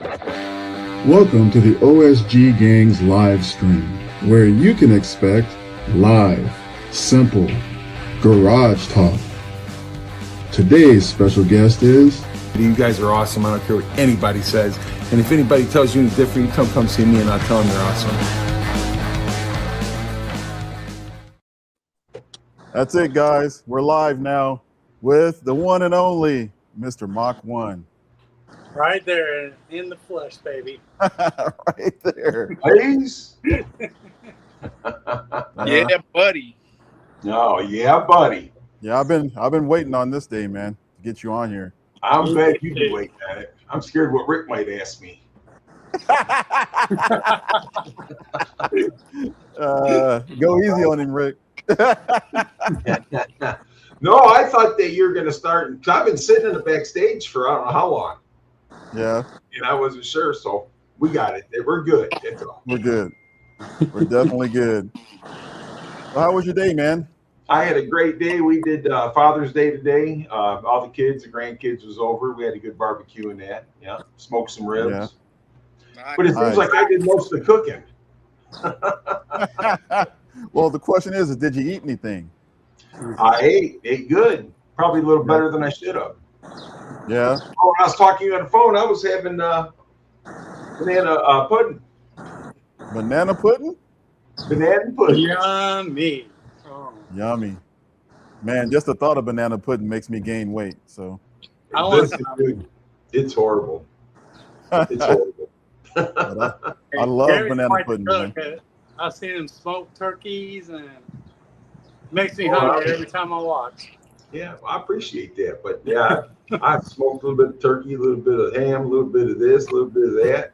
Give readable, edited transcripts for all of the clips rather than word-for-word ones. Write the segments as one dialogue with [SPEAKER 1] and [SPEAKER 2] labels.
[SPEAKER 1] Welcome to the OSG Gang's live stream, where you can expect live, simple, garage talk. Today's special guest is...
[SPEAKER 2] You guys are awesome. I don't care what anybody says. And if anybody tells you any different, you come see me and I'll tell them you're awesome.
[SPEAKER 1] That's it, guys. We're live now with the one and only Mr. Mach 1.
[SPEAKER 3] Right there in the flesh, baby.
[SPEAKER 1] Right there.
[SPEAKER 4] Please.
[SPEAKER 5] Yeah, buddy.
[SPEAKER 4] Oh, yeah, buddy.
[SPEAKER 1] Yeah, I've been waiting on this day, man, to get you on here.
[SPEAKER 4] I'm glad you've been waiting at it. I'm scared what Rick might ask me.
[SPEAKER 1] Go easy on him, Rick.
[SPEAKER 4] No, I thought that you were going to start. I've been sitting in the backstage for I don't know how long.
[SPEAKER 1] Yeah.
[SPEAKER 4] And I wasn't sure, so we got it. We're good.
[SPEAKER 1] We're good. We're definitely good. Well, how was your day, man?
[SPEAKER 4] I had a great day. We did Father's Day today. All the kids, the grandkids was over. We had a good barbecue and that. Yeah, smoked some ribs.
[SPEAKER 1] Yeah.
[SPEAKER 4] But it seems like I did most of the cooking.
[SPEAKER 1] Well, the question is, did you eat anything?
[SPEAKER 4] I ate good. Probably a little better than I should have.
[SPEAKER 1] Yeah.
[SPEAKER 4] Oh, when I was talking to you on the phone, I was having banana pudding.
[SPEAKER 1] Banana pudding?
[SPEAKER 4] Banana pudding.
[SPEAKER 3] Yummy. Oh.
[SPEAKER 1] Yummy. Man, just the thought of banana pudding makes me gain weight. So
[SPEAKER 3] I want
[SPEAKER 4] it's horrible. It's horrible.
[SPEAKER 1] I love banana pudding, man.
[SPEAKER 3] I've seen him smoke turkeys and makes me hungry every time I watch.
[SPEAKER 4] Yeah, well, I appreciate that. But yeah, I smoked a little bit of turkey, a little bit of ham, a little bit of this, a little bit of that.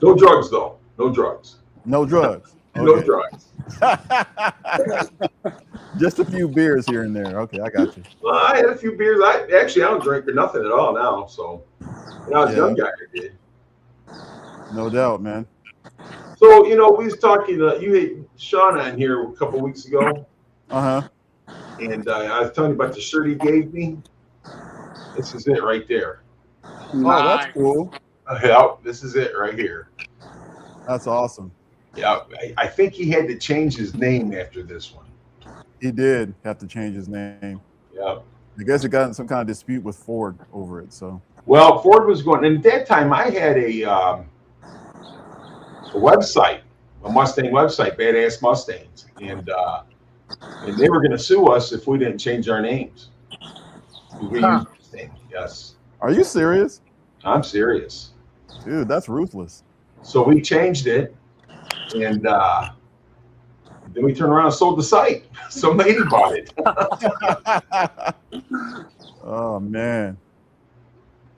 [SPEAKER 4] No drugs, though. No drugs.
[SPEAKER 1] No drugs. Okay.
[SPEAKER 4] No drugs.
[SPEAKER 1] Just a few beers here and there. Okay, I got you.
[SPEAKER 4] Well, I had a few beers. I don't drink or nothing at all now. So when I was a young guy, I did.
[SPEAKER 1] No doubt, man.
[SPEAKER 4] So, we was talking, you had Sean on here a couple weeks ago.
[SPEAKER 1] Uh-huh.
[SPEAKER 4] And I was telling you about the shirt he gave me. This is it right there.
[SPEAKER 1] Oh, that's cool.
[SPEAKER 4] Yeah, this is it right here.
[SPEAKER 1] That's awesome.
[SPEAKER 4] Yeah, I think he had to change his name after this one.
[SPEAKER 1] He did have to change his name.
[SPEAKER 4] Yeah.
[SPEAKER 1] I guess it got in some kind of dispute with Ford over it. So.
[SPEAKER 4] Well, Ford was going, and at that time I had a website, a Mustang website, Badass Mustangs, and they were going to sue us if we didn't change our names. We used Mustang, yes.
[SPEAKER 1] Are you serious?
[SPEAKER 4] I'm serious.
[SPEAKER 1] Dude, that's ruthless.
[SPEAKER 4] So we changed it, and then we turned around and sold the site. Some lady bought it.
[SPEAKER 1] Oh man.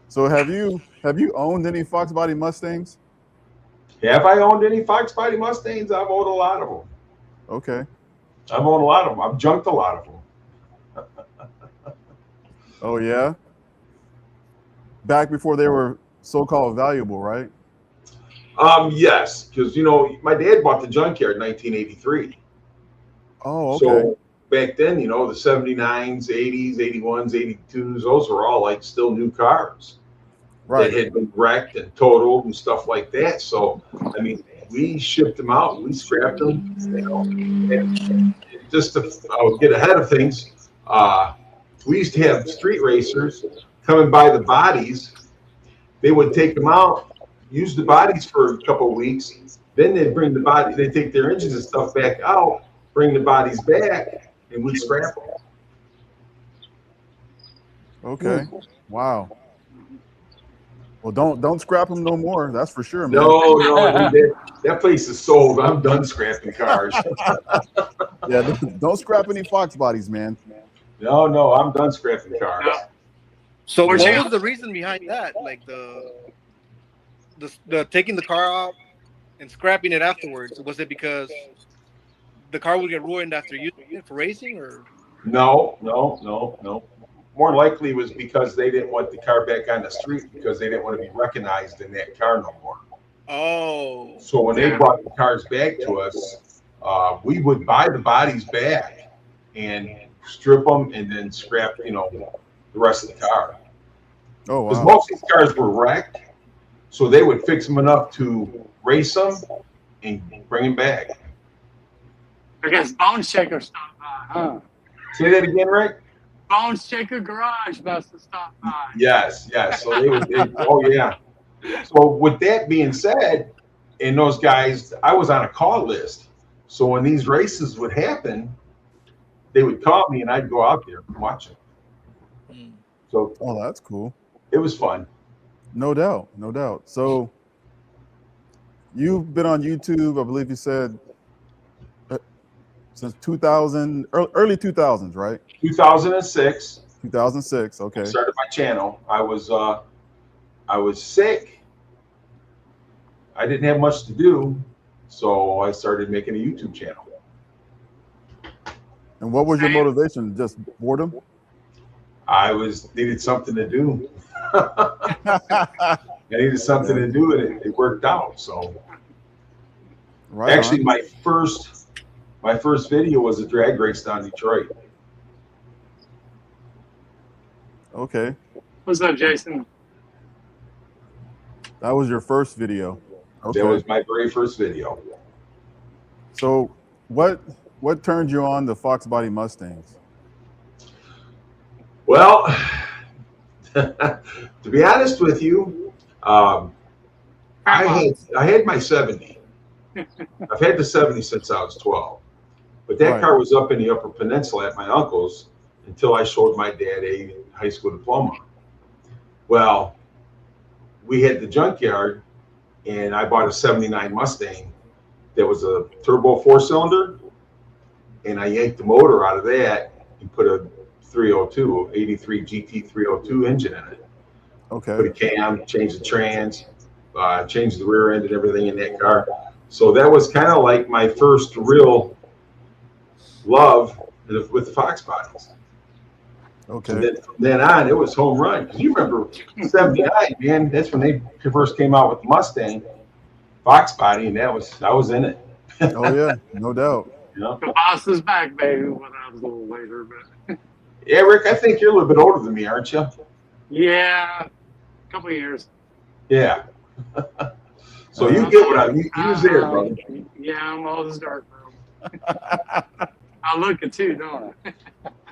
[SPEAKER 1] So have you owned any Foxbody Mustangs?
[SPEAKER 4] Have I owned any Foxbody Mustangs? I've owned a lot of them.
[SPEAKER 1] Okay.
[SPEAKER 4] I've owned a lot of them. I've junked a lot of them.
[SPEAKER 1] Oh yeah. Back before they were so-called valuable, right?
[SPEAKER 4] Yes, because my dad bought the junkyard in 1983.
[SPEAKER 1] Oh, okay.
[SPEAKER 4] So back then, the 79s, 80s, 81s, 82s, those were all like still new cars.
[SPEAKER 1] Right.
[SPEAKER 4] That had been wrecked and totaled and stuff like that. So, I mean, we shipped them out, we scrapped them, and just to get ahead of things, we used to have street racers coming by the bodies. They would take them out, use the bodies for a couple of weeks, then they'd bring the body, they'd take their engines and stuff back out, bring the bodies back, and we'd scrap them.
[SPEAKER 1] Okay. Wow. Well, don't scrap them no more. That's for sure, man.
[SPEAKER 4] No, that place is sold. I'm done scrapping cars.
[SPEAKER 1] Yeah, don't scrap any Fox bodies, man.
[SPEAKER 4] No, I'm done scrapping cars.
[SPEAKER 5] So what was the reason behind that? Like the taking the car out and scrapping it afterwards? Was it because the car would get ruined after using it for racing, or?
[SPEAKER 4] No. More likely it was because they didn't want the car back on the street because they didn't want to be recognized in that car no more.
[SPEAKER 5] Oh.
[SPEAKER 4] So when they brought the cars back to us, we would buy the bodies back and strip them and then scrap, the rest of the car.
[SPEAKER 1] Oh, wow.
[SPEAKER 4] Because most of these cars were wrecked So they would fix them enough to race them and bring them back.
[SPEAKER 3] I guess Bone Shaker stopped by, huh?
[SPEAKER 4] Say that again, Rick?
[SPEAKER 3] Bone Shaker Garage must have stopped by.
[SPEAKER 4] Yes. So oh yeah. So with that being said, and those guys, I was on a call list. So when these races would happen, they would call me and I'd go out there and watch them. So
[SPEAKER 6] that's cool.
[SPEAKER 4] It was fun.
[SPEAKER 6] No doubt. So you've been on YouTube, I believe you said, since 2000, early 2000s, right?
[SPEAKER 4] 2006.
[SPEAKER 6] 2006. Okay.
[SPEAKER 4] I started my channel. I was sick. I didn't have much to do, so I started making a YouTube channel.
[SPEAKER 6] And what was your motivation? Just boredom?
[SPEAKER 4] I needed something to do. I needed something to do, and it worked out. So,
[SPEAKER 6] right.
[SPEAKER 4] Actually, my first video was a drag race down Detroit.
[SPEAKER 6] Okay.
[SPEAKER 3] What's up, Jason?
[SPEAKER 6] That was your first video. Okay.
[SPEAKER 4] That was my very first video.
[SPEAKER 6] So, what turned you on the Foxbody Mustangs?
[SPEAKER 4] Well, to be honest with you, I had my 70. I've had the 70 since I was 12. But that car was up in the Upper Peninsula at my uncle's until I showed my dad a high school diploma. Well, we had the junkyard, and I bought a 79 Mustang that was a turbo 4-cylinder, and I yanked the motor out of that and put a 302, 83 GT 302 engine in it.
[SPEAKER 6] Okay.
[SPEAKER 4] Put a cam, changed the trans, changed the rear end and everything in that car. So that was kind of like my first real love with the Foxbodies.
[SPEAKER 6] Okay.
[SPEAKER 4] And then from then on, it was home run. Because you remember 79, man, that's when they first came out with the Mustang Foxbody, and I was in it.
[SPEAKER 6] Oh, yeah, no doubt.
[SPEAKER 4] You know?
[SPEAKER 3] The boss is back, baby. Well, that was a little later, but
[SPEAKER 4] Yeah, Rick, I think you're a little bit older than me, aren't you?
[SPEAKER 3] yeah, a couple of years.
[SPEAKER 4] Yeah. So you get what you was there, brother.
[SPEAKER 3] Yeah, I'm old as dirt, bro. I look it too, don't I?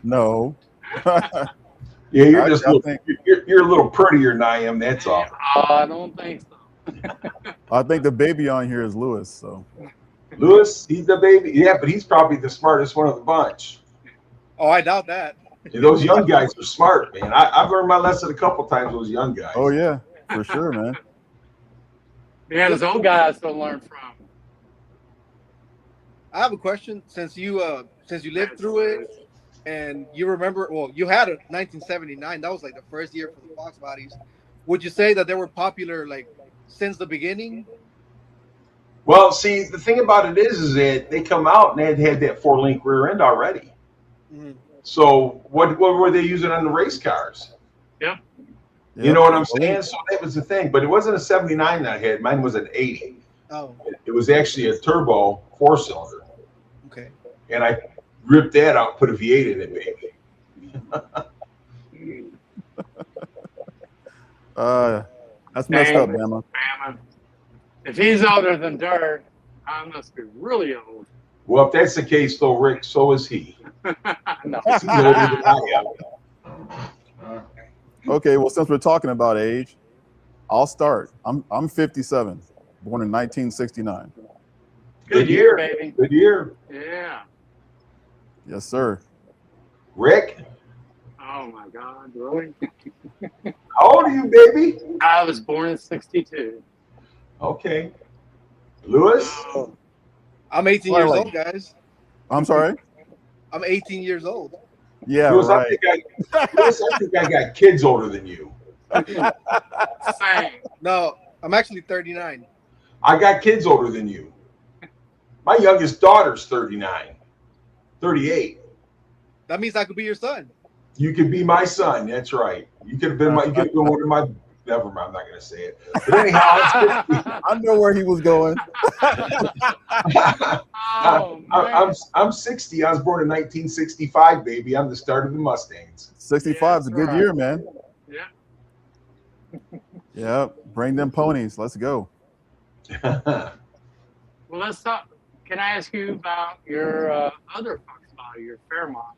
[SPEAKER 6] No.
[SPEAKER 4] Yeah, you're you're a little prettier than I am. That's all.
[SPEAKER 3] I don't think so.
[SPEAKER 6] I think the baby on here is Lewis. So
[SPEAKER 4] Lewis, he's the baby. Yeah, but he's probably the smartest one of the bunch.
[SPEAKER 5] Oh, I doubt that.
[SPEAKER 4] Yeah, those young guys are smart, man. I've learned my lesson a couple times. Those young guys.
[SPEAKER 6] Oh yeah, for sure, man.
[SPEAKER 3] Yeah, there's old guys to learn from.
[SPEAKER 5] I have a question. Since you lived through it, and you remember, well, you had a 1979. That was like the first year for the Foxbodies. Would you say that they were popular like since the beginning?
[SPEAKER 4] Well, see, the thing about it is that they come out and they had that 4-link rear end already.
[SPEAKER 5] Mm-hmm.
[SPEAKER 4] So what were they using on the race cars?
[SPEAKER 3] Yep.
[SPEAKER 4] You know what I'm saying? So that was the thing. But it wasn't a 79 that I had. Mine was an 80.
[SPEAKER 5] Oh.
[SPEAKER 4] It was actually a turbo 4-cylinder.
[SPEAKER 5] Okay.
[SPEAKER 4] And I ripped that out, put a V8 in it, baby.
[SPEAKER 6] That's messed up, Bama.
[SPEAKER 3] If he's older than dirt, I must be really old.
[SPEAKER 4] Well, if that's the case, though, Rick, so is he.
[SPEAKER 3] No.
[SPEAKER 4] He's older than I am.
[SPEAKER 6] Okay, well, since we're talking about age, I'll start. I'm 57, born in 1969.
[SPEAKER 3] Good year, baby.
[SPEAKER 4] Good year.
[SPEAKER 3] Yeah.
[SPEAKER 6] Yes, sir.
[SPEAKER 4] Rick?
[SPEAKER 3] Oh, my God. Really?
[SPEAKER 4] How old are you, baby?
[SPEAKER 3] I was born in 62.
[SPEAKER 4] Okay. Lewis?
[SPEAKER 5] I'm 18 years old, guys.
[SPEAKER 6] I'm sorry?
[SPEAKER 5] I'm 18 years old.
[SPEAKER 6] Yeah,
[SPEAKER 4] Lewis,
[SPEAKER 6] right.
[SPEAKER 4] Lewis, I think I got kids older than you.
[SPEAKER 3] Same.
[SPEAKER 5] No, I'm actually 39.
[SPEAKER 4] I got kids older than you. My youngest daughter's 39, 38.
[SPEAKER 5] That means I could be your son.
[SPEAKER 4] You could be my son. That's right. You could have been one of my. Never mind. I'm not going to say it. But anyhow,
[SPEAKER 6] I know where he was going.
[SPEAKER 4] I'm 60. I was born in 1965, baby. I'm the start of the Mustangs.
[SPEAKER 6] 65 is a good year, man.
[SPEAKER 3] Yeah.
[SPEAKER 6] Yeah, bring them ponies. Let's go.
[SPEAKER 3] Well, let's talk. Can I ask you about your other Foxbody, your Fairmont?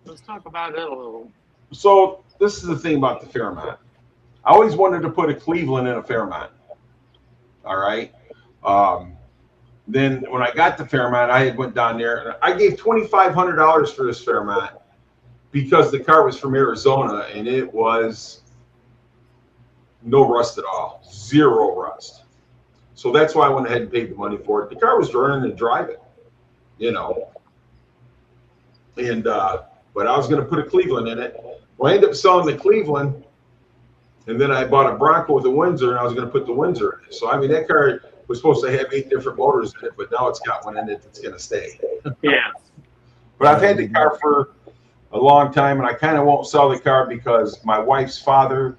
[SPEAKER 3] Let's talk about it a little.
[SPEAKER 4] So this is the thing about the Fairmont. I always wanted to put a Cleveland in a Fairmont. All right. Then when I got the Fairmont, I had went down there and I gave $2,500 for this Fairmont because the car was from Arizona and it was no rust at all, zero rust. So that's why I went ahead and paid the money for it. The car was running and driving, you know. And but I was going to put a Cleveland in it. Well, I ended up selling the Cleveland, and then I bought a Bronco with a Windsor, and I was going to put the Windsor in it. So I mean, that car was supposed to have 8 different motors in it, but now it's got one in it that's going to stay.
[SPEAKER 3] Yeah.
[SPEAKER 4] But I've had the car for a long time, and I kind of won't sell the car because my wife's father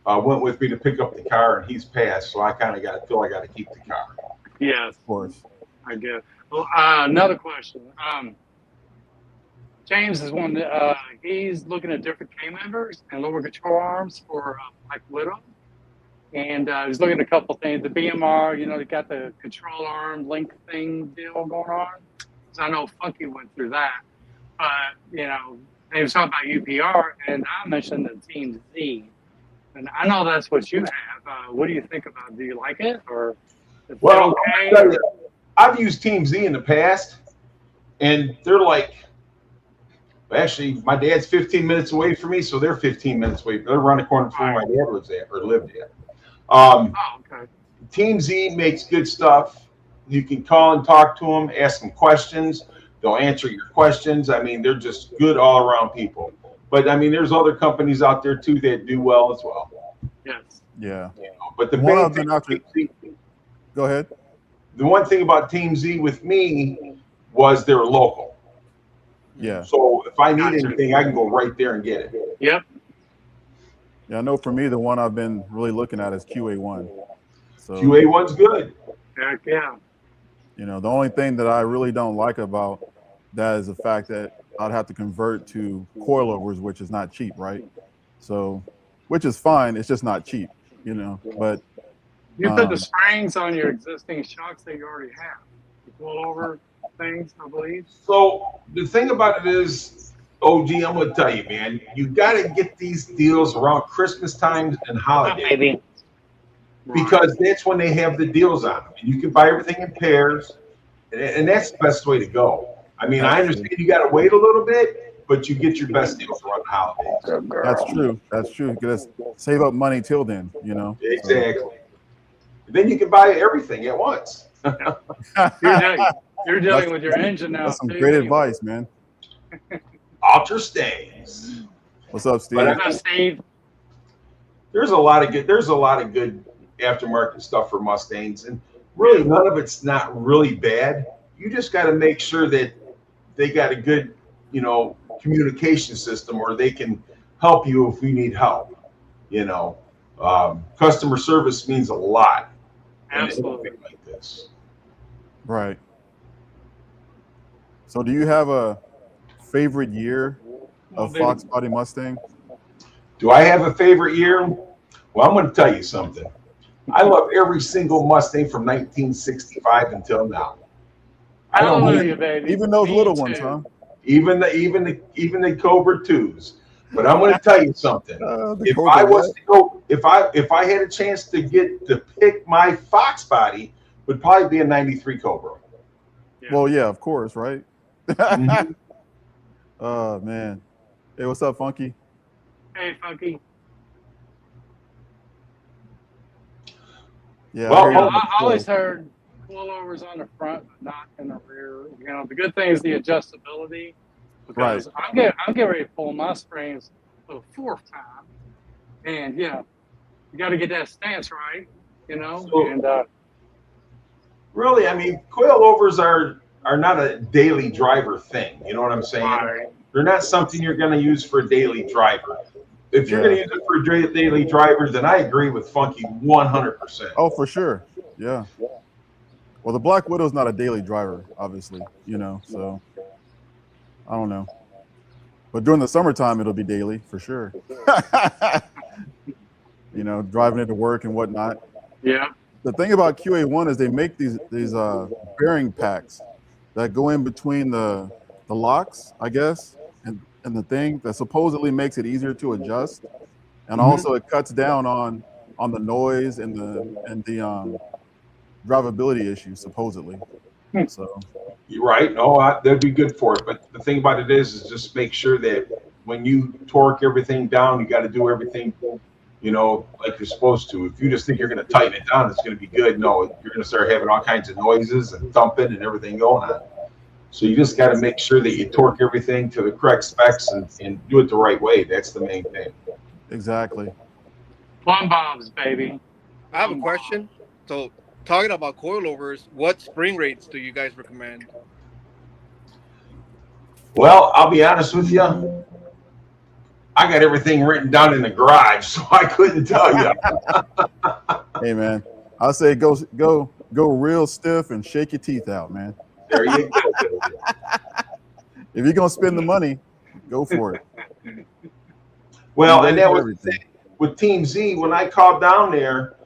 [SPEAKER 4] went with me to pick up the car, and he's passed. So I kind of feel I got to keep the car.
[SPEAKER 3] Yes.
[SPEAKER 6] Of course.
[SPEAKER 3] I guess. Well, another question. James is one. He's looking at different K members and lower control arms for Black Widow, and he's looking at a couple things. The BMR, you know, they got the control arm link thing deal going on. So I know Funky went through that, but you know, they was talking about UPR, and I mentioned the Team Z, and I know that's what you have. What do you think about it? Do you like it, or is it
[SPEAKER 4] Well,
[SPEAKER 3] okay?
[SPEAKER 4] I've used Team Z in the past, and they're like, actually, my dad's 15 minutes away from me, so they're 15 minutes away. They're around the corner from where my dad lives at or lived at.
[SPEAKER 3] Okay.
[SPEAKER 4] Team Z makes good stuff. You can call and talk to them, ask them questions. They'll answer your questions. I mean, they're just good all around people. But I mean, there's other companies out there too that do well as well.
[SPEAKER 3] Yes.
[SPEAKER 6] Yeah.
[SPEAKER 4] You know, but the
[SPEAKER 6] One
[SPEAKER 4] main
[SPEAKER 6] of them
[SPEAKER 4] thing
[SPEAKER 6] after-
[SPEAKER 4] with Team Z,
[SPEAKER 6] Go ahead.
[SPEAKER 4] the one thing about Team Z with me was they're local.
[SPEAKER 6] Yeah.
[SPEAKER 4] So if I need anything, I can go right there and get it.
[SPEAKER 3] Yep.
[SPEAKER 6] Yeah, I know for me, the one I've been really looking at is QA1. So,
[SPEAKER 4] QA1's good.
[SPEAKER 3] Heck yeah.
[SPEAKER 6] you know, the only thing that I really don't like about that is the fact that I'd have to convert to coilovers, which is not cheap, right? So, which is fine. It's just not cheap, you know, but
[SPEAKER 3] You put the springs on your existing shocks that you already have. The coilover things, I believe.
[SPEAKER 4] So the thing about it is, OG, I'm going to tell you, man, you got to get these deals around Christmas times and holidays.
[SPEAKER 3] Maybe.
[SPEAKER 4] Because that's when they have the deals on them. And you can buy everything in pairs, and that's the best way to go. I mean, I understand you got to wait a little bit, but you get your best deals around the holidays.
[SPEAKER 6] that's true. That's true. You gotta save up money till then, you know.
[SPEAKER 4] Exactly. Then you can buy everything at once.
[SPEAKER 3] You're dealing with your engine now.
[SPEAKER 6] That's some
[SPEAKER 3] too.
[SPEAKER 6] great advice, man.
[SPEAKER 4] Ultra stays.
[SPEAKER 6] What's up, Steve?
[SPEAKER 4] But
[SPEAKER 3] Steve.
[SPEAKER 4] There's a lot of good aftermarket stuff for Mustangs, and really none of it's not really bad. You just got to make sure that they got a good, you know, communication system, or they can help you if you need help. You know, customer service means a lot.
[SPEAKER 3] Absolutely.
[SPEAKER 4] Like this.
[SPEAKER 6] Right. So, do you have a favorite year of Foxbody Mustang?
[SPEAKER 4] Do I have a favorite year? Well, I'm going to tell you something. I love every single Mustang from 1965 until now. I don't
[SPEAKER 3] Hallelujah, baby.
[SPEAKER 6] Even those
[SPEAKER 3] Me
[SPEAKER 6] little
[SPEAKER 3] too.
[SPEAKER 6] ones, huh?
[SPEAKER 4] even the Cobra 2s. But I'm going to tell you something. If
[SPEAKER 6] Cobra,
[SPEAKER 4] I was to go, if I had a chance to pick my Foxbody, would probably be a '93 Cobra.
[SPEAKER 3] Yeah.
[SPEAKER 6] Well, yeah, of course, right?
[SPEAKER 4] Mhm.
[SPEAKER 6] Oh man. Hey, what's up, Funky?
[SPEAKER 3] Hey, Funky.
[SPEAKER 6] Yeah.
[SPEAKER 4] Well,
[SPEAKER 6] I hear you on
[SPEAKER 3] I
[SPEAKER 6] the
[SPEAKER 3] always
[SPEAKER 6] show.
[SPEAKER 3] heard coilovers on the front, but not in the rear. You know, the good thing is the adjustability. Because I'm getting ready to pull my springs for the 4th time, and you know, you got to get that stance right. You know,
[SPEAKER 4] So-
[SPEAKER 3] and
[SPEAKER 4] Really, I mean, coilovers are not a daily driver thing. You know what I'm saying?
[SPEAKER 3] right.
[SPEAKER 4] They're not something you're going to use for a daily driver. If you're
[SPEAKER 6] Yeah.
[SPEAKER 4] going to use it for a daily driver, then I agree with Funky 100%.
[SPEAKER 6] Oh, for sure. Yeah. Well, the Black Widow's not a daily driver, obviously, you know, so I don't know. But during the summertime, it'll be daily for sure. you know, driving it to work and whatnot.
[SPEAKER 3] Yeah.
[SPEAKER 6] The thing about QA1 is they make these bearing packs that go in between the locks, I guess, and the thing that supposedly makes it easier to adjust, and also it cuts down on the noise and the drivability issues supposedly. So
[SPEAKER 4] You're right. No, that'd be good for it. But the thing about it is just make sure that when you torque everything down, you got to do everything, you know, like you're supposed to. If you just think you're going to tighten it down, it's going to be good. No, you're going to start having all kinds of noises and thumping and everything going on. So you just got to make sure that you torque everything to the correct specs and do it the right way. That's the main thing.
[SPEAKER 6] exactly.
[SPEAKER 3] Plumb bobs, baby.
[SPEAKER 5] I have a question. So, talking about coilovers, what spring rates do you guys recommend?
[SPEAKER 4] Well, I'll be honest with you. I got everything written down in the garage, so I couldn't tell you.
[SPEAKER 6] Hey man, I say go real stiff and shake your teeth out, man.
[SPEAKER 4] There you go.
[SPEAKER 6] If you're gonna spend the money, go for it.
[SPEAKER 4] Well, and that was the thing with Team Z. When I called down there,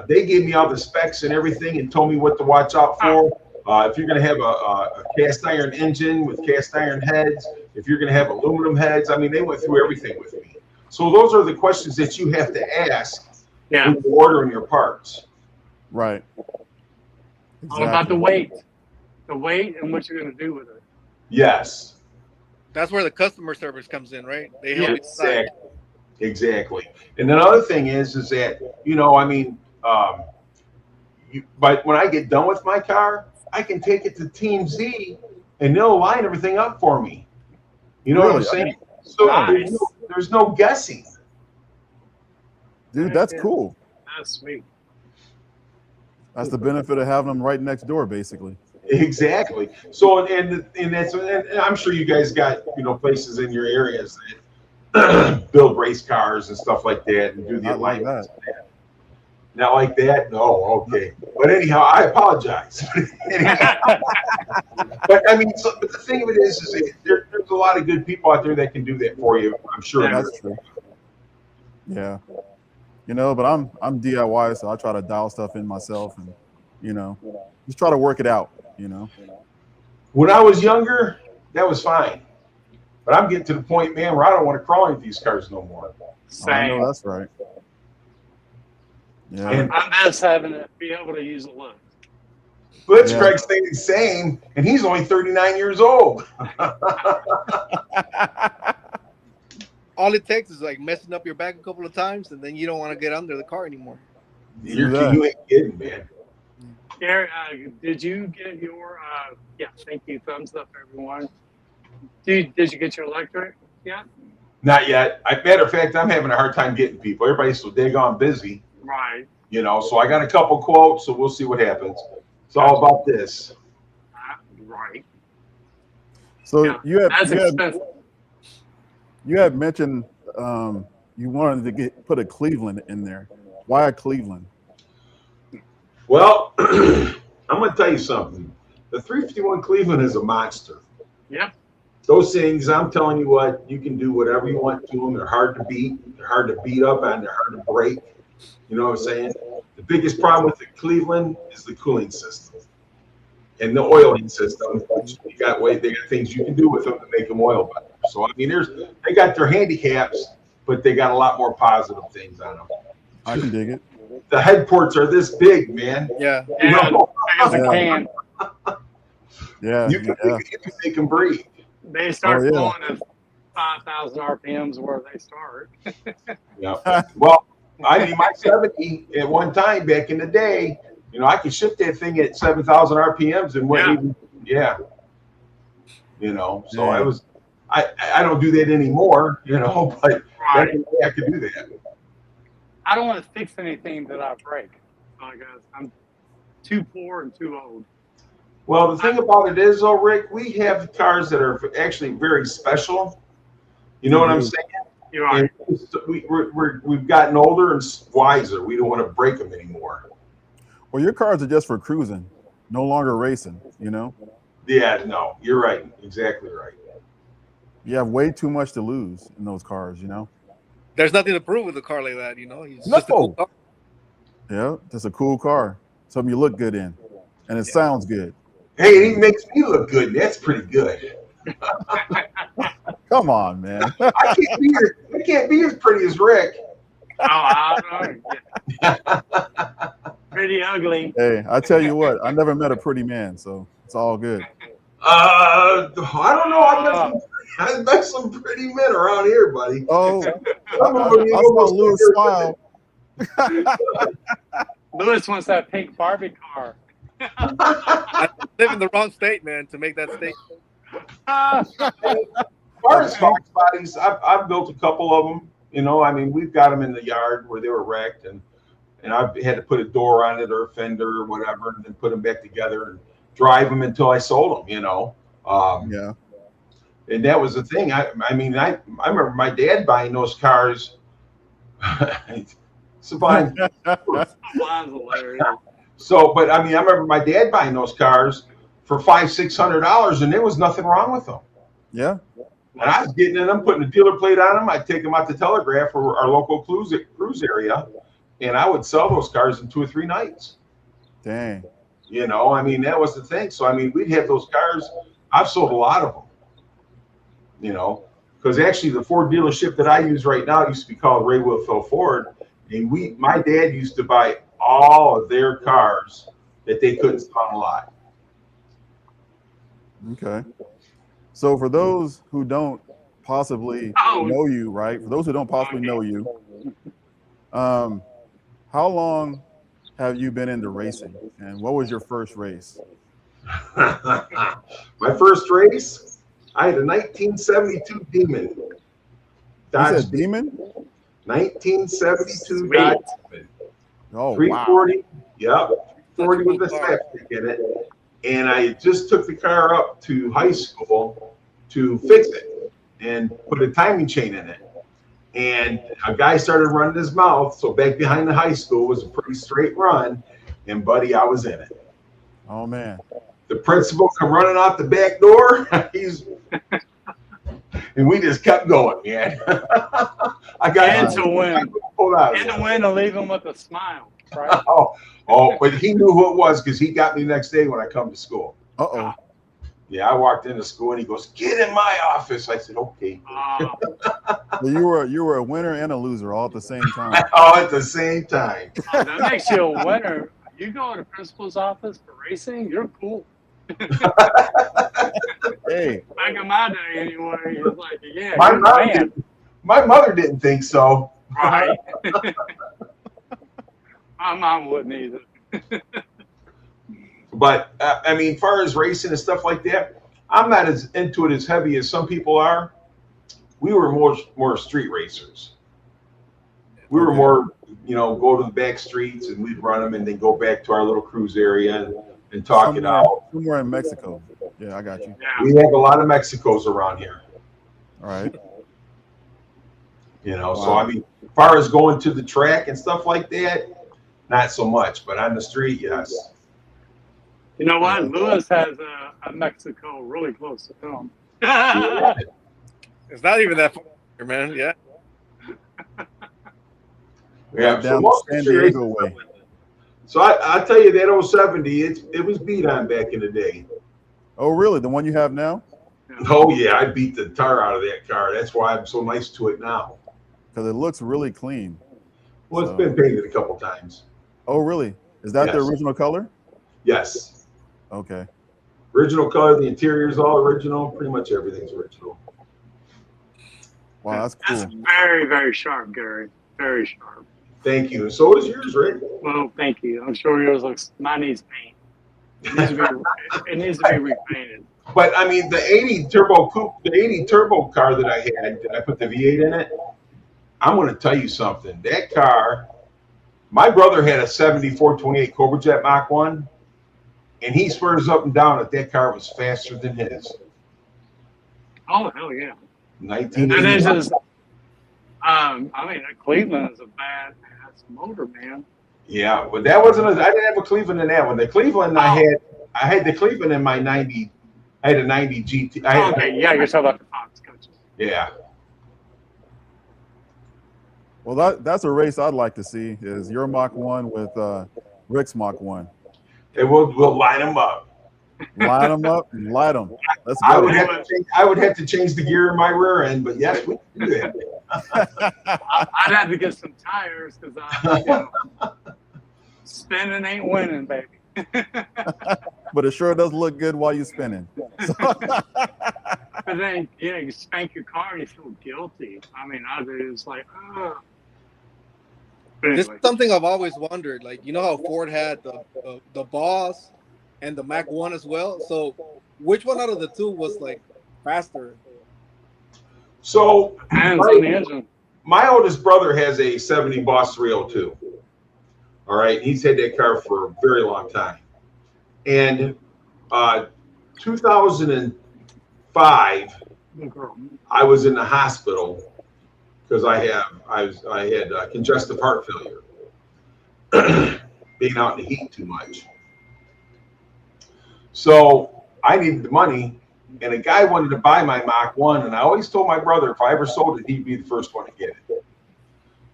[SPEAKER 4] they gave me all the specs and everything and told me what to watch out for. If you're going to have a cast iron engine with cast iron heads, if you're going to have aluminum heads, I mean, they went through everything with me. So those are the questions that you have to ask when you're ordering your parts.
[SPEAKER 6] Right.
[SPEAKER 3] All about the weight and what you're going to do with it.
[SPEAKER 4] Yes.
[SPEAKER 5] That's where the customer service comes in, right? They help you decide.
[SPEAKER 4] Exactly. And another thing is that, you know, I mean, but when I get done with my car, I can take it to Team Z and they'll line everything up for me. You know what I'm saying? So
[SPEAKER 3] nice.
[SPEAKER 4] there's no guessing.
[SPEAKER 6] Dude, that's cool.
[SPEAKER 3] That's sweet.
[SPEAKER 6] That's the benefit of having them right next door, basically.
[SPEAKER 4] Exactly. So, and I'm sure you guys got, you know, places in your areas that build race cars and stuff like that and do the alignments. Not like that? No, okay. But anyhow, I apologize. But I mean, but the thing of it is that there's a lot of good people out there that can do that for you. I'm sure.
[SPEAKER 6] That's true. Yeah. You know, but I'm DIY, so I try to dial stuff in myself and, you know, just try to work it out, you know.
[SPEAKER 4] When I was younger, that was fine. But I'm getting to the point, man, where I don't want to crawl into these cars no more.
[SPEAKER 3] Same.
[SPEAKER 6] I know that's right. Yeah.
[SPEAKER 4] And
[SPEAKER 3] I miss having to be able to use a lift.
[SPEAKER 4] Blitz Craig stayed the same, and he's only 39 years old.
[SPEAKER 5] All it takes is like messing up your back a couple of times, and then you don't want to get under the car anymore.
[SPEAKER 4] You ain't kidding, man.
[SPEAKER 3] Gary, did you get your? Thank you. Thumbs up, everyone. Did you get your electric? Yeah.
[SPEAKER 4] Not yet. Matter of fact, I'm having a hard time getting people. Everybody's so daggone busy.
[SPEAKER 3] Right.
[SPEAKER 4] You know, so I got a couple quotes, so we'll see what happens. It's all about this.
[SPEAKER 3] Right.
[SPEAKER 6] So
[SPEAKER 3] yeah,
[SPEAKER 6] you had mentioned you wanted to put a Cleveland in there. Why a Cleveland?
[SPEAKER 4] Well, I'm going to tell you something. The 351 Cleveland is a monster.
[SPEAKER 3] Yep.
[SPEAKER 4] Those things, I'm telling you what, you can do whatever you want to them. They're hard to beat. They're hard to beat up on. They're hard to break. You know what I'm saying? The biggest problem with the Cleveland is the cooling system and the oiling system. They got things you can do with them to make them oil better. So I mean, they got their handicaps, but they got a lot more positive things on them.
[SPEAKER 6] I can dig it.
[SPEAKER 4] The head ports are this big, man.
[SPEAKER 5] Yeah.
[SPEAKER 3] Big as a can.
[SPEAKER 6] Yeah.
[SPEAKER 4] You can make them breathe.
[SPEAKER 3] They start flowing at 5,000 RPMs where they start.
[SPEAKER 4] Yeah. Well, I mean, my 70 at one time back in the day, you know, I could ship that thing at 7,000 RPMs and you know, so I don't do that anymore, you know, but back in the day I could do that.
[SPEAKER 3] I don't want to fix anything that I break. I'm too poor and too old.
[SPEAKER 4] Well, the thing about it is, though, Rick, we have cars that are actually very special. You know what I'm saying?
[SPEAKER 3] You're right.
[SPEAKER 4] We've gotten older and wiser. We don't want to break them anymore.
[SPEAKER 6] Well, your cars are just for cruising, no longer racing, you know?
[SPEAKER 4] Yeah, no, you're right. Exactly right.
[SPEAKER 6] You have way too much to lose in those cars, you know?
[SPEAKER 5] there's nothing to prove with a car like that, you know. It's
[SPEAKER 6] No.
[SPEAKER 5] just a cool car.
[SPEAKER 6] Yeah, just a cool car. Something you look good in, and it sounds good.
[SPEAKER 4] Hey, it even makes me look good. That's pretty good.
[SPEAKER 6] Come on, man.
[SPEAKER 4] I can't be as pretty as Rick.
[SPEAKER 3] Oh, I don't know. Pretty ugly.
[SPEAKER 6] Hey, I tell you what, I never met a pretty man, so it's all good.
[SPEAKER 4] I don't know. I met some pretty men around here, buddy.
[SPEAKER 6] Oh,
[SPEAKER 4] Some of them, you
[SPEAKER 6] I
[SPEAKER 4] know,
[SPEAKER 6] saw Lewis smile.
[SPEAKER 3] Lewis wants that pink Barbie car.
[SPEAKER 5] I live in the wrong state, man, to make that statement.
[SPEAKER 4] As far as Foxbodies, I've built a couple of them. You know, I mean, we've got them in the yard where they were wrecked, and I've had to put a door on it or a fender or whatever, and then put them back together and drive them until I sold them. You know.
[SPEAKER 6] Yeah.
[SPEAKER 4] And that was the thing. I remember my dad buying those cars.
[SPEAKER 3] Mine's hilarious.
[SPEAKER 4] So, but I mean, I remember my dad buying those cars for $500-600, and there was nothing wrong with them.
[SPEAKER 6] Yeah.
[SPEAKER 4] And I was getting in them, putting a dealer plate on them. I'd take them out to Telegraph or our local cruise area, and I would sell those cars in 2 or 3 nights.
[SPEAKER 6] Dang.
[SPEAKER 4] You know, I mean, that was the thing. So, I mean, we'd have those cars. I've sold a lot of them. You know, because actually the Ford dealership that I use right now used to be called Ray Wilfell Ford, and my dad used to buy all of their cars that they couldn't sell on a lot.
[SPEAKER 6] Okay. So for those who don't possibly know you, right? For those who don't possibly know you, how long have you been into racing, and what was your first race?
[SPEAKER 4] My first race, I had a 1972 Demon. Dodge
[SPEAKER 6] You said Demon?
[SPEAKER 4] 1972
[SPEAKER 3] Sweet.
[SPEAKER 4] Dodge Demon.
[SPEAKER 6] Oh,
[SPEAKER 4] 340.
[SPEAKER 6] wow.
[SPEAKER 4] Yep. 40 with a slapstick in it. And I just took the car up to high school to fix it and put a timing chain in it. And a guy started running his mouth. So back behind the high school was a pretty straight run. And buddy, I was in it.
[SPEAKER 6] Oh, man.
[SPEAKER 4] The principal come running out the back door. And we just kept going, man. I got
[SPEAKER 3] And to win.
[SPEAKER 4] Hold on.
[SPEAKER 3] And to win and leave him with a smile. Right?
[SPEAKER 4] But he knew who it was because he got me the next day when I come to school.
[SPEAKER 6] Uh-oh.
[SPEAKER 4] Yeah, I walked into school and he goes, "Get in my office." I said, "Okay."
[SPEAKER 6] So you were a winner and a loser all at the same time.
[SPEAKER 4] All at the same time.
[SPEAKER 3] That makes you a winner. You go to the principal's office for racing, you're cool.
[SPEAKER 6] Hey.
[SPEAKER 3] Back in my day, anyway, it's like, yeah,
[SPEAKER 4] My mother didn't think so.
[SPEAKER 3] right. My mom wouldn't either.
[SPEAKER 4] But I mean, as far as racing and stuff like that, I'm not as into it as heavy as some people are. We were more street racers. We were more, you know, go to the back streets and we'd run them and then go back to our little cruise area and talk it out.
[SPEAKER 6] Somewhere in Mexico. Yeah, I got you.
[SPEAKER 3] Yeah.
[SPEAKER 4] We have a lot of Mexicos around here.
[SPEAKER 6] All right.
[SPEAKER 4] You know,
[SPEAKER 6] Wow.
[SPEAKER 4] so I mean, as far as going to the track and stuff like that, not so much, but on the street, yes.
[SPEAKER 3] You know what? Lewis has a Mexico really close to home.
[SPEAKER 5] It's not even that far, man. Yeah.
[SPEAKER 4] Yeah,
[SPEAKER 6] Down
[SPEAKER 4] most
[SPEAKER 6] San
[SPEAKER 4] of the
[SPEAKER 6] Diego
[SPEAKER 4] races-
[SPEAKER 6] way.
[SPEAKER 4] So I tell you that 070, it was beat on back in the day.
[SPEAKER 6] Oh, really? The one you have now?
[SPEAKER 4] Oh yeah, I beat the tar out of that car. That's why I'm so nice to it now.
[SPEAKER 6] Because it looks really clean.
[SPEAKER 4] Well,
[SPEAKER 6] So-
[SPEAKER 4] it's been painted a couple times.
[SPEAKER 6] Oh, really? Is that the
[SPEAKER 4] Yes.
[SPEAKER 6] original color?
[SPEAKER 4] Yes.
[SPEAKER 6] Okay.
[SPEAKER 4] Original color, the interior's all original. Pretty much everything's original.
[SPEAKER 6] Wow, that's
[SPEAKER 3] That's
[SPEAKER 6] cool.
[SPEAKER 3] very, very sharp, Gary. Very sharp.
[SPEAKER 4] Thank you. And so is yours, Rick.
[SPEAKER 3] Well, thank you. I'm sure yours looks. Mine needs paint. It needs to be repainted.
[SPEAKER 4] But I mean, the 80 turbo coupe, the 80 turbo car that I had, I put the V8 in it. I'm going to tell you something. That car, my brother had a 7428 Cobra Jet Mach 1, and he swears up and down that car was faster than his.
[SPEAKER 3] Oh hell yeah!
[SPEAKER 4] 19.
[SPEAKER 3] And this is. I mean, Cleveland is a badass motor, man.
[SPEAKER 4] Yeah, but that wasn't. I didn't have a Cleveland in that one. The Cleveland I had the Cleveland in my 90. I had a 90 GT.
[SPEAKER 3] Okay, yeah, you're talking about the Fox coaches.
[SPEAKER 4] Yeah.
[SPEAKER 6] Well, that's a race I'd like to see. Is your Mach 1 with Rick's Mach 1?
[SPEAKER 4] And we'll line them up.
[SPEAKER 6] Line them up and light them. Let's
[SPEAKER 4] I
[SPEAKER 6] go.
[SPEAKER 4] would have to change the gear in my rear end, but yes, we can do that.
[SPEAKER 3] I'd have to get some tires because spinning ain't winning, baby.
[SPEAKER 6] But it sure does look good while you're spinning.
[SPEAKER 3] But then, you spank your car and you feel guilty. I mean, it's like, oh. Anyway.
[SPEAKER 5] This is something I've always wondered. Like, you know how Ford had the Boss and the Mach 1 as well? So which one out of the two was like faster?
[SPEAKER 4] So
[SPEAKER 3] hands on the engine.
[SPEAKER 4] My oldest brother has a 70 Boss 302. All right. He's had that car for a very long time. And 2005, I was in the hospital because I had congestive heart failure, being out in the heat too much. So I needed the money, and a guy wanted to buy my Mach 1, and I always told my brother if I ever sold it, he'd be the first one to get it.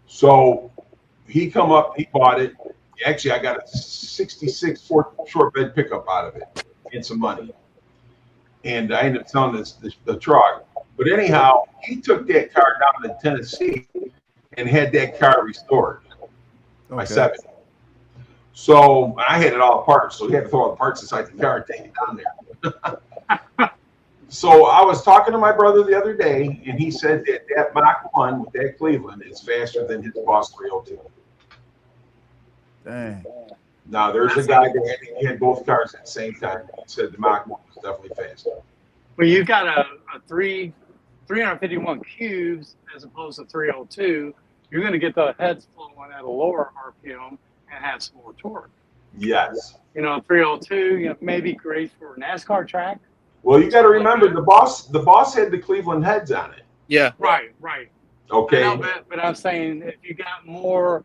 [SPEAKER 4] So he come up, he bought it. Actually, I got a 66 Ford short bed pickup out of it and some money. And I ended up selling the truck. But anyhow, he took that car down to Tennessee and had that car restored. My 70. So I had it all apart. So he had to throw all the parts inside the car and take it down there. So I was talking to my brother the other day, and he said that Mach 1 with that Cleveland is faster than his Boss 302.
[SPEAKER 6] Dang.
[SPEAKER 4] Now, there's a guy that had both cars at the same time. He said the Mach 1 was definitely faster.
[SPEAKER 3] Well, you've got a 351 cubes as opposed to 302. You're going to get the heads flowing at a lower RPM and have some more torque.
[SPEAKER 4] Yes.
[SPEAKER 3] 302, maybe great for a NASCAR track.
[SPEAKER 4] Well, you got to remember the boss had the Cleveland heads on it.
[SPEAKER 5] Yeah.
[SPEAKER 3] Right.
[SPEAKER 4] Okay.
[SPEAKER 3] But I'm saying if you got more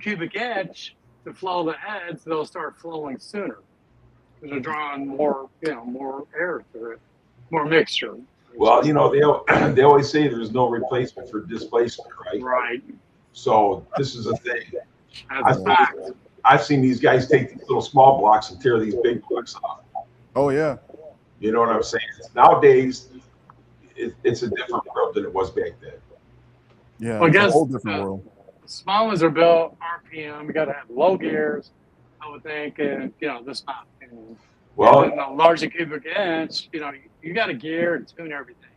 [SPEAKER 3] cubic inch to flow the heads, they'll start flowing sooner because they're drawing more air through it, more mixture.
[SPEAKER 4] Well, they always say there's no replacement for displacement, right?
[SPEAKER 3] Right.
[SPEAKER 4] So this is a thing.
[SPEAKER 3] That's a fact.
[SPEAKER 4] I've seen these guys take these little small blocks and tear these big blocks off.
[SPEAKER 6] Oh, yeah.
[SPEAKER 4] You know what I'm saying? Nowadays, it's a different world than it was back then.
[SPEAKER 6] Yeah,
[SPEAKER 3] Well, I guess
[SPEAKER 6] it's a whole different world.
[SPEAKER 3] Small ones are built RPM. You got to have low gears, I would think, and this not.
[SPEAKER 4] Well,
[SPEAKER 3] and the larger cubic inch, you got to gear and tune everything.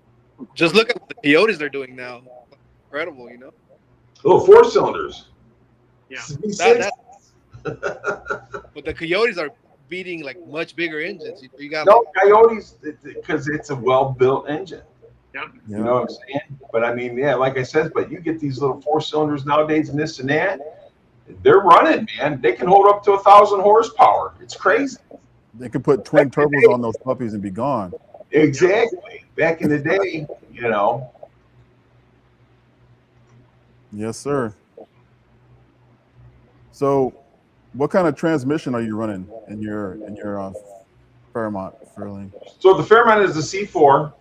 [SPEAKER 5] Just look at what the Coyotes are doing now. Incredible,
[SPEAKER 4] little 4-cylinders.
[SPEAKER 3] Yeah.
[SPEAKER 5] But the Coyotes are beating like much bigger engines. You got
[SPEAKER 4] Coyotes, because it's a well-built engine.
[SPEAKER 3] Yep.
[SPEAKER 4] You know what I'm saying? But I mean, yeah, like I said, but you get these little 4-cylinders nowadays and this and that, they're running, man. They can hold up to 1,000 horsepower. It's crazy.
[SPEAKER 6] They could put twin turbos on those puppies and be gone.
[SPEAKER 4] Exactly. Back in the day,
[SPEAKER 6] Yes, sir. So, what kind of transmission are you running in your Fairmont, Fairlane?
[SPEAKER 4] So the Fairmont is the C4.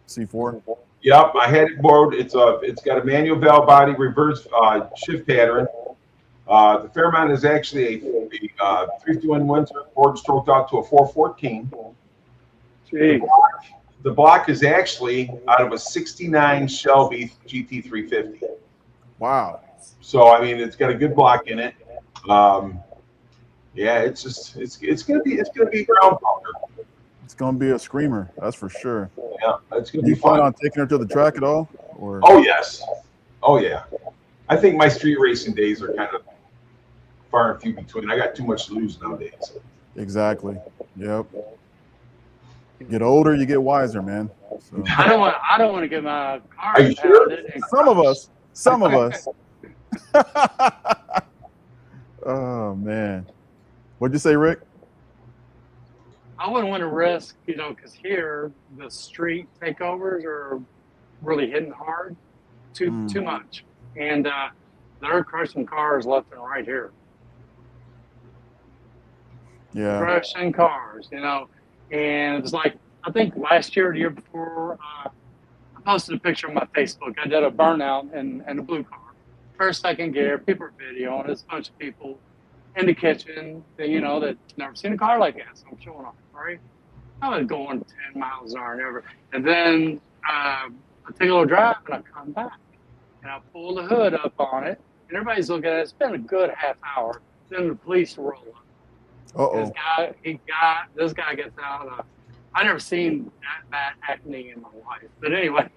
[SPEAKER 6] C4.
[SPEAKER 4] Yep, I had it borrowed. It's got a manual valve body, reverse shift pattern. The Fairmont is actually a 351 Windsor Ford stroked out to a 414. The block is actually out of a 69 Shelby GT350.
[SPEAKER 6] Wow.
[SPEAKER 4] So I mean, it's got a good block in it. Yeah, it's gonna be a ground pounder.
[SPEAKER 6] It's gonna be a screamer, that's for sure.
[SPEAKER 4] Yeah, it's gonna
[SPEAKER 6] Do you
[SPEAKER 4] be fun.
[SPEAKER 6] plan on taking her to the track at all? Or
[SPEAKER 4] Oh yes, oh yeah. I think my street racing days are kind of far and few between. I got too much to lose nowadays.
[SPEAKER 6] Exactly. Yep. Get older, you get wiser, man. So.
[SPEAKER 3] I don't want to get my car.
[SPEAKER 4] Are you sure?
[SPEAKER 6] Some of us. Oh man. What'd you say, Rick?
[SPEAKER 3] I wouldn't want to risk, because here the street takeovers are really hitting hard, too much, and they're crushing cars left and right here.
[SPEAKER 6] Yeah.
[SPEAKER 3] posted a picture on my Facebook. I did a burnout in a blue car. First, second gear, people are videoing. There's a bunch of people in the kitchen that, you know, that's never seen a car like that. So I'm showing off, right? I was going 10 miles an hour and ever. And then I take a little drive and I come back. And I pull the hood up on it. And everybody's looking at it. It's been a good half hour. Then the police roll up. This guy gets out. I've never seen that bad acne in my life. But anyway,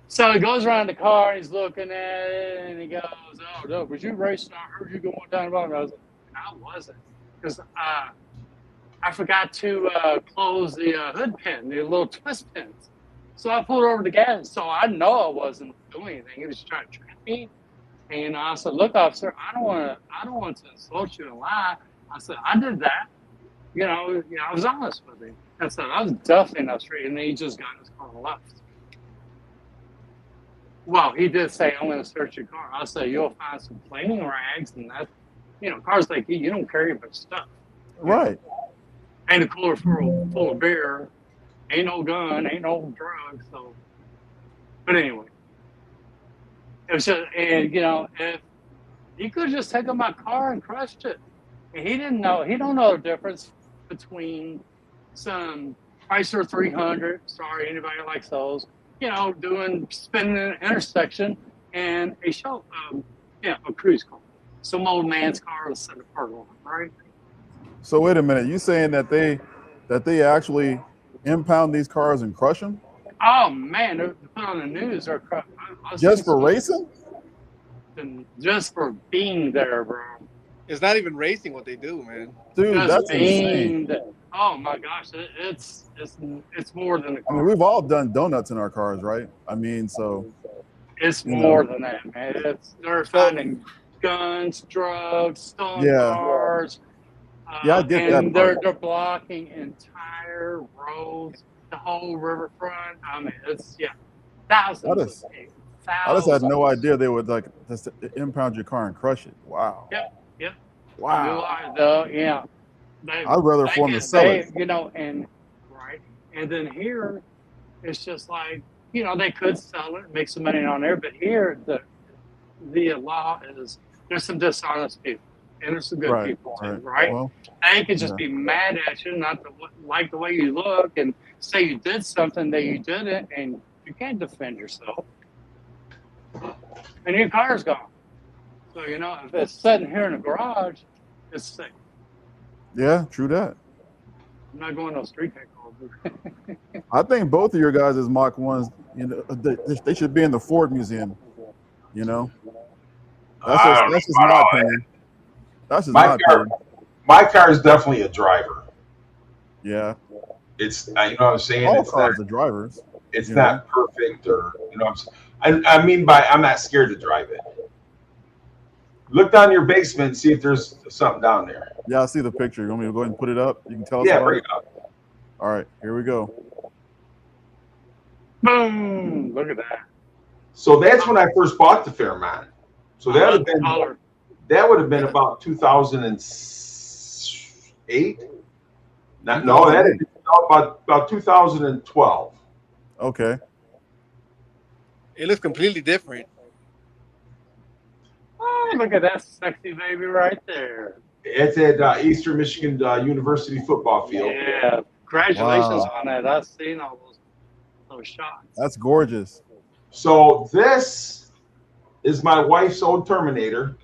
[SPEAKER 3] so he goes around the car and he's looking at it and he goes, "Oh, no, was you racing? I heard you going down the bottom." I was like, "I wasn't." Because I forgot to close the hood pin, the little twist pins. So I pulled over the gas. So I know I wasn't doing anything. He was trying to trap me. And I said, "Look, officer, I don't want to insult you and lie." I said, "I did that. You know, I was honest with him." I said, "I was definitely in that street." And then he just got in his car and left. Well, he did say, "I'm going to search your car." I said, "You'll find some cleaning rags and that, you know, cars like you don't carry much stuff."
[SPEAKER 6] Right.
[SPEAKER 3] Ain't a cooler full of beer. Ain't no gun. Ain't no drugs. So, but anyway, it was just, and you know, if he could have just taken my car and crushed it, and he didn't know. He don't know the difference between some Chrysler 300. Sorry, anybody who likes those. You know, spinning an intersection and a cruise car. Some old man's car with a set of purple, right?
[SPEAKER 6] So wait a minute, you saying that they actually impound these cars and crush them?
[SPEAKER 3] Oh man, they're put on the news.
[SPEAKER 6] Just for racing?
[SPEAKER 3] Just for being there, bro.
[SPEAKER 5] It's not even racing what they do, man.
[SPEAKER 6] Dude,
[SPEAKER 3] Just
[SPEAKER 6] that's insane.
[SPEAKER 3] Oh my gosh, it's more than a car.
[SPEAKER 6] I mean, we've all done donuts in our cars, right? I mean, so
[SPEAKER 3] it's more than that, man. They're finding guns, drugs, stolen cars.
[SPEAKER 6] Yeah, I get that.
[SPEAKER 3] And they're blocking entire roads, the whole riverfront. I mean, it's thousands of people.
[SPEAKER 6] I just had no idea they would like just impound your car and crush it. Wow.
[SPEAKER 3] Yep.
[SPEAKER 6] Wow.
[SPEAKER 3] Yeah.
[SPEAKER 6] I'd rather for them to sell it.
[SPEAKER 3] You know, and then here, it's just like, you know, they could sell it, make some money on there, but here the law is there's some dishonest people and there's some good people, right? Well, they could just be mad at you, not to like the way you look, and say you did something that you didn't, and you can't defend yourself, and your car's gone. So you know, if it's sitting here in a garage, it's safe.
[SPEAKER 6] Yeah, true that.
[SPEAKER 3] I'm not going to a street takeover.
[SPEAKER 6] I think both of your guys' Mach 1s, you know, they should be in the Ford Museum. You know, that's just my opinion. That's just my opinion.
[SPEAKER 4] My car is definitely a driver.
[SPEAKER 6] Yeah,
[SPEAKER 4] it's you know what I'm saying.
[SPEAKER 6] All cars are drivers.
[SPEAKER 4] It's not perfect, or you know what I'm saying. I mean by I'm not scared to drive it. Look down your basement and see if there's something down there.
[SPEAKER 6] Yeah, I see the picture. You want me to go ahead and put it up? You can tell us.
[SPEAKER 4] Yeah, bring it up.
[SPEAKER 6] All right, here we go.
[SPEAKER 3] Boom! Look at that.
[SPEAKER 4] So that's when I first bought the Fairmont. So that would have been about 2008. No, that had been about 2012.
[SPEAKER 6] Okay.
[SPEAKER 5] It looks completely different.
[SPEAKER 3] Oh, look at that sexy baby right there.
[SPEAKER 4] It's at Eastern Michigan University football field.
[SPEAKER 3] Yeah, congratulations on that. I've seen all those shots.
[SPEAKER 6] That's gorgeous.
[SPEAKER 4] So this is my wife's old Terminator.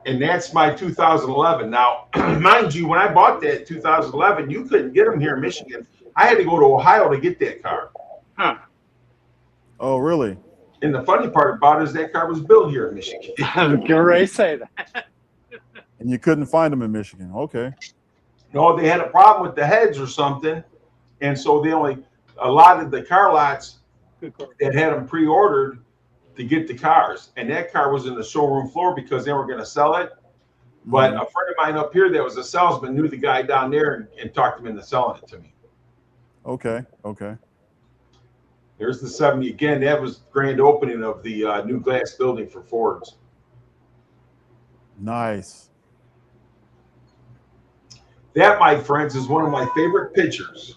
[SPEAKER 4] And that's my 2011. Now, mind you, when I bought that in 2011, you couldn't get them here in Michigan. I had to go to Ohio to get that car.
[SPEAKER 3] Huh.
[SPEAKER 6] Oh, really?
[SPEAKER 4] And the funny part about it is that car was built here in Michigan.
[SPEAKER 3] Get ready to say that.
[SPEAKER 6] And you couldn't find them in Michigan. Okay.
[SPEAKER 4] No, they had a problem with the heads or something. And so they only allotted the car lots that had them pre-ordered to get the cars. And that car was in the showroom floor because they were going to sell it. But a friend of mine up here that was a salesman knew the guy down there and talked him into selling it to me.
[SPEAKER 6] Okay. Okay.
[SPEAKER 4] There's the 70 again. That was grand opening of the new glass building for Ford's.
[SPEAKER 6] Nice.
[SPEAKER 4] That, my friends, is one of my favorite pictures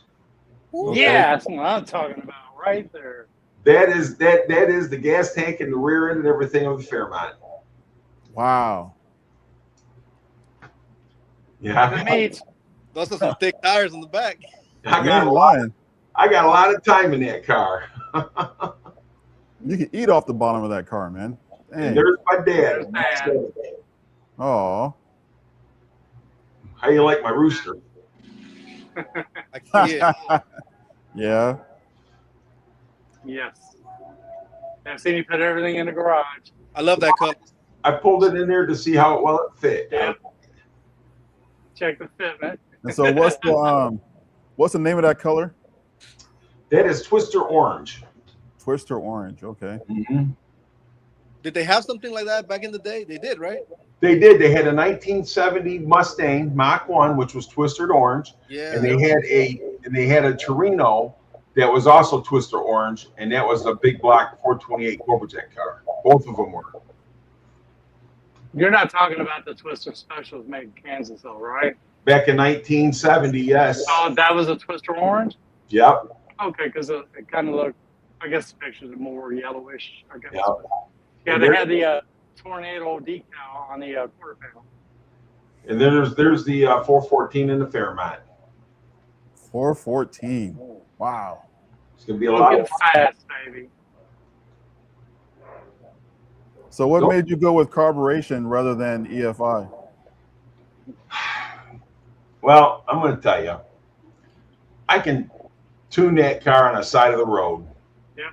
[SPEAKER 6] Okay.
[SPEAKER 3] Yeah, that's what I'm talking about right there.
[SPEAKER 4] That is the gas tank and the rear end and everything of the Fairmont.
[SPEAKER 6] Wow.
[SPEAKER 4] Yeah,
[SPEAKER 3] The meats.
[SPEAKER 5] Those are some thick tires in the back.
[SPEAKER 4] I
[SPEAKER 6] You
[SPEAKER 4] got
[SPEAKER 6] ain't
[SPEAKER 4] a lot.
[SPEAKER 6] lying.
[SPEAKER 4] I got a lot of time in that car.
[SPEAKER 6] You can eat off the bottom of that car, man.
[SPEAKER 4] And
[SPEAKER 6] Dang.
[SPEAKER 4] there's my
[SPEAKER 3] There's
[SPEAKER 4] dad.
[SPEAKER 3] Dad.
[SPEAKER 6] Oh.
[SPEAKER 4] How you like my rooster?
[SPEAKER 5] I can see it.
[SPEAKER 6] Yeah.
[SPEAKER 3] Yes. I've seen you put everything in the garage.
[SPEAKER 5] I love that color.
[SPEAKER 4] I pulled it in there to see how well it fit.
[SPEAKER 3] Yeah. Check the fitment.
[SPEAKER 6] And so what's the name of that color?
[SPEAKER 4] That is Twister Orange.
[SPEAKER 6] Twister orange. Okay.
[SPEAKER 4] Mm-hmm.
[SPEAKER 5] Did they have something like that back in the day? They did, right?
[SPEAKER 4] They did. They had a 1970 Mustang Mach 1, which was twisted orange,
[SPEAKER 5] Yeah.
[SPEAKER 4] and they had a Torino that was also twister orange, and that was a big block 428 Cobra Jet car. Both of them were.
[SPEAKER 3] You're not talking about the Twister Specials made in Kansas, though, right?
[SPEAKER 4] Back in 1970, yes.
[SPEAKER 3] Oh, that was a Twister Orange?
[SPEAKER 4] Yep.
[SPEAKER 3] Okay, because it kind of looked, I guess the pictures are more yellowish, I guess.
[SPEAKER 4] Yep.
[SPEAKER 3] Yeah, they had the tornado decal on the quarter panel.
[SPEAKER 4] And then there's the 414 in the Fairmont.
[SPEAKER 6] 414. Wow.
[SPEAKER 4] It's gonna be a lot
[SPEAKER 3] Looking
[SPEAKER 4] of fun.
[SPEAKER 3] fast, baby.
[SPEAKER 6] So what
[SPEAKER 4] Nope.
[SPEAKER 6] made you go with carburation rather than EFI?
[SPEAKER 4] Well, I'm going to tell you, I can tune that car on the side of the road.
[SPEAKER 3] Yeah.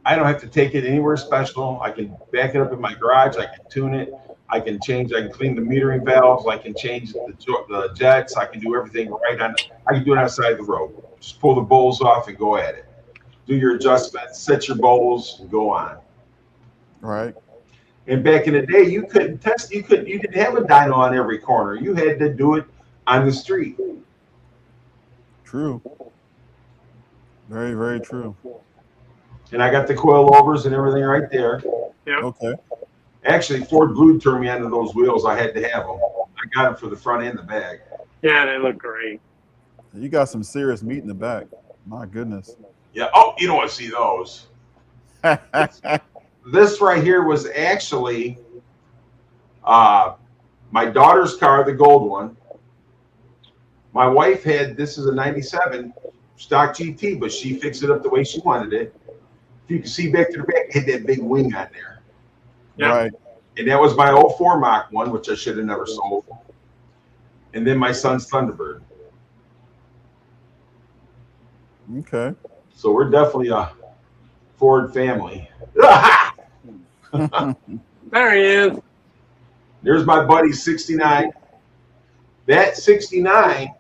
[SPEAKER 4] I don't have to take it anywhere special. I can back it up in my garage. I can tune it. I can clean the metering valves. I can change the jets. I can do everything right on. I can do it on the side of the road. Just pull the bowls off and go at it. Do your adjustments, set your bowls, and go on.
[SPEAKER 6] Right.
[SPEAKER 4] And back in the day, you couldn't test. You didn't have a dyno on every corner. You had to do it on the street.
[SPEAKER 6] True. Very, very true.
[SPEAKER 4] And I got the coilovers and everything right there.
[SPEAKER 3] Yep.
[SPEAKER 6] Okay.
[SPEAKER 4] Actually, Ford Blue turned me onto those wheels. I had to have them. I got them for the front and the back.
[SPEAKER 3] Yeah, they look great.
[SPEAKER 6] You got some serious meat in the back. My goodness.
[SPEAKER 4] Yeah. Oh, you don't want to see those. This right here was actually my daughter's car, the gold one. My wife had, this is a 97 stock GT, but she fixed it up the way she wanted it. If you can see back to the back, it had that big wing on there.
[SPEAKER 3] Yep.
[SPEAKER 6] Right.
[SPEAKER 4] And that was my 04 Mach 1, which I should have never sold. And then my son's Thunderbird.
[SPEAKER 6] Okay.
[SPEAKER 4] So we're definitely a Ford family.
[SPEAKER 3] There he is.
[SPEAKER 4] There's my buddy 69. That 69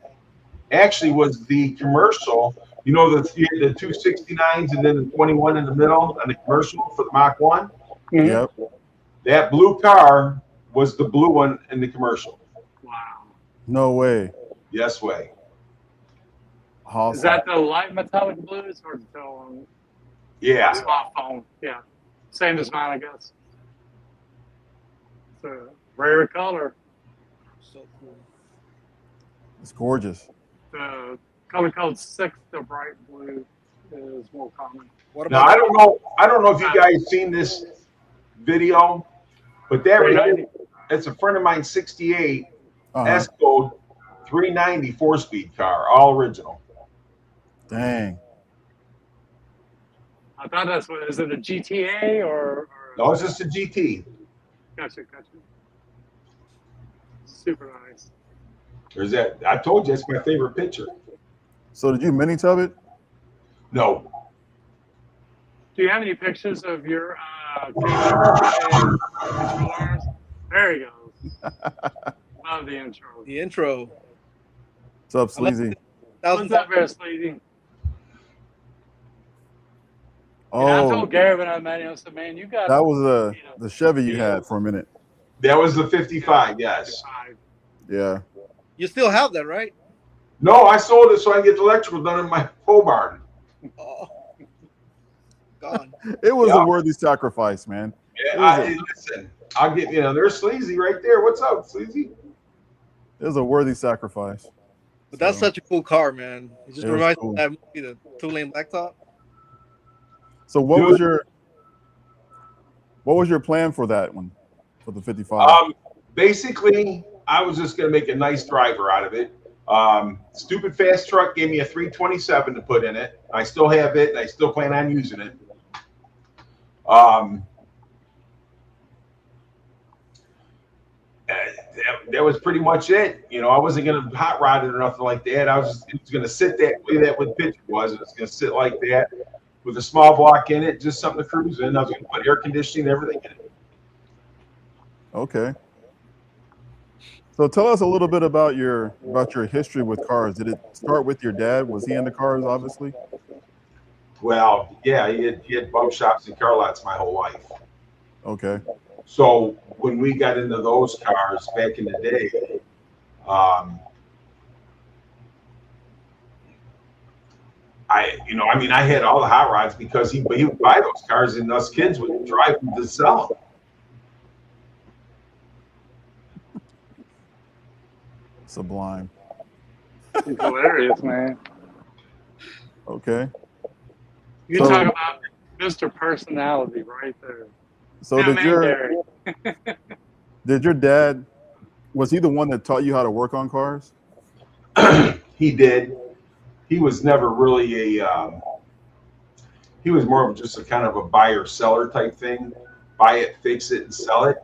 [SPEAKER 4] actually was the commercial. You know, you had the two 69s and then the 21 in the middle on the commercial for the Mach 1.
[SPEAKER 6] Yep.
[SPEAKER 4] That blue car was the blue one in the commercial.
[SPEAKER 3] Wow.
[SPEAKER 6] No way.
[SPEAKER 4] Yes way.
[SPEAKER 6] Awesome.
[SPEAKER 3] Is that the light metallic blues or the
[SPEAKER 4] Yeah.
[SPEAKER 3] smartphone? Yeah. Same as mine, I guess. It's a rare color.
[SPEAKER 5] So cool.
[SPEAKER 6] It's gorgeous.
[SPEAKER 3] The color code 6, the bright blue, is more common.
[SPEAKER 5] What
[SPEAKER 4] Now
[SPEAKER 5] about
[SPEAKER 4] I don't know if you guys seen this video, but that right there, it's a friend of mine, 68 S code 390 4-speed car, all original.
[SPEAKER 6] Dang.
[SPEAKER 3] I thought that's what, is it a GTA or
[SPEAKER 4] No, it's just a GT.
[SPEAKER 3] Gotcha. Super nice.
[SPEAKER 4] There's that. I told you that's my favorite picture.
[SPEAKER 6] So did you mini tub it?
[SPEAKER 4] No.
[SPEAKER 3] Do you have any pictures of your control arms? There he goes. Love the intro.
[SPEAKER 5] the intro?
[SPEAKER 6] What's up, Sleazy?
[SPEAKER 3] What's up there, Sleazy?
[SPEAKER 6] Oh,
[SPEAKER 3] And I told Gary when I met him, I said, man, you got
[SPEAKER 6] that was the Chevy you had for a minute.
[SPEAKER 4] That was the 55, yes.
[SPEAKER 6] Yeah.
[SPEAKER 5] You still have that, right?
[SPEAKER 4] No, I sold it so I can get the electrical done in my pole barn.
[SPEAKER 5] Oh, gone.
[SPEAKER 6] It was a worthy sacrifice, man.
[SPEAKER 4] Yeah, listen, I'll get, there's Sleazy right there. What's up, Sleazy?
[SPEAKER 6] It was a worthy sacrifice.
[SPEAKER 5] But that's such a cool car, man. It just
[SPEAKER 6] It was
[SPEAKER 5] reminds
[SPEAKER 6] cool.
[SPEAKER 5] me of that movie, the two-lane blacktop.
[SPEAKER 6] So what was your plan for that one, for the 55?
[SPEAKER 4] Basically, I was just going to make a nice driver out of it. Stupid Fast Truck gave me a 327 to put in it. I still have it, and I still plan on using it. That was pretty much it. You know, I wasn't going to hot rod it or nothing like that. It was going to sit that way that what picture was. It was going to sit like that with a small block in it, just something to cruise in. I was going to put air conditioning and everything in it.
[SPEAKER 6] Okay. So tell us a little bit about your history with cars. Did it start with your dad? Was he into cars, obviously?
[SPEAKER 4] Well, yeah, he had bump shops and car lots my whole life.
[SPEAKER 6] Okay.
[SPEAKER 4] So when we got into those cars back in the day, I had all the hot rods because he would buy those cars and us kids would drive them to sell them.
[SPEAKER 6] Sublime.
[SPEAKER 3] He's hilarious, man.
[SPEAKER 6] Okay.
[SPEAKER 3] You talk about Mr. Personality right there.
[SPEAKER 6] So did your dad, was he the one that taught you how to work on cars?
[SPEAKER 4] He did. He was never really he was more of just a kind of a buyer seller type thing. Buy it, fix it, and sell it.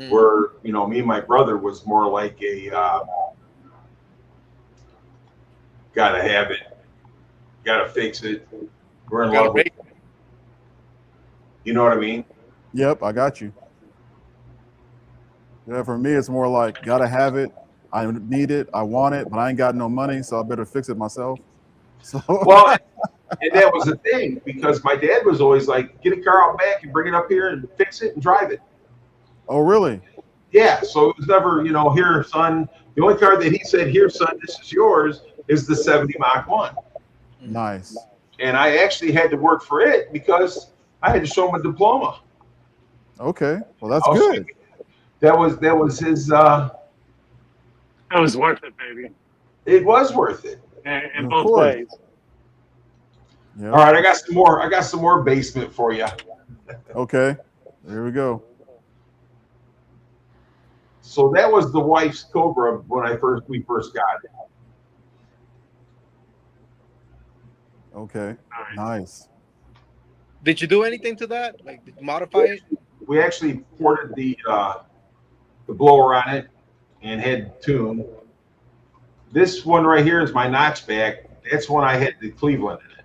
[SPEAKER 4] Where, me and my brother was more like a gotta have it, gotta fix it. We're in love with it. You know what I mean?
[SPEAKER 6] Yep, I got you. Yeah, for me, it's more like, gotta have it. I need it. I want it, but I ain't got no money, so I better fix it myself. So
[SPEAKER 4] well, and that was the thing, because my dad was always like, get a car out back and bring it up here and fix it and drive it.
[SPEAKER 6] Oh, really?
[SPEAKER 4] Yeah. So it was never, here, son. The only car that he said, here, son, this is yours, is the 70 Mach 1.
[SPEAKER 6] Nice.
[SPEAKER 4] And I actually had to work for it because I had to show him a diploma.
[SPEAKER 6] Okay. Well, that's good.
[SPEAKER 4] That was his.
[SPEAKER 3] That was worth it, baby.
[SPEAKER 4] It was worth it.
[SPEAKER 3] In both ways.
[SPEAKER 6] Yep.
[SPEAKER 4] All right, I got some more basement for you.
[SPEAKER 6] Okay. There we go.
[SPEAKER 4] So that was the wife's Cobra when we first got it.
[SPEAKER 6] Okay. Nice.
[SPEAKER 5] Did you do anything to that? Like, did you modify it?
[SPEAKER 4] We actually ported the blower on it and had tuned. This one right here is my notchback. That's when I had the Cleveland in it.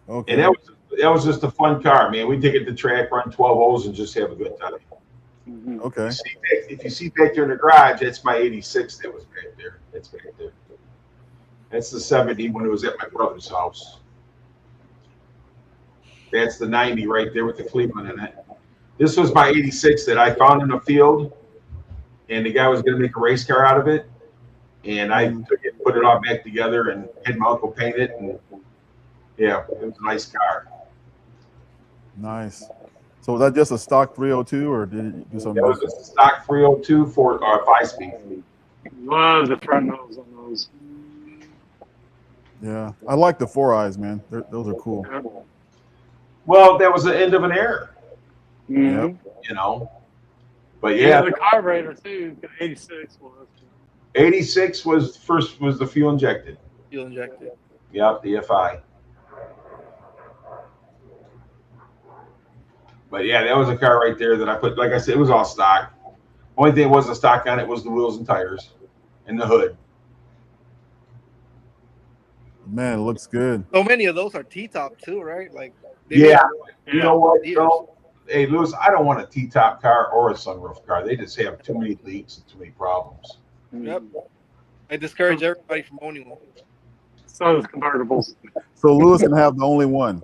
[SPEAKER 6] Okay.
[SPEAKER 4] And that was just a fun car, man. We take it to track, run 12 O's, and just have a good time.
[SPEAKER 6] Okay.
[SPEAKER 4] If you see back there in the garage, that's my 86 that was back there. That's back there. That's the 70 when it was at my brother's house. That's the 90 right there with the Cleveland in it. This was my 86 that I found in the field, and the guy was going to make a race car out of it. And I took it, put it all back together, and had my uncle paint it. And yeah, it was a nice car.
[SPEAKER 6] Nice. So was that just a stock 302, or did you do something?
[SPEAKER 4] That was a stock 302 for 5-speed.
[SPEAKER 3] Love the front nose on those.
[SPEAKER 6] Yeah, I like the 4 eyes, man. Those are cool.
[SPEAKER 4] Well, that was the end of an era.
[SPEAKER 3] Mm-hmm.
[SPEAKER 4] But yeah,
[SPEAKER 3] the carburetor too. 86 was.
[SPEAKER 4] 86 was the fuel injected.
[SPEAKER 5] Fuel injected.
[SPEAKER 4] Yep, the FI. But yeah, that was a car right there that I put. Like I said, it was all stock. Only thing that wasn't stock on it was the wheels and tires, and the hood.
[SPEAKER 6] Man, it looks good.
[SPEAKER 5] So many of those are T-top too, right? Like,
[SPEAKER 4] yeah. You know what? Hey, Lewis, I don't want a T-top car or a sunroof car. They just have too many leaks and too many problems.
[SPEAKER 5] Yep. I discourage everybody from owning one.
[SPEAKER 3] So does convertibles.
[SPEAKER 6] So Lewis can have the only one.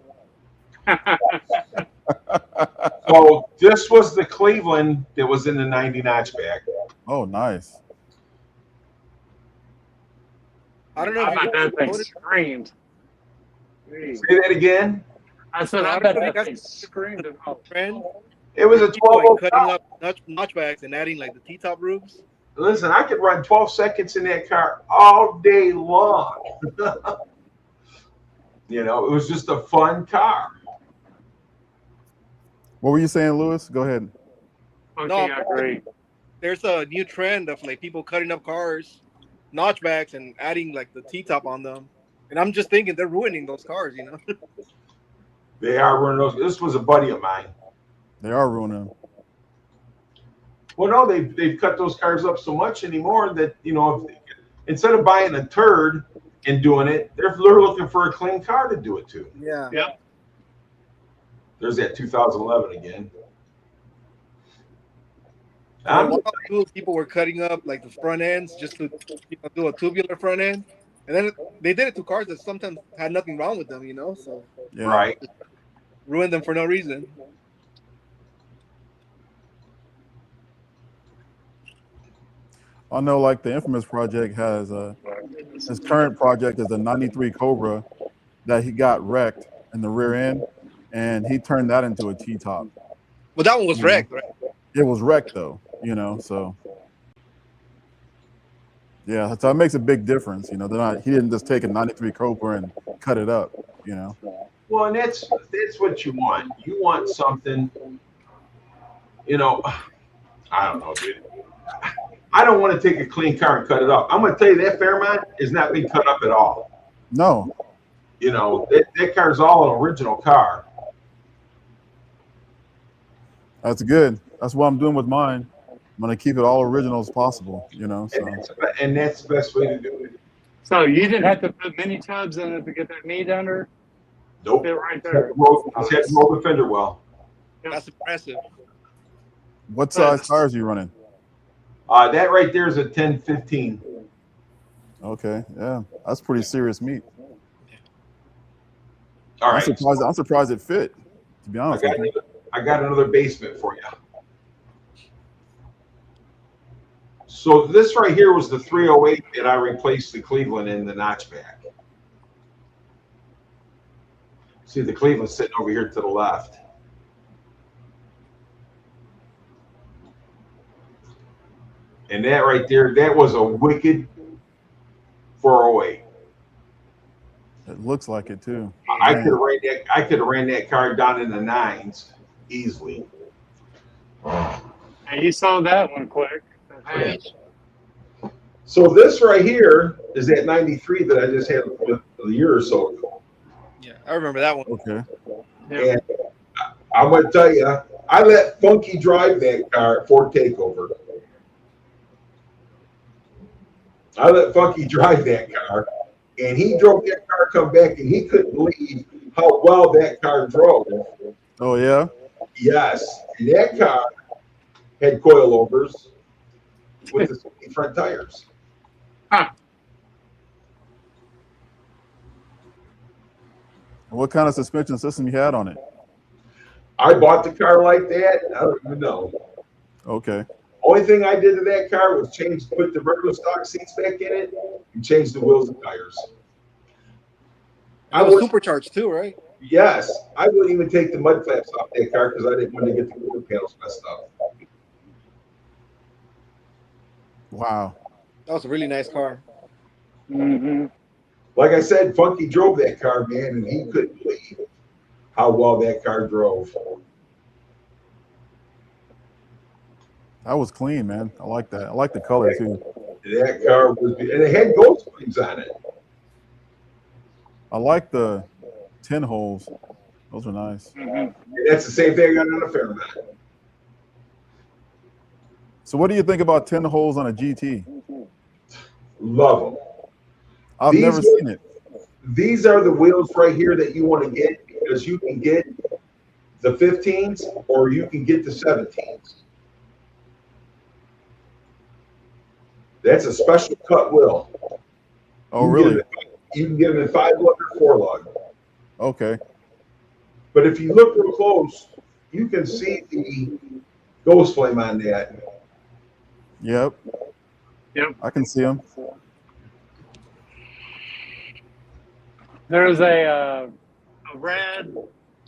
[SPEAKER 4] So this was the Cleveland that was in the 90 notchback.
[SPEAKER 6] Oh, nice.
[SPEAKER 5] I don't know.
[SPEAKER 3] I bet that thing screamed.
[SPEAKER 4] Say that again.
[SPEAKER 3] I said, I bet that thing screamed about
[SPEAKER 5] friend.
[SPEAKER 4] It was a 12
[SPEAKER 5] cutting up notchbacks and adding like the T-top roofs.
[SPEAKER 4] Listen, I could run 12 seconds in that car all day long. You know, it was just a fun car.
[SPEAKER 6] What were you saying, Lewis? Go ahead.
[SPEAKER 3] Okay,
[SPEAKER 5] No,
[SPEAKER 3] I agree.
[SPEAKER 5] there's a new trend of like people cutting up cars, notchbacks, and adding like the T-top on them. And I'm just thinking they're ruining those cars, you know?
[SPEAKER 4] They are running those. This was a buddy of mine.
[SPEAKER 6] They are ruining them.
[SPEAKER 4] Well, no, they've cut those cars up so much anymore that, you know, instead of buying a turd and doing it, they're looking for a clean car to do it to.
[SPEAKER 5] Yeah.
[SPEAKER 3] Yep.
[SPEAKER 4] There's that 2011 again.
[SPEAKER 5] People were cutting up like the front ends just to do a tubular front end, and then they did it to cars that sometimes had nothing wrong with them, you know. So
[SPEAKER 6] Yeah.
[SPEAKER 4] Right.
[SPEAKER 5] ruined them for no reason.
[SPEAKER 6] I know, like the Infamous project has his current project is a '93 Cobra that he got wrecked in the rear end, and he turned that into a T-top.
[SPEAKER 5] Well, that one was wrecked, right?
[SPEAKER 6] It was wrecked though, you know. So yeah, so it makes a big difference. You know, they're not. He didn't just take a '93 Cobra and cut it up. You know.
[SPEAKER 4] Well, and that's what you want. You want something. You know, I don't know, dude. I don't want to take a clean car and cut it up. I'm going to tell you that Fairmont is not being cut up at all.
[SPEAKER 6] No.
[SPEAKER 4] You know, that car's all an original car.
[SPEAKER 6] That's good. That's what I'm doing with mine. I'm going to keep it all original as possible, you know. So.
[SPEAKER 4] And that's the best way to do it.
[SPEAKER 3] So you didn't have to put mini tubs in it to get that meat under?
[SPEAKER 4] Nope.
[SPEAKER 3] They're right there.
[SPEAKER 4] It's had roll the fender well.
[SPEAKER 5] That's impressive.
[SPEAKER 6] What size tires are you running?
[SPEAKER 4] That right there is a 10-15.
[SPEAKER 6] Okay, yeah, that's pretty serious meat.
[SPEAKER 4] All right.
[SPEAKER 6] I'm surprised it fit, to be honest with you.
[SPEAKER 4] I got another basement for you. So this right here was the 308 that I replaced the Cleveland in the notchback. See the Cleveland sitting over here to the left. And that right there, that was a wicked 408.
[SPEAKER 6] It looks like it too.
[SPEAKER 4] I could have ran that car down in the 9s easily.
[SPEAKER 3] And you saw that one quick.
[SPEAKER 4] Yeah. So this right here is that 93 that I just had a year or so ago.
[SPEAKER 5] Yeah, I remember that one.
[SPEAKER 6] Okay.
[SPEAKER 4] And I'm going to tell you, I let Funky drive that car at Ford Takeover. I let Funky drive that car, and he drove that car, come back, and he couldn't believe how well that car drove.
[SPEAKER 6] Oh, yeah?
[SPEAKER 4] Yes. And that car had coilovers with the front tires.
[SPEAKER 3] Huh.
[SPEAKER 6] What kind of suspension system you had on it?
[SPEAKER 4] I bought the car like that. I don't even know.
[SPEAKER 6] Okay.
[SPEAKER 4] Only thing I did to that car was put the regular stock seats back in it and change the wheels and tires.
[SPEAKER 5] I was supercharged too, right?
[SPEAKER 4] Yes. I wouldn't even take the mud flaps off that car because I didn't want to get the quarter panels messed up.
[SPEAKER 6] Wow.
[SPEAKER 5] That was a really nice car.
[SPEAKER 3] Mm-hmm.
[SPEAKER 4] Like I said, Funky drove that car, man, and he couldn't believe how well that car drove.
[SPEAKER 6] That was clean, man. I like that. I like the color too.
[SPEAKER 4] That car was, and it had ghost wings on it.
[SPEAKER 6] I like the 10 holes. Those are nice.
[SPEAKER 3] Mm-hmm.
[SPEAKER 4] And that's the same thing I got on a Fairmont.
[SPEAKER 6] So what do you think about 10 holes on a GT?
[SPEAKER 4] Love them.
[SPEAKER 6] I've never seen it.
[SPEAKER 4] These are the wheels right here that you want to get because you can get the 15s or you can get the 17s. That's a special cut wheel.
[SPEAKER 6] Oh, really?
[SPEAKER 4] You can get them in 5-lug or 4-lug.
[SPEAKER 6] Okay.
[SPEAKER 4] But if you look real close, you can see the ghost flame on that.
[SPEAKER 6] Yep.
[SPEAKER 3] Yep.
[SPEAKER 6] I can see them.
[SPEAKER 3] There's a red,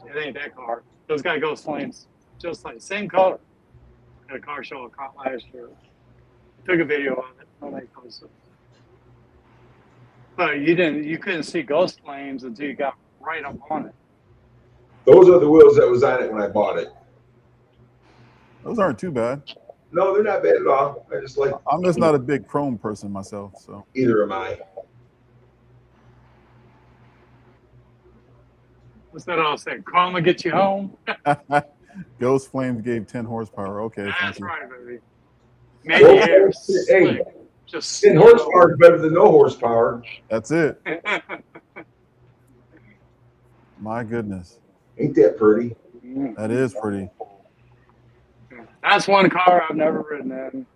[SPEAKER 3] it ain't that car. Those got ghost flames. Just like same color. Got a car show I caught last year. Took a video of it when they posted. But you couldn't see ghost flames until you got right up on it.
[SPEAKER 4] Those are the wheels that was on it when I bought it.
[SPEAKER 6] Those aren't too bad.
[SPEAKER 4] No, they're not bad at all. I just like.
[SPEAKER 6] I'm just not a big chrome person myself, so.
[SPEAKER 4] Either am I.
[SPEAKER 3] What's that all saying? Chrome will get you home.
[SPEAKER 6] Ghost Flames gave 10 horsepower. Okay,
[SPEAKER 3] That's
[SPEAKER 6] thank you.
[SPEAKER 3] right, baby. Maybe air slick. Just
[SPEAKER 4] 10 horsepower is better than no horsepower.
[SPEAKER 6] That's it. My goodness.
[SPEAKER 4] Ain't that pretty?
[SPEAKER 6] That is pretty.
[SPEAKER 3] That's one car I've never ridden in.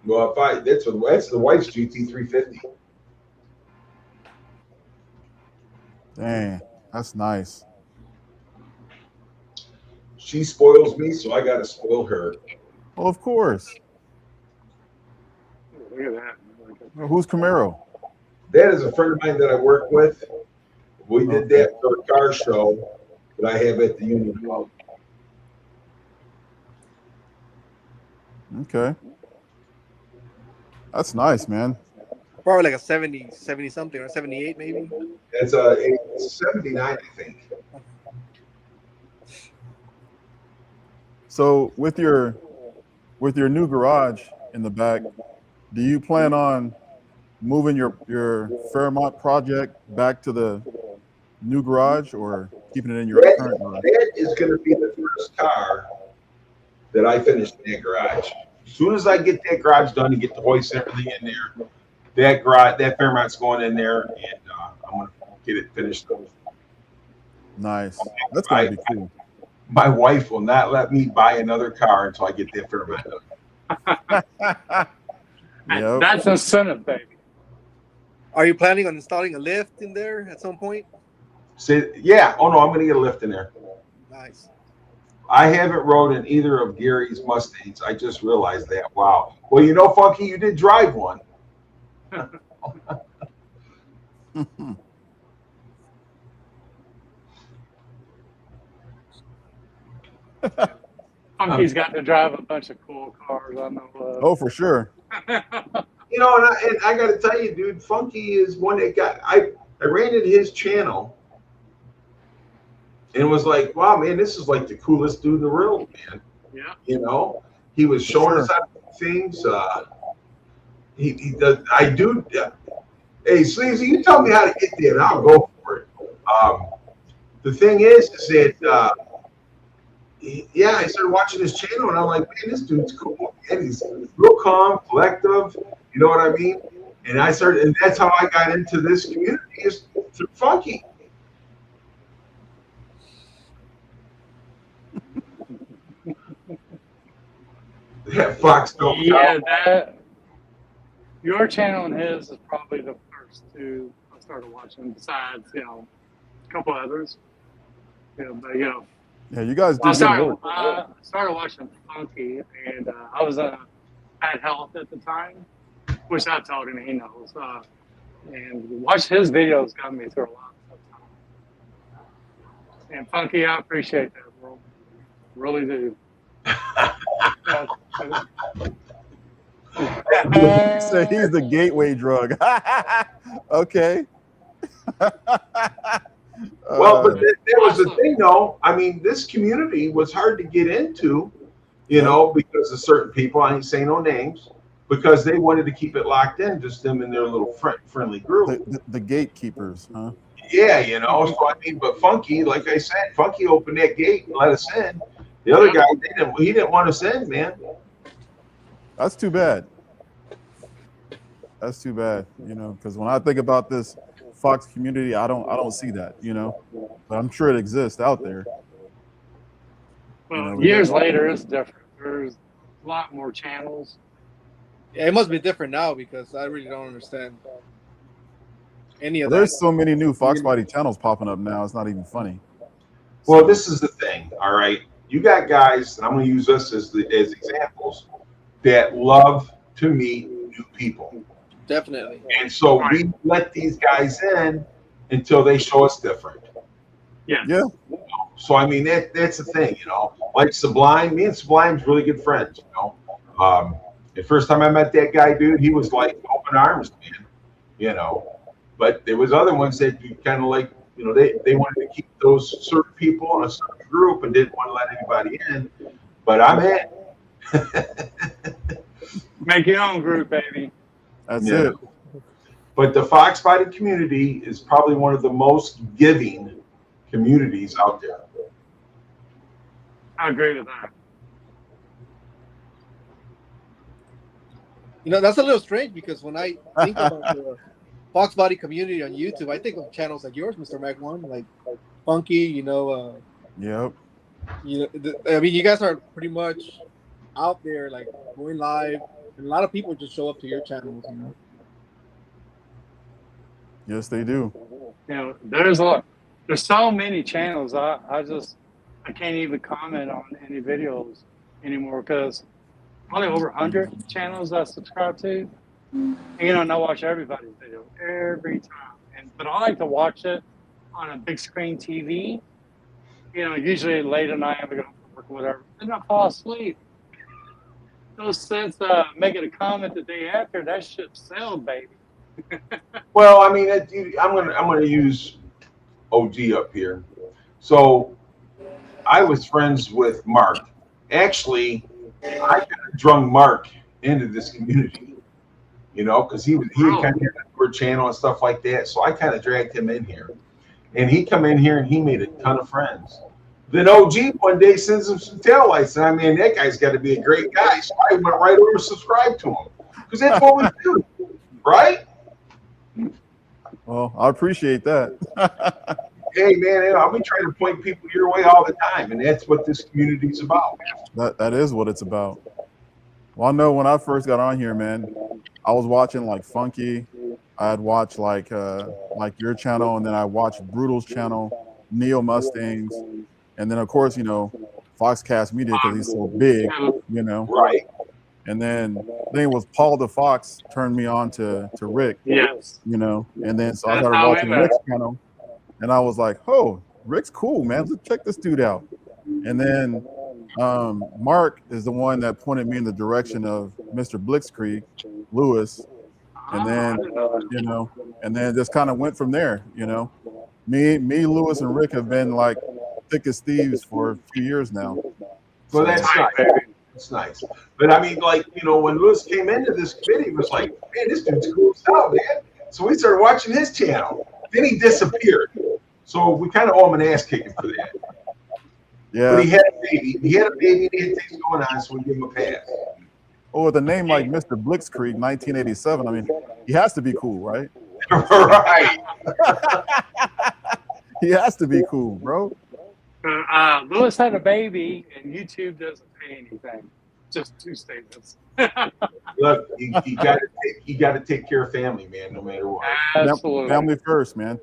[SPEAKER 4] Well, that's the wife's GT350.
[SPEAKER 6] Dang, that's nice.
[SPEAKER 4] She spoils me, so I got to spoil her.
[SPEAKER 6] Well, of course.
[SPEAKER 3] Look at that.
[SPEAKER 6] Who's Camaro?
[SPEAKER 4] That is a friend of mine that I work with. We did that for a car show that I have at the Union Club.
[SPEAKER 6] Okay. That's nice, man.
[SPEAKER 5] Probably like a 70 something or 78 maybe.
[SPEAKER 4] That's a 79, I think.
[SPEAKER 6] So with your new garage in the back, do you plan on moving your Fairmont project back to the new garage or keeping it in your current garage?
[SPEAKER 4] That is going to be the first car that I finish in that garage. As soon as I get that garage done and get the hoist and everything in there, that Fairmont's going in there, and I'm going to get it finished.
[SPEAKER 6] Nice. That's going to be cool.
[SPEAKER 4] My wife will not let me buy another car until I get that Fairmont done.
[SPEAKER 6] Yep.
[SPEAKER 3] That's incentive, baby.
[SPEAKER 5] Are you planning on installing a lift in there at some point?
[SPEAKER 4] Yeah. Oh, no, I'm going to get a lift in there.
[SPEAKER 5] Nice.
[SPEAKER 4] I haven't rode in either of Gary's Mustangs. I just realized that. Wow. Well, you know, Funky, you did drive one.
[SPEAKER 3] Funky's got to drive a bunch of cool cars. I know.
[SPEAKER 6] Oh, for sure.
[SPEAKER 4] You know, and I got to tell you, dude, Funky is one that got. I ran into his channel and was like, wow, man, this is like the coolest dude in the world, man.
[SPEAKER 3] Yeah.
[SPEAKER 4] You know, he was showing us how to do things. He does. I do. Hey, Sleazy, you tell me how to get there, and I'll go for it. The thing is that. Yeah, I started watching his channel, and I'm like, man, this dude's cool. And he's real calm, collective. You know what I mean? And and that's how I got into this community, is through Funky. That Fox don't
[SPEAKER 3] Yeah, your channel and his is probably the first two I started watching. Besides, a couple others. But
[SPEAKER 6] Yeah, you guys do
[SPEAKER 3] I
[SPEAKER 6] good work.
[SPEAKER 3] started watching Funky, and I was bad health at the time, which I told him, he knows. And watch his videos got me through a lot of time. And Funky, I appreciate that, bro. Really do.
[SPEAKER 6] He said he's the gateway drug. Okay.
[SPEAKER 4] Well, but there was a thing, though. I mean, this community was hard to get into, because of certain people. I ain't saying no names, because they wanted to keep it locked in, just them and their little friendly group.
[SPEAKER 6] The gatekeepers, huh?
[SPEAKER 4] Yeah, So I mean, but Funky, like I said, Funky opened that gate and let us in. The other guy, he didn't want us in, man.
[SPEAKER 6] That's too bad. That's too bad, because when I think about this Fox community, I don't see that, but I'm sure it exists out there.
[SPEAKER 3] Well, years later, it's different. There's a lot more channels.
[SPEAKER 5] Yeah, it must be different now because I really don't understand any of that.
[SPEAKER 6] There's so many new Foxbody channels popping up now. It's not even funny.
[SPEAKER 4] Well, this is the thing, all right? You got guys, and I'm going to use us as examples, that love to meet new people.
[SPEAKER 5] Definitely.
[SPEAKER 4] And so we let these guys in until they show us different.
[SPEAKER 3] Yeah.
[SPEAKER 6] Yeah.
[SPEAKER 4] So I mean that's the thing, Like Sublime, me and Sublime's really good friends, The first time I met that guy, dude, he was like open arms, man. You know, but there was other ones that you kind of like, you know, they wanted to keep those certain people in a certain group and didn't want to let anybody in. But I'm in.
[SPEAKER 3] Make your own group, baby.
[SPEAKER 6] That's it.
[SPEAKER 4] But the Foxbody community is probably one of the most giving communities out there.
[SPEAKER 3] I agree with that.
[SPEAKER 5] You know, that's a little strange because when I think about the Foxbody community on YouTube, I think of channels like yours, Mr. Mac One, like Funky. You know,
[SPEAKER 6] Yep.
[SPEAKER 5] you know, I mean, you guys are pretty much out there, like going live, and a lot of people just show up to your channels. You know.
[SPEAKER 6] Yes, they do.
[SPEAKER 3] You know, there's so many channels. I can't even comment on any videos anymore because probably over 100 channels I subscribe to. And, you know, and I watch everybody's video every time. But I like to watch it on a big screen TV. You know, usually late at night, I go to work or whatever. Then I fall asleep. No sense making a comment the day after. That shit sold, baby.
[SPEAKER 4] Well, I mean, I'm gonna use OG up here. So I was friends with Mark. Actually, I kind of drung Mark into this community, you know, because he kind of had a channel and stuff like that. So I kind of dragged him in here, and he come in here and he made a ton of friends. Then OG one day sends him some taillights, and I mean, that guy's got to be a great guy. So I went right over and subscribed to him because that's what we do, right?
[SPEAKER 6] Well, I appreciate that.
[SPEAKER 4] Hey, man, I'll be trying to point people your way all the time, and that's what this community is about.
[SPEAKER 6] That is what it's about. Well, I know when I first got on here, man, I was watching like Funky. I'd watch like your channel, and then I watched Brutal's channel, Neo Mustangs, and then of course, you know, Foxcast Media because he's so big, you know.
[SPEAKER 4] Right.
[SPEAKER 6] And then I think it was Paul the Fox turned me on to Rick.
[SPEAKER 3] Yes.
[SPEAKER 6] You know, and then so I started watching Rick's channel, and I was like, oh, Rick's cool, man. Let's check this dude out. And then Mark is the one that pointed me in the direction of Mr. Blitzkrieg, Lewis, and then you know, and then just kind of went from there. You know, me, Lewis, and Rick have been like thick as thieves for a few years now.
[SPEAKER 4] Well, that's nice. That's nice. But I mean, like, you know, when Lewis came into this committee, it was like, man, this dude's cool as hell, man. So we started watching his channel. Then he disappeared. So we kind of owe him an ass kicking for that.
[SPEAKER 6] Yeah.
[SPEAKER 4] But he had a baby. He had things going on, so we give him a pass.
[SPEAKER 6] Oh, with a name like Mr. Blitzkrieg, 1987. I mean, he has to be cool, right?
[SPEAKER 4] Right.
[SPEAKER 6] He has to be cool, bro.
[SPEAKER 3] Lewis had a baby, and YouTube doesn't pay anything. Just 2 statements.
[SPEAKER 4] Look, you got to take care of family, man, no matter what.
[SPEAKER 3] Absolutely.
[SPEAKER 6] Family first, man.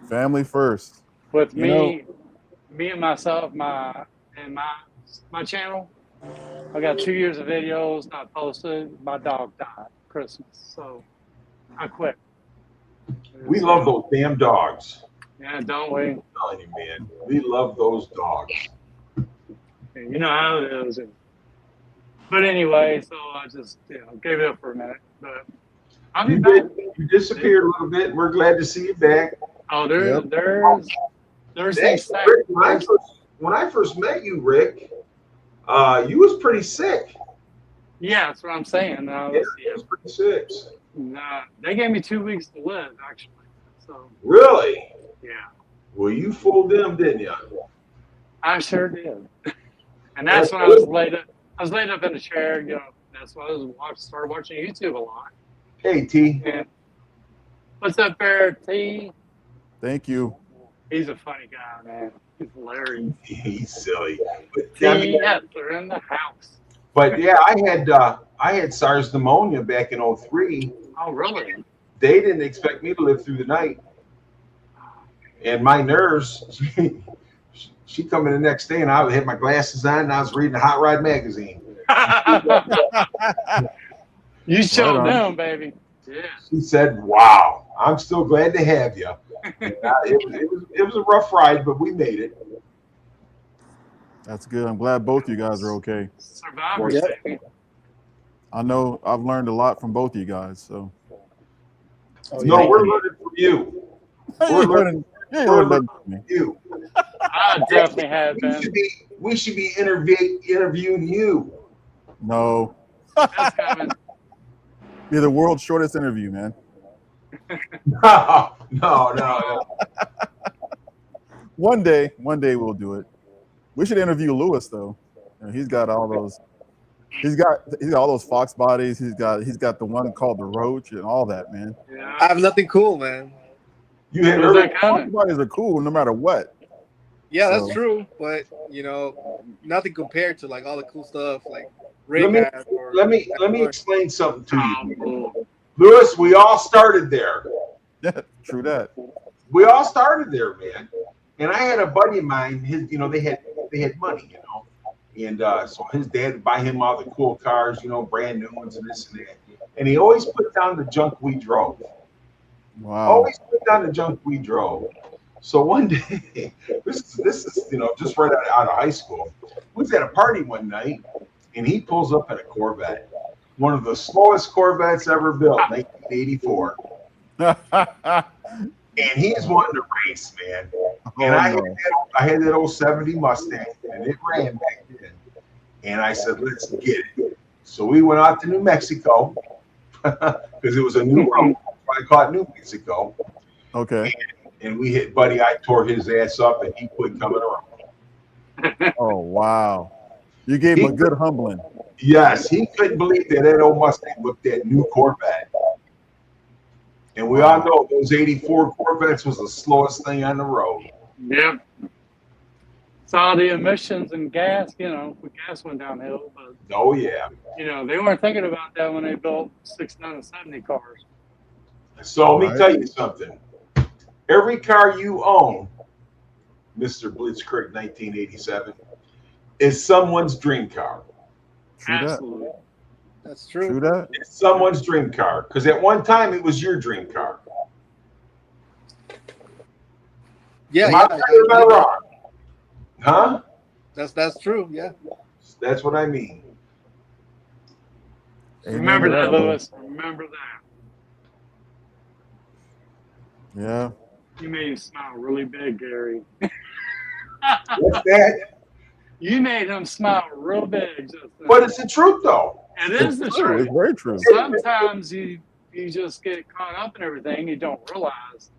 [SPEAKER 6] Family first.
[SPEAKER 3] With me and myself, my channel, I got 2 years of videos not posted. My dog died Christmas, so I quit.
[SPEAKER 4] We love those damn dogs.
[SPEAKER 3] Yeah, don't we?
[SPEAKER 4] I'm telling you, man. We love those dogs.
[SPEAKER 3] You know how it is. But anyway, so I just gave it up for a minute. But I'll be back.
[SPEAKER 4] You disappeared a little bit, and we're glad to see you back.
[SPEAKER 3] Oh, there's things.
[SPEAKER 4] Rick, when I first met you, Rick, you was pretty sick.
[SPEAKER 3] Yeah, that's what I'm saying.
[SPEAKER 4] You was pretty sick.
[SPEAKER 3] They gave me 2 weeks to live, actually. So
[SPEAKER 4] really?
[SPEAKER 3] Yeah.
[SPEAKER 4] Well, you fooled them, didn't you?
[SPEAKER 3] I sure did. And that's when I was laid up. I was laid up in a chair. You know, that's why I started watching YouTube a lot.
[SPEAKER 4] Hey, T.
[SPEAKER 3] And what's up, Bear T?
[SPEAKER 6] Thank you.
[SPEAKER 3] He's a funny guy, man. He's hilarious.
[SPEAKER 4] He's silly. But,
[SPEAKER 3] Yes, they're in the house.
[SPEAKER 4] But yeah, I had SARS pneumonia back in 2003.
[SPEAKER 3] Oh, really?
[SPEAKER 4] They didn't expect me to live through the night. And my nurse, she come in the next day, and I had my glasses on, and I was reading Hot Rod magazine.
[SPEAKER 3] You showed them, baby. Yeah.
[SPEAKER 4] She said, "Wow, I'm still glad to have you." It was a rough ride, but we made it.
[SPEAKER 6] That's good. I'm glad both you guys are okay.
[SPEAKER 3] Survivors,
[SPEAKER 5] Yep.
[SPEAKER 3] baby.
[SPEAKER 6] I know I've learned a lot from both of you guys. So
[SPEAKER 5] Oh,
[SPEAKER 4] No,
[SPEAKER 5] yeah.
[SPEAKER 4] we're learning from you. We're learning from you.
[SPEAKER 3] I definitely have been.
[SPEAKER 4] We should be interviewing you.
[SPEAKER 6] No,
[SPEAKER 3] That's coming.
[SPEAKER 6] you're the world's shortest interview, man.
[SPEAKER 4] No.
[SPEAKER 6] One day we'll do it. We should interview Lewis though. You know, he's got all those. He's got all those Fox bodies. He's got the one called the Roach and all that, man.
[SPEAKER 5] I
[SPEAKER 3] Yeah.
[SPEAKER 5] have nothing cool, man.
[SPEAKER 4] You had
[SPEAKER 3] Where's that
[SPEAKER 6] Fox
[SPEAKER 3] coming?
[SPEAKER 6] bodies are cool no matter what.
[SPEAKER 5] Yeah, that's
[SPEAKER 6] So-
[SPEAKER 5] true. But you know, nothing compared to like all the cool stuff like
[SPEAKER 4] Let me-
[SPEAKER 5] Ray-Ban or
[SPEAKER 4] let me explain something to
[SPEAKER 3] Oh,
[SPEAKER 4] you.
[SPEAKER 3] cool.
[SPEAKER 4] Lewis, we all started there.
[SPEAKER 6] Yeah, true that.
[SPEAKER 4] We all started there, man. And I had a buddy of mine, they had money, and so his dad would buy him all the cool cars, brand new ones and this and that. And he always put down the junk we drove.
[SPEAKER 6] Wow.
[SPEAKER 4] Always put down the junk we drove. So one day, this is just right out of high school. We was at a party one night, and he pulls up in a Corvette, one of the slowest Corvettes ever built, 1984. And he's wanting to race, man. And I had that old 70 Mustang, and it ran back then. And I said, let's get it. So we went out to New Mexico because it was a new road. I caught New Mexico.
[SPEAKER 6] Okay.
[SPEAKER 4] And we hit Buddy. I tore his ass up, and he quit coming around.
[SPEAKER 6] Oh wow. You gave him a good humbling.
[SPEAKER 4] Yes, he couldn't believe that old Mustang whipped that new Corvette. And we all know those 84 Corvettes was the slowest thing on the road.
[SPEAKER 3] Yep. Saw the emissions and gas, the gas went downhill, but
[SPEAKER 4] Oh, yeah.
[SPEAKER 3] they weren't thinking about that when they built 6970 cars.
[SPEAKER 4] So let me tell you something. Every car you own, Mr. Blitzkrieg 1987, is someone's dream car.
[SPEAKER 6] True that.
[SPEAKER 3] Absolutely.
[SPEAKER 5] That's true.
[SPEAKER 6] True that.
[SPEAKER 4] It's someone's dream car. Because at one time, it was your dream car.
[SPEAKER 5] Yeah,
[SPEAKER 4] Am I right or am I wrong? Huh?
[SPEAKER 5] That's true. Yeah.
[SPEAKER 4] That's what I mean.
[SPEAKER 3] Remember
[SPEAKER 6] Amen to
[SPEAKER 3] that, Lewis. Remember that.
[SPEAKER 6] Yeah.
[SPEAKER 3] You made him smile really big, Gary.
[SPEAKER 4] What's that?
[SPEAKER 3] You made him smile real big.
[SPEAKER 4] But it's the truth, though.
[SPEAKER 3] It is the
[SPEAKER 6] It's
[SPEAKER 3] truth.
[SPEAKER 6] very true.
[SPEAKER 3] Sometimes you just get caught up in everything. You don't realize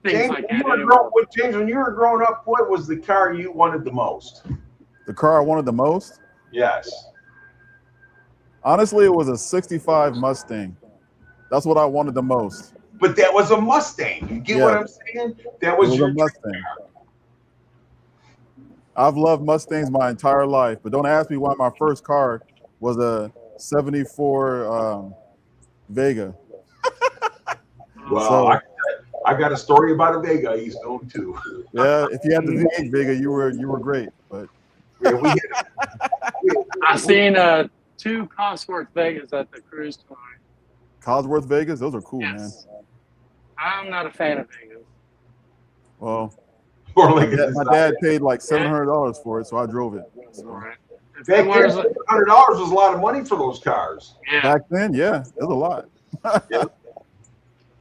[SPEAKER 3] things
[SPEAKER 4] James,
[SPEAKER 3] like
[SPEAKER 4] when
[SPEAKER 3] that.
[SPEAKER 4] James, when you were growing up, what was the car you wanted the most?
[SPEAKER 6] The car I wanted the most,
[SPEAKER 4] Yes.
[SPEAKER 6] honestly, it was a 65 Mustang. That's what I wanted the most.
[SPEAKER 4] But that was a Mustang. You get what I'm saying? That was
[SPEAKER 6] It
[SPEAKER 4] your
[SPEAKER 6] was a Mustang. I've loved Mustangs my entire life, but don't ask me why my first car was a 74 Vega.
[SPEAKER 4] Well,
[SPEAKER 6] So-
[SPEAKER 4] I got a story about a Vega I used to own too.
[SPEAKER 6] Yeah, if you had the V8 Vega, you were great. But
[SPEAKER 4] Yeah, we had,
[SPEAKER 3] I seen 2 Cosworth Vegas at the cruise tonight.
[SPEAKER 6] Cosworth Vegas, those are cool, man.
[SPEAKER 3] Yes. I'm not a fan of Vegas.
[SPEAKER 6] Well,
[SPEAKER 4] or
[SPEAKER 6] my
[SPEAKER 4] like
[SPEAKER 6] dad paid like $700 for it, so I drove it. So
[SPEAKER 3] Right. If
[SPEAKER 4] back
[SPEAKER 3] it was,
[SPEAKER 4] then, $100 was a lot of money for those cars.
[SPEAKER 3] yeah.
[SPEAKER 6] back then, yeah, it was a lot.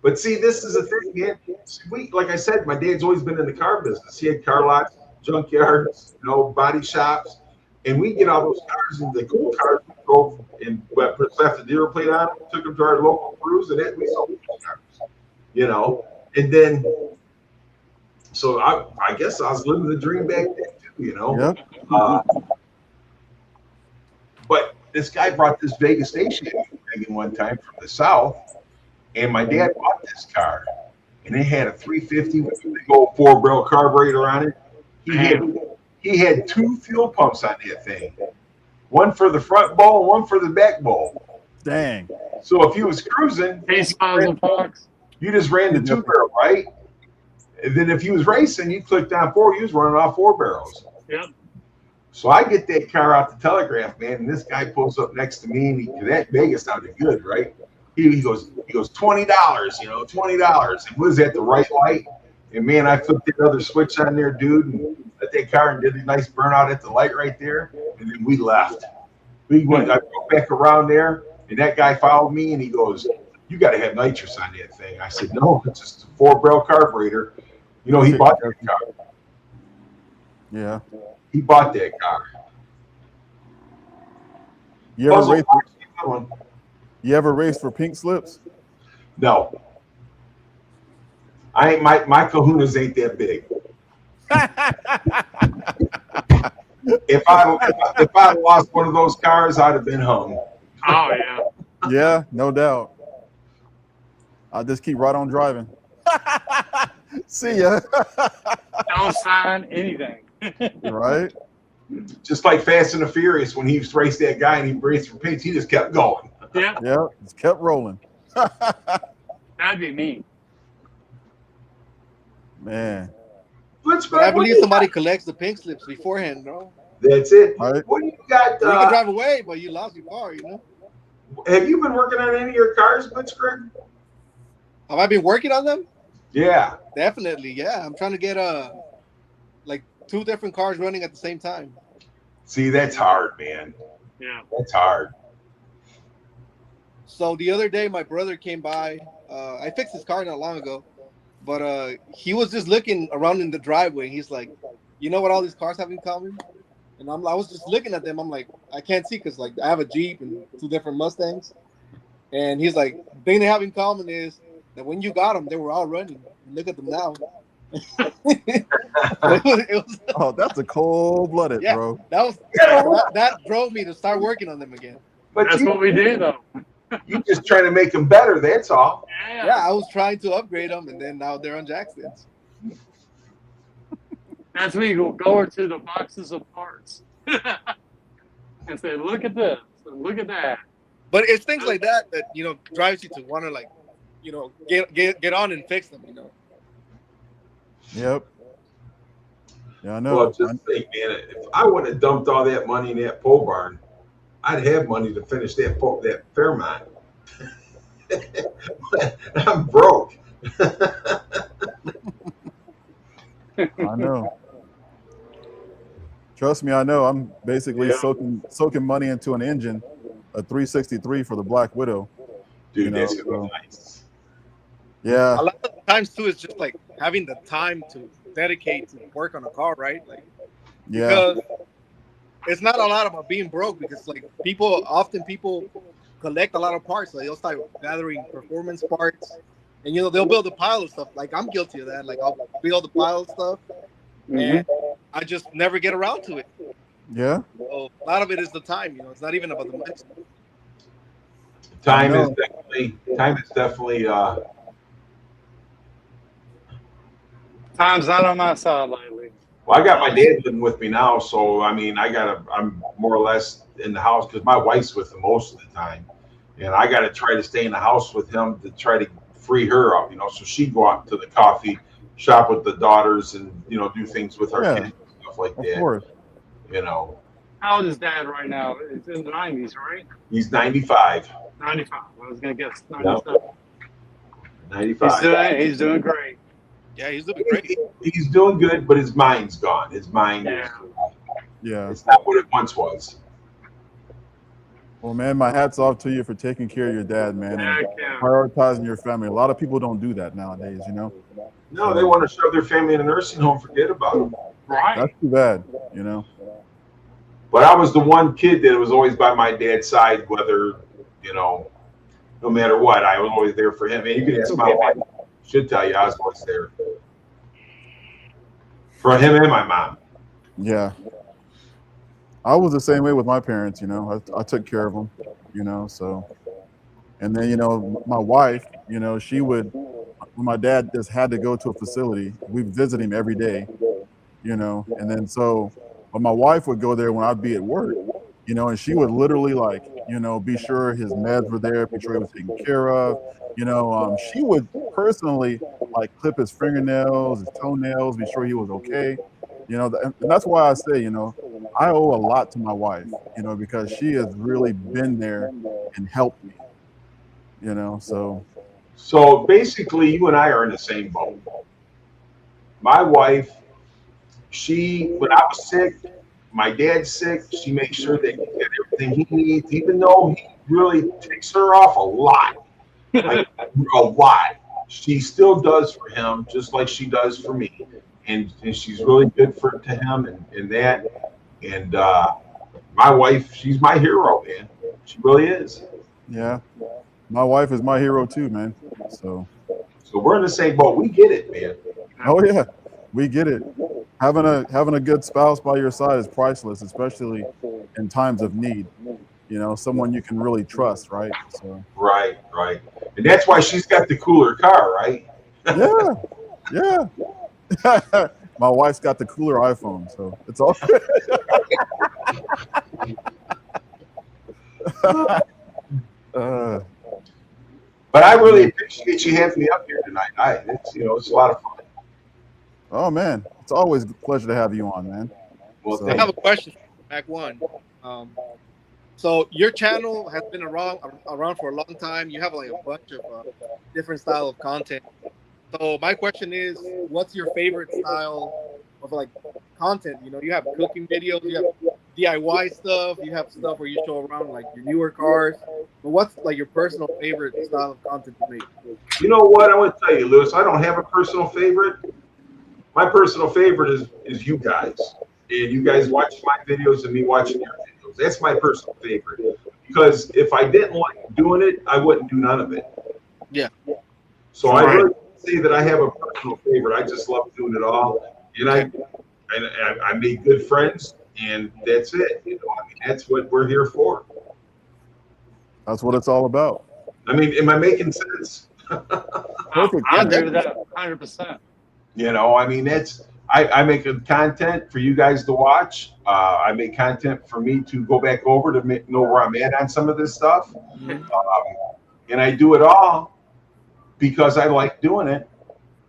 [SPEAKER 4] But see, this is the thing, man. Like I said, my dad's always been in the car business. He had car lots, junkyards, body shops, and we get all those cars and the cool cars we drove and left the dealer plate on, took them to our local cruise, and we sold those cars, And then, so I guess I was living the dream back then too,
[SPEAKER 6] Yep.
[SPEAKER 4] But this guy brought this Vegas station wagon one time from the south, and my dad bought this car, and it had a 350 with a big old 4-barrel carburetor on it. He had 2 fuel pumps on that thing, one for the front bowl and one for the back bowl.
[SPEAKER 6] Dang.
[SPEAKER 4] So if he was cruising,
[SPEAKER 3] Case Puzzle Fox.
[SPEAKER 4] you just ran the 2-barrel, right? And then if he was racing, you clicked on 4, you was running off 4 barrels.
[SPEAKER 3] Yep.
[SPEAKER 4] So I get that car out the telegraph, man, and this guy pulls up next to me, and that Vegas sounded good, right? He goes, $20, $20, and was at the right light. And man, I flipped that other switch on there, dude, and at that car and did a nice burnout at the light right there, and then we left. We went, I drove back around there, and that guy followed me, and he goes, "You got to have nitrous on that thing." I said, "No, it's just a 4-barrel carburetor." You know, he bought that car.
[SPEAKER 6] Yeah.
[SPEAKER 4] He bought that car.
[SPEAKER 6] You ever race for pink slips?
[SPEAKER 4] No. I ain't my kahunas ain't that big. If I lost one of those cars, I'd have been hung.
[SPEAKER 3] Oh yeah.
[SPEAKER 6] Yeah, no doubt. I'll just keep right on driving. See ya.
[SPEAKER 3] Don't sign anything.
[SPEAKER 6] Right?
[SPEAKER 4] Just like Fast and the Furious, when he raced that guy and he raced for pinks, he just kept going.
[SPEAKER 3] Yeah.
[SPEAKER 6] Yeah, just kept rolling.
[SPEAKER 3] That'd be me.
[SPEAKER 6] Man.
[SPEAKER 5] But I believe somebody collects the pink slips beforehand, bro.
[SPEAKER 4] That's it.
[SPEAKER 6] Right.
[SPEAKER 4] What do you got?
[SPEAKER 5] So you can drive away, but you lost your car, you know?
[SPEAKER 4] Have you been working on any of your cars, Blitzkrieg?
[SPEAKER 5] Have I been working on them?
[SPEAKER 4] Yeah.
[SPEAKER 5] Definitely, yeah. I'm trying to get like 2 different cars running at the same time.
[SPEAKER 4] See, that's hard, man.
[SPEAKER 3] Yeah.
[SPEAKER 4] That's hard.
[SPEAKER 5] So the other day, my brother came by. I fixed his car not long ago, but he was just looking around in the driveway. He's like, "You know what all these cars have in common?" And I was just looking at them. I'm like, I can't see because like I have a Jeep and 2 different Mustangs. And he's like, the thing they have in common is that when you got them, they were all running. Look at them now. it was,
[SPEAKER 6] Oh, that's a cold-blooded,
[SPEAKER 5] yeah,
[SPEAKER 6] bro.
[SPEAKER 5] that drove me to start working on them again.
[SPEAKER 4] But
[SPEAKER 3] That's what we did, though.
[SPEAKER 4] You just trying to make them better. That's all.
[SPEAKER 5] Yeah, I was trying to upgrade them, and then now they're on Jackson's.
[SPEAKER 3] That's when you go into the boxes of parts and say, "Look at this, look at that."
[SPEAKER 5] But it's things like that you know drives you to want to like, you know, get on and fix them. You know.
[SPEAKER 6] Yep. Yeah, I know.
[SPEAKER 4] Well, just think, man, if I would have dumped all that money in that pole barn, I'd have money to finish that Fairmont. I'm broke.
[SPEAKER 6] I know. Trust me, I know. I'm basically soaking money into an engine, a 363 for the Black Widow.
[SPEAKER 4] Dude,
[SPEAKER 6] you know,
[SPEAKER 4] that's gonna be nice.
[SPEAKER 6] Yeah.
[SPEAKER 5] A lot of times too, it's just like having the time to dedicate to work on a car, right? Like,
[SPEAKER 6] Yeah.
[SPEAKER 5] because it's not a lot about being broke because like people collect a lot of parts, so they'll start gathering performance parts, and you know they'll build a pile of stuff. Like I'm guilty of that. Like I'll build a pile of stuff, and I just never get around to it.
[SPEAKER 6] Yeah.
[SPEAKER 5] So a lot of it is the time. You know, it's not even about the money.
[SPEAKER 4] Time is definitely.
[SPEAKER 3] Time's not on my side lately.
[SPEAKER 4] Well, I got my dad living with me now, so I mean, I'm more or less in the house because my wife's with him most of the time, and I got to try to stay in the house with him to try to free her up, you know, so she'd go out to the coffee shop with the daughters and you know do things with our kids and stuff like that.
[SPEAKER 6] Of course.
[SPEAKER 4] You know.
[SPEAKER 3] How old is Dad right now? It's in the 90s, right?
[SPEAKER 4] He's 95.
[SPEAKER 3] 95. I was gonna guess 97.
[SPEAKER 4] 95.
[SPEAKER 3] He's doing great.
[SPEAKER 5] Yeah, he's doing great.
[SPEAKER 4] He's doing good, but his mind's gone. His mind is.
[SPEAKER 6] Yeah.
[SPEAKER 4] It's not what it once was.
[SPEAKER 6] Well, man, my hat's off to you for taking care of your dad, man, and prioritizing your family. A lot of people don't do that nowadays, you know.
[SPEAKER 4] No, they want to shove their family in a nursing home, forget about them.
[SPEAKER 3] Right.
[SPEAKER 6] That's too bad, you know.
[SPEAKER 4] But I was the one kid that was always by my dad's side, whether, you know, no matter what, I was always there for him. And you can ask my wife, should tell you, I was always there for him and my mom.
[SPEAKER 6] Yeah. I was the same way with my parents, you know. I took care of them, you know, so. And then, you know, my wife, you know, she would, when my dad just had to go to a facility, we'd visit him every day, you know. And then so, but my wife would go there when I'd be at work, you know, and she would literally like, you know, be sure his meds were there, be sure he was taken care of. You know, she would personally like clip his fingernails, his toenails, be sure he was okay. You know, and that's why I say, you know, I owe a lot to my wife, you know, because she has really been there and helped me, you know, so.
[SPEAKER 4] So basically, you and I are in the same boat. My wife when I was sick, my dad's sick, she makes sure that he get everything he needs, even though he really takes her off a lot. Like, a lot. She still does for him, just like she does for me. And she's really good to him and that. And my wife, she's my hero, man. She really is.
[SPEAKER 6] Yeah. My wife is my hero too, man. So
[SPEAKER 4] we're in the same boat. We get it, man.
[SPEAKER 6] Oh yeah, we get it. Having a good spouse by your side is priceless, especially in times of need. You know, someone you can really trust, right? So
[SPEAKER 4] Right. And that's why she's got the cooler car, right?
[SPEAKER 6] Yeah. My wife's got the cooler iPhone, so it's all good.
[SPEAKER 4] But I really appreciate you having me up here tonight. It's a lot of fun.
[SPEAKER 6] Oh man, it's always a pleasure to have you on, man.
[SPEAKER 4] Well,
[SPEAKER 5] I have a question, Mac One. So your channel has been around for a long time. You have like a bunch of different style of content. So my question is, what's your favorite style of like content? You know, you have cooking videos, you have DIY stuff, you have stuff where you show around like your newer cars. But what's like your personal favorite style of content to make?
[SPEAKER 4] You know what? I want to tell you, Lewis, I don't have a personal favorite. My personal favorite is you guys. And you guys watch my videos and me watching your videos. That's my personal favorite. Because if I didn't like doing it, I wouldn't do none of it.
[SPEAKER 5] Yeah.
[SPEAKER 4] So I really say that I have a personal favorite. I just love doing it all. And I made good friends, and that's it. You know, I mean, that's what we're here for.
[SPEAKER 6] That's what it's all about.
[SPEAKER 4] I mean, am I making sense?
[SPEAKER 6] Perfect.
[SPEAKER 3] I agree with that 100%.
[SPEAKER 4] You know, I mean, I make content for you guys to watch. I make content for me to go back over to know where I'm at on some of this stuff. And I do it all because I like doing it,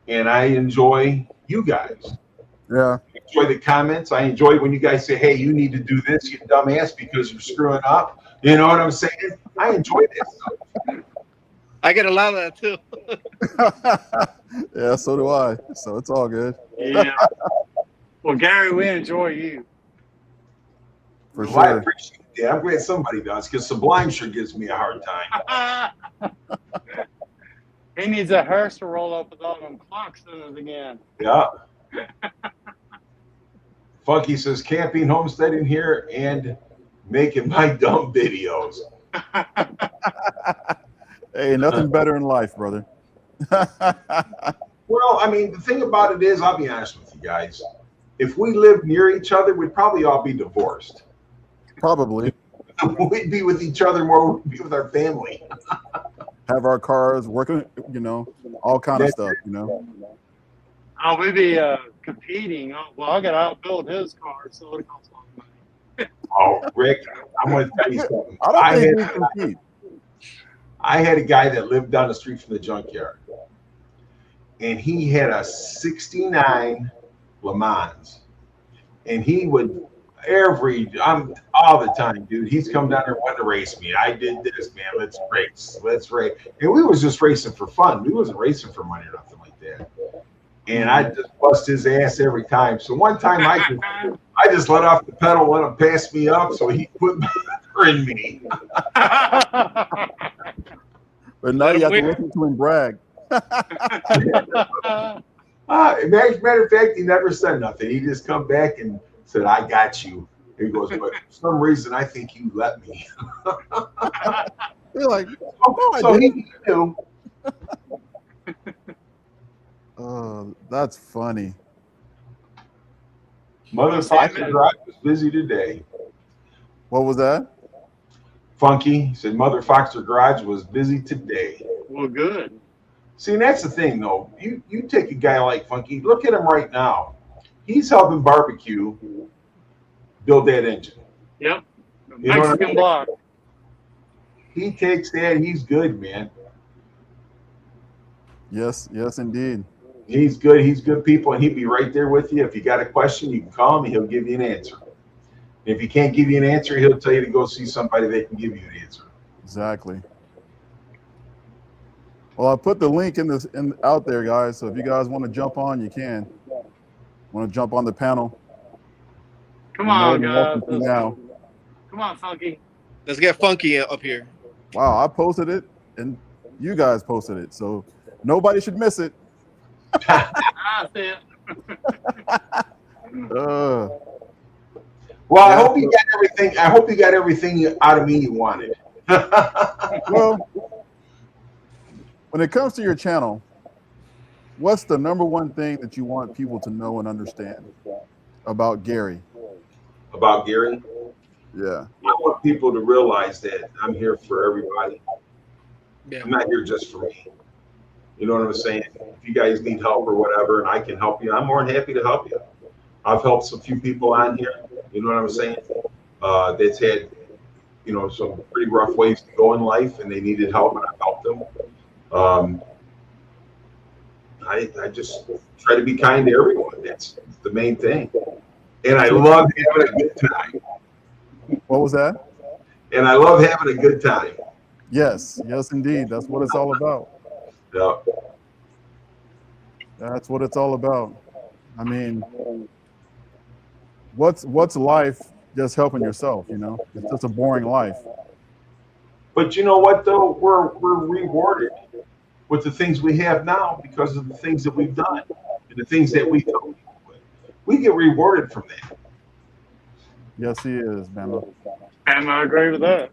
[SPEAKER 4] and I enjoy you guys.
[SPEAKER 6] Yeah.
[SPEAKER 4] I enjoy the comments. I enjoy when you guys say, hey, you need to do this, you dumbass, because you're screwing up. You know what I'm saying? I enjoy that stuff.
[SPEAKER 5] I get a lot of that too.
[SPEAKER 6] Yeah, so do I. So it's all good.
[SPEAKER 3] Yeah. Well, Gary, we enjoy you.
[SPEAKER 6] For
[SPEAKER 4] Well, I
[SPEAKER 6] sure.
[SPEAKER 4] appreciate that. I'm glad somebody does, because Sublime sure gives me a hard time.
[SPEAKER 3] He needs a hearse to roll up with all them clocks in it again.
[SPEAKER 4] Yeah. Funky says camping, homesteading here, and making my dumb videos.
[SPEAKER 6] Hey, nothing better in life, brother.
[SPEAKER 4] Well, I mean, the thing about it is, I'll be honest with you guys. If we lived near each other, we'd probably all be divorced.
[SPEAKER 6] Probably.
[SPEAKER 4] We'd be with each other more. We'd be with our family.
[SPEAKER 6] Have our cars working, you know, all kind of stuff, you know.
[SPEAKER 3] Oh, we'd be competing. Oh, well, I got to outbuild his car, so it costs a lot of money.
[SPEAKER 4] Oh, Rick, I'm going to tell you something.
[SPEAKER 6] I don't think we compete.
[SPEAKER 4] I had a guy that lived down the street from the junkyard, and he had a 69 Le Mans, and he would all the time, dude. He's come down there wanting to race me. I did this, man. Let's race. And we was just racing for fun. We wasn't racing for money or nothing like that. And I just bust his ass every time. So one time I just let off the pedal, let him pass me up, so he put in me.
[SPEAKER 6] But now you have to listen to him brag.
[SPEAKER 4] Matter of fact, he never said nothing. He just come back and said, I got you. He goes, but for some reason, I think you let me.
[SPEAKER 6] You're like,
[SPEAKER 4] so he knew.
[SPEAKER 6] Oh, that's funny.
[SPEAKER 4] Mother Foxer Garage was busy today.
[SPEAKER 6] What was that?
[SPEAKER 4] Funky said Mother Foxer Garage was busy today.
[SPEAKER 3] Well, good.
[SPEAKER 4] See, and that's the thing, though. You take a guy like Funky, look at him right now. He's helping Barbecue build that engine.
[SPEAKER 3] Yep.
[SPEAKER 4] You know what I
[SPEAKER 3] Mexican
[SPEAKER 4] mean?
[SPEAKER 3] block.
[SPEAKER 4] He takes that. He's good, man.
[SPEAKER 6] Yes, indeed.
[SPEAKER 4] He's good. He's good people, and he'd be right there with you. If you got a question, you can call him, and he'll give you an answer. If he can't give you an answer, he'll tell you to go see somebody that can give you an answer.
[SPEAKER 6] Exactly. Well, I put the link out there, guys. So if you guys want to jump on, you can. Want to jump on the panel?
[SPEAKER 3] Come on,
[SPEAKER 6] You're more
[SPEAKER 3] guys.
[SPEAKER 6] than welcome to now.
[SPEAKER 3] Come on, Funky.
[SPEAKER 5] Let's get funky up here.
[SPEAKER 6] Wow, I posted it and you guys posted it, so nobody should miss it.
[SPEAKER 3] I see it.
[SPEAKER 4] Well, I hope you got everything. I hope you got everything out of me you wanted.
[SPEAKER 6] Well, when it comes to your channel, what's the number one thing that you want people to know and understand about Gary?
[SPEAKER 4] About Gary?
[SPEAKER 6] Yeah.
[SPEAKER 4] I want people to realize that I'm here for everybody.
[SPEAKER 5] Yeah.
[SPEAKER 4] I'm not here just for me. You know what I'm saying? If you guys need help or whatever, and I can help you, I'm more than happy to help you. I've helped some few people on here. You know what I'm saying? That's had, you know, some pretty rough ways to go in life, and they needed help, and I helped them. I just try to be kind to everyone. That's the main thing. And I love having a good time.
[SPEAKER 6] What was that?
[SPEAKER 4] And I love having a good time.
[SPEAKER 6] Yes, yes, indeed. That's what it's all about.
[SPEAKER 4] Yeah.
[SPEAKER 6] That's what it's all about. I mean, what's life just helping yourself, you know? It's just a boring life.
[SPEAKER 4] But you know what, though? We're rewarded with the things we have now because of the things that we've done and the things that we do. We get rewarded from that.
[SPEAKER 6] Yes, he is, Bama.
[SPEAKER 3] And I agree with that.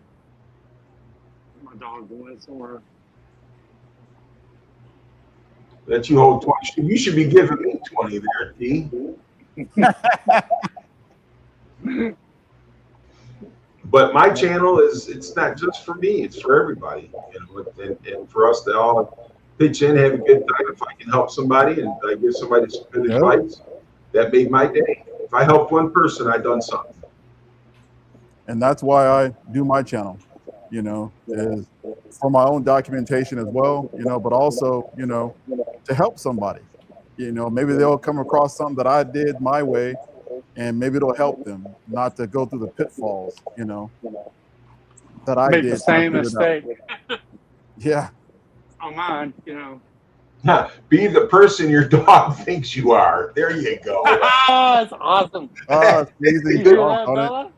[SPEAKER 3] My dog went somewhere.
[SPEAKER 4] That you hold 20. You should be giving me 20 there, T. But my channel it's not just for me, it's for everybody. You know, and for us to all pitch in, have a good time. If I can help somebody and I give somebody some good advice, that made my day. If I help one person, I've done something.
[SPEAKER 6] And that's why I do my channel, you know, is for my own documentation as well, you know, but also, you know, to help somebody. You know, maybe they'll come across something that I did my way, and maybe it'll help them not to go through the pitfalls, you know, that I
[SPEAKER 3] Make
[SPEAKER 6] did.
[SPEAKER 3] the same mistake.
[SPEAKER 6] Yeah.
[SPEAKER 3] On mine, you know.
[SPEAKER 4] Be the person your dog thinks you are. There you go.
[SPEAKER 3] Oh, that's awesome.
[SPEAKER 6] It's easy.
[SPEAKER 3] You hear that, Bella?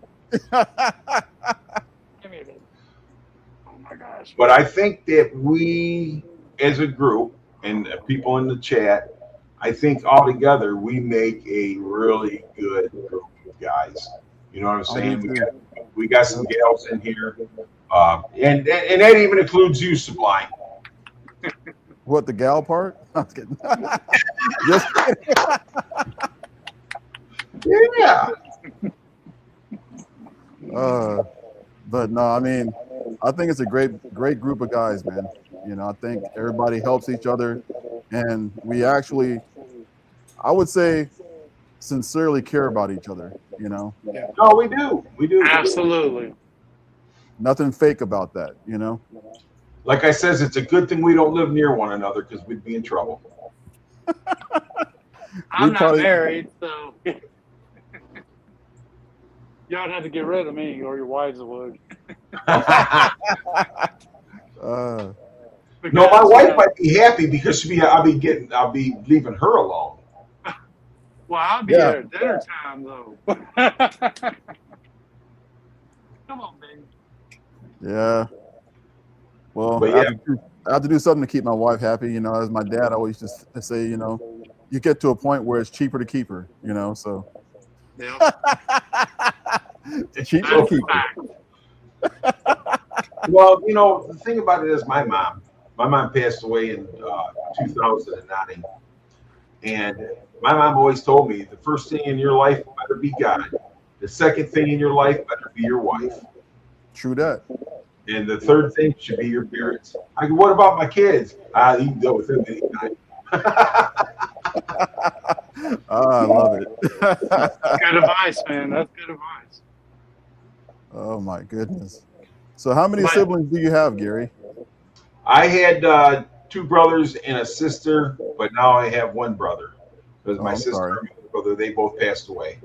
[SPEAKER 3] Give me a minute. Oh my gosh.
[SPEAKER 4] But I think that we, as a group, and people in the chat, I think all together we make a really good group of guys. You know what I'm saying? We got some gals in here, and that even includes you, Sublime.
[SPEAKER 6] What, the gal part? I'm kidding. Just kidding.
[SPEAKER 4] Yeah.
[SPEAKER 6] But no, I mean, I think it's a great group of guys, man. You know, I think everybody helps each other, and we actually, I would say, sincerely care about each other. You know.
[SPEAKER 5] Yeah.
[SPEAKER 4] No, we do. We do.
[SPEAKER 3] Absolutely.
[SPEAKER 6] Nothing fake about that. You know.
[SPEAKER 4] Like I says, it's a good thing we don't live near one another because we'd be in trouble.
[SPEAKER 3] I'm not married, so y'all have to get rid of me, or your wives would.
[SPEAKER 4] No, my wife might be happy because I'll be leaving her alone.
[SPEAKER 3] Well, I'll be there at dinner time though. Come on, baby.
[SPEAKER 6] Yeah. Well,
[SPEAKER 4] But
[SPEAKER 6] I have to do something to keep my wife happy. You know, as my dad always used to say, you know, you get to a point where it's cheaper to keep her. You know, so.
[SPEAKER 3] Yeah.
[SPEAKER 6] Cheaper to keep her.
[SPEAKER 4] Well, you know, the thing about it is my mom passed away in 2009. And my mom always told me the first thing in your life better be God. The second thing in your life better be your wife.
[SPEAKER 6] True that.
[SPEAKER 4] And the third thing should be your parents. I go, what about my kids? You can deal with them anytime.
[SPEAKER 6] I love it.
[SPEAKER 3] Good advice, man. That's good advice.
[SPEAKER 6] Oh my goodness. So how many siblings do you have, Gary?
[SPEAKER 4] I had 2 brothers and a sister, but now I have 1 brother. Because my sister and my brother, they both passed away.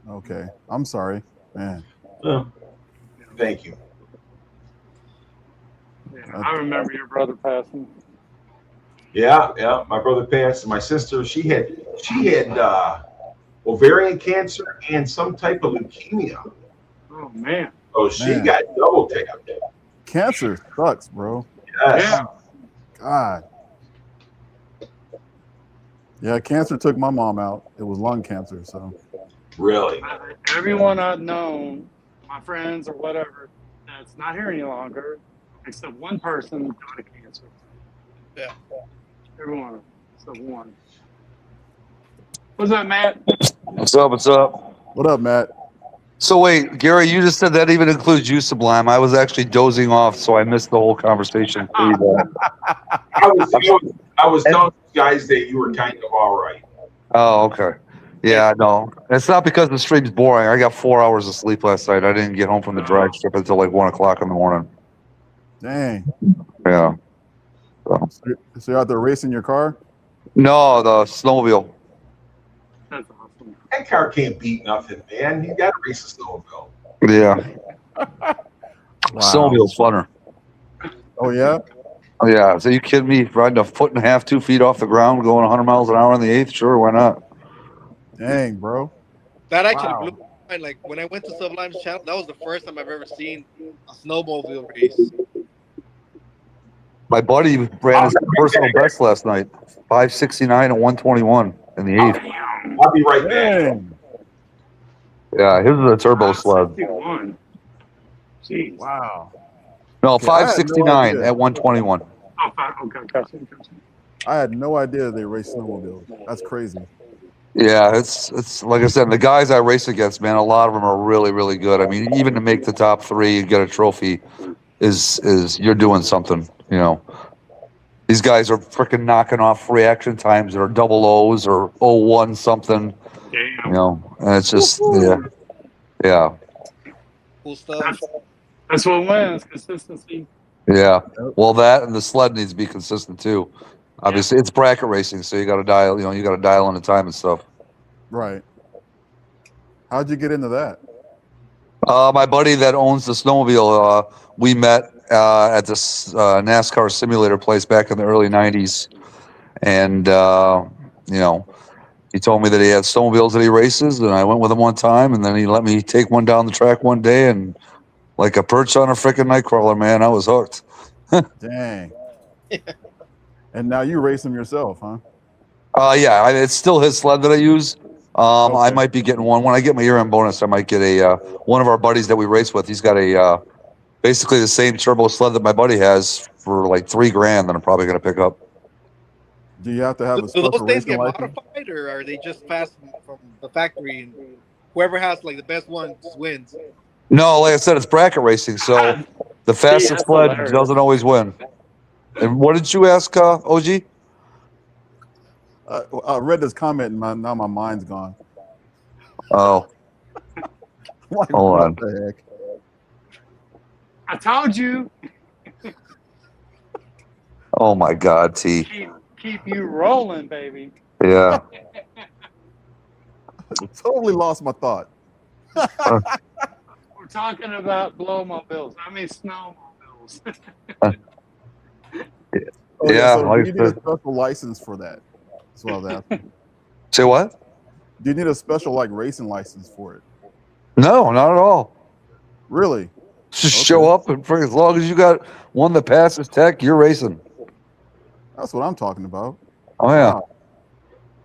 [SPEAKER 6] Okay. I'm sorry, man.
[SPEAKER 4] Thank you.
[SPEAKER 3] Yeah, I remember your brother passing.
[SPEAKER 4] Yeah, my brother passed. My sister, she had ovarian cancer and some type of leukemia.
[SPEAKER 3] Oh man.
[SPEAKER 4] So she
[SPEAKER 6] Man.
[SPEAKER 4] got double tapped.
[SPEAKER 6] Cancer sucks, bro.
[SPEAKER 4] Yes.
[SPEAKER 3] Yeah.
[SPEAKER 6] God. Yeah, cancer took my mom out. It was lung cancer. So
[SPEAKER 4] Really.
[SPEAKER 3] Everyone I've known, my friends or whatever, that's not here any longer, except one person died of cancer.
[SPEAKER 5] Yeah.
[SPEAKER 3] Everyone except one. What's that, Matt?
[SPEAKER 7] What's up? What's up?
[SPEAKER 6] what up, Matt?
[SPEAKER 7] So wait, Gary, you just said that even includes you, Sublime. I was actually dozing off, so I missed the whole conversation.
[SPEAKER 4] I was telling you guys that you were kind of all right.
[SPEAKER 7] Oh, okay. Yeah, no, it's not because the stream's boring. I got 4 hours of sleep last night. I didn't get home from the drag strip until like 1 o'clock in the morning.
[SPEAKER 6] Dang.
[SPEAKER 7] Yeah.
[SPEAKER 6] So you're out there racing your car?
[SPEAKER 7] No, the snowmobile.
[SPEAKER 3] That's awesome.
[SPEAKER 4] That car can't beat nothing, man. You got to race a snowmobile.
[SPEAKER 7] Yeah. Snowmobile's funner.
[SPEAKER 6] Oh yeah.
[SPEAKER 7] Oh, yeah. So you kidding me? Riding a foot and a half, 2 feet off the ground, going 100 miles an hour on the 8th? Sure, why not?
[SPEAKER 6] Dang, bro.
[SPEAKER 5] That actually
[SPEAKER 6] Wow.
[SPEAKER 5] blew my mind. Like when I went to Sublime's channel, that was the first time I've ever seen a snowmobile race.
[SPEAKER 7] My buddy ran his personal best last night, 569 and 121 in the 8th.
[SPEAKER 4] I'll be right back.
[SPEAKER 6] Dang.
[SPEAKER 7] Yeah, his is a turbo sled.
[SPEAKER 3] 61. Jeez.
[SPEAKER 6] Wow.
[SPEAKER 7] No,
[SPEAKER 6] Okay, I had no
[SPEAKER 7] 569
[SPEAKER 6] idea.
[SPEAKER 7] at 121.
[SPEAKER 3] Oh, okay, gotcha.
[SPEAKER 6] I had no idea they raced snowmobiles. That's crazy.
[SPEAKER 7] Yeah, it's like I said, the guys I race against, man, a lot of them are really, really good. I mean, even to make the top 3 and get a trophy is you're doing something, you know. These guys are freaking knocking off reaction times that are double O's or 01 something, you
[SPEAKER 3] Damn.
[SPEAKER 7] know, and it's just, yeah.
[SPEAKER 5] Cool stuff.
[SPEAKER 3] That's what wins, consistency.
[SPEAKER 7] Yeah. Well, that and the sled needs to be consistent too. Obviously, it's bracket racing, so you got to dial, you know, you got to dial in the time and stuff.
[SPEAKER 6] Right. How'd you get into that?
[SPEAKER 7] My buddy that owns the snowmobile, we met at this NASCAR simulator place back in the early '90s, and you know, he told me that he had snowmobiles that he races, and I went with him one time, and then he let me take one down the track one day, and like a perch on a freaking nightcrawler, man, I was hooked.
[SPEAKER 6] Dang. And now you race them yourself, huh?
[SPEAKER 7] Yeah, it's still his sled that I use. I
[SPEAKER 6] Okay.
[SPEAKER 7] might be getting one when I get my year-end bonus. I might get a one of our buddies that we race with. He's got a basically the same turbo sled that my buddy has for like $3,000 that I'm probably going to pick up.
[SPEAKER 6] Do you have to have a
[SPEAKER 5] Do
[SPEAKER 6] special
[SPEAKER 5] those things
[SPEAKER 6] racing
[SPEAKER 5] get
[SPEAKER 6] license?
[SPEAKER 5] modified, or are they just passed from the factory and whoever has like the best one wins?
[SPEAKER 7] No, like I said, it's bracket racing, so the fastest
[SPEAKER 3] that's
[SPEAKER 7] sled
[SPEAKER 3] hilarious.
[SPEAKER 7] doesn't always win. And what did you ask, OG?
[SPEAKER 6] I read this comment and now my mind's gone.
[SPEAKER 7] Oh,
[SPEAKER 6] Like,
[SPEAKER 7] Hold
[SPEAKER 6] what
[SPEAKER 7] on.
[SPEAKER 6] the heck?
[SPEAKER 3] I told you,
[SPEAKER 7] oh my God, T.
[SPEAKER 3] keep you rolling, baby.
[SPEAKER 7] Yeah.
[SPEAKER 6] Totally lost my thought.
[SPEAKER 3] We're talking about blowmobiles. I mean snowmobiles.
[SPEAKER 6] Oh,
[SPEAKER 7] Yeah,
[SPEAKER 6] so
[SPEAKER 7] like
[SPEAKER 6] do you
[SPEAKER 7] I
[SPEAKER 6] need a
[SPEAKER 7] said.
[SPEAKER 6] special license for that? That's what I was asking.
[SPEAKER 7] Say what?
[SPEAKER 6] Do you need a special like racing license for it?
[SPEAKER 7] No, not at all.
[SPEAKER 6] Really?
[SPEAKER 7] Just
[SPEAKER 6] Okay.
[SPEAKER 7] show up and as long as you got one that passes tech, you're racing.
[SPEAKER 6] That's what I'm talking about.
[SPEAKER 7] Oh yeah.
[SPEAKER 6] Wow.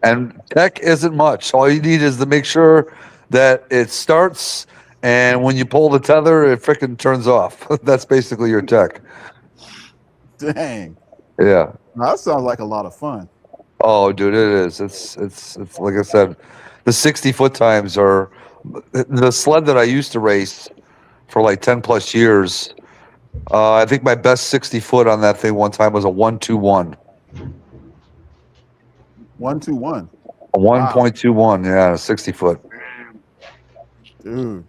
[SPEAKER 7] And tech isn't much. All you need is to make sure that it starts, and when you pull the tether, it freaking turns off. That's basically your tech.
[SPEAKER 6] Dang.
[SPEAKER 7] Yeah.
[SPEAKER 6] Now, that sounds like a lot of fun.
[SPEAKER 7] Oh, dude, it is. It's like I said, the 60-foot times are the sled that I used to race for like 10 plus years. I think my best 60-foot on that thing one time was a 121.
[SPEAKER 6] 121.
[SPEAKER 7] A 1.21, yeah, 60-foot.
[SPEAKER 6] Dude.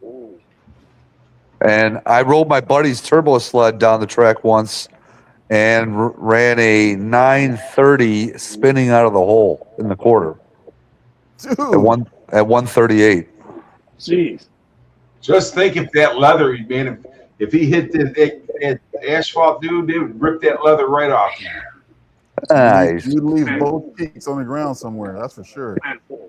[SPEAKER 7] And I rode my buddy's turbo sled down the track once and ran a 930 spinning out of the hole in the quarter
[SPEAKER 6] Dude.
[SPEAKER 7] at 138.
[SPEAKER 3] Jeez.
[SPEAKER 4] Just think if that leather, man, if he hit that asphalt, dude, they would rip that leather right off you.
[SPEAKER 7] Nice.
[SPEAKER 6] You leave both cheeks on the ground somewhere. That's for sure.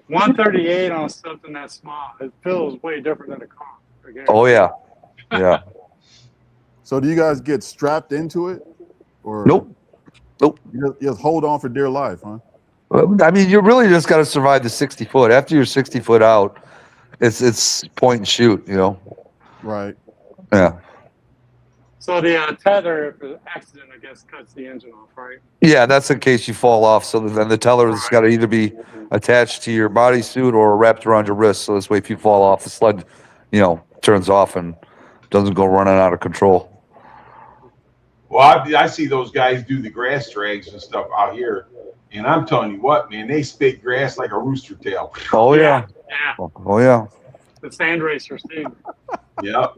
[SPEAKER 3] 138 on something that small. It feels way different than a car. Again.
[SPEAKER 7] Oh yeah, yeah.
[SPEAKER 6] So do you guys get strapped into it, or
[SPEAKER 7] Nope.
[SPEAKER 6] You just hold on for dear life, huh?
[SPEAKER 7] I mean, you really just got to survive the 60 foot. After you're 60 foot out, it's point and shoot. You know.
[SPEAKER 6] Right.
[SPEAKER 7] Yeah.
[SPEAKER 3] So the tether, if an accident, I guess, cuts the engine off, right?
[SPEAKER 7] Yeah, that's in case you fall off. So then the teller's got to either be attached to your bodysuit or wrapped around your wrist. So this way, if you fall off, the sled, turns off and doesn't go running out of control.
[SPEAKER 4] Well, I see those guys do the grass drags and stuff out here, and I'm telling you what, man, they spit grass like a rooster tail.
[SPEAKER 7] Oh yeah.
[SPEAKER 3] Yeah.
[SPEAKER 7] Oh yeah.
[SPEAKER 3] The sand racers too.
[SPEAKER 4] Yep.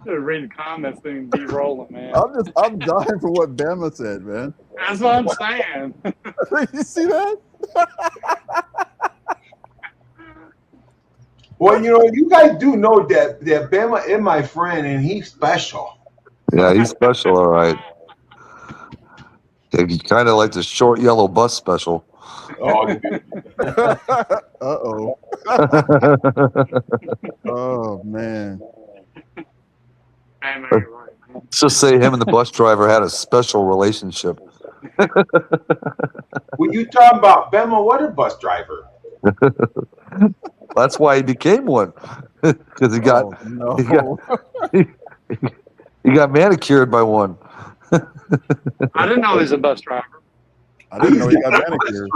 [SPEAKER 3] Read the comments and be rolling, man.
[SPEAKER 6] I'm dying for what Bama said, man.
[SPEAKER 3] That's what I'm saying.
[SPEAKER 6] You see that?
[SPEAKER 4] Well, you guys do know that Bama is my friend, and he's special.
[SPEAKER 7] Yeah, he's special, all right. Yeah, he's kind of like the short yellow bus special.
[SPEAKER 4] Oh, dude.
[SPEAKER 6] Uh-oh. Oh, man.
[SPEAKER 3] Right.
[SPEAKER 7] Let's just say him and the bus driver had a special relationship.
[SPEAKER 4] When you talking about Bama, what a bus driver?
[SPEAKER 7] That's why he became one, because he got he got manicured by one.
[SPEAKER 3] I didn't know he was a bus driver.
[SPEAKER 6] I didn't know he got
[SPEAKER 4] manicured.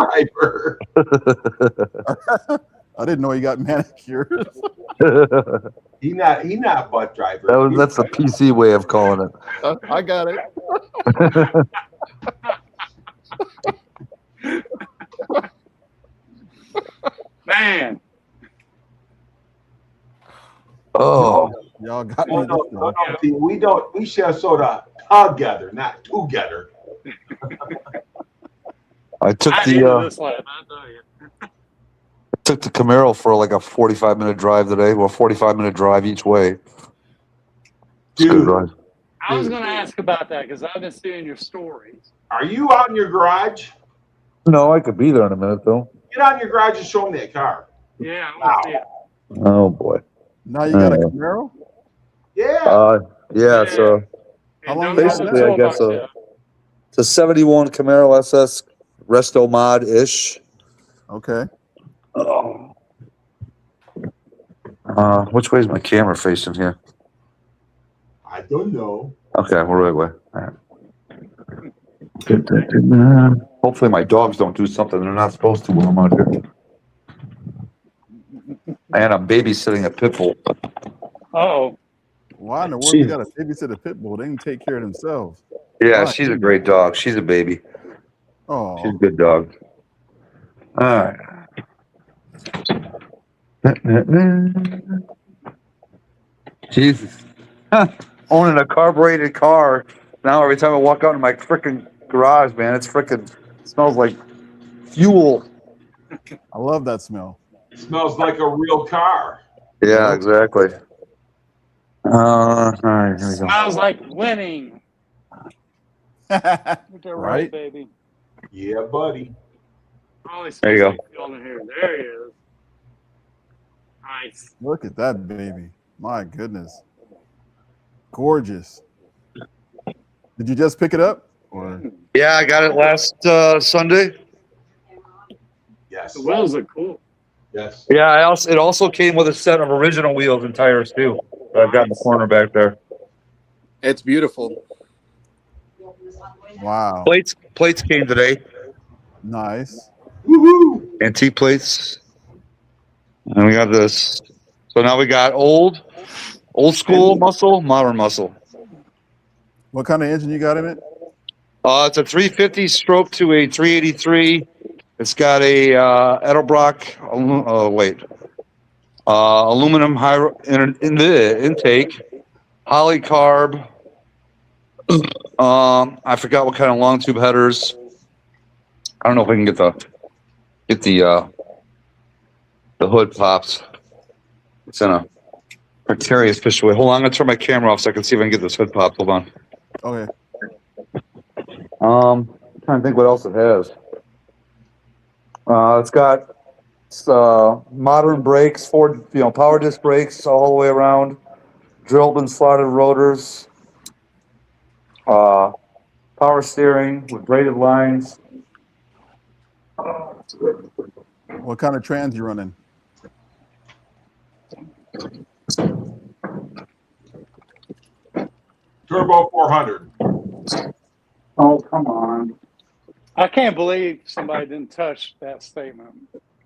[SPEAKER 6] I didn't know he got manicured.
[SPEAKER 4] He not butt driver.
[SPEAKER 7] That's a PC way of calling it.
[SPEAKER 6] I got it.
[SPEAKER 3] Man.
[SPEAKER 7] Oh,
[SPEAKER 6] y'all got
[SPEAKER 4] me. No, we shall sort of together, not together.
[SPEAKER 7] I took the Camaro for like a 45-minute drive today. Well, 45-minute drive each way.
[SPEAKER 4] Dude,
[SPEAKER 3] I was going to ask about that because I've been seeing your stories.
[SPEAKER 4] Are you out in your garage?
[SPEAKER 7] No, I could be there in a minute though.
[SPEAKER 4] Get out in your garage and show me that car.
[SPEAKER 3] Yeah, I want to see it.
[SPEAKER 7] Oh boy.
[SPEAKER 6] Now you got a Camaro?
[SPEAKER 4] Yeah.
[SPEAKER 7] Yeah. So basically, I guess it's a 71 Camaro SS Resto Mod ish.
[SPEAKER 6] Okay.
[SPEAKER 7] Oh. Which way is my camera facing here?
[SPEAKER 4] I don't know.
[SPEAKER 7] Okay, we're right way. All right. Hopefully my dogs don't do something they're not supposed to while I'm out here. And I'm babysitting a pit bull.
[SPEAKER 3] Oh.
[SPEAKER 6] Why in the world you got to babysit a pit bull? They can take care of themselves.
[SPEAKER 7] Yeah, she's a great dog. She's a baby.
[SPEAKER 6] Oh.
[SPEAKER 7] She's a good dog. All right. Jesus. Owning a carbureted car. Now every time I walk out in my freaking garage, man, it smells like fuel.
[SPEAKER 6] I love that smell.
[SPEAKER 4] It smells like a real car.
[SPEAKER 7] Yeah, exactly. All right, here we go.
[SPEAKER 3] Smells like winning.
[SPEAKER 6] Right,
[SPEAKER 3] baby.
[SPEAKER 4] Yeah, buddy.
[SPEAKER 3] Oh,
[SPEAKER 7] there you go.
[SPEAKER 3] There he is. Nice.
[SPEAKER 6] Look at that baby. My goodness. Gorgeous. Did you just pick it up? Or?
[SPEAKER 7] Yeah, I got it last Sunday.
[SPEAKER 4] Yes.
[SPEAKER 3] The wheels are cool.
[SPEAKER 4] Yes.
[SPEAKER 7] Yeah, it also came with a set of original wheels and tires too. I've got in the corner back there.
[SPEAKER 5] It's beautiful.
[SPEAKER 6] Wow.
[SPEAKER 7] Plates came today.
[SPEAKER 6] Nice.
[SPEAKER 4] Woohoo!
[SPEAKER 7] Antique plates. And we got this. So now we got old school muscle, modern muscle.
[SPEAKER 6] What kind of engine you got in it?
[SPEAKER 7] It's a 350 stroke to a 383. It's got a Edelbrock. Aluminum in the intake, polycarb. I forgot what kind of long tube headers. I don't know if I can get the hood pops. It's in a Precarious fish away. Hold on, I'm gonna turn my camera off so I can see if I can get this hood popped. Hold on.
[SPEAKER 6] Okay.
[SPEAKER 7] Trying to think what else it has. It's got modern brakes, Ford, power disc brakes all the way around, drilled and slotted rotors, power steering with braided lines.
[SPEAKER 6] What kind of trans you running?
[SPEAKER 4] Turbo 400.
[SPEAKER 7] Oh, come on.
[SPEAKER 3] I can't believe somebody didn't touch that statement.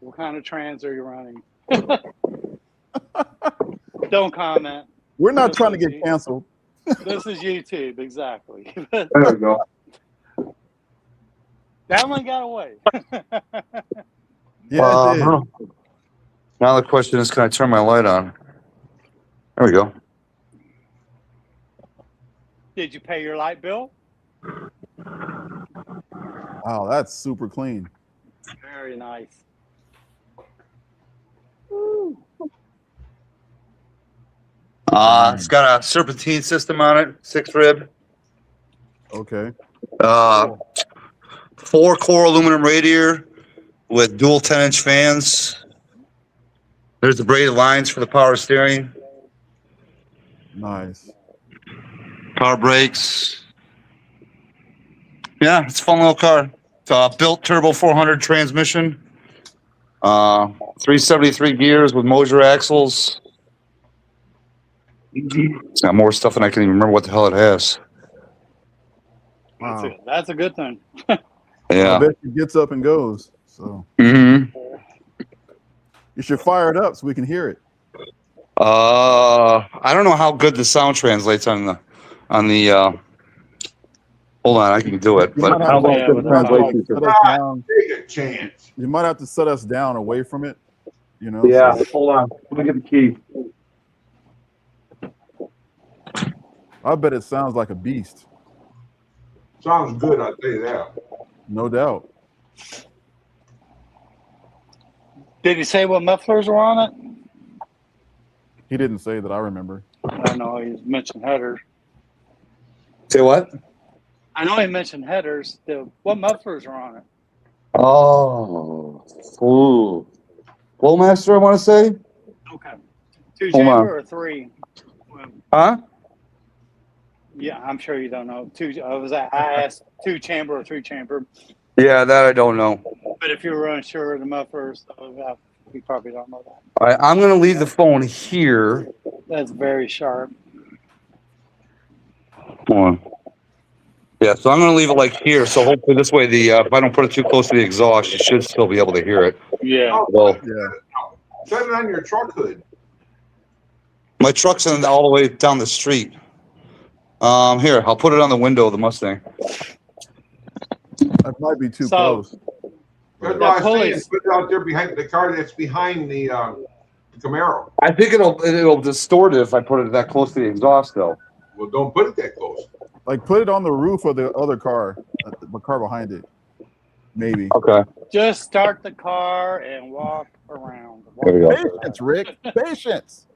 [SPEAKER 3] What kind of trans are you running? Don't comment.
[SPEAKER 6] We're not trying to get canceled.
[SPEAKER 3] This is YouTube, exactly.
[SPEAKER 7] There we go.
[SPEAKER 3] That one got away.
[SPEAKER 6] Yeah, it did.
[SPEAKER 7] Now the question is, can I turn my light on? There we go.
[SPEAKER 3] Did you pay your light bill?
[SPEAKER 6] Wow, that's super clean.
[SPEAKER 3] Very nice.
[SPEAKER 7] It's got a serpentine system on it, 6 rib.
[SPEAKER 6] Okay.
[SPEAKER 7] 4-core aluminum radiator with dual 10-inch fans. There's the braided lines for the power steering.
[SPEAKER 6] Nice.
[SPEAKER 7] Power brakes. Yeah, it's a fun little car. It's built turbo 400 transmission. 373 gears with Moser axles. It's got more stuff than I can even remember what the hell it has.
[SPEAKER 6] Wow.
[SPEAKER 3] That's a good thing.
[SPEAKER 7] Yeah.
[SPEAKER 6] I bet it gets up and goes. So
[SPEAKER 7] Mm-hmm.
[SPEAKER 6] you should fire it up so we can hear it.
[SPEAKER 7] I don't know how good the sound translates on the hold on, I can do it.
[SPEAKER 6] You
[SPEAKER 7] But
[SPEAKER 6] might
[SPEAKER 7] how
[SPEAKER 6] have
[SPEAKER 7] about
[SPEAKER 6] to,
[SPEAKER 7] the translation?
[SPEAKER 6] set us down.
[SPEAKER 4] Take a chance.
[SPEAKER 6] You might have to set us down away from it.
[SPEAKER 7] Yeah,
[SPEAKER 6] so
[SPEAKER 7] hold on. Let me get the key.
[SPEAKER 6] I bet it sounds like a beast.
[SPEAKER 4] Sounds good, I'll tell you that.
[SPEAKER 6] No doubt.
[SPEAKER 3] Did he say what mufflers were on it?
[SPEAKER 6] He didn't say that I remember.
[SPEAKER 3] I know he mentioned headers.
[SPEAKER 7] Say what?
[SPEAKER 3] I know he mentioned headers. What mufflers are on it?
[SPEAKER 7] Oh, ooh. Flowmaster, I want to say.
[SPEAKER 3] Okay. 2
[SPEAKER 7] Hold on.
[SPEAKER 3] chamber or 3?
[SPEAKER 7] Huh?
[SPEAKER 3] Yeah, I'm sure you don't know. I asked 2 chamber or 3 chamber,
[SPEAKER 7] Yeah, that I don't know.
[SPEAKER 3] but if you were unsure of the mufflers, you probably don't know that.
[SPEAKER 7] All right, I'm going to leave the phone here.
[SPEAKER 3] That's very sharp.
[SPEAKER 7] Hold on. Yeah, so I'm going to leave it like here. So hopefully this way, if I don't put it too close to the exhaust, you should still be able to hear it.
[SPEAKER 3] Yeah.
[SPEAKER 7] Well,
[SPEAKER 6] Yeah.
[SPEAKER 4] Set it on your truck hood.
[SPEAKER 7] my truck's all the way down the street. Here, I'll put it on the window of the Mustang.
[SPEAKER 6] That might be too close.
[SPEAKER 4] That's why I was saying, put it out there behind the car that's behind the Camaro.
[SPEAKER 7] I think it'll distort it if I put it that close to the exhaust, though.
[SPEAKER 4] Well, don't put it that close.
[SPEAKER 6] Like put it on the roof of the other car, the car behind it. Maybe.
[SPEAKER 7] Okay.
[SPEAKER 3] Just start the car and walk around.
[SPEAKER 7] There we go.
[SPEAKER 6] Patience, Rick. Patience.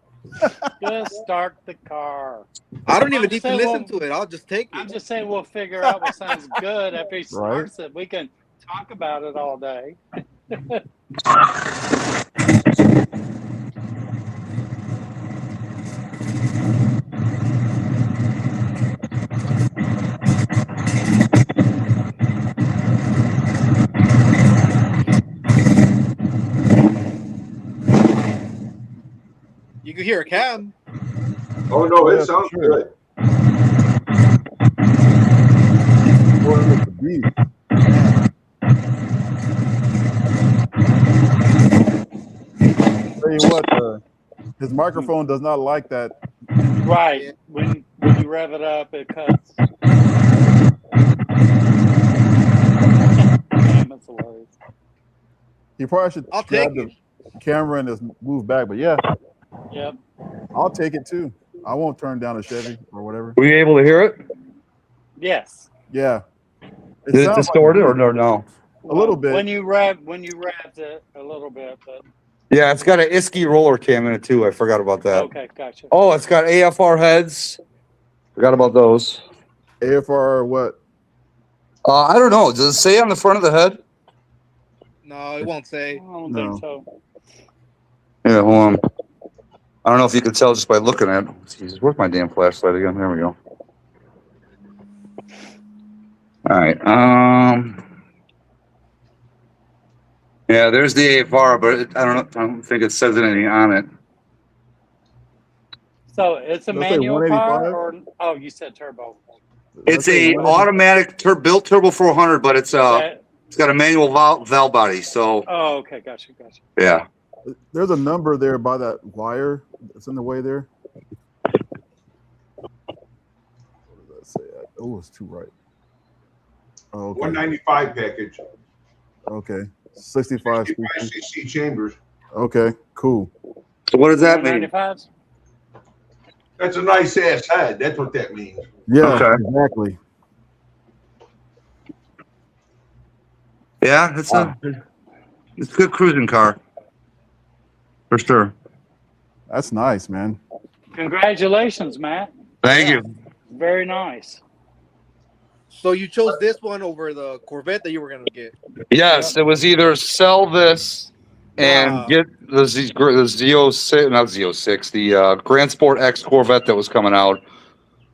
[SPEAKER 3] Just start the car.
[SPEAKER 5] I don't even need to listen to it. I'll just take it.
[SPEAKER 3] I'm just saying we'll figure out what sounds good after he starts it. We can talk about it all day.
[SPEAKER 5] You can hear a cab.
[SPEAKER 4] Oh, no, it
[SPEAKER 6] Yeah,
[SPEAKER 4] sounds
[SPEAKER 6] sure.
[SPEAKER 4] good.
[SPEAKER 6] Boy, it's a beast. Tell you what, his microphone does not like that.
[SPEAKER 3] Right. When you rev it up, it cuts. Damn, that's hilarious.
[SPEAKER 6] He probably should
[SPEAKER 5] I'll
[SPEAKER 6] grab
[SPEAKER 5] take
[SPEAKER 6] the camera and just move back. But yeah,
[SPEAKER 3] Yep.
[SPEAKER 6] I'll take it too. I won't turn down a Chevy or whatever.
[SPEAKER 7] Were you able to hear it?
[SPEAKER 3] Yes.
[SPEAKER 6] Yeah.
[SPEAKER 7] Did it
[SPEAKER 6] sounds
[SPEAKER 7] distort it
[SPEAKER 6] like-
[SPEAKER 7] or no?
[SPEAKER 6] A little bit.
[SPEAKER 3] When you rev it a little bit, but
[SPEAKER 7] Yeah, it's got an Isky roller cam in it too. I forgot about that.
[SPEAKER 3] Okay, gotcha.
[SPEAKER 7] Oh, it's got AFR heads. Forgot about those.
[SPEAKER 6] AFR what?
[SPEAKER 7] I don't know. Does it say on the front of the head?
[SPEAKER 5] No, it won't
[SPEAKER 3] I
[SPEAKER 5] say.
[SPEAKER 3] don't
[SPEAKER 6] No.
[SPEAKER 3] think so.
[SPEAKER 7] Yeah, hold on. I don't know if you can tell just by looking at it. Jesus, where's my damn flashlight again? There we go. All right. Yeah, there's the AFR, but I don't think it says anything on it.
[SPEAKER 3] So it's a
[SPEAKER 6] Let's say
[SPEAKER 3] manual car,
[SPEAKER 6] 185?
[SPEAKER 3] or you said turbo?
[SPEAKER 7] It's
[SPEAKER 6] Let's say
[SPEAKER 7] a
[SPEAKER 6] 185.
[SPEAKER 7] automatic built turbo 400, but it's
[SPEAKER 3] That,
[SPEAKER 7] got a manual valve body. So
[SPEAKER 3] oh, okay, gotcha.
[SPEAKER 7] yeah.
[SPEAKER 6] There's a number there by that wire. It's in the way there. What does that say? Oh, it's too right. Oh, okay.
[SPEAKER 4] 195 package.
[SPEAKER 6] Okay. 65 speakers.
[SPEAKER 4] 65cc chambers.
[SPEAKER 6] Okay, cool.
[SPEAKER 7] So what does that mean?
[SPEAKER 3] 195s?
[SPEAKER 4] That's a nice ass head. That's what that means.
[SPEAKER 6] Yeah,
[SPEAKER 7] Okay.
[SPEAKER 6] exactly.
[SPEAKER 7] Yeah, it's a good cruising car. For sure.
[SPEAKER 6] That's nice, man.
[SPEAKER 3] Congratulations, Matt.
[SPEAKER 7] Thank
[SPEAKER 3] Yeah.
[SPEAKER 7] you.
[SPEAKER 3] Very nice.
[SPEAKER 5] So you chose this one over the Corvette that you were gonna get.
[SPEAKER 7] Yes, it was either sell this and
[SPEAKER 5] Wow.
[SPEAKER 7] get the Z06, not Z06, the Grand Sport X Corvette that was coming out,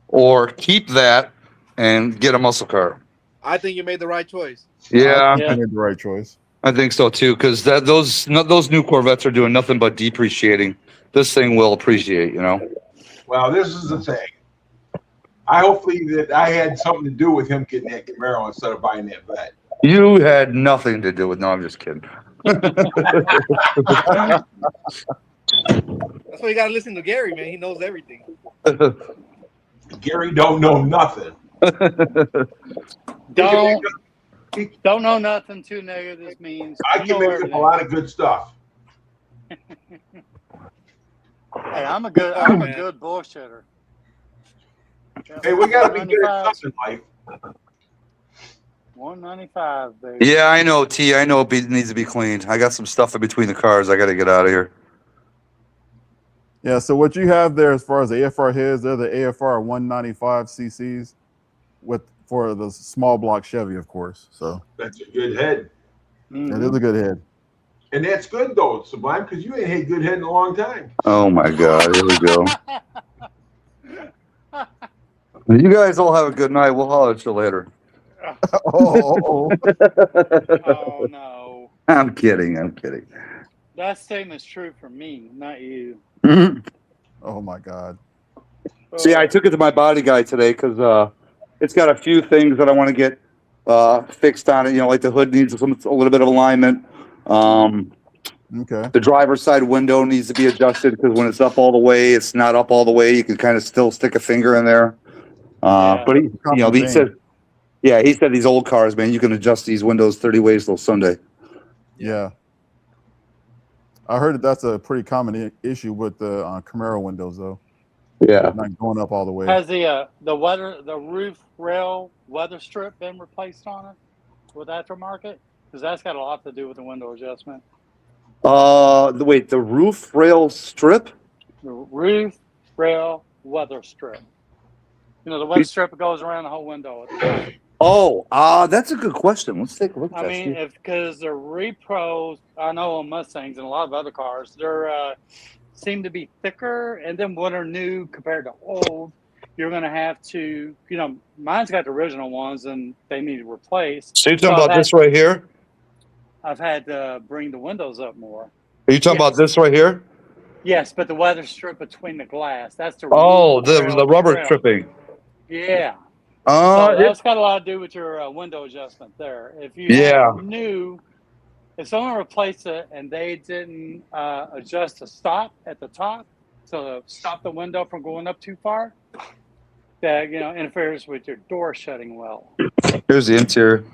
[SPEAKER 7] or keep that and get a muscle car.
[SPEAKER 5] I think you made the right choice.
[SPEAKER 7] Yeah,
[SPEAKER 3] Yeah.
[SPEAKER 6] I made the right choice.
[SPEAKER 7] I think so too, because those new Corvettes are doing nothing but depreciating. This thing will appreciate, you know.
[SPEAKER 4] Well, this is the thing. Hopefully that I had something to do with him getting that Camaro instead of buying that vet.
[SPEAKER 7] You had nothing to do with. No, I'm just kidding.
[SPEAKER 5] That's why you gotta listen to Gary, man. He knows everything.
[SPEAKER 4] Gary don't know nothing.
[SPEAKER 3] Don't know nothing too negative means
[SPEAKER 4] I
[SPEAKER 3] you
[SPEAKER 4] can
[SPEAKER 3] know
[SPEAKER 4] make up
[SPEAKER 3] everything.
[SPEAKER 4] a lot of good stuff.
[SPEAKER 3] Hey, I'm a good bullshitter.
[SPEAKER 4] Hey, we got to be good at something in life.
[SPEAKER 3] 195, baby.
[SPEAKER 7] Yeah, I know, T. I know it needs to be cleaned. I got some stuff in between the cars. I got to get out of here.
[SPEAKER 6] Yeah, so what you have there as far as the AFR heads, they're the AFR 195 cc's for the small block Chevy, of course. So
[SPEAKER 4] That's a good head.
[SPEAKER 6] it is a good head.
[SPEAKER 4] And that's good, though, Sublime, because you ain't had good head in a long time.
[SPEAKER 7] Oh, my God. Here we go. You guys all have a good night. We'll holler at you later.
[SPEAKER 6] Oh.
[SPEAKER 3] Oh, no.
[SPEAKER 7] I'm kidding.
[SPEAKER 3] That statement's true for me, not you.
[SPEAKER 6] Oh, my God.
[SPEAKER 7] See, I took it to my body guy today because it's got a few things that I want to get fixed on it. You know, like the hood needs a little bit of alignment.
[SPEAKER 6] Okay.
[SPEAKER 7] The driver's side window needs to be adjusted because when it's up all the way, it's not up all the way. You can kind of still stick a finger in there.
[SPEAKER 3] Yeah.
[SPEAKER 7] But he said these old cars, man, you can adjust these windows 30 ways till Sunday.
[SPEAKER 6] Yeah. I heard that's a pretty common issue with the Camaro windows, though.
[SPEAKER 7] Yeah.
[SPEAKER 6] Not going up all the way.
[SPEAKER 3] Has the roof rail weather strip been replaced on it with aftermarket? Because that's got a lot to do with the window adjustment.
[SPEAKER 7] The roof rail strip?
[SPEAKER 3] The roof rail weather strip. You know, the weather strip goes around the whole window at the top.
[SPEAKER 7] Oh, that's a good question. Let's take a look at that.
[SPEAKER 3] I mean, because the repros, I know on Mustangs and a lot of other cars, they're seem to be thicker, and then what are new compared to old, you're going to have to, you know, mine's got the original ones, and they need to replace.
[SPEAKER 7] So you're talking about this right here?
[SPEAKER 3] I've had to bring the windows up more.
[SPEAKER 7] Are you talking about this right here?
[SPEAKER 3] Yes, but the weather strip between the glass, that's the
[SPEAKER 7] the rubber
[SPEAKER 3] rail.
[SPEAKER 7] stripping.
[SPEAKER 3] Yeah. So
[SPEAKER 7] It,
[SPEAKER 3] that's got a lot to do with your window adjustment there. If you if someone replaced it and they didn't adjust the stop at the top, so to stop the window from going up too far, that interferes with your door shutting well.
[SPEAKER 7] here's the interior.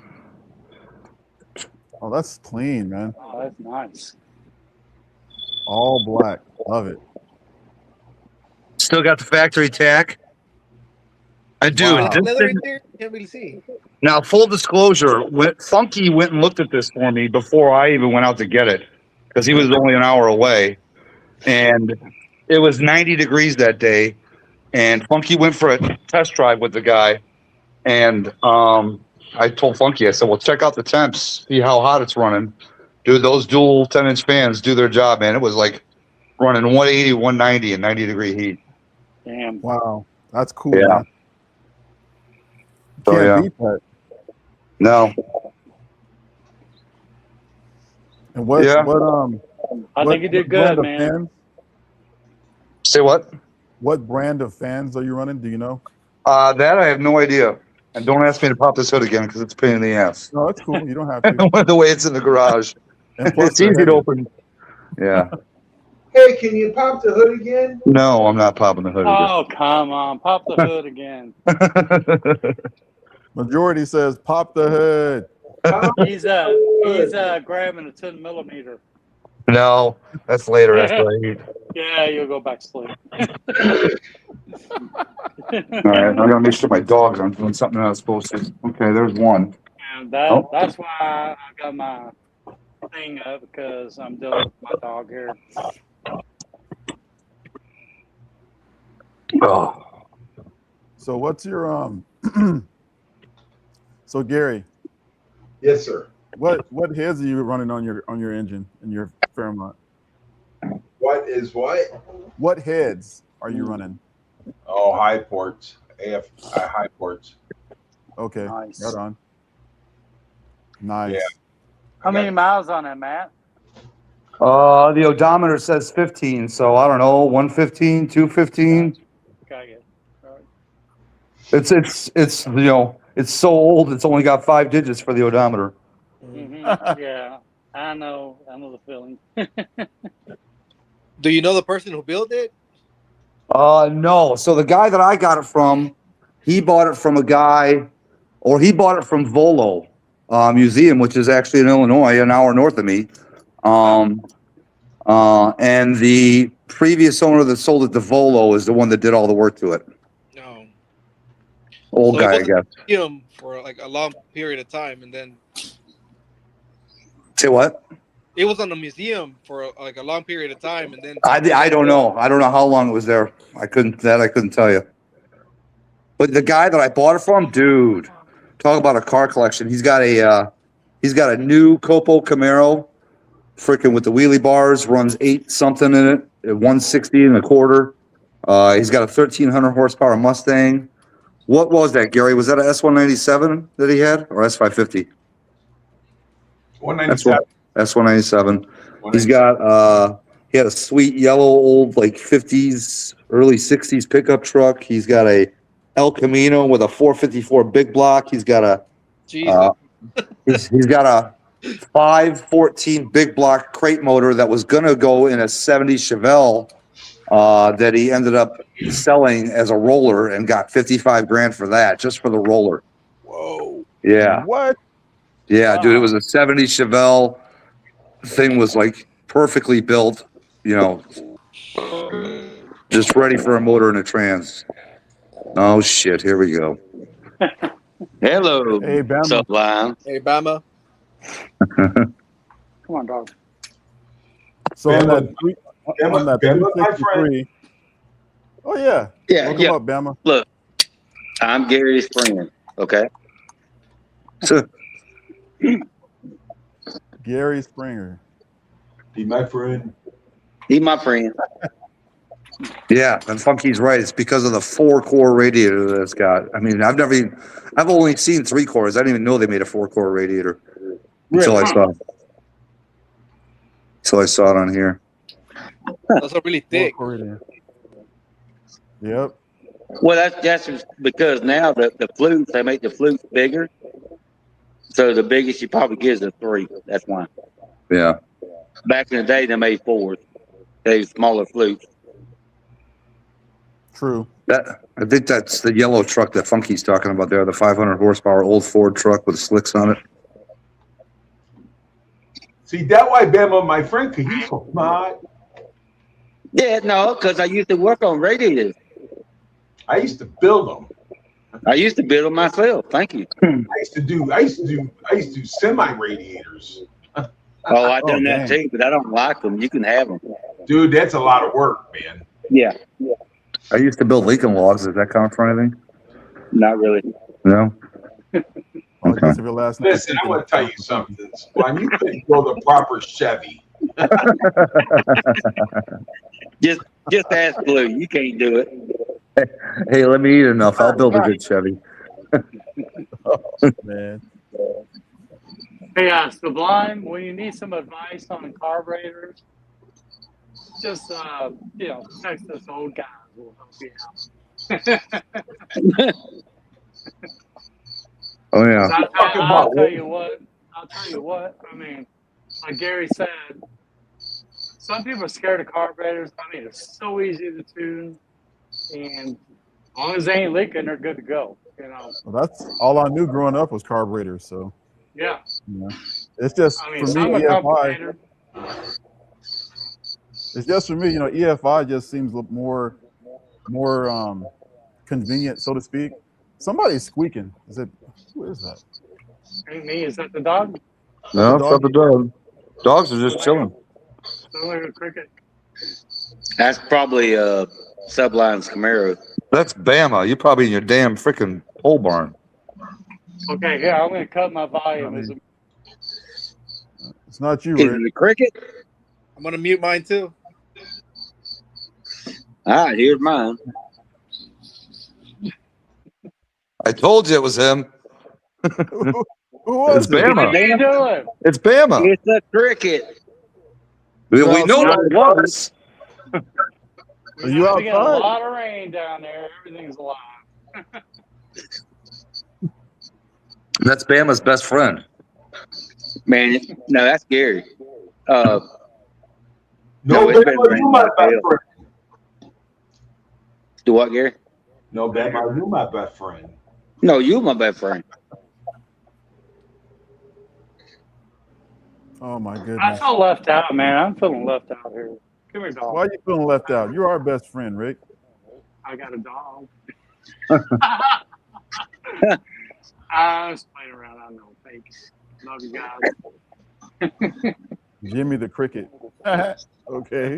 [SPEAKER 6] Oh, that's clean, man.
[SPEAKER 3] Oh, that's nice.
[SPEAKER 6] All black. Love it.
[SPEAKER 7] Still got the factory tack. I do.
[SPEAKER 6] Wow.
[SPEAKER 5] Leather interior, can't really see.
[SPEAKER 7] Now, full disclosure, Funky went and looked at this for me before I even went out to get it. because he was only an hour away, and it was 90 degrees that day. And Funky went for a test drive with the guy, and I told Funky, I said, "Well, check out the temps, see how hot it's running. Dude, those dual 10-inch fans do their job, man. It was like running 180, 190 in 90-degree heat."
[SPEAKER 3] Damn.
[SPEAKER 6] Wow, that's cool.
[SPEAKER 7] Yeah.
[SPEAKER 6] Man.
[SPEAKER 7] So,
[SPEAKER 6] Can't
[SPEAKER 7] yeah.
[SPEAKER 6] beat that.
[SPEAKER 7] No.
[SPEAKER 6] And what?
[SPEAKER 7] Yeah.
[SPEAKER 3] I think you did good, man.
[SPEAKER 6] Fans,
[SPEAKER 7] Say what?
[SPEAKER 6] what brand of fans are you running? Do you know?
[SPEAKER 7] That I have no idea. And don't ask me to pop this hood again because it's a pain in the ass.
[SPEAKER 6] No, that's cool. You don't have to.
[SPEAKER 7] The way it's in the garage.
[SPEAKER 6] And plus,
[SPEAKER 7] It's easy
[SPEAKER 6] they're
[SPEAKER 7] to
[SPEAKER 6] heavy.
[SPEAKER 7] open. Yeah.
[SPEAKER 4] Hey, can you pop the hood again?
[SPEAKER 7] No, I'm not popping the hood
[SPEAKER 3] Oh, come on. Pop the hood again.
[SPEAKER 7] again.
[SPEAKER 6] Majority says pop the hood.
[SPEAKER 3] He's grabbing a 10 millimeter.
[SPEAKER 7] No, that's later after I eat.
[SPEAKER 3] Yeah, you'll go back to sleep.
[SPEAKER 7] All right, I gotta make sure my dogs aren't doing something they're not supposed to. Okay, there's one.
[SPEAKER 3] And that's why I got my thing up, because I'm dealing with my dog here.
[SPEAKER 7] Oh.
[SPEAKER 6] So what's your So Gary,
[SPEAKER 4] Yes, sir.
[SPEAKER 6] what heads are you running on your engine in your Fairmont?
[SPEAKER 4] What is what?
[SPEAKER 6] What heads are you running?
[SPEAKER 4] Oh, high ports. High ports.
[SPEAKER 6] Okay,
[SPEAKER 3] Nice.
[SPEAKER 6] right on. Nice.
[SPEAKER 4] Yeah.
[SPEAKER 3] How many miles on that, Matt?
[SPEAKER 7] The odometer says 15, so I don't know, 115, 215.
[SPEAKER 3] Got you. All right.
[SPEAKER 7] It's it's so old. It's only got 5 digits for the odometer.
[SPEAKER 3] Mm-hmm. Yeah, I know the feeling.
[SPEAKER 5] Do you know the person who built it?
[SPEAKER 7] No. So the guy that I got it from, he bought it from a guy, or he bought it from Volo Museum, which is actually in Illinois, an hour north of me. And the previous owner that sold it to Volo is the one that did all the work to it.
[SPEAKER 5] No.
[SPEAKER 7] Old
[SPEAKER 5] So
[SPEAKER 7] guy, I
[SPEAKER 5] it
[SPEAKER 7] guess.
[SPEAKER 5] wasn't him for like a long period of time, and then
[SPEAKER 7] Say what?
[SPEAKER 5] it was on the museum for like a long period of time, and then
[SPEAKER 7] I don't know. I don't know how long it was there. I couldn't tell you. But the guy that I bought it from, dude, talk about a car collection. He's got a new Copo Camaro, freaking with the wheelie bars, runs 8 something in it, at 160 and a quarter. He's got a 1300 horsepower Mustang. What was that, Gary? Was that a S197 that he had, or S550?
[SPEAKER 4] 197.
[SPEAKER 7] S197. He's got he had a sweet yellow old like 50s, early 60s pickup truck. He's got a El Camino with a 454 big block. He's got a he's got a 514 big block crate motor that was gonna go in a 70 Chevelle that he ended up selling as a roller and got 55 grand for that, just for the roller.
[SPEAKER 5] whoa.
[SPEAKER 7] Yeah.
[SPEAKER 6] What?
[SPEAKER 7] Yeah, dude, it was a 70 Chevelle. Thing was like perfectly built, just ready for a motor and a trans. Oh shit, here we go.
[SPEAKER 8] Hello.
[SPEAKER 6] Hey, Bama.
[SPEAKER 8] What's up, Lime?
[SPEAKER 5] Hey, Bama.
[SPEAKER 3] Come on, dog.
[SPEAKER 6] So on that
[SPEAKER 4] Bama, my
[SPEAKER 6] 363. Oh yeah.
[SPEAKER 8] Yeah,
[SPEAKER 6] Welcome
[SPEAKER 8] yeah.
[SPEAKER 6] up, Bama.
[SPEAKER 8] Look, I'm Gary's friend. Okay.
[SPEAKER 7] So,
[SPEAKER 6] Gary Springer.
[SPEAKER 4] Be my friend.
[SPEAKER 8] He my friend.
[SPEAKER 7] yeah, and Funky's right. It's because of the 4-core radiator that it's got. I mean, I've only seen 3 cores. I didn't even know they made a 4-core radiator until I saw it. Until I saw it on here.
[SPEAKER 5] Those are really thick.
[SPEAKER 6] Yep.
[SPEAKER 8] Well, that's because now the flutes, they make the flutes bigger. So the biggest you probably get is a 3. That's why.
[SPEAKER 7] Yeah.
[SPEAKER 8] Back in the day, they made 4s. They smaller flutes.
[SPEAKER 6] True.
[SPEAKER 7] I think that's the yellow truck that Funky's talking about there, the 500 horsepower old Ford truck with slicks on it.
[SPEAKER 4] See, that why Bama, my friend, because he's so smart.
[SPEAKER 8] Yeah, no, because I used to work on radiators.
[SPEAKER 4] I used to build them.
[SPEAKER 8] I used to build them myself. Thank you.
[SPEAKER 4] I used to do semi radiators.
[SPEAKER 8] Oh, I
[SPEAKER 6] Oh,
[SPEAKER 8] done that
[SPEAKER 6] dang.
[SPEAKER 8] too, but I don't like them. You can have them.
[SPEAKER 4] Dude, that's a lot of work, man.
[SPEAKER 8] Yeah,
[SPEAKER 7] I used to build Lincoln logs. Does that count for anything?
[SPEAKER 8] not really.
[SPEAKER 7] No.
[SPEAKER 6] Well, I
[SPEAKER 7] Okay.
[SPEAKER 6] guess if your last name
[SPEAKER 4] Listen, I want to tell you something. Spawn, you couldn't build a proper Chevy.
[SPEAKER 8] Just ask Blue. You can't do it.
[SPEAKER 7] Hey, let me eat enough. I'll build a good Chevy.
[SPEAKER 6] man.
[SPEAKER 3] Hey, Sublime, when you need some advice on carburetors, just, text us old guys. We'll help you out.
[SPEAKER 7] Oh yeah.
[SPEAKER 3] I'll tell you what. I mean, like Gary said, some people are scared of carburetors. I mean, it's so easy to tune, and as long as they ain't leaking, they're good to go.
[SPEAKER 6] Well, that's all I knew growing up was carburetors. So
[SPEAKER 3] Yeah.
[SPEAKER 6] it's just
[SPEAKER 3] I mean,
[SPEAKER 6] for me,
[SPEAKER 3] I'm a
[SPEAKER 6] EFI.
[SPEAKER 3] carburetor.
[SPEAKER 6] It's just for me, EFI just seems more convenient, so to speak. Somebody's squeaking. Who is that?
[SPEAKER 3] Ain't me. Is that the dog?
[SPEAKER 7] No, it's not the dog. Dogs are just chilling.
[SPEAKER 3] Sound like a cricket.
[SPEAKER 8] That's probably Sublime's Camaro.
[SPEAKER 7] That's Bama. You're probably in your damn freaking pole barn.
[SPEAKER 3] Okay, here, I'm going to cut my volume.
[SPEAKER 6] It's not you,
[SPEAKER 8] Is
[SPEAKER 6] Rick.
[SPEAKER 8] it a cricket?
[SPEAKER 5] I'm gonna mute mine too.
[SPEAKER 8] All right, here's mine.
[SPEAKER 7] I told you it was him.
[SPEAKER 6] Who was
[SPEAKER 7] It's
[SPEAKER 6] it?
[SPEAKER 7] Bama.
[SPEAKER 3] What are you doing?
[SPEAKER 7] It's Bama.
[SPEAKER 8] It's a cricket.
[SPEAKER 7] We know what it was.
[SPEAKER 6] Are you
[SPEAKER 3] We got a
[SPEAKER 6] outside?
[SPEAKER 3] lot of rain down there. Everything's alive.
[SPEAKER 7] That's Bama's best friend.
[SPEAKER 8] Man, no, that's Gary.
[SPEAKER 4] No,
[SPEAKER 8] it's been
[SPEAKER 4] Bama,
[SPEAKER 8] raining
[SPEAKER 4] you my
[SPEAKER 8] like
[SPEAKER 4] best
[SPEAKER 8] hell.
[SPEAKER 4] friend.
[SPEAKER 8] Do what, Gary?
[SPEAKER 4] No, Bama, you my best friend.
[SPEAKER 8] No, you my best friend.
[SPEAKER 6] Oh my
[SPEAKER 3] I
[SPEAKER 6] goodness.
[SPEAKER 3] feel left out, man. I'm feeling left out here. Come here, dog.
[SPEAKER 6] Why are you feeling left out? You're our best friend, Rick.
[SPEAKER 3] I got a dog. I was playing around. I know. Thanks. Love you guys.
[SPEAKER 6] Jimmy the cricket. Okay.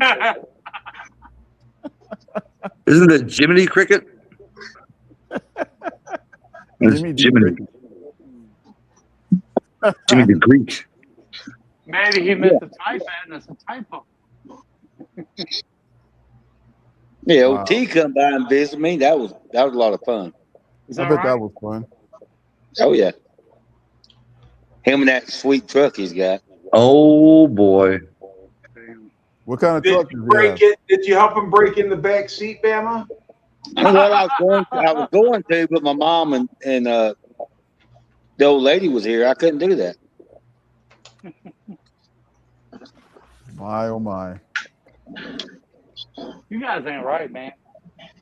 [SPEAKER 7] Isn't it Jiminy Cricket? It's
[SPEAKER 6] Jimmy D.
[SPEAKER 7] Jiminy. Jimmy the Greek.
[SPEAKER 3] Maybe he meant to type that, and it's a typo.
[SPEAKER 8] Yeah,
[SPEAKER 6] Wow.
[SPEAKER 8] T come by and visit me. That was a lot of fun.
[SPEAKER 3] Is
[SPEAKER 6] I
[SPEAKER 3] that
[SPEAKER 6] bet
[SPEAKER 3] right?
[SPEAKER 6] that was fun.
[SPEAKER 8] Oh yeah. Him and that sweet truck he's got.
[SPEAKER 7] Oh boy.
[SPEAKER 3] Damn.
[SPEAKER 6] What kind of
[SPEAKER 4] Did
[SPEAKER 6] truck
[SPEAKER 4] you
[SPEAKER 6] does he
[SPEAKER 4] break
[SPEAKER 6] have?
[SPEAKER 4] it? Did you help him break in the back seat, Bama?
[SPEAKER 8] Well, I was going to, but my mom and the old lady was here. I couldn't do that.
[SPEAKER 6] My oh my.
[SPEAKER 3] You guys ain't right, man.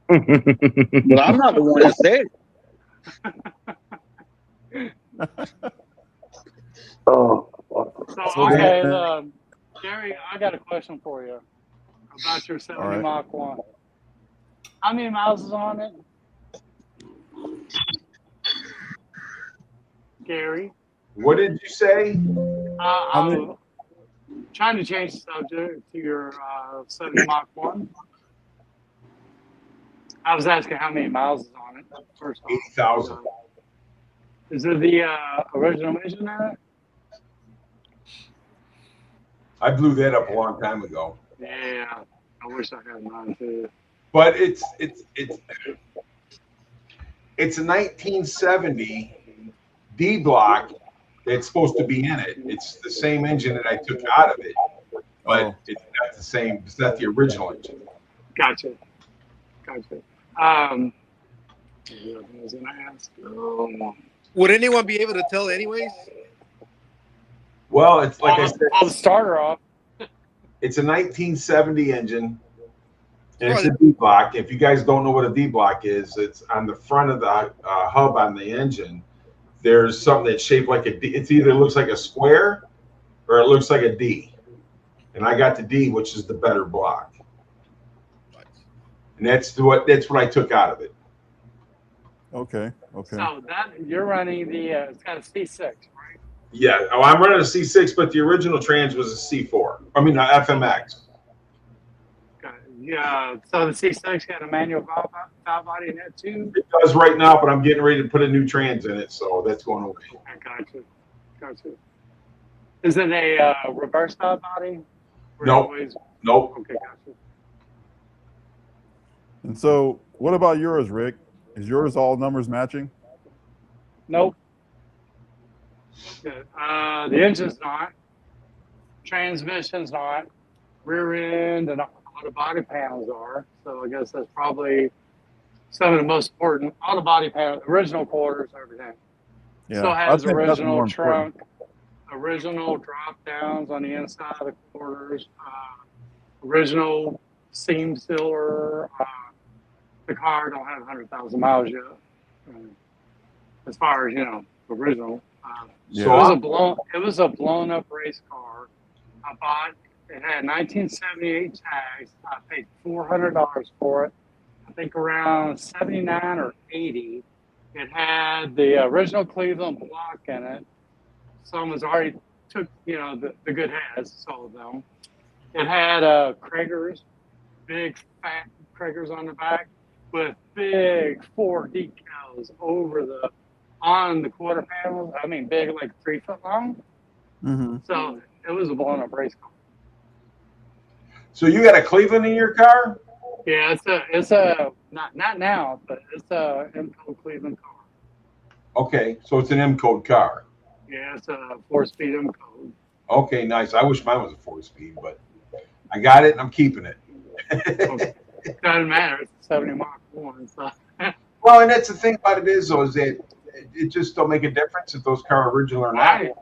[SPEAKER 8] Well, I'm not the one that said it.
[SPEAKER 7] Oh.
[SPEAKER 3] So, okay, Gary, I got a question for you about your 70
[SPEAKER 6] right.
[SPEAKER 3] Mach 1. How many miles is on it? Gary?
[SPEAKER 4] What did you say?
[SPEAKER 3] I'm trying to change the subject to your 70 Mach 1. I was asking how many miles is on it, first off.
[SPEAKER 4] 80,000.
[SPEAKER 3] Is it the original engine in it?
[SPEAKER 4] I blew that up a long time ago.
[SPEAKER 3] Yeah, I wish I had mine too.
[SPEAKER 4] But it's a 1970 D block that's supposed to be in it. It's the same engine that I took out of it, but it's not the same. It's not the original engine.
[SPEAKER 3] Gotcha. I was gonna ask.
[SPEAKER 5] Would anyone be able to tell anyways?
[SPEAKER 4] Well, it's like I said,
[SPEAKER 3] I'll start her off.
[SPEAKER 4] it's a 1970 engine, and it's a D block. If you guys don't know what a D block is, it's on the front of the hub on the engine. There's something that's shaped like a D. It either looks like a square or it looks like a D. And I got the D, which is the better block. And that's what I took out of it.
[SPEAKER 6] Okay.
[SPEAKER 3] So that you're running the it's got a C6, right?
[SPEAKER 4] Yeah. Oh, I'm running a C6, but the original trans was a C4. I mean, FMX.
[SPEAKER 3] Yeah, so the C6 got a manual valve body in that too?
[SPEAKER 4] It does right now, but I'm getting ready to put a new trans in it, so that's going okay.
[SPEAKER 3] I gotcha. Is it a reverse valve body?
[SPEAKER 4] Nope. Nope.
[SPEAKER 3] Okay, gotcha.
[SPEAKER 6] And so, what about yours, Rick? Is yours all numbers matching?
[SPEAKER 3] Nope. The engine's not. Transmission's not. Rear end and all the body panels are. So I guess that's probably some of the most important. All the body panels, original quarters, everything.
[SPEAKER 6] Yeah,
[SPEAKER 3] Still has
[SPEAKER 6] I think that's
[SPEAKER 3] original
[SPEAKER 6] more
[SPEAKER 3] trunk,
[SPEAKER 6] important.
[SPEAKER 3] original drop downs on the inside of the quarters, original seam sealer. The car don't have 100,000 miles yet. As far as original.
[SPEAKER 4] So
[SPEAKER 3] it was a blown up race car. I bought. It had 1978 tags. I paid $400 for it. I think around 79 or 80. It had the original Cleveland block in it. Someone's already took, the good heads, sold them. It had Kragers, big fat Kragers on the back with big 4 decals on the quarter panels. I mean, big, like 3 foot long.
[SPEAKER 6] Mm-hmm.
[SPEAKER 3] So it was a blown up race car.
[SPEAKER 4] So you got a Cleveland in your car?
[SPEAKER 3] Yeah, it's a not now, but it's a M-code Cleveland car.
[SPEAKER 4] Okay, so it's an M-code car.
[SPEAKER 3] Yeah, it's a 4-speed M-code.
[SPEAKER 4] Okay, nice. I wish mine was a 4-speed, but I got it and I'm keeping it.
[SPEAKER 3] It doesn't matter. It's a 70 Mach 1. So.
[SPEAKER 4] Well, and that's the thing about it is that it just don't make a difference if those cars are original or not.
[SPEAKER 3] Right.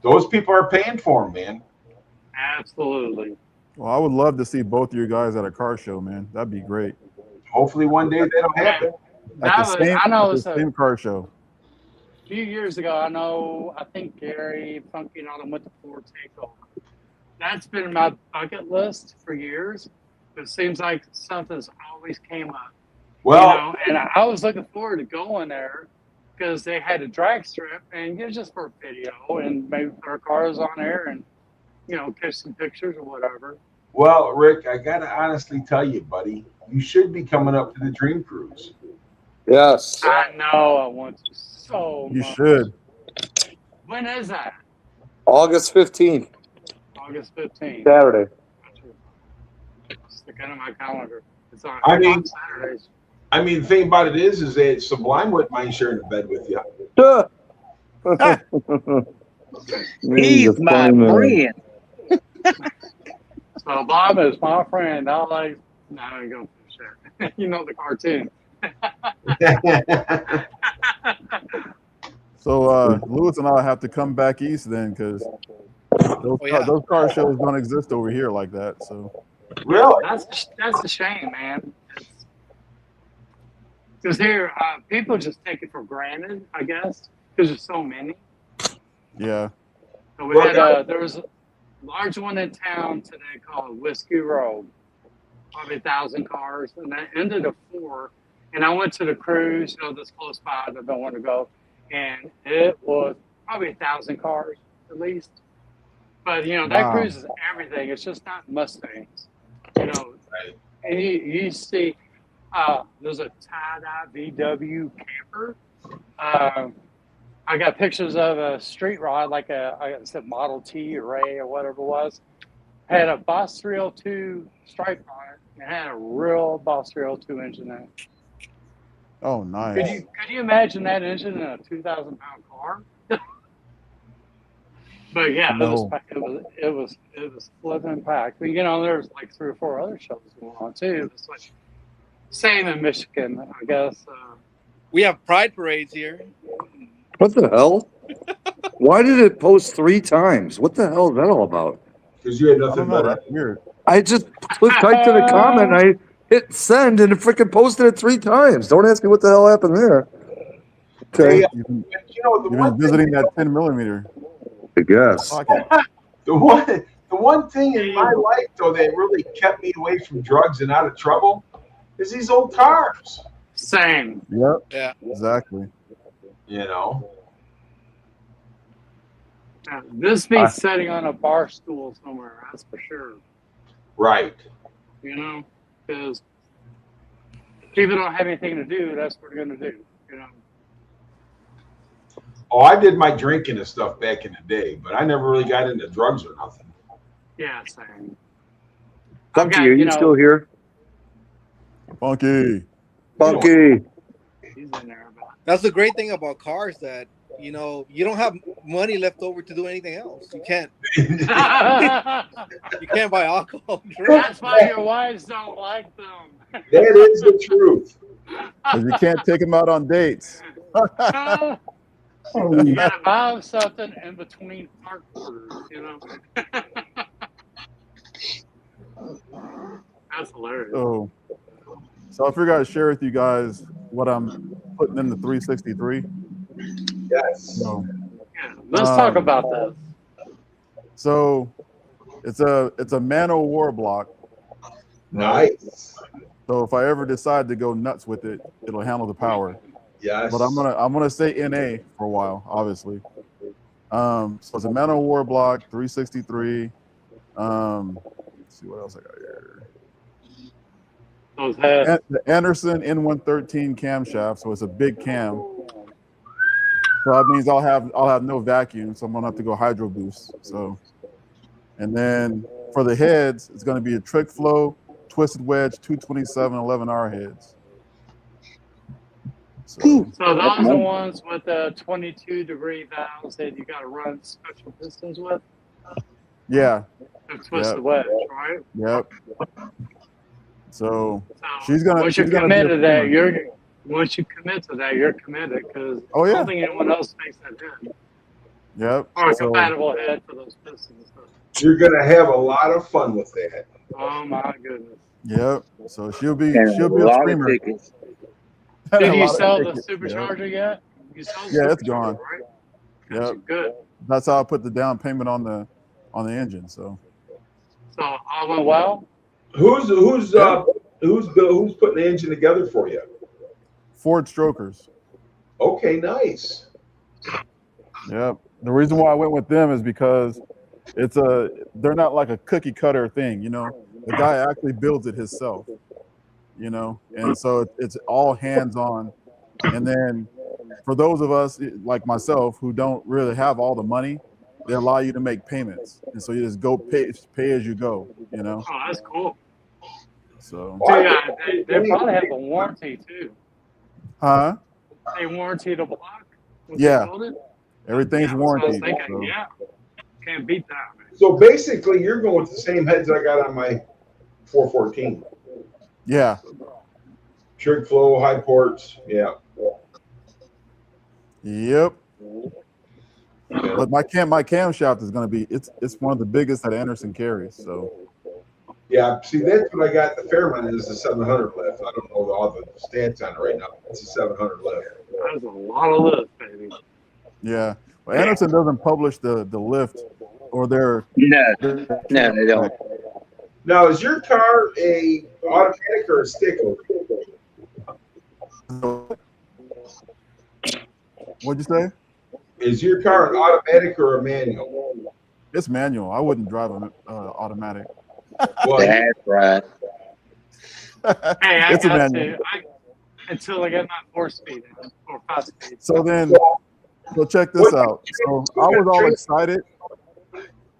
[SPEAKER 4] Those people are paying for them, man.
[SPEAKER 3] Absolutely.
[SPEAKER 6] Well, I would love to see both of you guys at a car show, man. That'd be great.
[SPEAKER 4] Hopefully one day that'll happen.
[SPEAKER 6] At the same car show.
[SPEAKER 3] A few years ago, I think Gary Funky and all them went to Ford Takeover. That's been my bucket list for years. It seems like something's always came up.
[SPEAKER 4] Well,
[SPEAKER 3] and I was looking forward to going there because they had a drag strip and just for a video and maybe put our cars on there and catch some pictures or whatever.
[SPEAKER 4] Well, Rick, I gotta honestly tell you, buddy, you should be coming up to the Dream Cruise.
[SPEAKER 9] Yes.
[SPEAKER 3] I know I want to so much.
[SPEAKER 6] You should.
[SPEAKER 3] When is that?
[SPEAKER 9] August 15th.
[SPEAKER 3] August 15th.
[SPEAKER 9] Saturday.
[SPEAKER 3] Stick it in my calendar. It's on Saturdays.
[SPEAKER 4] I mean, the thing about it is that Sublime wouldn't mind sharing a bed with you.
[SPEAKER 8] He's my friend.
[SPEAKER 3] So Bob is my friend. I like. No, I ain't gonna share. The cartoon.
[SPEAKER 6] So Lewis and I have to come back east then, because those car shows don't exist over here like that. So
[SPEAKER 4] really,
[SPEAKER 3] that's a shame, man. Because here, people just take it for granted, I guess, because there's so many.
[SPEAKER 6] Yeah.
[SPEAKER 3] So we had there was a large one in town today called Whiskey Road, probably 1,000 cars, and that ended at 4. And I went to the cruise, that's close by. I don't want to go, and it was probably 1,000 cars at least. But that cruise is everything. It's just not Mustangs, And you see, there's a tie-dye VW camper. I got pictures of a street rod, like I said, Model T or Ray or whatever it was. Had a Boss 302 stripe on it. It had a real Boss 302 engine in it.
[SPEAKER 6] Oh, nice.
[SPEAKER 3] Could you imagine that engine in a 2,000-pound car? But yeah, it was flipping packed. But, there's like 3 or 4 other shows going on too. It's like same in Michigan, I guess.
[SPEAKER 5] We have pride parades here.
[SPEAKER 9] What the hell? Why did it post 3 times? What the hell is that all about?
[SPEAKER 4] Because you had nothing better.
[SPEAKER 6] That's weird.
[SPEAKER 9] I just typed in a comment. I hit send and it freaking posted it 3 times. Don't ask me what the hell happened there. Okay.
[SPEAKER 4] You've
[SPEAKER 6] been visiting that 10 millimeter.
[SPEAKER 9] I guess.
[SPEAKER 4] The one thing in my life though that really kept me away from drugs and out of trouble is these old cars.
[SPEAKER 3] Same.
[SPEAKER 6] Yep.
[SPEAKER 5] Yeah.
[SPEAKER 6] Exactly.
[SPEAKER 3] This beats sitting on a bar stool somewhere, that's for sure.
[SPEAKER 4] Right.
[SPEAKER 3] You know, because people don't have anything to do, that's what they're going to do, you know.
[SPEAKER 4] Oh, I did my drinking and stuff back in the day, but I never really got into drugs or nothing.
[SPEAKER 3] Yeah, same.
[SPEAKER 9] Funky, are you still here?
[SPEAKER 6] Funky.
[SPEAKER 9] Funky.
[SPEAKER 3] He's in there.
[SPEAKER 5] That's the great thing about cars, that you know you don't have money left over to do anything else. You can't. You can't buy alcohol.
[SPEAKER 3] That's why your wives don't like them.
[SPEAKER 4] That is the truth.
[SPEAKER 6] Because you can't take them out on dates.
[SPEAKER 3] You gotta buy them something in between park orders, you know. That's hilarious.
[SPEAKER 6] So I figured I'd share with you guys what I'm putting in the 363.
[SPEAKER 4] Yes.
[SPEAKER 6] So,
[SPEAKER 3] yeah, let's talk about this.
[SPEAKER 6] So it's a Mano war block.
[SPEAKER 4] Nice.
[SPEAKER 6] So if I ever decide to go nuts with it, it'll handle the power.
[SPEAKER 4] Yes.
[SPEAKER 6] But I'm gonna say NA for a while, obviously. So it's a Mano war block, 363. Let's see what else I got here. The Anderson N113 camshaft, so it's a big cam. So that means I'll have no vacuum, so I'm gonna have to go hydro boost. So, and then for the heads, it's gonna be a trick flow, twisted wedge, 227 11R heads. So
[SPEAKER 3] those are the ones with the 22-degree valves that you got to run special pistons with.
[SPEAKER 6] Yeah.
[SPEAKER 3] To twist the wedge, right?
[SPEAKER 6] Yep. So she's gonna.
[SPEAKER 3] Once you commit to that, you're committed because I don't think anyone else makes that head.
[SPEAKER 6] Yep.
[SPEAKER 3] Or a compatible head for those pistons.
[SPEAKER 4] You're gonna have a lot of fun with that.
[SPEAKER 3] Oh my goodness.
[SPEAKER 6] Yep. So she'll be a screamer.
[SPEAKER 3] Did you sell the supercharger yet? You sold the
[SPEAKER 6] it's gone.
[SPEAKER 3] Right?
[SPEAKER 6] Yep.
[SPEAKER 3] Good.
[SPEAKER 6] That's how I put the down payment on the engine. So
[SPEAKER 3] all went well.
[SPEAKER 4] Who's putting the engine together for you?
[SPEAKER 6] Ford Strokers.
[SPEAKER 4] Okay, nice.
[SPEAKER 6] Yep. The reason why I went with them is because they're not like a cookie cutter thing, you know. The guy actually builds it himself, you know, and so it's all hands on. And then for those of us like myself who don't really have all the money, they allow you to make payments, and so you just go pay as you go, you know.
[SPEAKER 3] Oh, that's cool.
[SPEAKER 6] So
[SPEAKER 3] they probably have a warranty too.
[SPEAKER 6] Huh?
[SPEAKER 3] They warranty the block.
[SPEAKER 6] Yeah. Everything's warranted.
[SPEAKER 3] So. Yeah. Can't beat that, man.
[SPEAKER 4] So basically, you're going with the same heads I got on my 414.
[SPEAKER 6] Yeah.
[SPEAKER 4] Trig flow, high ports. Yeah.
[SPEAKER 6] Yep. But my camshaft is going to be it's one of the biggest that Anderson carries. So.
[SPEAKER 4] Yeah. See, that's what I got. The Fairmont is the 700 lift. I don't know all the stats on it right now. It's a 700 lift.
[SPEAKER 3] That's a lot of lift, baby.
[SPEAKER 6] Yeah. Well, Anderson doesn't publish the lift or their.
[SPEAKER 8] No, they don't.
[SPEAKER 4] Now, is your car a automatic or a stick?
[SPEAKER 6] What'd you say?
[SPEAKER 4] Is your car an automatic or a manual?
[SPEAKER 6] It's manual. I wouldn't drive an automatic.
[SPEAKER 4] Well,
[SPEAKER 8] that's right.
[SPEAKER 3] Hey, I
[SPEAKER 6] it's a
[SPEAKER 3] got
[SPEAKER 6] manual.
[SPEAKER 3] until I get my 4-speed or 5-speed.
[SPEAKER 6] So then, check this out. So I was all excited.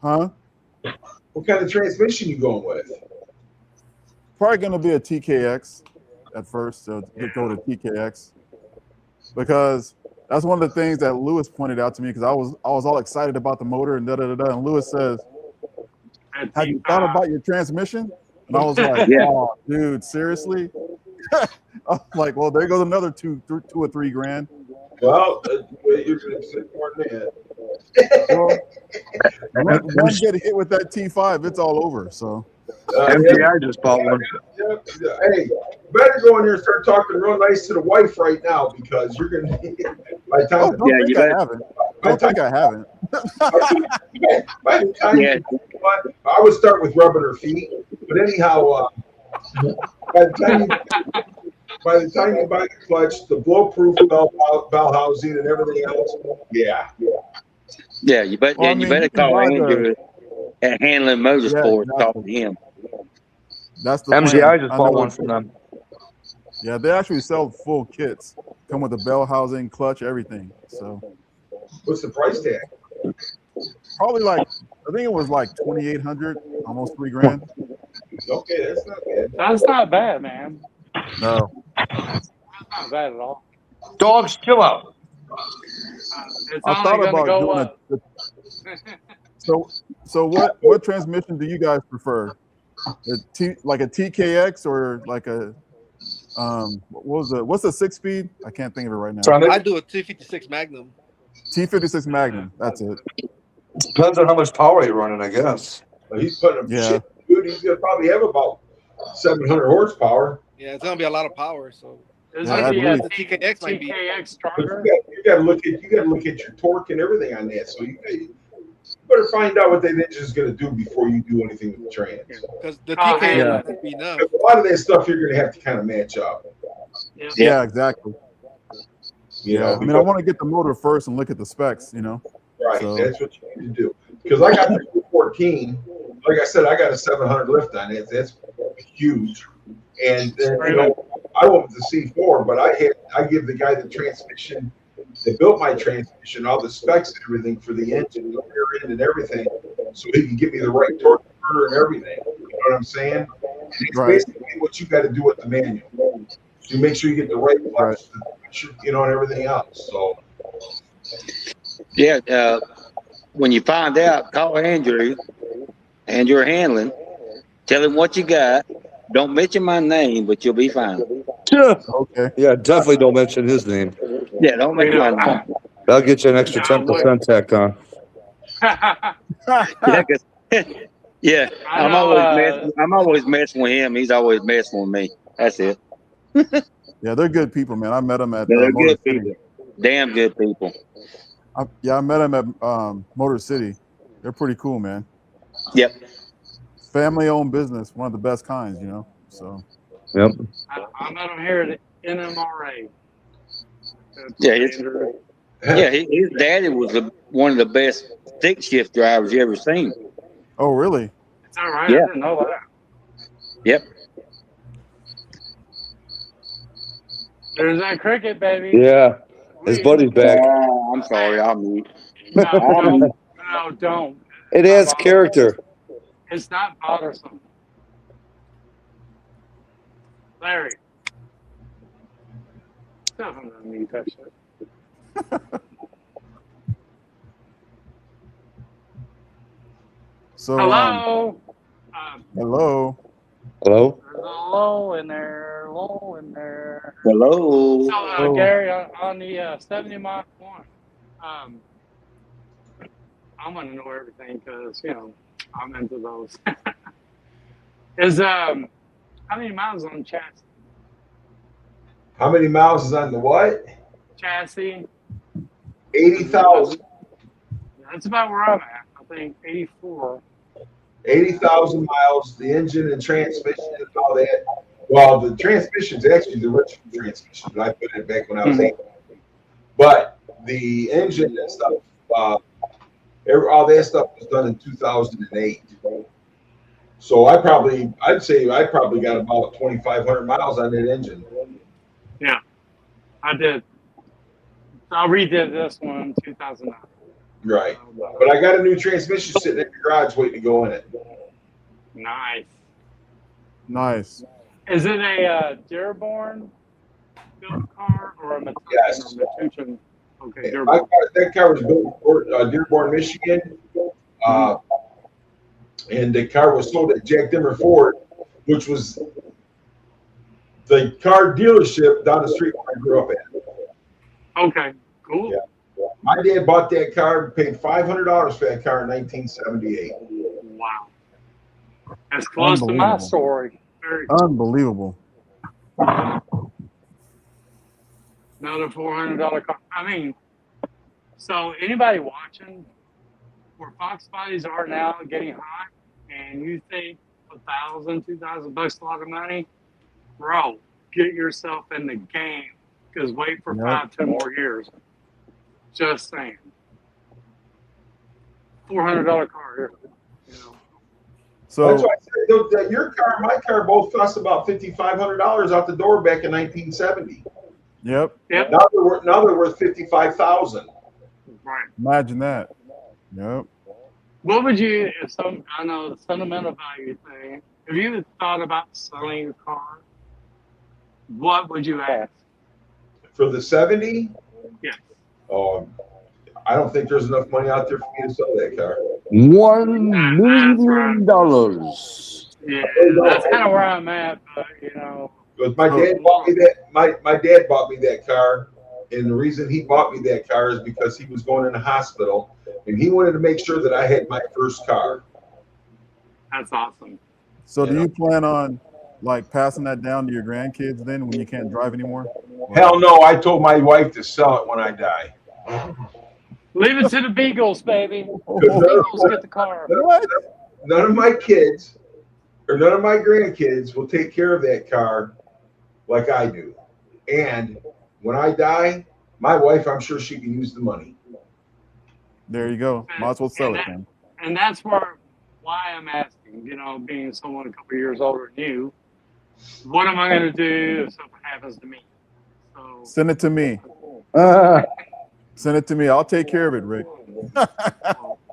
[SPEAKER 6] Huh?
[SPEAKER 4] What kind of transmission you going with?
[SPEAKER 6] Probably going to be a TKX at first. So go to TKX because that's one of the things that Lewis pointed out to me because I was all excited about the motor and And Lewis says, "Have you thought about your transmission?" And I was like, "Oh, dude, seriously?" I was like, "Well, there goes another two or three grand."
[SPEAKER 4] Well, you're going to say more than that.
[SPEAKER 6] Well, once you get hit with that T5, it's all over. So
[SPEAKER 9] MGI just bought one.
[SPEAKER 4] Hey, you better go in there and start talking real nice to the wife right now because you're going to by the time.
[SPEAKER 6] Don't think I haven't.
[SPEAKER 4] By the time I would start with rubbing her feet, but anyhow, by the time you buy the clutch, the blow-proof valve housing, and everything else, yeah.
[SPEAKER 8] Yeah, you bet.
[SPEAKER 6] Well, I
[SPEAKER 8] And you
[SPEAKER 6] mean,
[SPEAKER 8] better
[SPEAKER 6] you can
[SPEAKER 8] call
[SPEAKER 6] buy
[SPEAKER 8] Andrew at Handling
[SPEAKER 6] yeah,
[SPEAKER 8] Motorsports. Talk to
[SPEAKER 6] exactly.
[SPEAKER 8] him.
[SPEAKER 6] That's the
[SPEAKER 9] MGI
[SPEAKER 6] plan.
[SPEAKER 9] just
[SPEAKER 6] I
[SPEAKER 9] bought
[SPEAKER 6] know.
[SPEAKER 9] one from them.
[SPEAKER 6] Yeah, they actually sell full kits. Come with the bell housing, clutch, everything. So
[SPEAKER 4] What's the price tag?
[SPEAKER 6] probably like, I think it was like 2,800, almost $3,000.
[SPEAKER 4] Okay, that's not bad.
[SPEAKER 3] That's not bad, man.
[SPEAKER 6] No.
[SPEAKER 3] That's not bad at all.
[SPEAKER 9] Dogs, chill out.
[SPEAKER 3] It's
[SPEAKER 6] I
[SPEAKER 3] only
[SPEAKER 6] thought
[SPEAKER 3] going to
[SPEAKER 6] about
[SPEAKER 3] go
[SPEAKER 6] doing
[SPEAKER 3] up.
[SPEAKER 6] so what transmission do you guys prefer? Like a TKX or like a what's the 6-speed? I can't think of it right now.
[SPEAKER 5] I do a T56 Magnum.
[SPEAKER 6] T56 Magnum. That's it.
[SPEAKER 9] Depends on how much power you're running, I guess.
[SPEAKER 4] He's putting up
[SPEAKER 6] Yeah.
[SPEAKER 4] shit, dude. He's gonna probably have about 700 horsepower.
[SPEAKER 5] Yeah, it's gonna be a lot of power. So
[SPEAKER 3] It's
[SPEAKER 6] Yeah,
[SPEAKER 3] going to be
[SPEAKER 6] really-
[SPEAKER 3] a
[SPEAKER 5] the TKX might be.
[SPEAKER 3] TKX
[SPEAKER 4] But
[SPEAKER 3] stronger.
[SPEAKER 4] you got to look at your torque and everything on that. So you better find out what that engine is going to do before you do anything with the trans.
[SPEAKER 5] Because the
[SPEAKER 3] Oh,
[SPEAKER 5] TKX
[SPEAKER 3] yeah.
[SPEAKER 5] might not be enough.
[SPEAKER 4] Because a lot of that stuff you're going to have to kind of match up.
[SPEAKER 6] Yeah, exactly.
[SPEAKER 4] You know,
[SPEAKER 6] I mean, I want to get the motor first and look at the specs, you know.
[SPEAKER 4] right.
[SPEAKER 6] So-
[SPEAKER 4] That's what you need to do. Because I got the 14. Like I said, I got a 700 lift on it. That's huge. And then, you know, I went with the C4, but I give the guy the transmission that built my transmission all the specs and everything for the engine, the rear end, and everything, so he can give me the right torque converter and everything. You know what I'm saying? And it's
[SPEAKER 6] Right.
[SPEAKER 4] basically what you got to do with the manual. So you make sure you get the right clutch, you know, and everything else. So
[SPEAKER 8] Yeah. When you find out, call Andrew Handling. Tell him what you got. Don't mention my name, but you'll be fine.
[SPEAKER 6] Okay.
[SPEAKER 9] Yeah, definitely don't mention his name.
[SPEAKER 8] Yeah, don't mention my name.
[SPEAKER 9] That'll get you an extra 10% tacked on.
[SPEAKER 8] Yeah, 'cause- yeah.
[SPEAKER 3] I
[SPEAKER 8] I'm
[SPEAKER 3] know,
[SPEAKER 8] always messing with him. He's always messing with me. That's it.
[SPEAKER 6] Yeah, they're good people, man. I met them at
[SPEAKER 8] They're
[SPEAKER 6] Motor
[SPEAKER 8] good
[SPEAKER 6] City.
[SPEAKER 8] people. Damn good people.
[SPEAKER 6] I met them at Motor City. They're pretty cool, man.
[SPEAKER 8] Yep.
[SPEAKER 6] Family-owned business, one of the best kinds, you know. So.
[SPEAKER 9] Yep.
[SPEAKER 3] I met him here at NMRA.
[SPEAKER 8] Yeah, his daddy was one of the best stick shift drivers you ever seen.
[SPEAKER 6] Oh, really?
[SPEAKER 3] It's all right.
[SPEAKER 8] Yeah.
[SPEAKER 3] I didn't know that.
[SPEAKER 8] Yep.
[SPEAKER 3] There's that cricket, baby.
[SPEAKER 9] Yeah. His buddy's back.
[SPEAKER 8] Oh, I'm sorry. I'll mute.
[SPEAKER 3] No, don't.
[SPEAKER 9] It adds character.
[SPEAKER 3] It's not bothersome. Larry. Definitely don't need that shit.
[SPEAKER 6] So.
[SPEAKER 3] Hello.
[SPEAKER 6] Hello.
[SPEAKER 9] Hello?
[SPEAKER 3] There's a low in there. Low in there.
[SPEAKER 8] Hello.
[SPEAKER 3] So, Gary, on the 70 Mach 1, I'm going to know everything because, you know, I'm into those. How many miles on the chassis?
[SPEAKER 4] how many miles is on the what?
[SPEAKER 3] Chassis?
[SPEAKER 4] 80,000.
[SPEAKER 3] That's about where I'm at. I think 84.
[SPEAKER 4] 80,000 miles. The engine and transmission and all that. Well, the transmission's actually the original transmission, but I put it back when I was 8. But the engine and stuff, all that stuff was done in 2008. So I'd say I probably got about 2,500 miles on that engine.
[SPEAKER 3] Yeah, I did. I redid this one in 2009.
[SPEAKER 4] Right. But I got a new transmission sitting in the garage waiting to go in it.
[SPEAKER 3] Nice.
[SPEAKER 6] Nice.
[SPEAKER 3] Is it a Dearborn built car or a Metuchen?
[SPEAKER 4] Yes.
[SPEAKER 3] Metuchen? Okay,
[SPEAKER 4] My car, that car was built in Dearborn, Michigan. And the car was sold at Jack Dimmer Ford, which was the car dealership down the street where I grew up at.
[SPEAKER 3] Okay, cool.
[SPEAKER 4] Yeah. My dad bought that car, paid $500 for that car in 1978.
[SPEAKER 3] Wow. That's close to my story. Very cool.
[SPEAKER 6] Unbelievable.
[SPEAKER 3] Another $400 car. I mean, so anybody watching where Fox bodies are now getting hot and you think $1,000, $2,000 a lot of money, bro, get yourself in the game because wait for 5, 10 more years. Just saying. $400 car here. You know.
[SPEAKER 6] So
[SPEAKER 4] That's why I said that your car and my car both cost about $5,500 out the door back in 1970.
[SPEAKER 6] yep.
[SPEAKER 3] Yep.
[SPEAKER 4] Now they're worth $55,000.
[SPEAKER 3] Right.
[SPEAKER 6] Imagine that. Yep.
[SPEAKER 3] What would you, I know the sentimental value thing, have you ever thought about selling your car? What would you ask?
[SPEAKER 4] For the 70?
[SPEAKER 3] Yeah.
[SPEAKER 4] Oh, I don't think there's enough money out there for me to sell that car.
[SPEAKER 9] $1 million.
[SPEAKER 3] Yeah, that's kind of where I'm at, but you know.
[SPEAKER 4] Because my dad bought me that. My dad bought me that car, and the reason he bought me that car is because he was going in the hospital, and he wanted to make sure that I had my first car.
[SPEAKER 3] That's awesome.
[SPEAKER 6] So do you plan on like passing that down to your grandkids then when you can't drive anymore?
[SPEAKER 4] Hell no! I told my wife to sell it when I die.
[SPEAKER 3] Leave it to the Beagles, baby. The Beagles get the car.
[SPEAKER 4] None of my kids or none of my grandkids will take care of that car like I do. And when I die, my wife, I'm sure she can use the money.
[SPEAKER 6] There you go. Might as well sell it then.
[SPEAKER 3] And that's why I'm asking, you know, being someone a couple years older than you, what am I going to do if something happens to me? So,
[SPEAKER 6] Send it to me. Send it to me. I'll take care of it, Rick.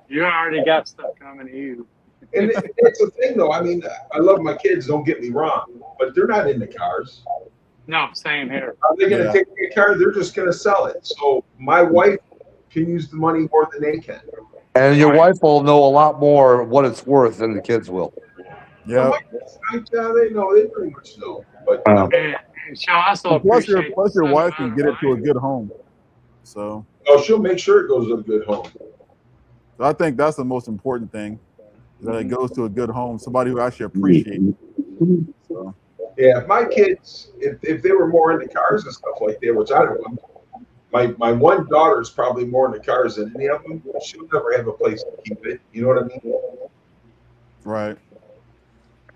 [SPEAKER 3] You already got stuff coming to you.
[SPEAKER 4] And it's the thing, though. I mean, I love my kids, don't get me wrong, but they're not into cars.
[SPEAKER 3] No, same here.
[SPEAKER 4] Are they going to take a car? They're just going to sell it. So my wife can use the money more than they can.
[SPEAKER 7] And your wife will know a lot more what it's worth than the kids will.
[SPEAKER 6] Yeah.
[SPEAKER 4] They know. They pretty much know. But
[SPEAKER 3] And she'll also
[SPEAKER 6] plus
[SPEAKER 3] appreciate
[SPEAKER 6] your wife can get it to a good home. So
[SPEAKER 4] she'll make sure it goes to a good home.
[SPEAKER 6] So I think that's the most important thing, that it goes to a good home, somebody who actually appreciates it. So.
[SPEAKER 4] Yeah, my kids, if they were more into cars and stuff like that, which I don't, my one daughter's probably more into cars than any of them, but she'll never have a place to keep it. You know what I mean?
[SPEAKER 6] Right.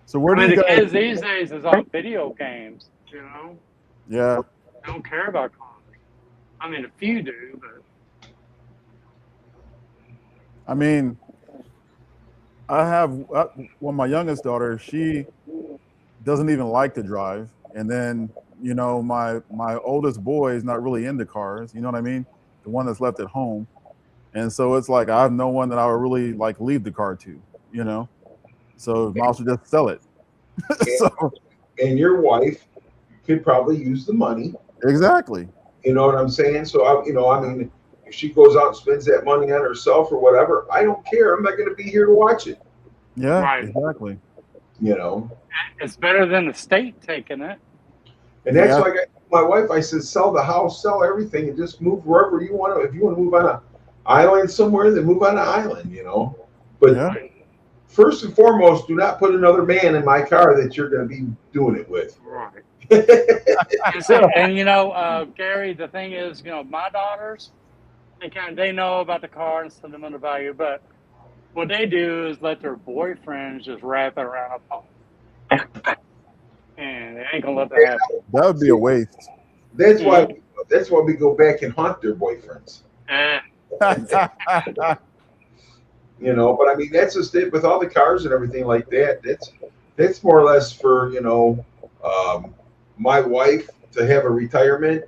[SPEAKER 6] So where do you
[SPEAKER 3] the
[SPEAKER 6] guys?
[SPEAKER 3] kids these days is on video games, you know?
[SPEAKER 6] Yeah.
[SPEAKER 3] They don't care about cars. I mean, a few do, but.
[SPEAKER 6] I mean, I have my youngest daughter, she doesn't even like to drive. And then, you know, my oldest boy is not really into cars. You know what I mean? The one that's left at home. And so it's like, I have no one that I would really like leave the car to, you know? So might as well just sell it.
[SPEAKER 4] And your wife could probably use the money.
[SPEAKER 6] Exactly.
[SPEAKER 4] You know what I'm saying? So, I mean, if she goes out and spends that money on herself or whatever, I don't care. I'm not going to be here to watch it.
[SPEAKER 6] Yeah,
[SPEAKER 3] right.
[SPEAKER 6] Exactly.
[SPEAKER 4] You know?
[SPEAKER 3] It's better than the state taking it.
[SPEAKER 4] And that's why I got my wife, I said, sell the house, sell everything, and just move wherever you want to. If you want to move on an island somewhere, then move on an island, you know? But first and foremost, do not put another man in my car that you're going to be doing it with.
[SPEAKER 3] Right. And you know, Gary, the thing is, you know, my daughters, they know about the car and sentimental value, but what they do is let their boyfriends just wrap it around a pole. And they ain't gonna let that happen.
[SPEAKER 6] That would be a waste.
[SPEAKER 4] That's why we go back and haunt their boyfriends. You know, but I mean, that's just it with all the cars and everything like that. That's more or less for, you know, my wife to have a retirement.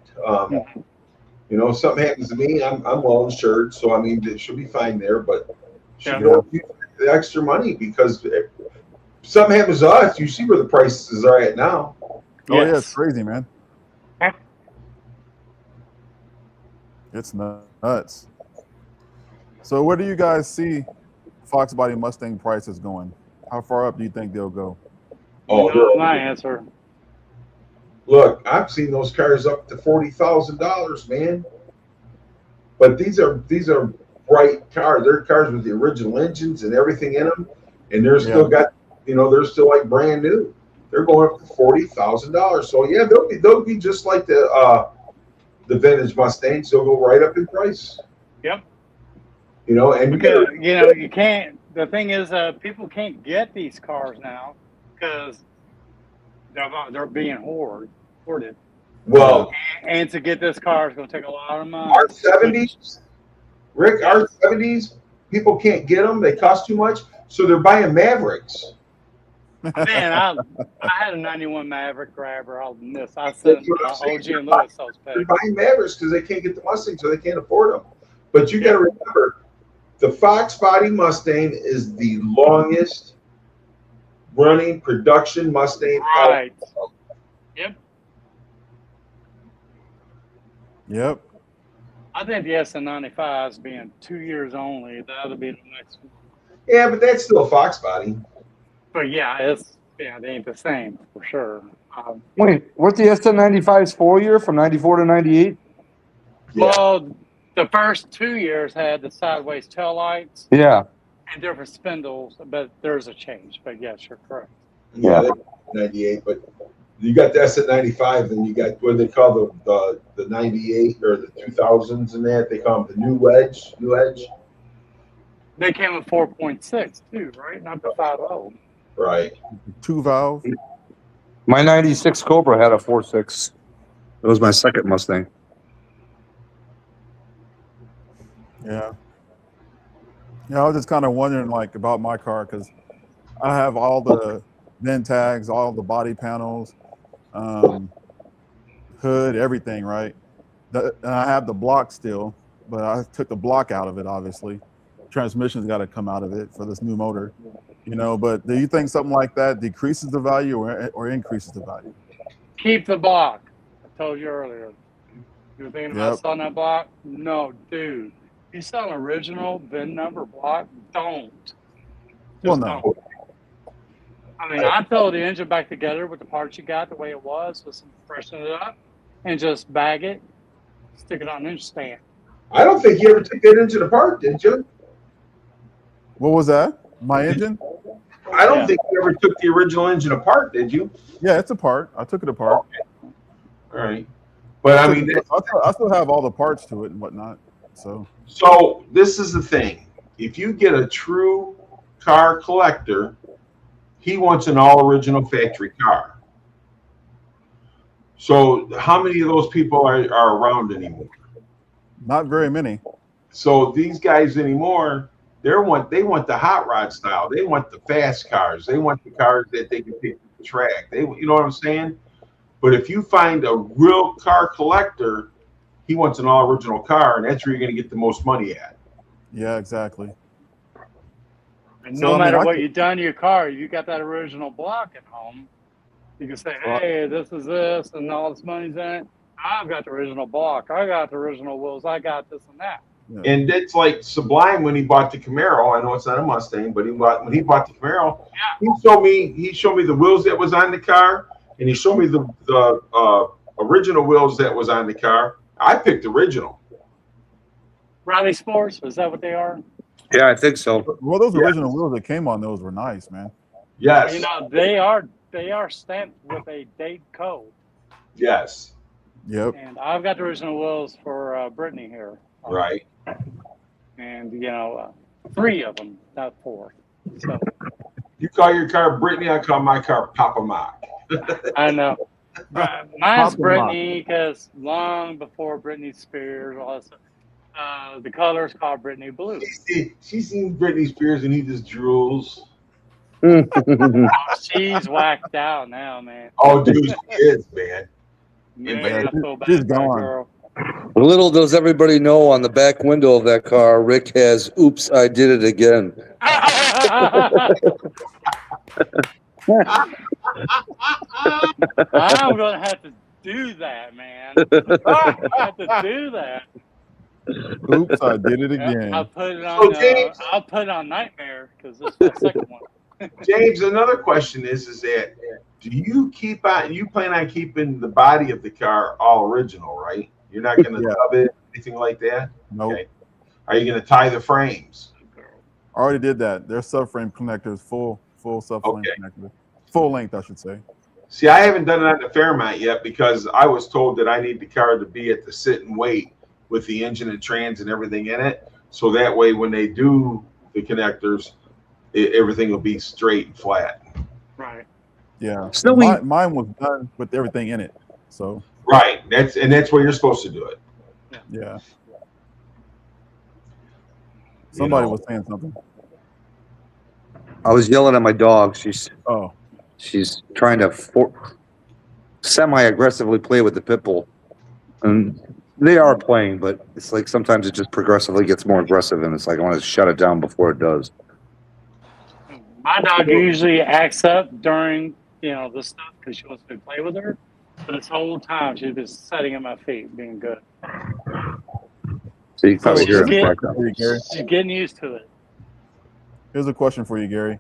[SPEAKER 4] You know, if something happens to me, I'm well insured, so I mean, she'll be fine there. But she don't use the extra money, because if something happens to us, you see where the prices are at now.
[SPEAKER 6] Oh yeah, it's crazy, man. It's nuts. So where do you guys see Foxbody Mustang prices going? How far up do you think they'll go?
[SPEAKER 4] Oh,
[SPEAKER 3] that's my answer.
[SPEAKER 4] Look, I've seen those cars up to $40,000, man. But these are bright cars. They're cars with the original engines and everything in them, and they're still got, you know, they're still like brand new. They're going up to $40,000. So yeah, they'll be just like the vintage Mustangs. They'll go right up in price.
[SPEAKER 3] Yep.
[SPEAKER 4] You know, and
[SPEAKER 3] because you know you can't. The thing is, people can't get these cars now because they're being hoarded.
[SPEAKER 4] Well,
[SPEAKER 3] and to get this car is going to take a lot of money.
[SPEAKER 4] Our 70s, Rick, our 70s, people can't get them. They cost too much, so they're buying Mavericks.
[SPEAKER 3] Man, I had a 91 Maverick grabber. I'll miss. I sent OG and Lewis those
[SPEAKER 4] They're
[SPEAKER 3] pics.
[SPEAKER 4] buying Mavericks because they can't get the Mustang, so they can't afford them. But you got to remember, the Foxbody Mustang is the longest running production Mustang.
[SPEAKER 3] Right. Yep.
[SPEAKER 6] Yep.
[SPEAKER 3] I think the SN95 is being 2 years only. That'll be the next one.
[SPEAKER 4] Yeah, but that's still a Foxbody.
[SPEAKER 3] But yeah, they ain't the same for sure.
[SPEAKER 9] Wait, weren't the SN95's 4 year from 94 to 98?
[SPEAKER 4] Yeah.
[SPEAKER 3] Well, the first 2 years had the sideways tail lights
[SPEAKER 9] Yeah.
[SPEAKER 3] and different spindles, but there's a change. But yes, you're correct.
[SPEAKER 4] Yeah, that's 98, but you got the SN95, and you got what they call the 98 or the 2000s and that. They call them the new wedge.
[SPEAKER 3] They came with 4.6 too, right? Not the 5.0.
[SPEAKER 4] Right.
[SPEAKER 6] 2-valve.
[SPEAKER 9] My 96 Cobra had a 4.6. It was my second Mustang.
[SPEAKER 6] Yeah. Yeah, I was just kind of wondering, like, about my car because I have all the VIN tags, all the body panels, hood, everything, right? And I have the block still, but I took the block out of it, obviously. Transmission's got to come out of it for this new motor, you know. But do you think something like that decreases the value or increases the value?
[SPEAKER 3] Keep the block. I told you earlier. You were thinking about selling that block? No, dude. You sell an original VIN number block? Don't.
[SPEAKER 6] Well, no.
[SPEAKER 3] Don't. I mean, I'd throw the engine back together with the parts you got the way it was, with some freshen it up, and just bag it, stick it on an engine stand.
[SPEAKER 4] I don't think you ever took that engine apart, did you?
[SPEAKER 6] What was that? My engine?
[SPEAKER 4] I don't think you ever took the original engine apart, did you?
[SPEAKER 6] Yeah, it's apart. I took it apart.
[SPEAKER 4] Okay. All right. But I mean,
[SPEAKER 6] I still have all the parts to it and whatnot.
[SPEAKER 4] So this is the thing. If you get a true car collector, he wants an all original factory car. So how many of those people are around anymore?
[SPEAKER 6] Not very many.
[SPEAKER 4] So these guys anymore, they want the hot rod style. They want the fast cars. They want the cars that they can take to the track. You know what I'm saying? But if you find a real car collector, he wants an all original car, and that's where you're going to get the most money at.
[SPEAKER 6] Yeah, exactly.
[SPEAKER 3] And no matter what you've done to your car, you got that original block at home. You can say, hey, this is this, and all this money's in it. I've got the original block. I got the original wheels. I got this and that.
[SPEAKER 6] Yeah.
[SPEAKER 4] And it's like Sublime when he bought the Camaro. I know it's not a Mustang, but when he bought the Camaro, he showed me the wheels that was on the car, and he showed me the original wheels that was on the car. I picked original.
[SPEAKER 3] Rally Sports, is that what they are?
[SPEAKER 9] Yeah, I think so.
[SPEAKER 6] Well, those original wheels that came on those were nice, man.
[SPEAKER 4] Yes.
[SPEAKER 3] You know, they are stamped with a date code.
[SPEAKER 4] Yes.
[SPEAKER 6] Yep.
[SPEAKER 3] And I've got the original wheels for Brittany here.
[SPEAKER 4] Right.
[SPEAKER 3] And, you know, 3 of them, not 4. So
[SPEAKER 4] You call your car Brittany, I call my car Papa Mach.
[SPEAKER 3] I know. Mine's Brittany because long before Britney Spears, all that stuff, the color's called Brittany Blue.
[SPEAKER 4] She's seen Britney Spears and he just drools.
[SPEAKER 3] Oh, she's whacked out now, man.
[SPEAKER 4] Oh, dude, she is, man.
[SPEAKER 3] Man, I feel bad
[SPEAKER 6] she's
[SPEAKER 3] for that
[SPEAKER 6] gone.
[SPEAKER 3] girl.
[SPEAKER 9] Little does everybody know, on the back window of that car, Rick has "Oops, I did it again."
[SPEAKER 3] I'm gonna have to do that, man. I have to do that.
[SPEAKER 6] Oops, I did it again.
[SPEAKER 3] I'll put it on.
[SPEAKER 4] James,
[SPEAKER 3] I'll put it on Nightmare because this is the second one.
[SPEAKER 4] James, another question is that do you plan on keeping the body of the car all original, right? You're not going to dub it, anything like that?
[SPEAKER 6] Nope.
[SPEAKER 4] Okay. Are you going to tie the frames?
[SPEAKER 6] I already did that. Their subframe connectors, full subframe connector. Full length, I should say.
[SPEAKER 4] See, I haven't done it on the Fairmont yet because I was told that I need the car to be at the sit and wait with the engine and trans and everything in it. So that way, when they do the connectors, everything will be straight and flat.
[SPEAKER 3] Right.
[SPEAKER 6] Yeah.
[SPEAKER 9] So
[SPEAKER 6] mine was done with everything in it. So.
[SPEAKER 4] Right. That's where you're supposed to do it.
[SPEAKER 6] Yeah. Somebody
[SPEAKER 4] know.
[SPEAKER 6] was saying something.
[SPEAKER 9] I was yelling at my dog. She's trying to semi-aggressively play with the pit bull, and they are playing, but it's like sometimes it just progressively gets more aggressive, and it's like I want to shut it down before it does.
[SPEAKER 3] My dog usually acts up during, the stuff because she wants me to play with her. But this whole time she's just sitting at my feet, being good.
[SPEAKER 9] So you can probably hear it in the
[SPEAKER 6] Gary.
[SPEAKER 9] background.
[SPEAKER 3] She's getting used to it.
[SPEAKER 6] Here's a question for you, Gary.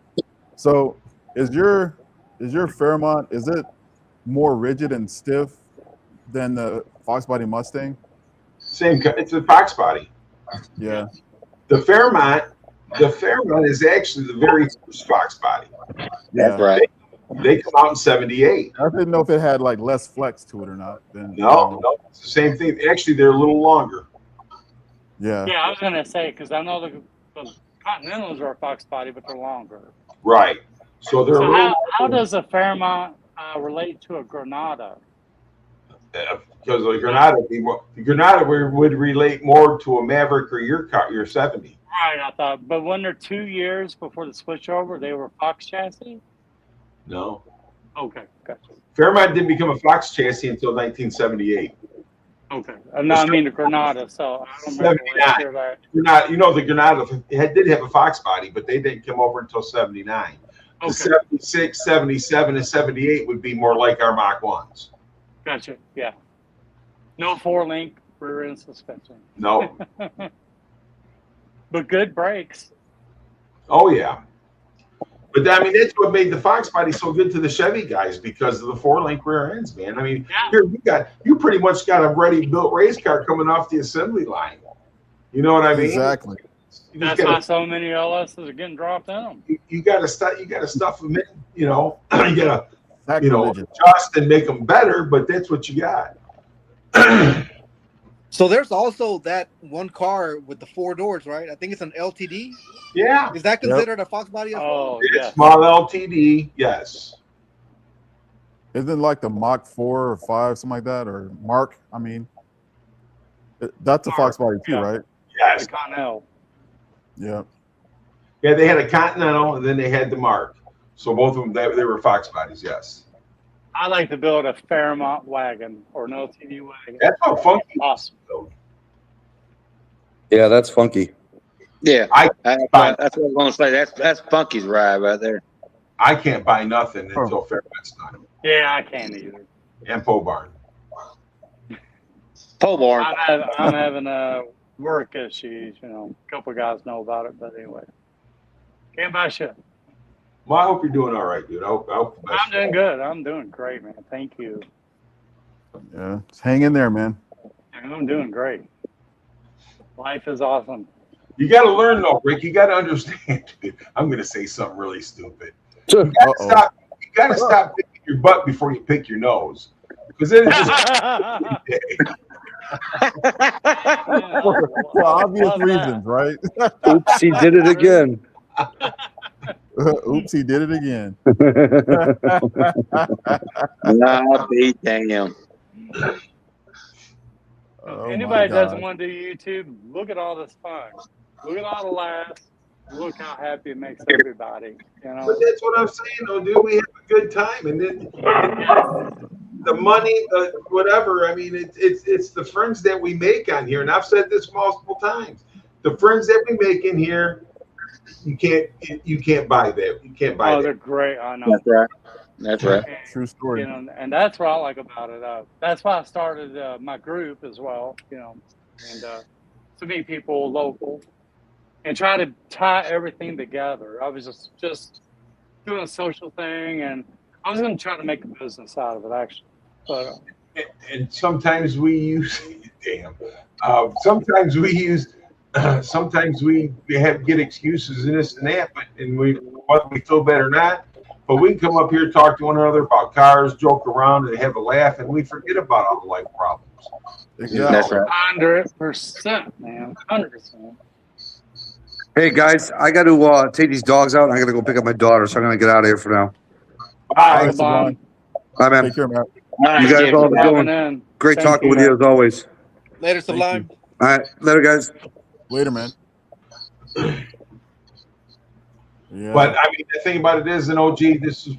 [SPEAKER 6] So is your Fairmont, is it more rigid and stiff than the Foxbody Mustang?
[SPEAKER 4] It's a Foxbody.
[SPEAKER 6] Yeah.
[SPEAKER 4] The Fairmont is actually the very first Foxbody.
[SPEAKER 8] That's right.
[SPEAKER 4] They come out in '78.
[SPEAKER 6] I didn't know if it had like less flex to it or not.
[SPEAKER 4] No, it's the same thing. Actually, they're a little longer.
[SPEAKER 6] Yeah.
[SPEAKER 3] Yeah, I was gonna say because I know the Continentals are a Foxbody, but they're longer.
[SPEAKER 4] Right. So they're a little.
[SPEAKER 3] How does a Fairmont relate to a Granada?
[SPEAKER 4] Because the Granada would relate more to a Maverick or your car, your 70.
[SPEAKER 3] Right, I thought. But when they're 2 years before the switchover, they were Fox chassis?
[SPEAKER 4] No.
[SPEAKER 3] Okay, gotcha.
[SPEAKER 4] Fairmont didn't become a Fox chassis until 1978.
[SPEAKER 3] Okay. No, I mean the Granada, so I don't remember that.
[SPEAKER 4] The Granada did have a Fox body, but they didn't come over until 79.
[SPEAKER 3] Okay.
[SPEAKER 4] The 76, 77, and 78 would be more like our Mach 1s.
[SPEAKER 3] Gotcha, yeah. No 4-link rear end suspension.
[SPEAKER 4] No.
[SPEAKER 3] But good brakes.
[SPEAKER 4] Oh, yeah. But I mean, that's what made the Fox body so good to the Chevy guys because of the 4-link rear ends, man. I mean, here you pretty much got a ready-built race car coming off the assembly line. You know what I mean?
[SPEAKER 6] Exactly.
[SPEAKER 3] That's why so many LSs are getting dropped in them.
[SPEAKER 4] You got to stuff them in. You got to adjust and make them better. But that's what you got.
[SPEAKER 5] So there's also that one car with the 4 doors, right? I think it's an LTD.
[SPEAKER 4] Yeah.
[SPEAKER 5] Is that considered a Foxbody as well?
[SPEAKER 4] It's small LTD, yes.
[SPEAKER 6] Isn't like the Mach 4 or 5, something like that, or Mark? I mean, that's a Foxbody too, right?
[SPEAKER 4] Yes.
[SPEAKER 3] The Continental.
[SPEAKER 6] Yeah.
[SPEAKER 4] Yeah, they had a Continental and then they had the Mark. So both of them, they were Fox bodies, yes.
[SPEAKER 3] I like to build a Fairmont wagon or an LTD wagon.
[SPEAKER 4] That's how funky.
[SPEAKER 3] Awesome.
[SPEAKER 9] Yeah, that's funky.
[SPEAKER 8] Yeah, that's what I was going to say. That's Funky's ride right there.
[SPEAKER 4] I can't buy nothing until Fairmont's done.
[SPEAKER 3] Yeah, I can't either.
[SPEAKER 4] And Pole Barn.
[SPEAKER 8] Pole Barn.
[SPEAKER 3] I'm having work issues. A couple of guys know about it, but anyway, can't buy shit.
[SPEAKER 4] Well, I hope you're doing all right, dude. I hope
[SPEAKER 3] I'm doing good. I'm doing great, man. Thank you.
[SPEAKER 6] Yeah, just hang in there, man.
[SPEAKER 3] I'm doing great. Life is awesome.
[SPEAKER 4] You got to learn, though, Rick. You got to understand. I'm going to say something really stupid. You got to stop picking your butt before you pick your nose, because it is just
[SPEAKER 6] for obvious reasons, right?
[SPEAKER 9] Oops, he did it again.
[SPEAKER 6] Oops, he did it again.
[SPEAKER 8] Nah, be damn.
[SPEAKER 3] Anybody that doesn't want to do YouTube, look at all this fun. Look at all the laughs. Look how happy it makes everybody.
[SPEAKER 4] But that's what I'm saying, though, dude. We have a good time, and then the money, whatever. I mean, it's the friends that we make on here, and I've said this multiple times. The friends that we make in here, you can't buy that. You can't buy.
[SPEAKER 3] Oh, they're great. I know.
[SPEAKER 8] That's right. That's right.
[SPEAKER 6] True story.
[SPEAKER 3] And that's what I like about it. That's why I started my group as well. And to meet people local and try to tie everything together. I was just doing a social thing, and I was going to try to make a business out of it, actually. But
[SPEAKER 4] and sometimes we use sometimes we get excuses and this and that, and whether we feel bad or not. But we can come up here, talk to one another about cars, joke around, and have a laugh, and we forget about all the life problems.
[SPEAKER 6] Exactly.
[SPEAKER 8] That's right.
[SPEAKER 3] 100%, man. 100%.
[SPEAKER 9] Hey guys, I got to take these dogs out. I got to go pick up my daughter, so I'm gonna get out of here for now.
[SPEAKER 4] Bye.
[SPEAKER 3] Bye.
[SPEAKER 9] Bye, man.
[SPEAKER 6] Take care, man.
[SPEAKER 9] You guys all have a good one. Great
[SPEAKER 3] Thank
[SPEAKER 9] talking
[SPEAKER 3] you,
[SPEAKER 9] with you as always.
[SPEAKER 5] Later, Sublime.
[SPEAKER 9] All right, later, guys.
[SPEAKER 6] Later, man. Yeah.
[SPEAKER 4] But I mean, the thing about it is, and OG,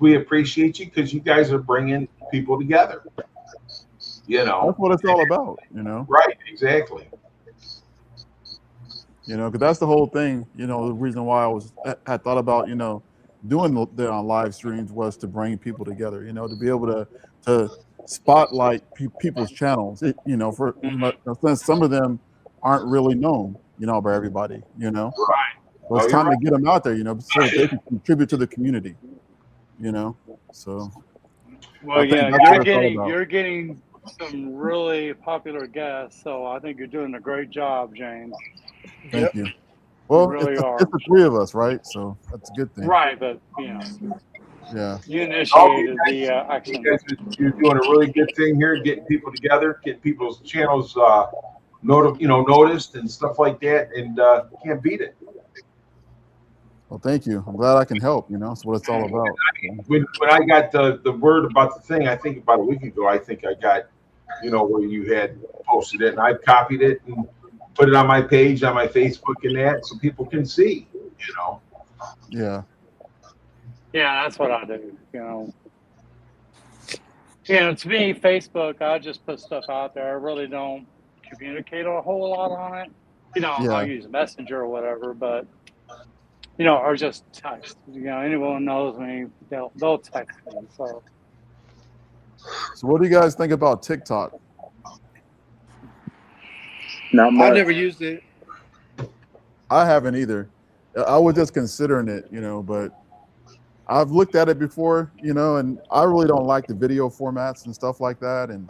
[SPEAKER 4] we appreciate you because you guys are bringing people together.
[SPEAKER 6] That's what it's all about,
[SPEAKER 4] Right, exactly.
[SPEAKER 6] Because that's the whole thing. The reason why I thought about doing the live streams was to bring people together. To be able to spotlight people's channels. For since some of them aren't really known, by everybody.
[SPEAKER 4] Right.
[SPEAKER 6] So it's time to get them out there. So that they can contribute to the community. So.
[SPEAKER 3] Well, you're getting some really popular guests, so I think you're doing a great job, James.
[SPEAKER 6] Thank you. Well,
[SPEAKER 3] really
[SPEAKER 6] it's the three of us, right? So that's a good thing.
[SPEAKER 3] Right, but
[SPEAKER 6] yeah,
[SPEAKER 3] you initiated the action.
[SPEAKER 4] You're doing a really good thing here, getting people together, getting people's channels noticed and stuff like that, and can't beat it.
[SPEAKER 6] Well, thank you. I'm glad I can help. That's what it's all about.
[SPEAKER 4] When I got the word about the thing, I think about a week ago, I think I got, where you had posted it, and I copied it and put it on my page, on my Facebook and that, so people can see,
[SPEAKER 6] Yeah.
[SPEAKER 3] Yeah, that's what I do, to me, Facebook, I just put stuff out there. I really don't communicate a whole lot on it. I'll use Messenger or whatever, but or just text. Anyone knows me, they'll text me. So
[SPEAKER 6] what do you guys think about TikTok?
[SPEAKER 5] I've never used it.
[SPEAKER 6] I haven't either. I was just considering it, but I've looked at it before, and I really don't like the video formats and stuff like that, and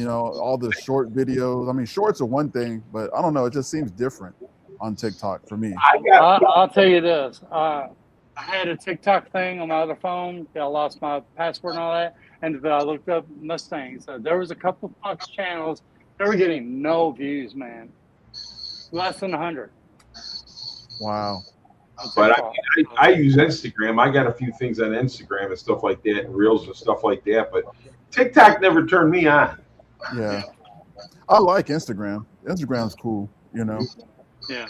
[SPEAKER 6] all the short videos. I mean, shorts are one thing, but I don't know. It just seems different on TikTok for me.
[SPEAKER 3] I'll tell you this. I had a TikTok thing on my other phone. I lost my password and all that. And I looked up Mustangs. There was a couple of Fox channels. They were getting no views, man. Less than 100.
[SPEAKER 6] Wow.
[SPEAKER 4] But I use Instagram. I got a few things on Instagram and stuff like that, and reels and stuff like that. But TikTok never turned me on.
[SPEAKER 6] Yeah. I like Instagram. Instagram's cool,
[SPEAKER 3] Yeah.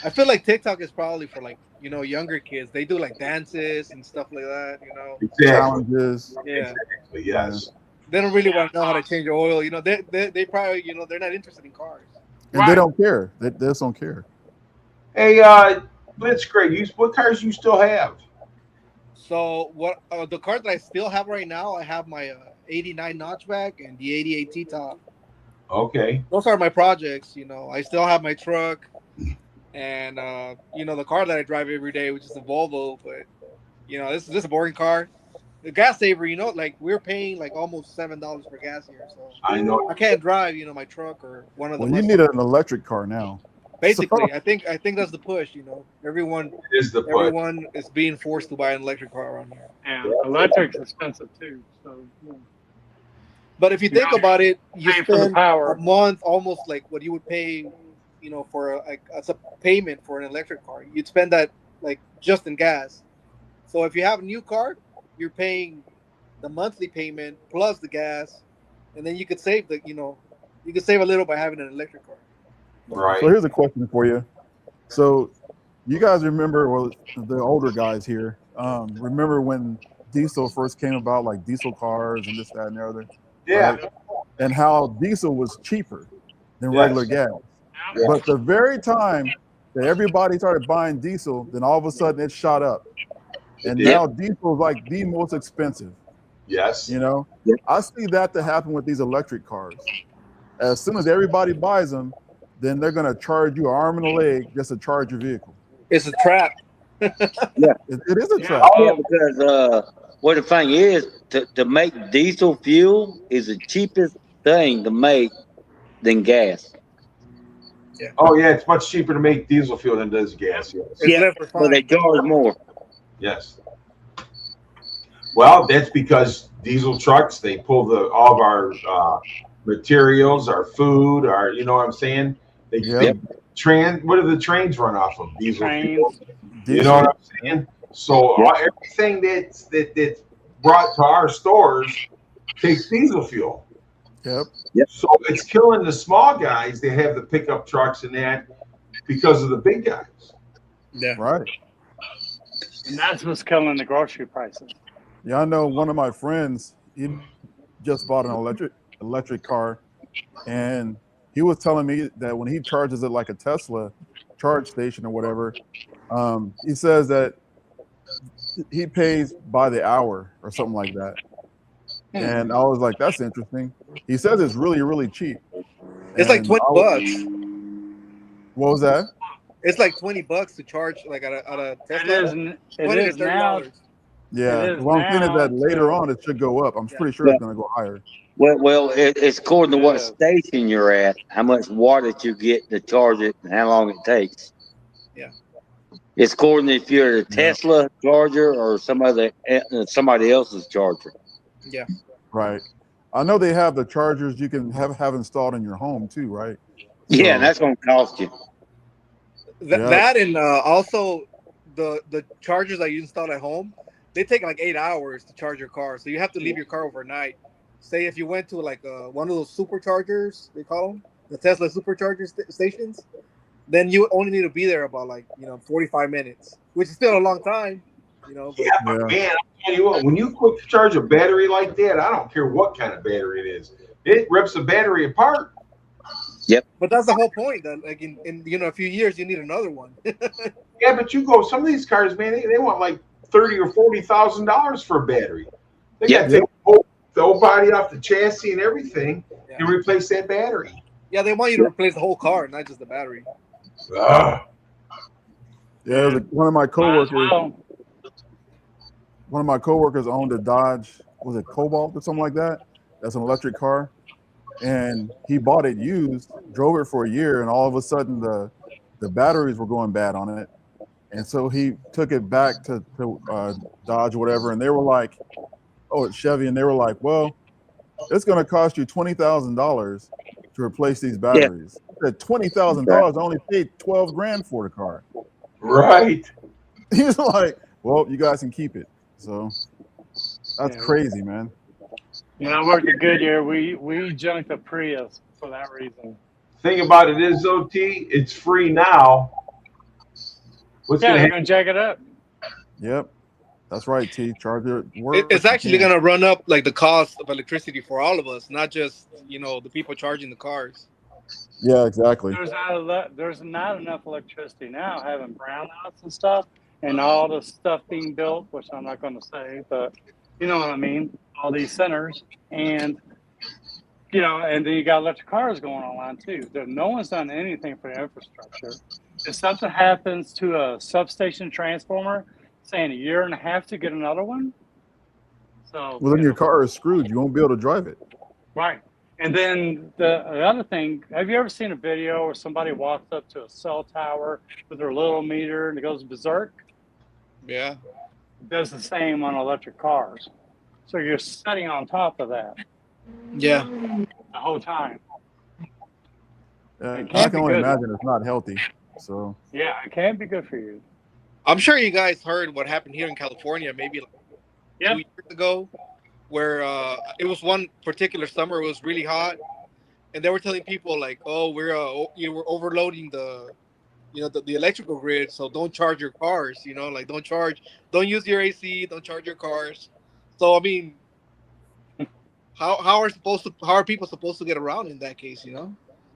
[SPEAKER 5] I feel like TikTok is probably for younger kids. They do dances and stuff like that,
[SPEAKER 4] Exactly.
[SPEAKER 6] Challenges.
[SPEAKER 5] Yeah.
[SPEAKER 4] Exactly, yes.
[SPEAKER 5] They don't really want to know how to change your oil. They probably, they're not interested in cars.
[SPEAKER 6] And they don't care. They just don't care.
[SPEAKER 4] Hey, Blitzkrieg, what cars you still have?
[SPEAKER 5] So what the car that I still have right now, I have my 89 notchback and the 88 T-top.
[SPEAKER 4] Okay.
[SPEAKER 5] Those are my projects. I still have my truck and the car that I drive every day, which is a Volvo. But this is a boring car. The gas saver, we're paying almost $7 for gas here. So
[SPEAKER 4] I know
[SPEAKER 5] I can't drive, my truck or one of the.
[SPEAKER 6] Well, you need an electric car now.
[SPEAKER 5] Basically, I think that's the push. Everyone is being forced to buy an electric car around here.
[SPEAKER 3] And electric's expensive too. So. Yeah.
[SPEAKER 5] But if you think about it, you spend
[SPEAKER 3] a
[SPEAKER 5] month almost like what you would pay, for as a payment for an electric car. You'd spend that just in gas. So if you have a new car, you're paying the monthly payment plus the gas, and then you could save you could save a little by having an electric car.
[SPEAKER 4] Right.
[SPEAKER 6] So here's a question for you. So you guys remember, well, the older guys here, remember when diesel first came about, diesel cars and this, that, and the other?
[SPEAKER 4] Yeah.
[SPEAKER 6] Right? And how diesel was cheaper than regular gas.
[SPEAKER 4] Yeah.
[SPEAKER 6] But the very time that everybody started buying diesel, then all of a sudden it shot up. And now diesel is the most expensive.
[SPEAKER 4] Yes.
[SPEAKER 6] I see that to happen with these electric cars. As soon as everybody buys them, then they're going to charge you an arm and a leg just to charge your vehicle.
[SPEAKER 5] It's a trap.
[SPEAKER 4] Yeah.
[SPEAKER 6] It is a trap.
[SPEAKER 8] Oh, yeah, because what the thing is, to make diesel fuel is the cheapest thing to make than gas.
[SPEAKER 5] Yeah.
[SPEAKER 4] Oh, yeah, it's much cheaper to make diesel fuel than it does gas. Yes.
[SPEAKER 8] But they charge more.
[SPEAKER 4] Yes. Well, that's because diesel trucks, they pull all of our materials, our food, our, you know what I'm saying? What do the trains run off of? Diesel fuel. You know what I'm saying? So everything that's brought to our stores takes diesel fuel.
[SPEAKER 6] Yep.
[SPEAKER 4] So it's killing the small guys. They have the pickup trucks and that because of the big guys.
[SPEAKER 5] Yeah.
[SPEAKER 6] Right.
[SPEAKER 3] And that's what's killing the grocery prices.
[SPEAKER 6] Yeah, I know one of my friends, he just bought an electric car, and he was telling me that when he charges it like a Tesla charge station or whatever, he says that he pays by the hour or something like that. And I was like, that's interesting. He says it's really, really cheap.
[SPEAKER 5] It's like $20.
[SPEAKER 6] What was that?
[SPEAKER 5] It's like $20 to charge like at a Tesla.
[SPEAKER 3] It is now.
[SPEAKER 6] Yeah.
[SPEAKER 3] It is
[SPEAKER 6] What I'm saying is
[SPEAKER 3] now
[SPEAKER 6] that later
[SPEAKER 3] to-
[SPEAKER 6] on it should go up. I'm pretty sure it's going to go higher.
[SPEAKER 8] Well, it's according to what
[SPEAKER 3] Yeah.
[SPEAKER 8] station you're at, how much wattage you get to charge it, and how long it takes.
[SPEAKER 5] Yeah.
[SPEAKER 8] It's according if you're a Tesla charger or somebody else's charger.
[SPEAKER 5] Yeah.
[SPEAKER 6] Right. I know they have the chargers you can have installed in your home too, right?
[SPEAKER 8] Yeah, and that's going to cost you.
[SPEAKER 5] That and also the chargers that you install at home, they take like 8 hours to charge your car. So you have to leave your car overnight. Say if you went to like one of those superchargers, they call them the Tesla supercharger stations, then you only need to be there about 45 minutes, which is still a long time. But,
[SPEAKER 4] but man, I'll tell you what, when you quick charge a battery like that, I don't care what kind of battery it is, it rips the battery apart.
[SPEAKER 8] Yep.
[SPEAKER 5] But that's the whole point. That like in a few years you need another one.
[SPEAKER 4] Yeah, but you go, some of these cars, man, they want like $30,000 or $40,000 for a battery. They got to take the whole body off the chassis and everything and replace that battery.
[SPEAKER 5] Yeah, they want you to replace the whole car, not just the battery.
[SPEAKER 6] Yeah, one of my coworkers owned a Dodge, was it Cobalt or something like that? That's an electric car. And he bought it used, drove it for a year, and all of a sudden the batteries were going bad on it. And so he took it back to Dodge or whatever, and they were like, oh, it's Chevy, and they were like, well, it's going to cost you $20,000 to replace these batteries. He said $20,000. I only paid $12,000 for the car.
[SPEAKER 4] Right.
[SPEAKER 6] He's like, well, you guys can keep it. So that's crazy, man.
[SPEAKER 3] I worked at Goodyear. We junked a Prius for that reason.
[SPEAKER 4] Thing about it is, OT, it's free now.
[SPEAKER 3] You're going to jack it up.
[SPEAKER 6] Yep. That's right, T. Charger.
[SPEAKER 5] It's actually going to run up like the cost of electricity for all of us, not just, the people charging the cars.
[SPEAKER 6] Yeah, exactly.
[SPEAKER 3] There's not enough electricity now, having brownouts and stuff, and all the stuff being built, which I'm not going to say, but you know what I mean? All these centers, and and then you got electric cars going online too. No one's done anything for the infrastructure. If something happens to a substation transformer, saying a year and a half to get another one. So
[SPEAKER 6] well, then your car is screwed. You won't be able to drive it.
[SPEAKER 3] Right. And then the other thing, have you ever seen a video where somebody walks up to a cell tower with their little meter and it goes berserk?
[SPEAKER 5] Yeah.
[SPEAKER 3] It does the same on electric cars. So you're sitting on top of that.
[SPEAKER 5] Yeah.
[SPEAKER 3] The whole time.
[SPEAKER 6] I can only imagine it's not healthy. So
[SPEAKER 3] yeah, it can't be good for you.
[SPEAKER 5] I'm sure you guys heard what happened here in California maybe 2 years ago, where it was one particular summer. It was really hot, and they were telling people like, "Oh, we're overloading the electrical grid, so don't charge your cars. Don't use your AC, don't charge your cars." So I mean, how are people supposed to get around in that case?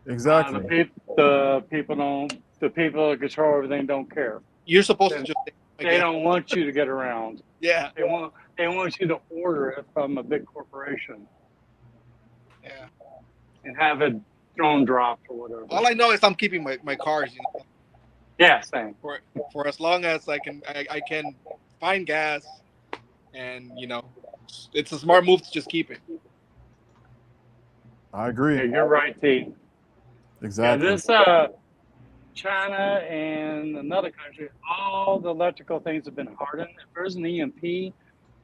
[SPEAKER 6] Exactly.
[SPEAKER 3] The people that control everything don't care.
[SPEAKER 5] You're supposed to just.
[SPEAKER 3] They don't want you to get around.
[SPEAKER 5] Yeah.
[SPEAKER 3] They want you to order it from a big corporation.
[SPEAKER 5] Yeah.
[SPEAKER 3] And have it drone dropped or whatever.
[SPEAKER 5] All I know is I'm keeping my cars.
[SPEAKER 3] Yeah, same.
[SPEAKER 5] For as long as I can find gas, and it's a smart move to just keep it.
[SPEAKER 6] I agree.
[SPEAKER 3] Yeah, you're right, T.
[SPEAKER 6] Exactly.
[SPEAKER 3] Yeah, this China and another country, all the electrical things have been hardened. If there's an EMP,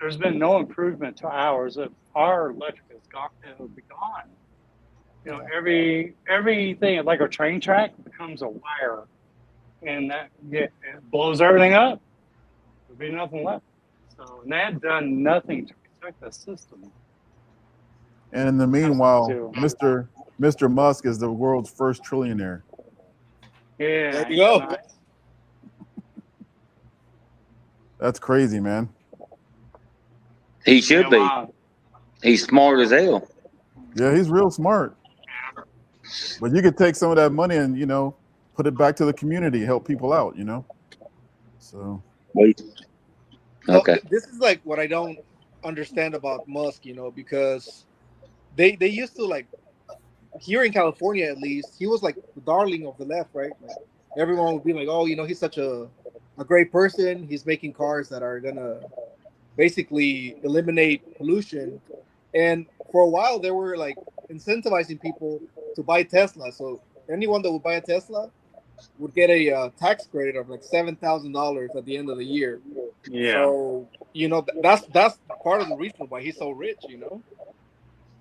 [SPEAKER 3] there's been no improvement to ours. If our electric is gone, it will be gone. Everything like a train track becomes a wire, and it blows everything up. There'll be nothing left. So they've done nothing to protect the system.
[SPEAKER 6] And in the meanwhile, Mr. Musk is the world's first trillionaire.
[SPEAKER 3] Yeah.
[SPEAKER 5] There you go.
[SPEAKER 3] Nice.
[SPEAKER 6] That's crazy, man.
[SPEAKER 8] He should be.
[SPEAKER 3] Wow.
[SPEAKER 8] He's smart as hell.
[SPEAKER 6] Yeah, he's real smart. But you could take some of that money and, you know, put it back to the community, help people out, you know? So.
[SPEAKER 5] So
[SPEAKER 8] Okay.
[SPEAKER 5] this is like what I don't understand about Musk, you know, because they used to like here in California at least, he was like the darling of the left, right? Like, everyone would be like, oh, you know, he's such a great person. He's making cars that are gonna basically eliminate pollution. And for a while they were like incentivizing people to buy Tesla. So anyone that would buy a Tesla would get a tax credit of like $7,000 at the end of the year.
[SPEAKER 3] Yeah.
[SPEAKER 5] So you know that's part of the reason why he's so rich. You know,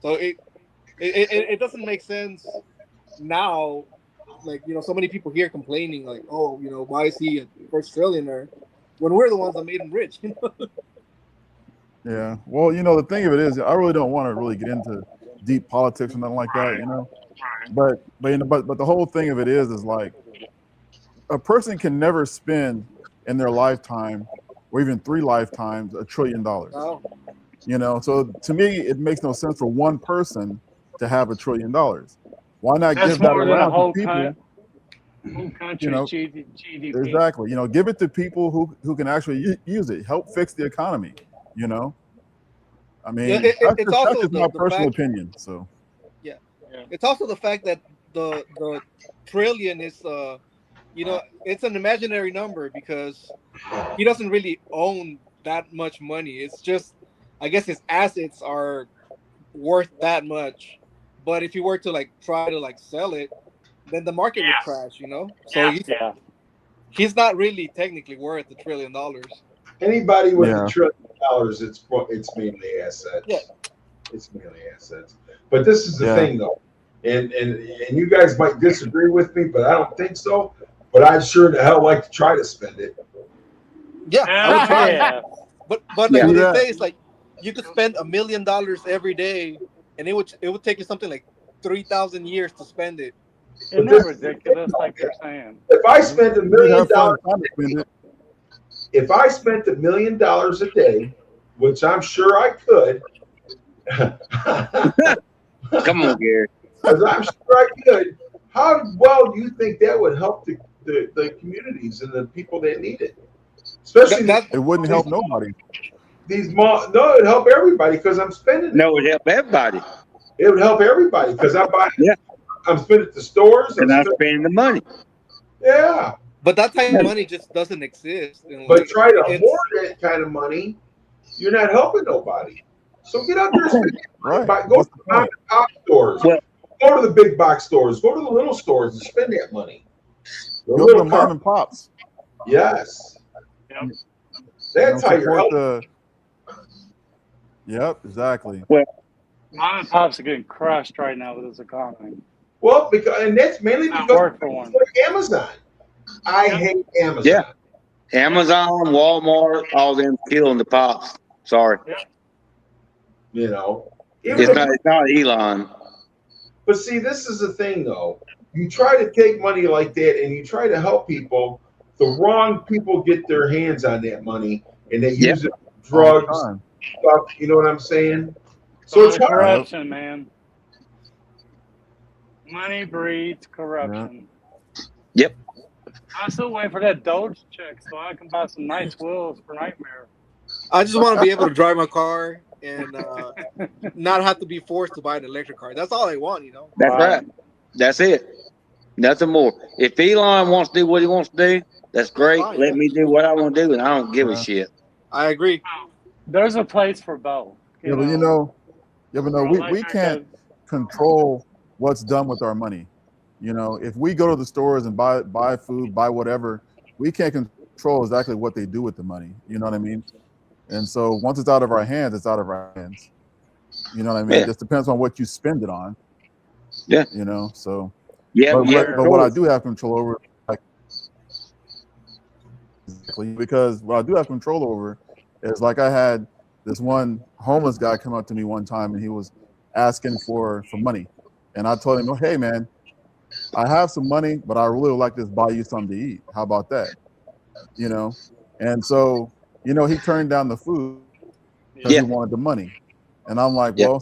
[SPEAKER 5] so it doesn't make sense now. Like, you know, so many people here complaining like, oh, you know, why is he a first trillionaire when we're the ones that made him rich? You know?
[SPEAKER 6] Yeah. Well, you know, the thing of it is, I really don't want to really get into deep politics or nothing like that, you know. But you know, but the whole thing of it is like a person can never spend in their lifetime or even 3 lifetimes $1 trillion.
[SPEAKER 5] Oh.
[SPEAKER 6] You know, so to me, it makes no sense for one person to have $1 trillion. Why not
[SPEAKER 3] That's
[SPEAKER 6] give that
[SPEAKER 3] more than a
[SPEAKER 6] around
[SPEAKER 3] whole
[SPEAKER 6] to people?
[SPEAKER 3] whole country's
[SPEAKER 6] You know,
[SPEAKER 3] GDP.
[SPEAKER 6] exactly. You know, give it to people who can actually use it, help fix the economy. You know, I mean,
[SPEAKER 5] Yeah, it's
[SPEAKER 6] that's
[SPEAKER 5] also
[SPEAKER 6] just my
[SPEAKER 5] the
[SPEAKER 6] personal
[SPEAKER 5] fact,
[SPEAKER 6] opinion. So
[SPEAKER 5] yeah, it's also the fact that the trillion is you know, it's an imaginary number because he doesn't really own that much money. It's just, I guess his assets are worth that much. But if you were to like try to like sell it, then the market would crash, you know? So he's not really technically worth $1 trillion.
[SPEAKER 4] Anybody with
[SPEAKER 6] Yeah.
[SPEAKER 4] $1 trillion, it's mainly assets.
[SPEAKER 5] Yeah.
[SPEAKER 4] It's mainly assets. But this is the
[SPEAKER 6] Yeah.
[SPEAKER 4] thing, though, and you guys might disagree with me, but I don't think so. But I'd sure the hell like to try to spend it.
[SPEAKER 5] Yeah, I would try.
[SPEAKER 3] Yeah.
[SPEAKER 5] But like
[SPEAKER 4] Yeah.
[SPEAKER 5] what
[SPEAKER 6] Yeah.
[SPEAKER 5] they say is like you could spend $1 million every day, and it would take you something like 3,000 years to spend it.
[SPEAKER 3] Isn't that ridiculous, like you're saying?
[SPEAKER 4] If I spend $1
[SPEAKER 6] You'd
[SPEAKER 4] million
[SPEAKER 6] have fun trying to spend it.
[SPEAKER 4] if I spent $1 million a day, which I'm sure I could,
[SPEAKER 8] Come on, Gary.
[SPEAKER 4] because I'm sure I could, how well do you think that would help the communities and the people that need it? Especially
[SPEAKER 6] It wouldn't help nobody.
[SPEAKER 4] no, it would help everybody because I'm spending it.
[SPEAKER 8] No, it help everybody.
[SPEAKER 4] It would help everybody because I'm buying.
[SPEAKER 8] Yeah.
[SPEAKER 4] I'm spending at the stores.
[SPEAKER 8] And I'm spending the money.
[SPEAKER 4] Yeah.
[SPEAKER 5] But that type of money just doesn't exist. And
[SPEAKER 4] But
[SPEAKER 5] like,
[SPEAKER 4] try to hoard that kind of money, you're not helping nobody. So get out there and spend
[SPEAKER 6] Right.
[SPEAKER 4] go to the mom and pop stores.
[SPEAKER 8] Well,
[SPEAKER 4] Go to the big box stores. Go to the little stores and spend that money. The
[SPEAKER 6] Go to
[SPEAKER 4] little
[SPEAKER 6] the mom and pops.
[SPEAKER 4] Yes.
[SPEAKER 3] Yep.
[SPEAKER 4] That's
[SPEAKER 6] You
[SPEAKER 4] how
[SPEAKER 6] know,
[SPEAKER 4] you're helping.
[SPEAKER 6] support Yep, exactly.
[SPEAKER 3] Mom and pops are getting crushed right now with this economy.
[SPEAKER 4] Well, and that's mainly
[SPEAKER 3] Not
[SPEAKER 4] because
[SPEAKER 3] work for one.
[SPEAKER 4] of Amazon. I hate Amazon.
[SPEAKER 8] Yeah. Amazon, Walmart, all them killing the pops. Sorry.
[SPEAKER 4] You know.
[SPEAKER 8] It's not Elon.
[SPEAKER 4] But see, this is the thing, though. You try to take money like that and you try to help people. The wrong people get their hands on that money and they use it for drugs,
[SPEAKER 6] All
[SPEAKER 4] stuff. You know what I'm saying? So it's hard.
[SPEAKER 3] Corruption, man. Money breeds corruption.
[SPEAKER 8] Yep.
[SPEAKER 3] I'm still waiting for that Doge check so I can buy some nice wheels for Nightmare.
[SPEAKER 5] I just want to be able to drive my car and not have to be forced to buy an electric car. That's all I want, you know.
[SPEAKER 8] That's right. That's it. Nothing more. If Elon wants to do what he wants to do, that's great.
[SPEAKER 5] Fine,
[SPEAKER 8] Let me do what I want to do, and I don't give a
[SPEAKER 6] Yeah.
[SPEAKER 8] shit.
[SPEAKER 5] I agree.
[SPEAKER 3] There's a place for both.
[SPEAKER 6] Yeah, but we can't control what's done with our money. You know, if we go to the stores and buy food, buy whatever, we can't control exactly what they do with the money. You know what I mean? And so once it's out of our hands, it's out of our hands. You know what I mean?
[SPEAKER 8] Yeah.
[SPEAKER 6] It just depends on what you spend it on.
[SPEAKER 8] Yeah.
[SPEAKER 6] You know, so
[SPEAKER 8] Yeah.
[SPEAKER 6] but what I do have control over, like, because what I do have control over is, like, I had this one homeless guy come up to me one time and he was asking for money. And I told him, oh, hey, man, I have some money, but I really would like to buy you something to eat. How about that? You know? And so you know, he turned down the food because
[SPEAKER 8] Yeah.
[SPEAKER 6] he wanted the money. And I'm like,
[SPEAKER 8] Yep.
[SPEAKER 6] well,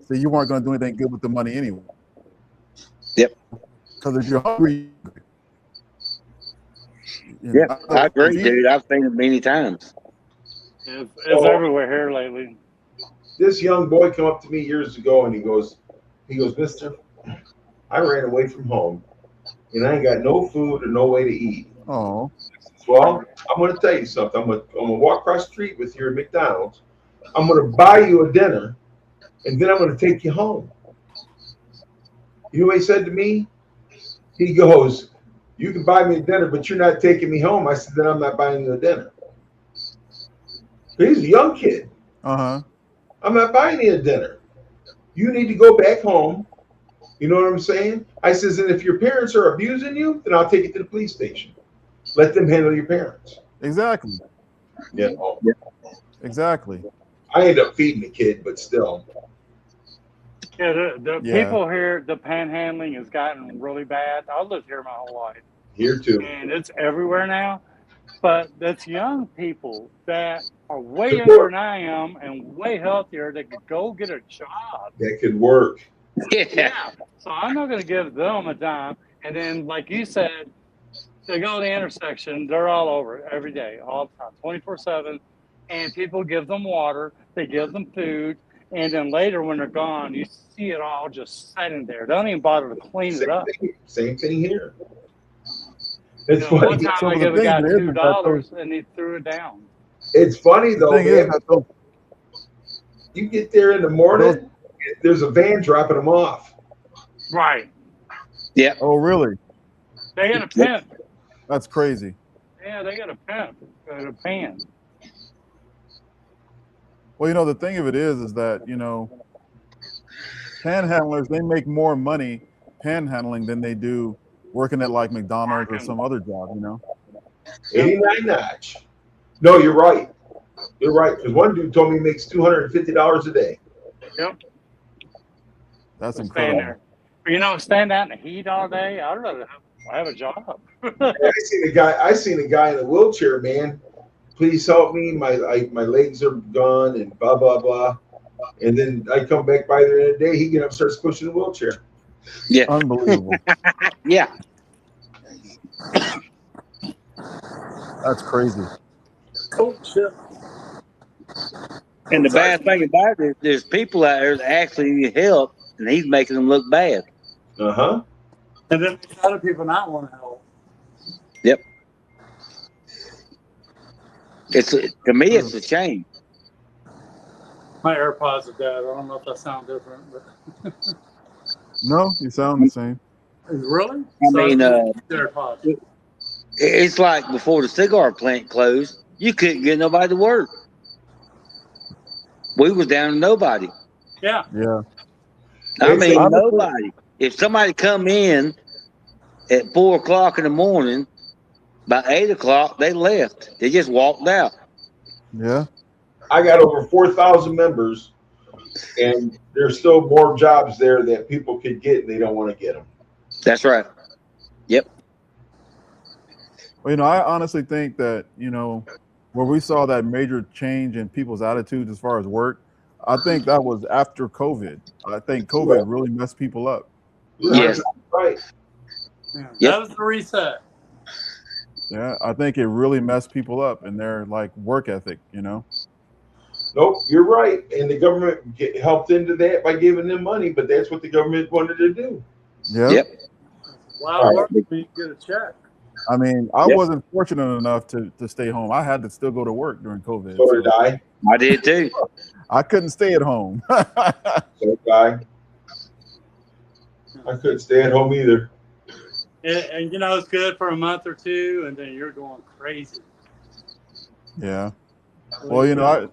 [SPEAKER 6] see, you weren't going to do anything good with the money anyway.
[SPEAKER 8] Yep.
[SPEAKER 6] Because if you're hungry,
[SPEAKER 8] Yeah, I agree, dude. I've seen it many times.
[SPEAKER 3] It's
[SPEAKER 4] So-
[SPEAKER 3] everywhere here lately.
[SPEAKER 4] This young boy come up to me years ago and he goes, Mister, I ran away from home and I ain't got no food or no way to eat.
[SPEAKER 6] Oh,
[SPEAKER 4] Well, I'm going to tell you something. I'm going to walk across the street with you at McDonald's. I'm going to buy you a dinner, and then I'm going to take you home. You know what he said to me? He goes, you can buy me a dinner, but you're not taking me home. I said, then I'm not buying you a dinner. He's a young kid.
[SPEAKER 6] uh-huh.
[SPEAKER 4] I'm not buying you a dinner. You need to go back home. You know what I'm saying? I says, and if your parents are abusing you, then I'll take you to the police station. Let them handle your parents.
[SPEAKER 6] Exactly.
[SPEAKER 4] Yeah.
[SPEAKER 6] Exactly.
[SPEAKER 4] I ended up feeding the kid, but still.
[SPEAKER 3] Yeah, the
[SPEAKER 6] Yeah.
[SPEAKER 3] people here, the panhandling has gotten really bad. I've lived here my whole life,
[SPEAKER 4] Here too.
[SPEAKER 3] and it's everywhere now. But that's young people that are way younger than I am and way healthier that could go get a job.
[SPEAKER 4] That could work.
[SPEAKER 3] Yeah. So I'm not going to give them a dime. And then, like you said, they go to the intersection. They're all over it every day, all the time, 24/7. And people give them water. They give them food. And then later, when they're gone, you see it all just sitting there. They don't even bother to clean it up.
[SPEAKER 4] Same thing here.
[SPEAKER 3] You
[SPEAKER 4] It's
[SPEAKER 3] know, one
[SPEAKER 4] funny.
[SPEAKER 3] time
[SPEAKER 6] So
[SPEAKER 3] I
[SPEAKER 6] the
[SPEAKER 3] gave a
[SPEAKER 6] thing
[SPEAKER 3] guy
[SPEAKER 6] is that
[SPEAKER 3] $2 and he threw it down.
[SPEAKER 4] It's funny
[SPEAKER 6] The
[SPEAKER 4] though,
[SPEAKER 6] thing is
[SPEAKER 4] man.
[SPEAKER 6] that
[SPEAKER 4] You get there in the morning, there's a van dropping them off.
[SPEAKER 3] Right.
[SPEAKER 8] Yeah.
[SPEAKER 6] oh, really?
[SPEAKER 3] They got a pimp.
[SPEAKER 6] That's crazy.
[SPEAKER 3] Yeah, they got a pimp. A pan.
[SPEAKER 6] Well, you know, the thing of it is that, you know, panhandlers, they make more money panhandling than they do working at like McDonald's or some other job, you know?
[SPEAKER 4] 89 notch. No, you're right. You're right. Because one dude told me he makes $250 a day.
[SPEAKER 3] Yep.
[SPEAKER 6] That's
[SPEAKER 3] Stand
[SPEAKER 6] incredible.
[SPEAKER 3] there. But, you know, stand out in the heat all day. I'd rather have a job.
[SPEAKER 4] I seen a guy in a wheelchair, man. Please help me. My legs are gone and blah blah blah. And then I come back by there in a day. He get up, starts pushing the wheelchair.
[SPEAKER 8] Yeah.
[SPEAKER 6] Unbelievable.
[SPEAKER 8] Yeah.
[SPEAKER 6] That's crazy.
[SPEAKER 3] Oh, shit.
[SPEAKER 8] And the bad thing about it is there's people out there that actually need help, and he's making them look bad.
[SPEAKER 4] Uh-huh.
[SPEAKER 3] And then there's other people not want to help.
[SPEAKER 8] Yep. To me, it's a shame.
[SPEAKER 3] My AirPods are dead. I don't know if that sounds different, but
[SPEAKER 6] No, you sound the same.
[SPEAKER 3] really?
[SPEAKER 8] I mean,
[SPEAKER 3] AirPods.
[SPEAKER 8] It's like before the cigar plant closed, you couldn't get nobody to work. We was down to nobody.
[SPEAKER 3] Yeah.
[SPEAKER 6] Yeah.
[SPEAKER 8] I mean,
[SPEAKER 6] Honestly,
[SPEAKER 8] nobody. If somebody come in at 4 o'clock in the morning, by 8 o'clock they left. They just walked out.
[SPEAKER 6] Yeah.
[SPEAKER 4] I got over 4,000 members, and there's still more jobs there that people could get, and they don't want to get them.
[SPEAKER 8] That's right. Yep.
[SPEAKER 6] Well, you know, I honestly think that, you know, where we saw that major change in people's attitudes as far as work, I think that was after COVID. I think COVID really messed people up.
[SPEAKER 8] Yes.
[SPEAKER 4] Right.
[SPEAKER 3] Yeah.
[SPEAKER 8] Yep.
[SPEAKER 3] That was the reset.
[SPEAKER 6] Yeah, I think it really messed people up in their like work ethic, you know?
[SPEAKER 4] Nope, you're right. And the government helped into that by giving them money, but that's what the government wanted to do.
[SPEAKER 6] Yeah.
[SPEAKER 8] Yep.
[SPEAKER 3] Wow, work, you get a check.
[SPEAKER 6] I mean, I
[SPEAKER 8] Yep.
[SPEAKER 6] wasn't fortunate enough to stay home. I had to still go to work during COVID.
[SPEAKER 4] So did I.
[SPEAKER 8] I did too.
[SPEAKER 6] I couldn't stay at home.
[SPEAKER 4] So did I. I couldn't stay at home either.
[SPEAKER 3] And you know, it's good for a month or two, and then you're going crazy.
[SPEAKER 6] Yeah. Well, you know,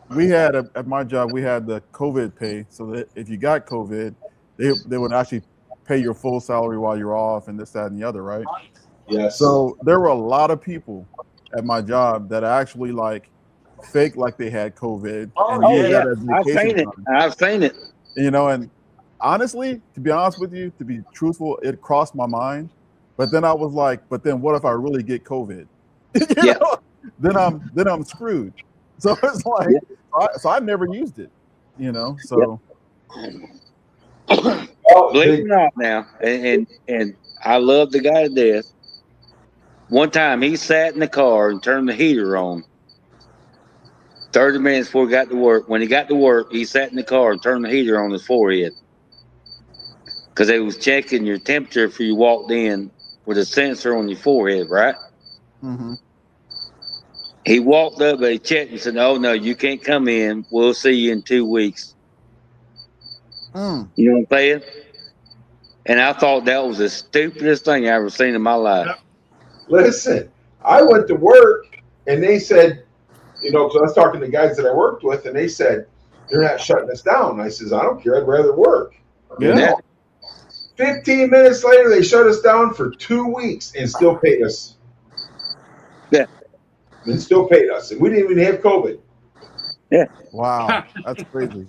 [SPEAKER 6] we had at my job, we had the COVID pay, so that if you got COVID, they would actually pay your full salary while you're off, and this, that, and the other, right?
[SPEAKER 4] Yes.
[SPEAKER 6] So there were a lot of people at my job that actually like faked like they had COVID.
[SPEAKER 3] Oh,
[SPEAKER 6] used
[SPEAKER 8] yeah.
[SPEAKER 6] that as
[SPEAKER 8] I've
[SPEAKER 6] vacation
[SPEAKER 8] seen it.
[SPEAKER 6] time.
[SPEAKER 8] I've seen it.
[SPEAKER 6] You know, and honestly, to be honest with you, to be truthful, it crossed my mind. But then I was like, but then what if I really get COVID? You
[SPEAKER 8] Yeah.
[SPEAKER 6] know? then I'm screwed. So it's like, so I never used it, you know. So
[SPEAKER 8] Believe it or not, now, and I love the guy to death. One time he sat in the car and turned the heater on. 30 minutes before he got to work. When he got to work, he sat in the car and turned the heater on his forehead because they was checking your temperature before you walked in with a sensor on your forehead, right?
[SPEAKER 6] mm-hmm.
[SPEAKER 8] He walked up, they checked and said, "Oh no, you can't come in. We'll see you in 2 weeks."
[SPEAKER 6] Mm.
[SPEAKER 8] You know what I'm saying? And I thought that was the stupidest thing I ever seen in my life.
[SPEAKER 4] Listen, I went to work and they said, because I was talking to guys that I worked with, and they said they're not shutting us down. I says, I don't care. I'd rather work.
[SPEAKER 6] Yeah.
[SPEAKER 4] 15 minutes later, they shut us down for 2 weeks and still paid us.
[SPEAKER 8] Yeah.
[SPEAKER 4] And still paid us. And we didn't even have COVID.
[SPEAKER 8] Yeah.
[SPEAKER 6] Wow. That's crazy.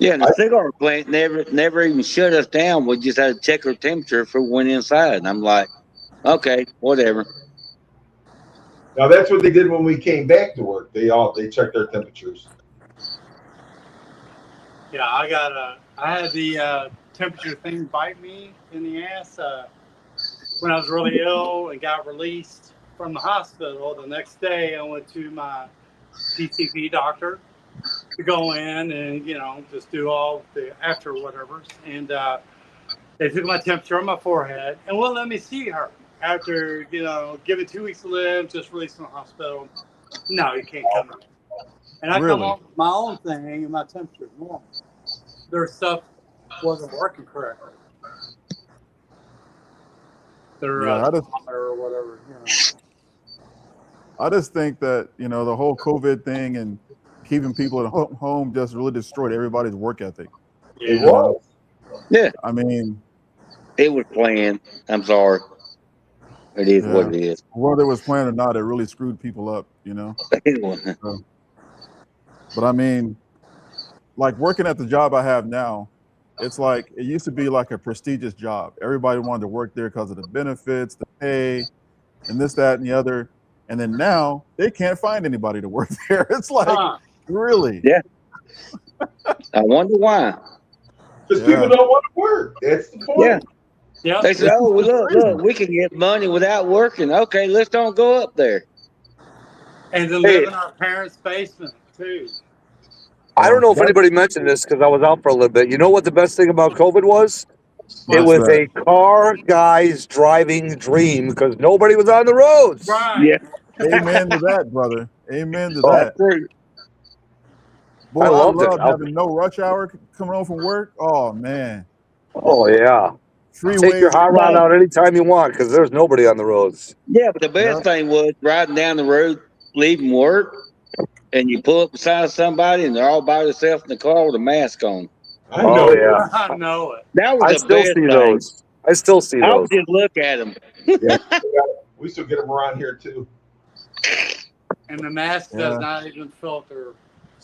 [SPEAKER 8] Yeah, and the cigar plant never even shut us down. We just had to check our temperature if we went inside. And I'm like, okay, whatever.
[SPEAKER 4] Now that's what they did when we came back to work. They checked our temperatures.
[SPEAKER 3] Yeah, I had the temperature thing bite me in the ass when I was really ill and got released from the hospital. The next day, I went to my PCP doctor to go in and just do all the after whatever's, and they took my temperature on my forehead and wouldn't let me see her after given 2 weeks to live, just released from the hospital. No, you can't come in. And I come off my own thing and my temperature is normal. Their stuff wasn't working correctly. Their thermometer or whatever.
[SPEAKER 6] I just think that the whole COVID thing and keeping people at home just really destroyed everybody's work ethic.
[SPEAKER 4] It was.
[SPEAKER 8] Yeah.
[SPEAKER 6] I mean,
[SPEAKER 8] it was planned. I'm sorry. It is what it is.
[SPEAKER 6] Whether it was planned or not, it really screwed people up, So, but I mean, like working at the job I have now, it's like it used to be like a prestigious job. Everybody wanted to work there because of the benefits, the pay, and this, that, and the other. And then now they can't find anybody to work there. It's like, really?
[SPEAKER 8] Yeah. I wonder why.
[SPEAKER 4] Because people don't want to work. That's the point.
[SPEAKER 8] Yeah. They say, "Oh, well, look, we can get money without working. Okay, let's don't go up there."
[SPEAKER 3] And to live in our parents' basement too.
[SPEAKER 9] I don't know if anybody mentioned this because I was out for a little bit. You know what the best thing about COVID was? It was a car guy's driving dream because nobody was on the roads.
[SPEAKER 3] Right.
[SPEAKER 8] Yeah.
[SPEAKER 6] Amen to that, brother. Amen to that. Boy, I love having no rush hour coming home from work. Oh man.
[SPEAKER 9] Oh yeah.
[SPEAKER 6] Freeway.
[SPEAKER 9] Take your hot rod out anytime you want because there's nobody on the roads.
[SPEAKER 8] Yeah, but the best thing was riding down the road, leaving work, and you pull up beside somebody and they're all by themselves in the car with a mask on.
[SPEAKER 4] I know.
[SPEAKER 9] Yeah.
[SPEAKER 3] I know it.
[SPEAKER 8] That was the best thing.
[SPEAKER 9] Those. I still see
[SPEAKER 8] I
[SPEAKER 9] those.
[SPEAKER 8] would just look at them.
[SPEAKER 4] We still get them around here too.
[SPEAKER 3] And the mask does not even filter.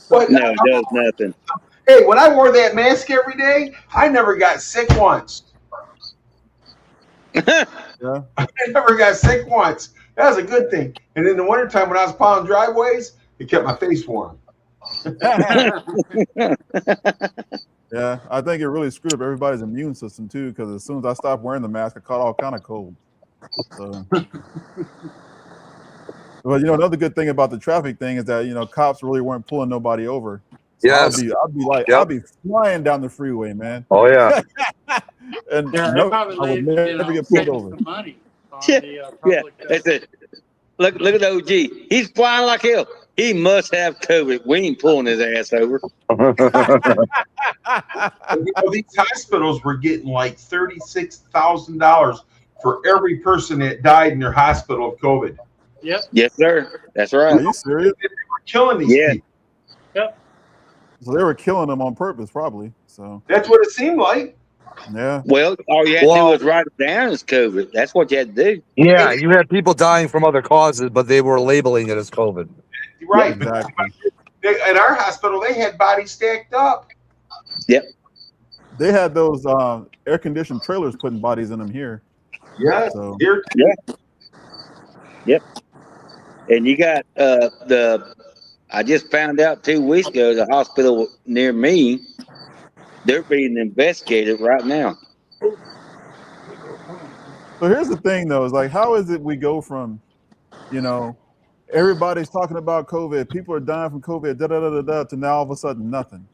[SPEAKER 4] But
[SPEAKER 8] no, it does nothing.
[SPEAKER 4] Hey, when I wore that mask every day, I never got sick once. I never got sick once. That was a good thing. And in the wintertime when I was plowing driveways, it kept my face warm.
[SPEAKER 6] Yeah, I think it really screwed up everybody's immune system too, because as soon as I stopped wearing the mask, I caught all kind of cold. So, well, another good thing about the traffic thing is that cops really weren't pulling nobody over. So I'll be flying down the freeway, man.
[SPEAKER 9] Oh yeah.
[SPEAKER 6] And I would never get pulled over.
[SPEAKER 3] Money on
[SPEAKER 8] They said, look at the OG. He's flying like hell. He must have COVID. We ain't pulling his ass over.
[SPEAKER 4] These hospitals were getting like $36,000 for every person that died in their hospital of COVID.
[SPEAKER 3] Yep.
[SPEAKER 8] Yes, sir. That's right.
[SPEAKER 6] Are you serious?
[SPEAKER 4] They were killing these people.
[SPEAKER 3] Yep.
[SPEAKER 6] So they were killing them on purpose, probably. So
[SPEAKER 4] that's what it seemed like.
[SPEAKER 6] Yeah.
[SPEAKER 8] Well, all you had to do was write it down as COVID. That's what you had to do.
[SPEAKER 9] Yeah, you had people dying from other causes, but they were labeling it as COVID.
[SPEAKER 4] Right.
[SPEAKER 6] Exactly.
[SPEAKER 4] At our hospital, they had bodies stacked up.
[SPEAKER 8] Yep.
[SPEAKER 6] They had those air-conditioned trailers putting bodies in them here.
[SPEAKER 4] Yeah.
[SPEAKER 6] So.
[SPEAKER 4] Here.
[SPEAKER 8] Yeah. Yep. And you got I just found out 2 weeks ago the hospital near me, they're being investigated right now.
[SPEAKER 6] So here's the thing, though, is like, how is it we go from, you know, everybody's talking about COVID, people are dying from COVID, da da da da da, to now all of a sudden nothing.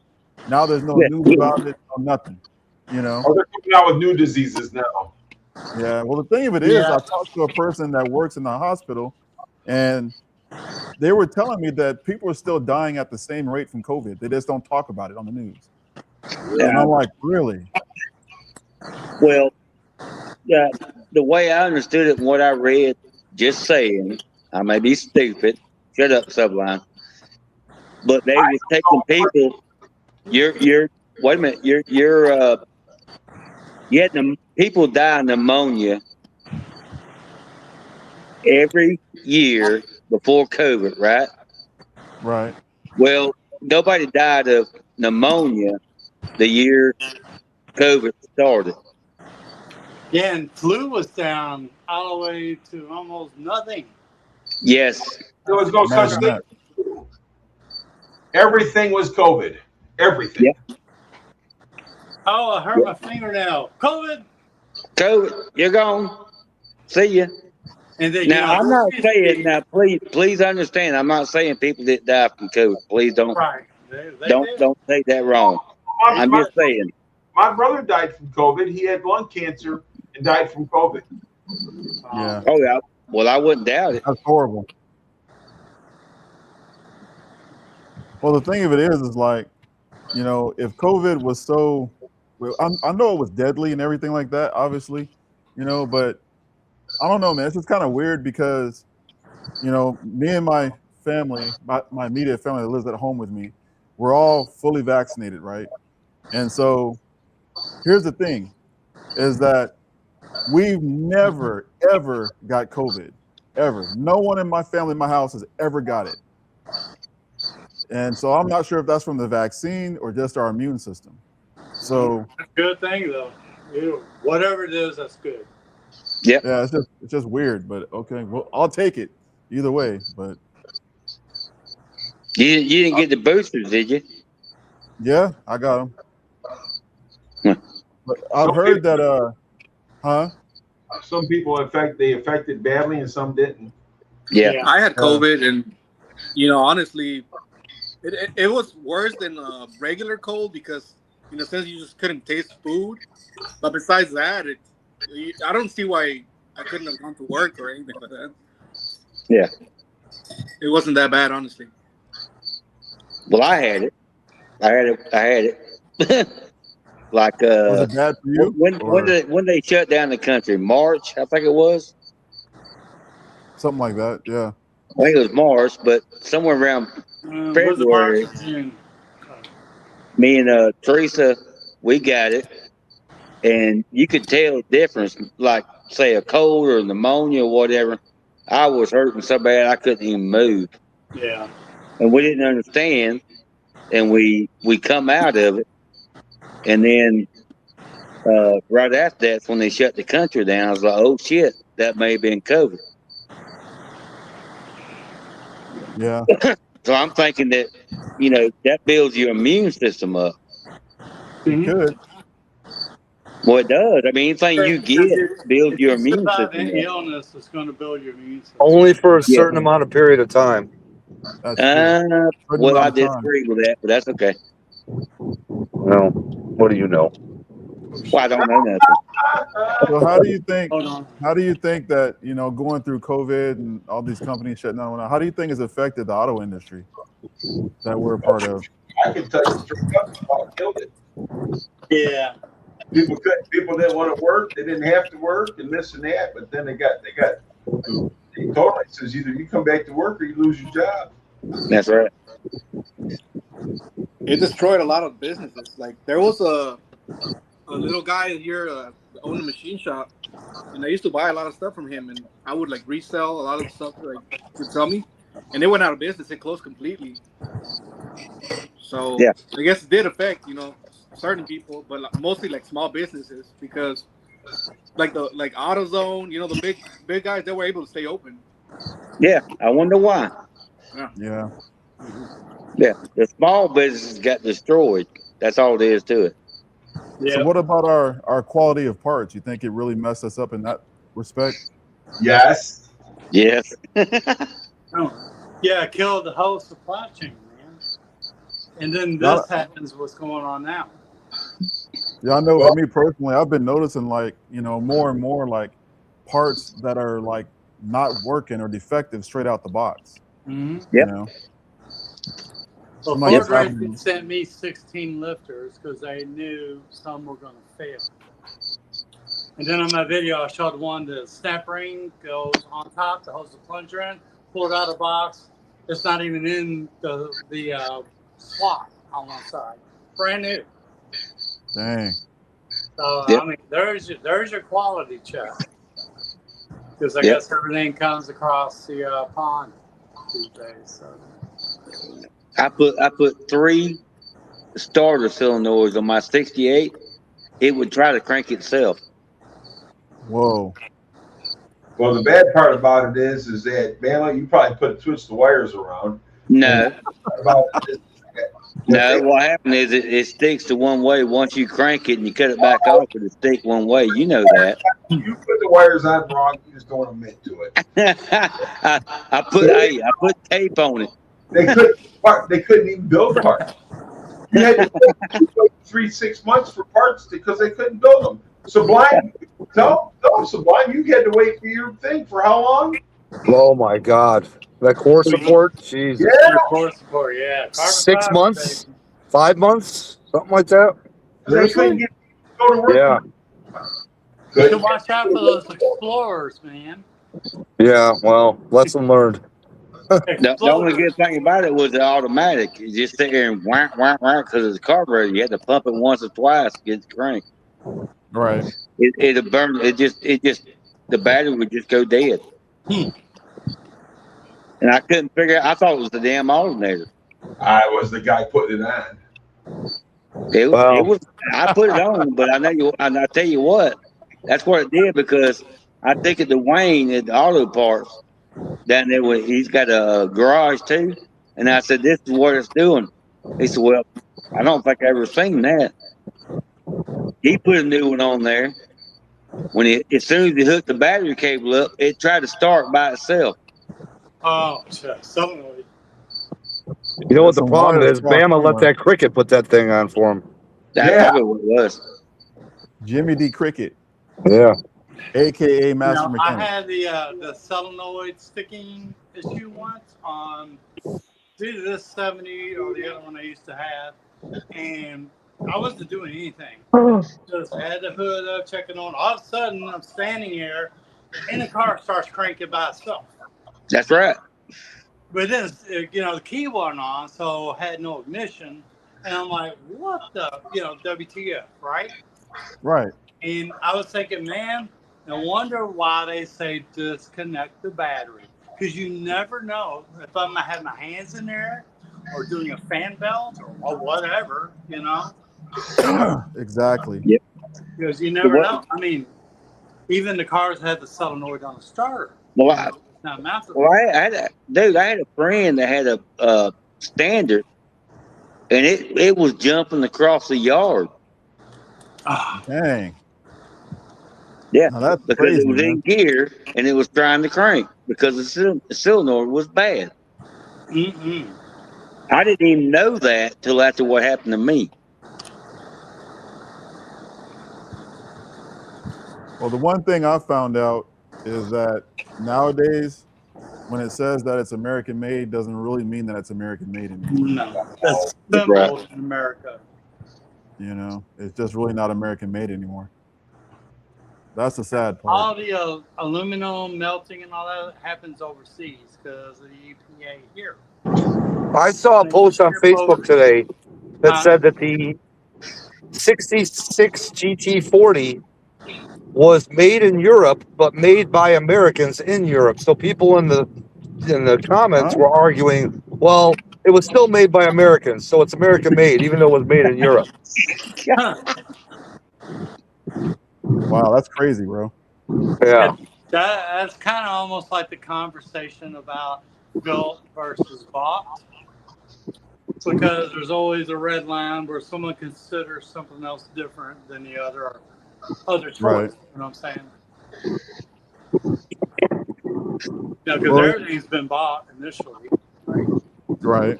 [SPEAKER 6] Now there's no news about it, no nothing. You know.
[SPEAKER 4] Oh, they're coming out with new diseases now.
[SPEAKER 6] Yeah. Well, the thing of it is, I talked to a person that works in the hospital, and they were telling me that people are still dying at the same rate from COVID. They just don't talk about it on the news. And I'm like, really?
[SPEAKER 8] Well, the way I understood it and what I read, just saying, I may be stupid. Shut up, Sublime. But they was taking people. You're. Wait a minute. You had people die of pneumonia every year before COVID, right?
[SPEAKER 6] Right.
[SPEAKER 8] Well, nobody died of pneumonia the year COVID started.
[SPEAKER 3] Yeah, and flu was down all the way to almost nothing.
[SPEAKER 8] Yes.
[SPEAKER 4] There was no such thing. Everything was COVID. Everything.
[SPEAKER 8] Yep.
[SPEAKER 3] Oh, I hurt my fingernail. COVID.
[SPEAKER 8] You're gone. See ya.
[SPEAKER 3] And then,
[SPEAKER 8] now, I'm not saying, now, please understand, I'm not saying people that die from COVID. Please don't, don't take that wrong. I'm just saying.
[SPEAKER 4] My brother died from COVID. He had lung cancer and died from COVID.
[SPEAKER 6] Yeah.
[SPEAKER 8] Oh, yeah. Well, I wouldn't doubt it.
[SPEAKER 6] That's horrible. Well, the thing of it is like, you know, if COVID was so, well, I know it was deadly and everything like that, obviously, you know, but I don't know, man. It's just kind of weird because, you know, me and my family, my immediate family that lives at home with me, we're all fully vaccinated, right? And so here's the thing, is that we've never, ever got COVID, ever. No one in my family, in my house has ever got it. And so I'm not sure if that's from the vaccine or just our immune system. So
[SPEAKER 3] good thing though. Whatever it is, that's good.
[SPEAKER 8] Yep.
[SPEAKER 6] Yeah, it's just weird, but okay. Well, I'll take it either way. But
[SPEAKER 8] you didn't get the boosters, did you?
[SPEAKER 6] Yeah, I got them. But I've heard that.
[SPEAKER 4] Some people, in fact, they affected badly, and some didn't.
[SPEAKER 5] Yeah, I had COVID, and you know, honestly, it was worse than a regular cold because, you know, since you just couldn't taste food. But besides that, I don't see why I couldn't have gone to work or anything like that.
[SPEAKER 8] Yeah,
[SPEAKER 5] it wasn't that bad, honestly.
[SPEAKER 8] Well, I had it. I had it. Like
[SPEAKER 6] was it bad for you?
[SPEAKER 8] When they shut down the country, March, I think it was.
[SPEAKER 6] Something like that, yeah.
[SPEAKER 8] I think it was March, but somewhere around February. Me and Teresa, we got it, and you could tell the difference. Like, say, a cold or pneumonia or whatever. I was hurting so bad I couldn't even move.
[SPEAKER 3] Yeah.
[SPEAKER 8] And we didn't understand, and we come out of it, and then right after that's when they shut the country down. I was like, oh shit, that may have been COVID.
[SPEAKER 6] Yeah.
[SPEAKER 8] So I'm thinking that, you know, that builds your immune system up.
[SPEAKER 6] It could.
[SPEAKER 8] Well, it does. I mean, anything you get builds your immune system up.
[SPEAKER 3] Any illness is going to build your immune system.
[SPEAKER 9] Only for a certain amount of period of time.
[SPEAKER 8] Well, I disagree with that, but that's okay.
[SPEAKER 9] Well, what do you know?
[SPEAKER 8] Well, I don't know nothing.
[SPEAKER 6] So how do you think that, you know, going through COVID and all these companies shutting down, how do you think it's affected the auto industry that we're a part of?
[SPEAKER 4] I can tell you straight up, it killed it.
[SPEAKER 3] Yeah.
[SPEAKER 4] People didn't want to work, they didn't have to work, and this and that, but then they told it says either you come back to work or you lose your job.
[SPEAKER 8] That's right.
[SPEAKER 5] It destroyed a lot of businesses. Like, there was a little guy here owned a machine shop, and I used to buy a lot of stuff from him, and I would like resell a lot of stuff like to tell me, and they went out of business. It closed completely. So yeah, I guess it did affect, you know, certain people, but mostly like small businesses, because like AutoZone, you know, the big guys, they were able to stay open.
[SPEAKER 8] Yeah, I wonder why.
[SPEAKER 6] Yeah.
[SPEAKER 8] Yeah, the small businesses got destroyed. That's all there is to it.
[SPEAKER 6] So what about our quality of parts? You think it really messed us up in that respect?
[SPEAKER 4] Yes.
[SPEAKER 8] Yes.
[SPEAKER 3] Yeah, killed the whole supply chain, man. And then this happens. What's going on now?
[SPEAKER 6] Yeah, I know. For me personally, I've been noticing like more and more like parts that are like not working or defective straight out the box.
[SPEAKER 3] Mm-hmm.
[SPEAKER 8] Yep.
[SPEAKER 6] You know.
[SPEAKER 3] Well, Ford Racing sent me 16 lifters because they knew some were going to fail. And then on my video, I showed one the snap ring goes on top to hold the plunger in, pull it out of the box. It's not even in the slot on one side. Brand new.
[SPEAKER 6] Dang.
[SPEAKER 3] So I mean, there's your quality check. Because I guess everything comes across the pond these days. So.
[SPEAKER 8] I put 3 starter solenoids on my 68. It would try to crank itself.
[SPEAKER 6] Whoa.
[SPEAKER 4] Well, the bad part about it is that, man, you probably switch the wires around.
[SPEAKER 8] No. No, what happened is it sticks to one way. Once you crank it and you cut it back off, it'll stick one way. You know that.
[SPEAKER 4] You put the wires on wrong. You just don't admit to it.
[SPEAKER 8] I put tape on it.
[SPEAKER 4] They couldn't even build parts. You had to wait 3-6 months for parts because they couldn't build them. Sublime, no, Sublime, you had to wait for your thing for how long?
[SPEAKER 9] Oh my God, that core support, jeez.
[SPEAKER 4] Yeah,
[SPEAKER 3] core support, yeah.
[SPEAKER 9] 6 months, 5 months, something like that.
[SPEAKER 4] They couldn't go to work.
[SPEAKER 9] Yeah.
[SPEAKER 3] You should watch out for those Explorers, man.
[SPEAKER 9] Yeah, well, lesson learned.
[SPEAKER 8] The only good thing about it was the automatic. You just sit there and whack, whack, whack because of the carburetor. You had to pump it once or twice to get it cranked.
[SPEAKER 6] Right.
[SPEAKER 8] It'll burn. It just the battery would just go dead. And I couldn't figure out. I thought it was the damn alternator.
[SPEAKER 4] I was the guy putting it on.
[SPEAKER 8] It was. I put it on, but I tell you what, that's what it did because I think of Dwayne at the auto parts down there. He's got a garage too, and I said, "This is what it's doing." He said, "Well, I don't think I ever seen that." He put a new one on there. As soon as he hooked the battery cable up, it tried to start by itself.
[SPEAKER 3] Oh, solenoid.
[SPEAKER 9] You know what the problem is? Bama let that Cricket put that thing on for him.
[SPEAKER 8] That's probably what it was.
[SPEAKER 6] Jimmy D. Cricket.
[SPEAKER 9] Yeah.
[SPEAKER 6] AKA Master Mechanic.
[SPEAKER 3] I had the solenoid sticking issue once on either this 70 or the other one I used to have, and I wasn't doing anything. Just had the hood up, checking on. All of a sudden, I'm standing here, and the car starts cranking by itself.
[SPEAKER 8] That's right.
[SPEAKER 3] But then, the key wasn't on, so I had no ignition. And I'm like, what the, WTF, right?
[SPEAKER 6] Right.
[SPEAKER 3] And I was thinking, man, no wonder why they say disconnect the battery. Because you never know if I'm going to have my hands in there or doing a fan belt or whatever,
[SPEAKER 6] Exactly.
[SPEAKER 8] Yep.
[SPEAKER 3] Because you never know. I mean, even the cars had the solenoid on the starter.
[SPEAKER 8] Well, I had a friend that had a Standard, and it was jumping across the yard.
[SPEAKER 6] Dang.
[SPEAKER 8] Yeah,
[SPEAKER 6] that's
[SPEAKER 8] because
[SPEAKER 6] crazy,
[SPEAKER 8] it was in gear and it was trying to crank because the solenoid was bad.
[SPEAKER 3] Mm-mm.
[SPEAKER 8] I didn't even know that till after what happened to me.
[SPEAKER 6] Well, the one thing I found out is that nowadays, when it says that it's American made, doesn't really mean that it's American made anymore.
[SPEAKER 3] No, that's simple in America.
[SPEAKER 6] It's just really not American made anymore. That's the sad part.
[SPEAKER 3] All the aluminum melting and all that happens overseas because of the EPA here.
[SPEAKER 9] I saw a post on Facebook today that said that the 66 GT40 was made in Europe, but made by Americans in Europe. So people in the comments were arguing, well, it was still made by Americans, so it's American made, even though it was made in Europe.
[SPEAKER 6] Wow, that's crazy, bro.
[SPEAKER 9] Yeah.
[SPEAKER 3] That's kind of almost like the conversation about built versus bought, because there's always a red line where someone considers something else different than the other choice.
[SPEAKER 6] Right.
[SPEAKER 3] You know what I'm saying? Because
[SPEAKER 6] Well,
[SPEAKER 3] everything's been bought initially.
[SPEAKER 6] right.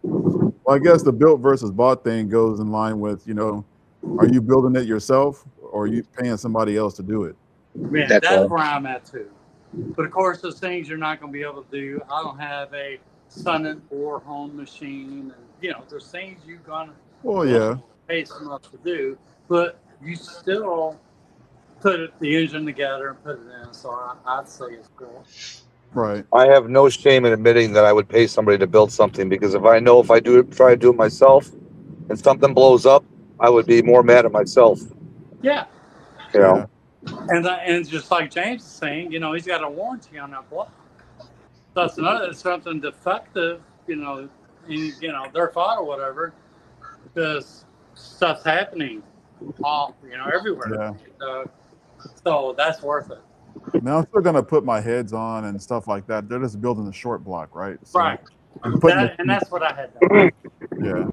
[SPEAKER 6] Well, I guess the built versus bought thing goes in line with, you know, are you building it yourself or are you paying somebody else to do it?
[SPEAKER 3] Yeah, that's where I'm at too. But of course, those things you're not going to be able to do. I don't have a sun and bore home machine, and you know, there's things you're gonna pay someone else to do, but you still put the engine together and put it in. So I'd say it's cool.
[SPEAKER 6] Right.
[SPEAKER 9] I have no shame in admitting that I would pay somebody to build something, because if I know if I try to do it myself and something blows up, I would be more mad at myself.
[SPEAKER 3] Yeah.
[SPEAKER 9] You know.
[SPEAKER 3] And just like James is saying, you know, he's got a warranty on that block. So that's something defective, you know, their fault or whatever, because stuff's happening everywhere.
[SPEAKER 6] Yeah.
[SPEAKER 3] So that's worth it.
[SPEAKER 6] Now I'm still gonna put my heads on and stuff like that. They're just building a short block, right? So
[SPEAKER 3] right.
[SPEAKER 6] And
[SPEAKER 3] that's what I had done.
[SPEAKER 6] Yeah.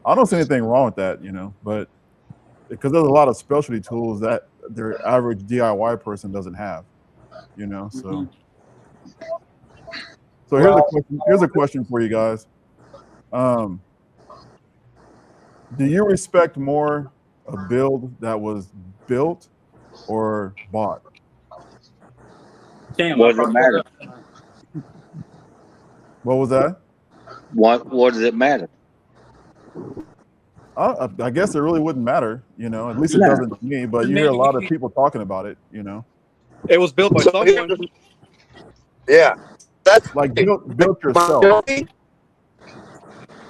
[SPEAKER 6] I don't see anything wrong with that, you know, but because there's a lot of specialty tools that their average DIY person doesn't have, you know. So here's a question for you guys. Do you respect more a build that was built or bought?
[SPEAKER 3] Damn,
[SPEAKER 8] what does it matter?
[SPEAKER 6] What was that?
[SPEAKER 8] What does it matter?
[SPEAKER 6] I guess it really wouldn't matter, you know. At least it doesn't to me. But you hear a lot of people talking about it, you know.
[SPEAKER 5] It was built by someone.
[SPEAKER 9] Yeah, that's
[SPEAKER 6] like built yourself.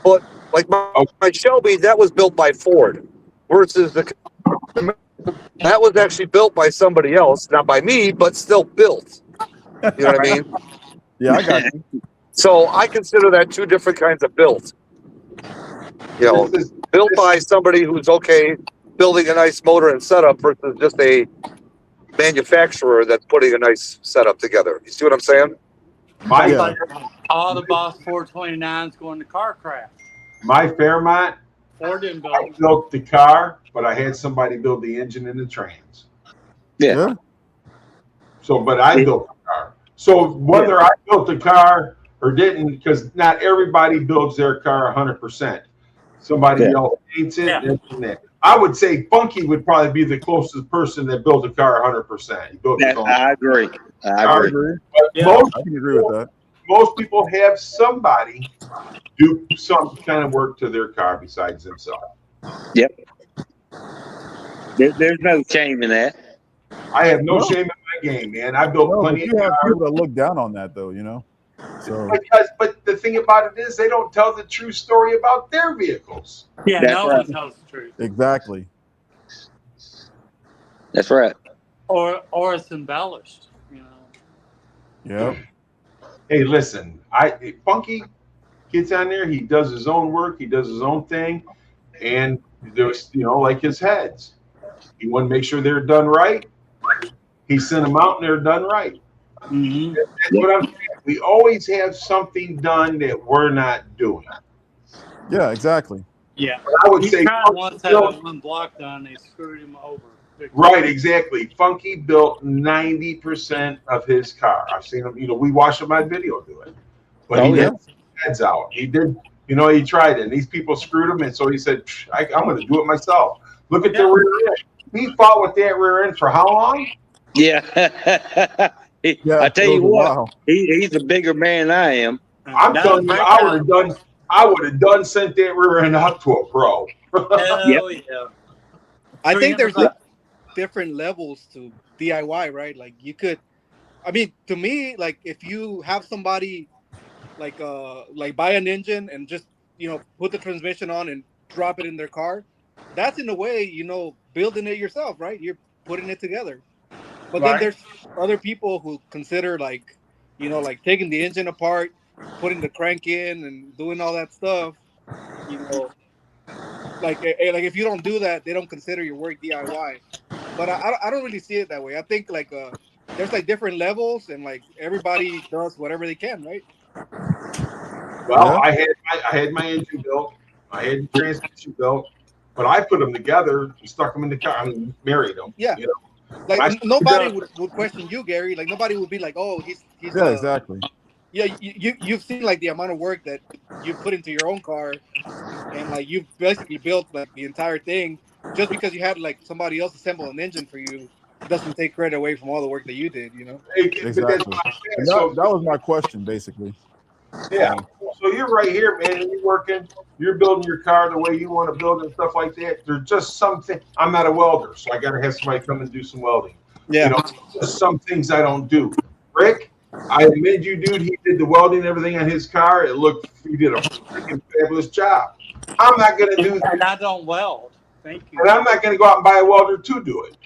[SPEAKER 9] But like my Shelby, that was built by Ford, versus that was actually built by somebody else, not by me, but still built. You know what I mean?
[SPEAKER 6] Yeah, I got you.
[SPEAKER 9] So I consider that two different kinds of built. You know, built by somebody who's okay building a nice motor and setup versus just a manufacturer that's putting a nice setup together. You see what I'm saying?
[SPEAKER 3] Like all the Boss 429s going to car craft.
[SPEAKER 4] My Fairmont,
[SPEAKER 3] Ford didn't build.
[SPEAKER 4] I built the car, but I had somebody build the engine and the trans.
[SPEAKER 8] Yeah.
[SPEAKER 4] So, but I built the car. So whether I built the car or didn't, because not everybody builds their car 100%. Somebody else paints it. Yeah. I would say Funky would probably be the closest person that built a car 100%. He built his own.
[SPEAKER 8] I agree. I agree.
[SPEAKER 4] Most
[SPEAKER 6] I can agree with that.
[SPEAKER 4] Most people have somebody do some kind of work to their car besides themselves.
[SPEAKER 8] Yep. There's no shame in that.
[SPEAKER 4] I have no shame in my game, man. I built plenty of cars.
[SPEAKER 6] You have people that look down on that, though, you know. So,
[SPEAKER 4] but the thing about it is, they don't tell the true story about their vehicles.
[SPEAKER 3] Yeah, no one tells the truth.
[SPEAKER 6] Exactly.
[SPEAKER 8] That's right.
[SPEAKER 3] Or it's embellished, you know.
[SPEAKER 6] Yeah.
[SPEAKER 4] Hey, listen, Funky gets on there. He does his own work. He does his own thing, and there's, you know, like his heads. He want to make sure they're done right. He sent them out, and they're done right.
[SPEAKER 3] Mm-hmm.
[SPEAKER 4] That's what I'm saying. We always have something done that we're not doing.
[SPEAKER 6] Yeah, exactly.
[SPEAKER 3] Yeah.
[SPEAKER 4] But I would say
[SPEAKER 3] once had one block done, they screwed him over.
[SPEAKER 4] Right, exactly. Funky built 90% of his car. I've seen him, you know, we watched him on video do it. But he did heads out. He did, you know, he tried it. And these people screwed him, and so he said, I'm going to do it myself. Look at the rear end. He fought with that rear end for how long?
[SPEAKER 8] Yeah. I tell you what, he's a bigger man than I am.
[SPEAKER 4] I'm telling you, I would have done sent that rear end up to a pro.
[SPEAKER 3] Hell yeah.
[SPEAKER 5] I think there's like different levels to DIY, right? Like you could, I mean, to me, like if you have somebody like buy an engine and just, you know, put the transmission on and drop it in their car, that's in a way, you know, building it yourself, right? You're putting it together. But then there's other people who consider like, you know, like taking the engine apart, putting the crank in and doing all that stuff, you know, like if you don't do that, they don't consider your work DIY. But I don't really see it that way. I think like there's like different levels, and like everybody does whatever they can, right?
[SPEAKER 4] Well,
[SPEAKER 6] Yeah.
[SPEAKER 4] I had my engine built, I had the transmission built, but I put them together and stuck them in the car. I mean, married them.
[SPEAKER 5] Yeah.
[SPEAKER 4] You know,
[SPEAKER 5] Like
[SPEAKER 4] I stuck them
[SPEAKER 5] nobody
[SPEAKER 4] together.
[SPEAKER 5] would question you, Gary. Like nobody would be like, oh, he's
[SPEAKER 6] Yeah, exactly.
[SPEAKER 5] yeah. You've seen like the amount of work that you put into your own car, and like you've basically built like the entire thing. Just because you had like somebody else assemble an engine for you doesn't take credit away from all the work that you did. You know.
[SPEAKER 4] But that's
[SPEAKER 6] Exactly.
[SPEAKER 4] what I'm saying.
[SPEAKER 6] And
[SPEAKER 4] So
[SPEAKER 6] that was my question, basically.
[SPEAKER 4] yeah, so you're right here, man, and you're working, you're building your car the way you want to build and stuff like that. There's just something. I'm not a welder, so I got to have somebody come and do some welding.
[SPEAKER 5] Yeah.
[SPEAKER 4] You know, just some things I don't do. Rick, I admit you, dude. He did the welding and everything on his car. He did a freaking fabulous job. I'm not going to do that.
[SPEAKER 3] And I don't weld. Thank you.
[SPEAKER 4] And I'm not going to go out and buy a welder to do it.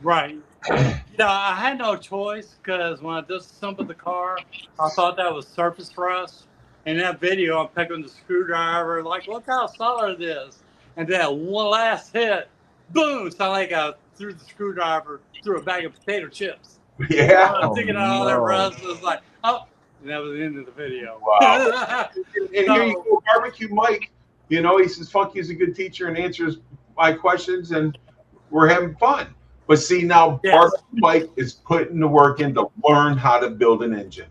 [SPEAKER 3] Right. I had no choice because when I disassembled the car, I thought that was surface rust. In that video, I'm picking the screwdriver, like, look how solid it is. And then one last hit, boom, sounded like I threw the screwdriver through a bag of potato chips.
[SPEAKER 4] Yeah.
[SPEAKER 3] I'm thinking all that
[SPEAKER 6] no.
[SPEAKER 3] rust was like, oh, and that was the end of the video.
[SPEAKER 4] Wow. And here you go, Barbecue Mike. You know, he says Funky's a good teacher and answers my questions, and we're having fun. But see, now
[SPEAKER 3] Yes.
[SPEAKER 4] Barbecue Mike is putting the work in to learn how to build an engine.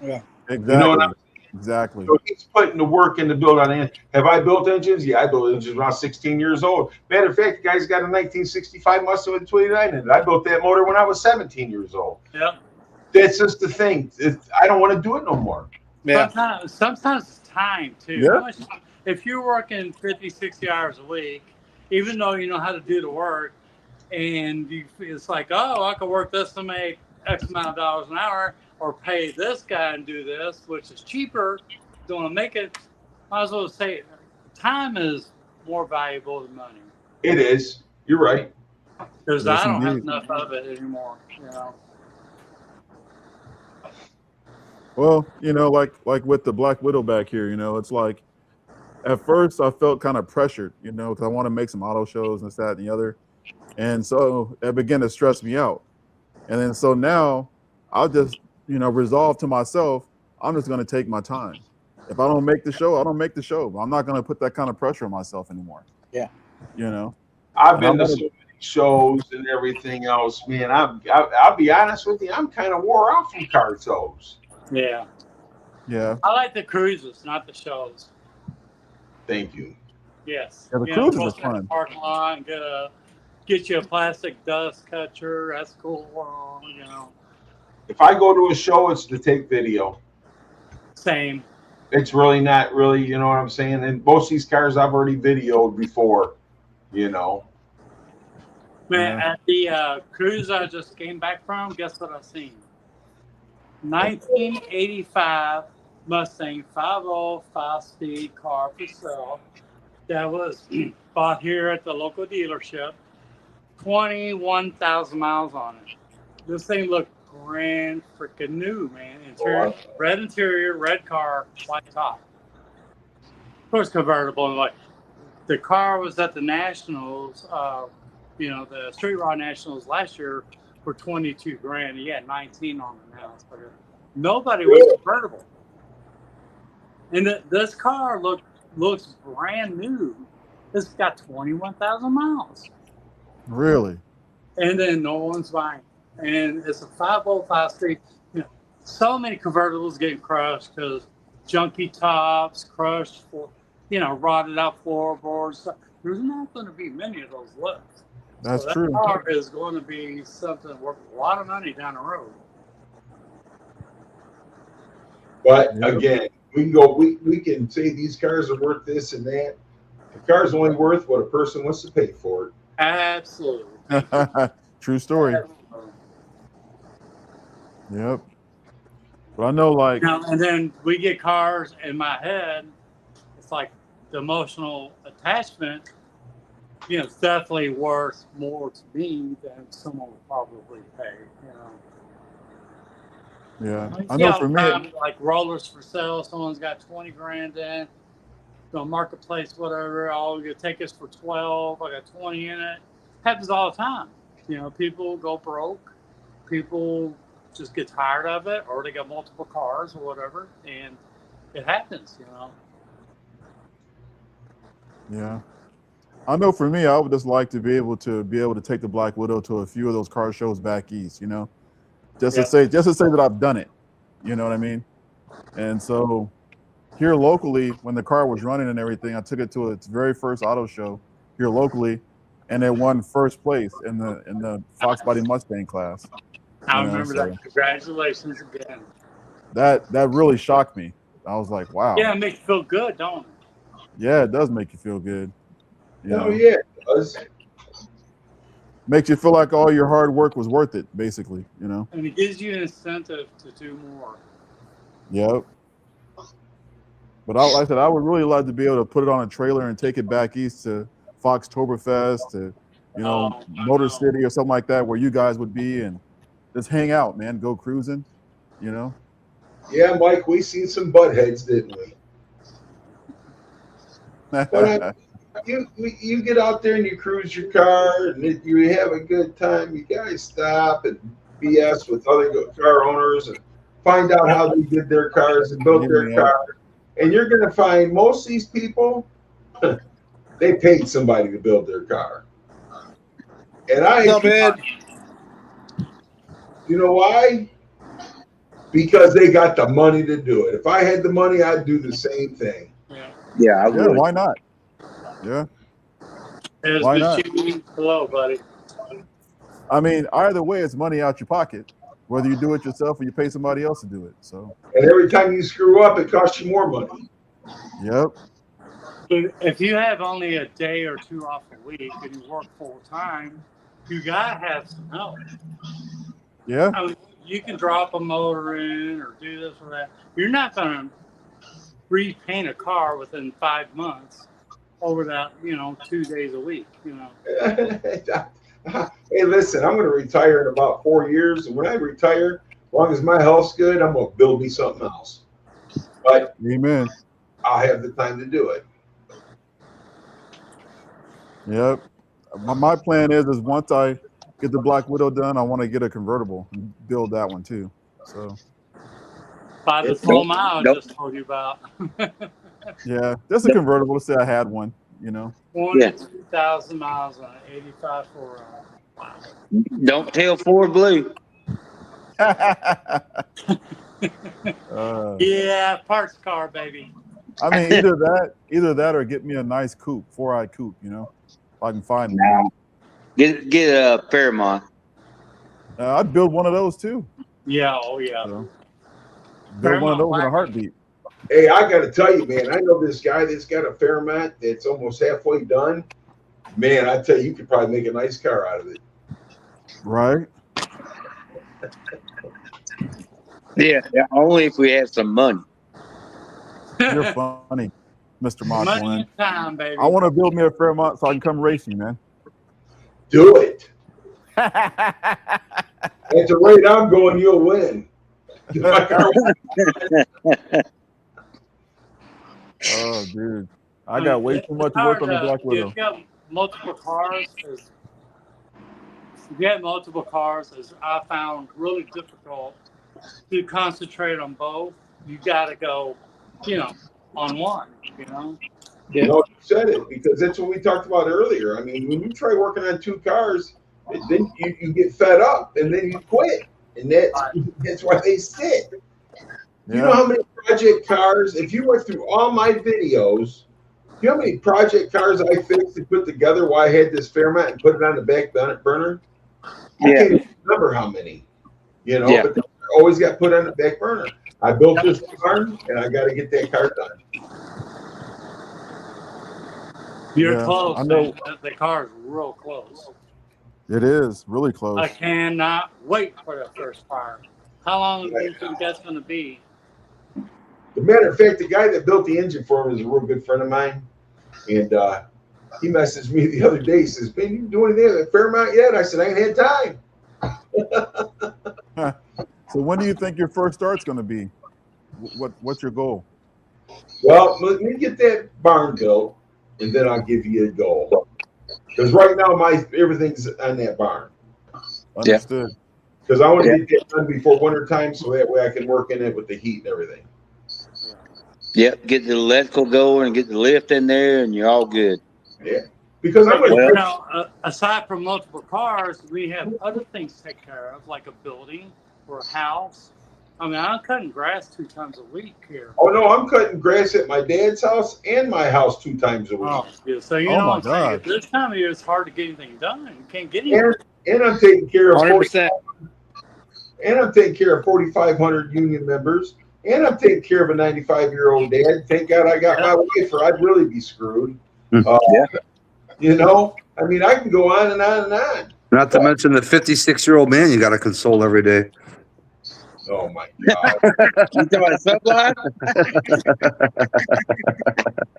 [SPEAKER 5] Yeah.
[SPEAKER 6] Exactly.
[SPEAKER 4] You know what I'm
[SPEAKER 6] Exactly.
[SPEAKER 4] So he's putting the work in to build on it. Have I built engines? Yeah, I built engines when I was 16 years old. Matter of fact, the guy's got a 1965 Mustang with 29 in it. I built that motor when I was 17 years old.
[SPEAKER 3] Yeah.
[SPEAKER 4] That's just the thing. I don't want to do it no more.
[SPEAKER 5] Yeah.
[SPEAKER 3] Sometimes it's time too.
[SPEAKER 6] Yeah.
[SPEAKER 3] If you're working 50, 60 hours a week, even though you know how to do the work, and it's like, oh, I can work this to make X amount of dollars an hour, or pay this guy and do this, which is cheaper, don't want to make it. Might as well say time is more valuable than money.
[SPEAKER 4] It is. You're right.
[SPEAKER 3] Because
[SPEAKER 6] Yes,
[SPEAKER 3] I don't have
[SPEAKER 6] indeed.
[SPEAKER 3] enough of it anymore.
[SPEAKER 6] Well, like with the Black Widow back here, it's like at first I felt kind of pressured, because I want to make some auto shows and this, that, and the other. And so it began to stress me out. And then so now I'll just, resolve to myself, I'm just going to take my time. If I don't make the show, I don't make the show. But I'm not going to put that kind of pressure on myself anymore.
[SPEAKER 5] Yeah.
[SPEAKER 4] I've been to so many shows and everything else, man. I'll be honest with you, I'm kind of wore out from car shows.
[SPEAKER 3] Yeah.
[SPEAKER 6] Yeah.
[SPEAKER 3] I like the cruises, not the shows.
[SPEAKER 4] Thank you.
[SPEAKER 3] Yes.
[SPEAKER 6] Yeah, the cruises
[SPEAKER 3] go
[SPEAKER 6] are
[SPEAKER 3] stand in
[SPEAKER 6] fun.
[SPEAKER 3] the parking lot and get you a plastic dust catcher. That's cool.
[SPEAKER 4] If I go to a show, it's to take video.
[SPEAKER 3] Same.
[SPEAKER 4] It's really not really, you know what I'm saying? And most of these cars I've already videoed before,
[SPEAKER 3] Man,
[SPEAKER 6] Yeah.
[SPEAKER 3] at the cruise I just came back from, guess what I seen? 1985 Mustang 5.0 5-speed car for sale that was bought here at the local dealership. 21,000 miles on it. This thing looked brand freaking new, man. Red interior, red car, white top. Of course, convertible. And like the car was at the Nationals, the Street Rod Nationals last year for 22 grand. He had 19 on it now. So nobody was convertible. And this car looks brand new. It's got 21,000 miles.
[SPEAKER 6] Really?
[SPEAKER 3] And then no one's buying. And it's a 505 street. So many convertibles getting crushed because junky tops, crushed rotted out floorboards. There's not going to be many of those left.
[SPEAKER 6] That's
[SPEAKER 3] That
[SPEAKER 6] true.
[SPEAKER 3] car is going to be something worth a lot of money down the road.
[SPEAKER 4] But again, we can say these cars are worth this and that. The car's only worth what a person wants to pay for it.
[SPEAKER 3] Absolutely.
[SPEAKER 6] True story. Yep. But I know, like,
[SPEAKER 3] And then we get cars in my head. It's like the emotional attachment. It's definitely worth more to me than someone would probably pay.
[SPEAKER 6] yeah, I know for me,
[SPEAKER 3] like rollers for sale. Someone's got 20 grand in the marketplace, whatever. I'll take us for 12. I got 20 in it. Happens all the time. People go broke people just get tired of it, or they got multiple cars or whatever, and it happens, you know.
[SPEAKER 6] Yeah. I know for me, I would just like to be able to take the Black Widow to a few of those car shows back east, you know, just to say that I've done it. You know what I mean? And so here locally, when the car was running and everything, I took it to its very first auto show here locally, and it won first place in the Foxbody Mustang class.
[SPEAKER 3] I remember that. Congratulations again.
[SPEAKER 6] That really shocked me. I was like, wow.
[SPEAKER 3] Yeah, it makes you feel good, don't it?
[SPEAKER 6] Yeah, it does make you feel good. You know?
[SPEAKER 4] yeah, it does.
[SPEAKER 6] Makes you feel like all your hard work was worth it, basically, you know?
[SPEAKER 3] And it gives you an incentive to do more.
[SPEAKER 6] Yep. But like I said, I would really like to be able to put it on a trailer and take it back east to Foxtoberfest, to, you know, Motor City or something like that, where you guys would be, and just hang out, man, go cruising, you know?
[SPEAKER 4] Yeah, Mike, we seen some butt heads, didn't we? But you get out there and you cruise your car and you have a good time. You guys stop and BS with other car owners and find out how they did their cars and built their cars. And you're going to find most of these people, they paid somebody to build their car. And you know why? Because they got the money to do it. If I had the money, I'd do the same thing.
[SPEAKER 8] Yeah, I would.
[SPEAKER 6] Why not? Yeah. Why not?
[SPEAKER 3] Hello, buddy.
[SPEAKER 6] I mean, either way, it's money out your pocket, whether you do it yourself or you pay somebody else to do it. So.
[SPEAKER 4] And every time you screw up, it costs you more money.
[SPEAKER 6] Yep.
[SPEAKER 3] If you have only a day or two off a week and you work full time, you gotta have some help.
[SPEAKER 6] Yeah.
[SPEAKER 3] I mean, you can drop a motor in or do this or that. You're not gonna repaint a car within 5 months over that, 2 days a week,
[SPEAKER 4] Hey, listen, I'm going to retire in about 4 years. And when I retire, as long as my health's good, I'm going to build me something else. But
[SPEAKER 6] amen.
[SPEAKER 4] I'll have the time to do it.
[SPEAKER 6] Yep. My plan is once I get the Black Widow done, I want to get a convertible and build that one too. So.
[SPEAKER 3] By the full mile I just told you about.
[SPEAKER 6] Yeah, just a convertible. Let's say I had one,
[SPEAKER 3] 22,000 miles on an 85 4 Wow.
[SPEAKER 8] Don't tell Ford Blue.
[SPEAKER 3] Yeah, parts car, baby.
[SPEAKER 6] I mean, either that or get me a nice coupe, 4i coupe, if I can find one.
[SPEAKER 8] Get a Fairmont.
[SPEAKER 6] I'd build one of those too.
[SPEAKER 3] Yeah, oh yeah.
[SPEAKER 6] So, build one of those in a heartbeat.
[SPEAKER 4] Hey, I got to tell you, man, I know this guy that's got a Fairmont that's almost halfway done. Man, I tell you could probably make a nice car out of it.
[SPEAKER 6] Right.
[SPEAKER 8] Yeah, only if we have some money.
[SPEAKER 6] You're funny, Mr. Mach.
[SPEAKER 3] Money time, baby.
[SPEAKER 6] I want to build me a Fairmont so I can come racing, man.
[SPEAKER 4] Do it. At the rate I'm going, you'll win.
[SPEAKER 6] Oh, dude. I got way too much work on the Black Widow.
[SPEAKER 3] If you have multiple cars, as I found really difficult to concentrate on both, you got to go, on one,
[SPEAKER 4] No, you said it, because that's what we talked about earlier. I mean, when you try working on two cars, then you get fed up and then you quit. And that's why they sit. Yeah. You know how many project cars, if you went through all my videos, you know how many project cars I fixed and put together while I had this Fairmont and put it on the back burner? I can't even remember how many, but they always got put on the back burner. I built this car and I got to get that car done.
[SPEAKER 3] You're close. I know. The car is real close.
[SPEAKER 6] It is really close.
[SPEAKER 3] I cannot wait for the first fire. How long do you think that's going to be?
[SPEAKER 4] As a matter of fact, the guy that built the engine for him is a real good friend of mine. And he messaged me the other day. He says, "Man, you do anything at Fairmont yet?" I said, "I ain't had
[SPEAKER 6] time." So when do you think your first start's going to be? What's your goal?
[SPEAKER 4] Well, let me get that barn built, and then I'll give you a goal. Because right now, everything's on that barn.
[SPEAKER 6] Understood.
[SPEAKER 4] because I want to get that done before winter time, so that way I can work in it with the heat and everything.
[SPEAKER 8] Yep, get the electrical going and get the lift in there, and you're all good.
[SPEAKER 4] Yeah, because I'm
[SPEAKER 3] But,
[SPEAKER 4] going
[SPEAKER 3] you
[SPEAKER 4] to.
[SPEAKER 3] know, aside from multiple cars, we have other things to take care of, like a building or a house. I mean, I'm cutting grass 2 times a week here.
[SPEAKER 4] Oh no, I'm cutting grass at my dad's house and my house 2 times a week.
[SPEAKER 3] Oh, yeah. So you
[SPEAKER 6] Oh
[SPEAKER 3] know
[SPEAKER 6] my
[SPEAKER 3] what I'm saying?
[SPEAKER 6] God.
[SPEAKER 3] At this time of year, it's hard to get anything done. You can't get anything.
[SPEAKER 4] And I'm taking care of
[SPEAKER 5] 100%.
[SPEAKER 4] and I'm taking care of 4,500 union members, and I'm taking care of a 95-year-old dad. Thank God I got my wife, or I'd really be screwed. You know, I mean, I can go on and on and on.
[SPEAKER 7] Not to mention the 56-year-old man you got to console every day.
[SPEAKER 4] Oh my God!
[SPEAKER 8] You talking about Sublime?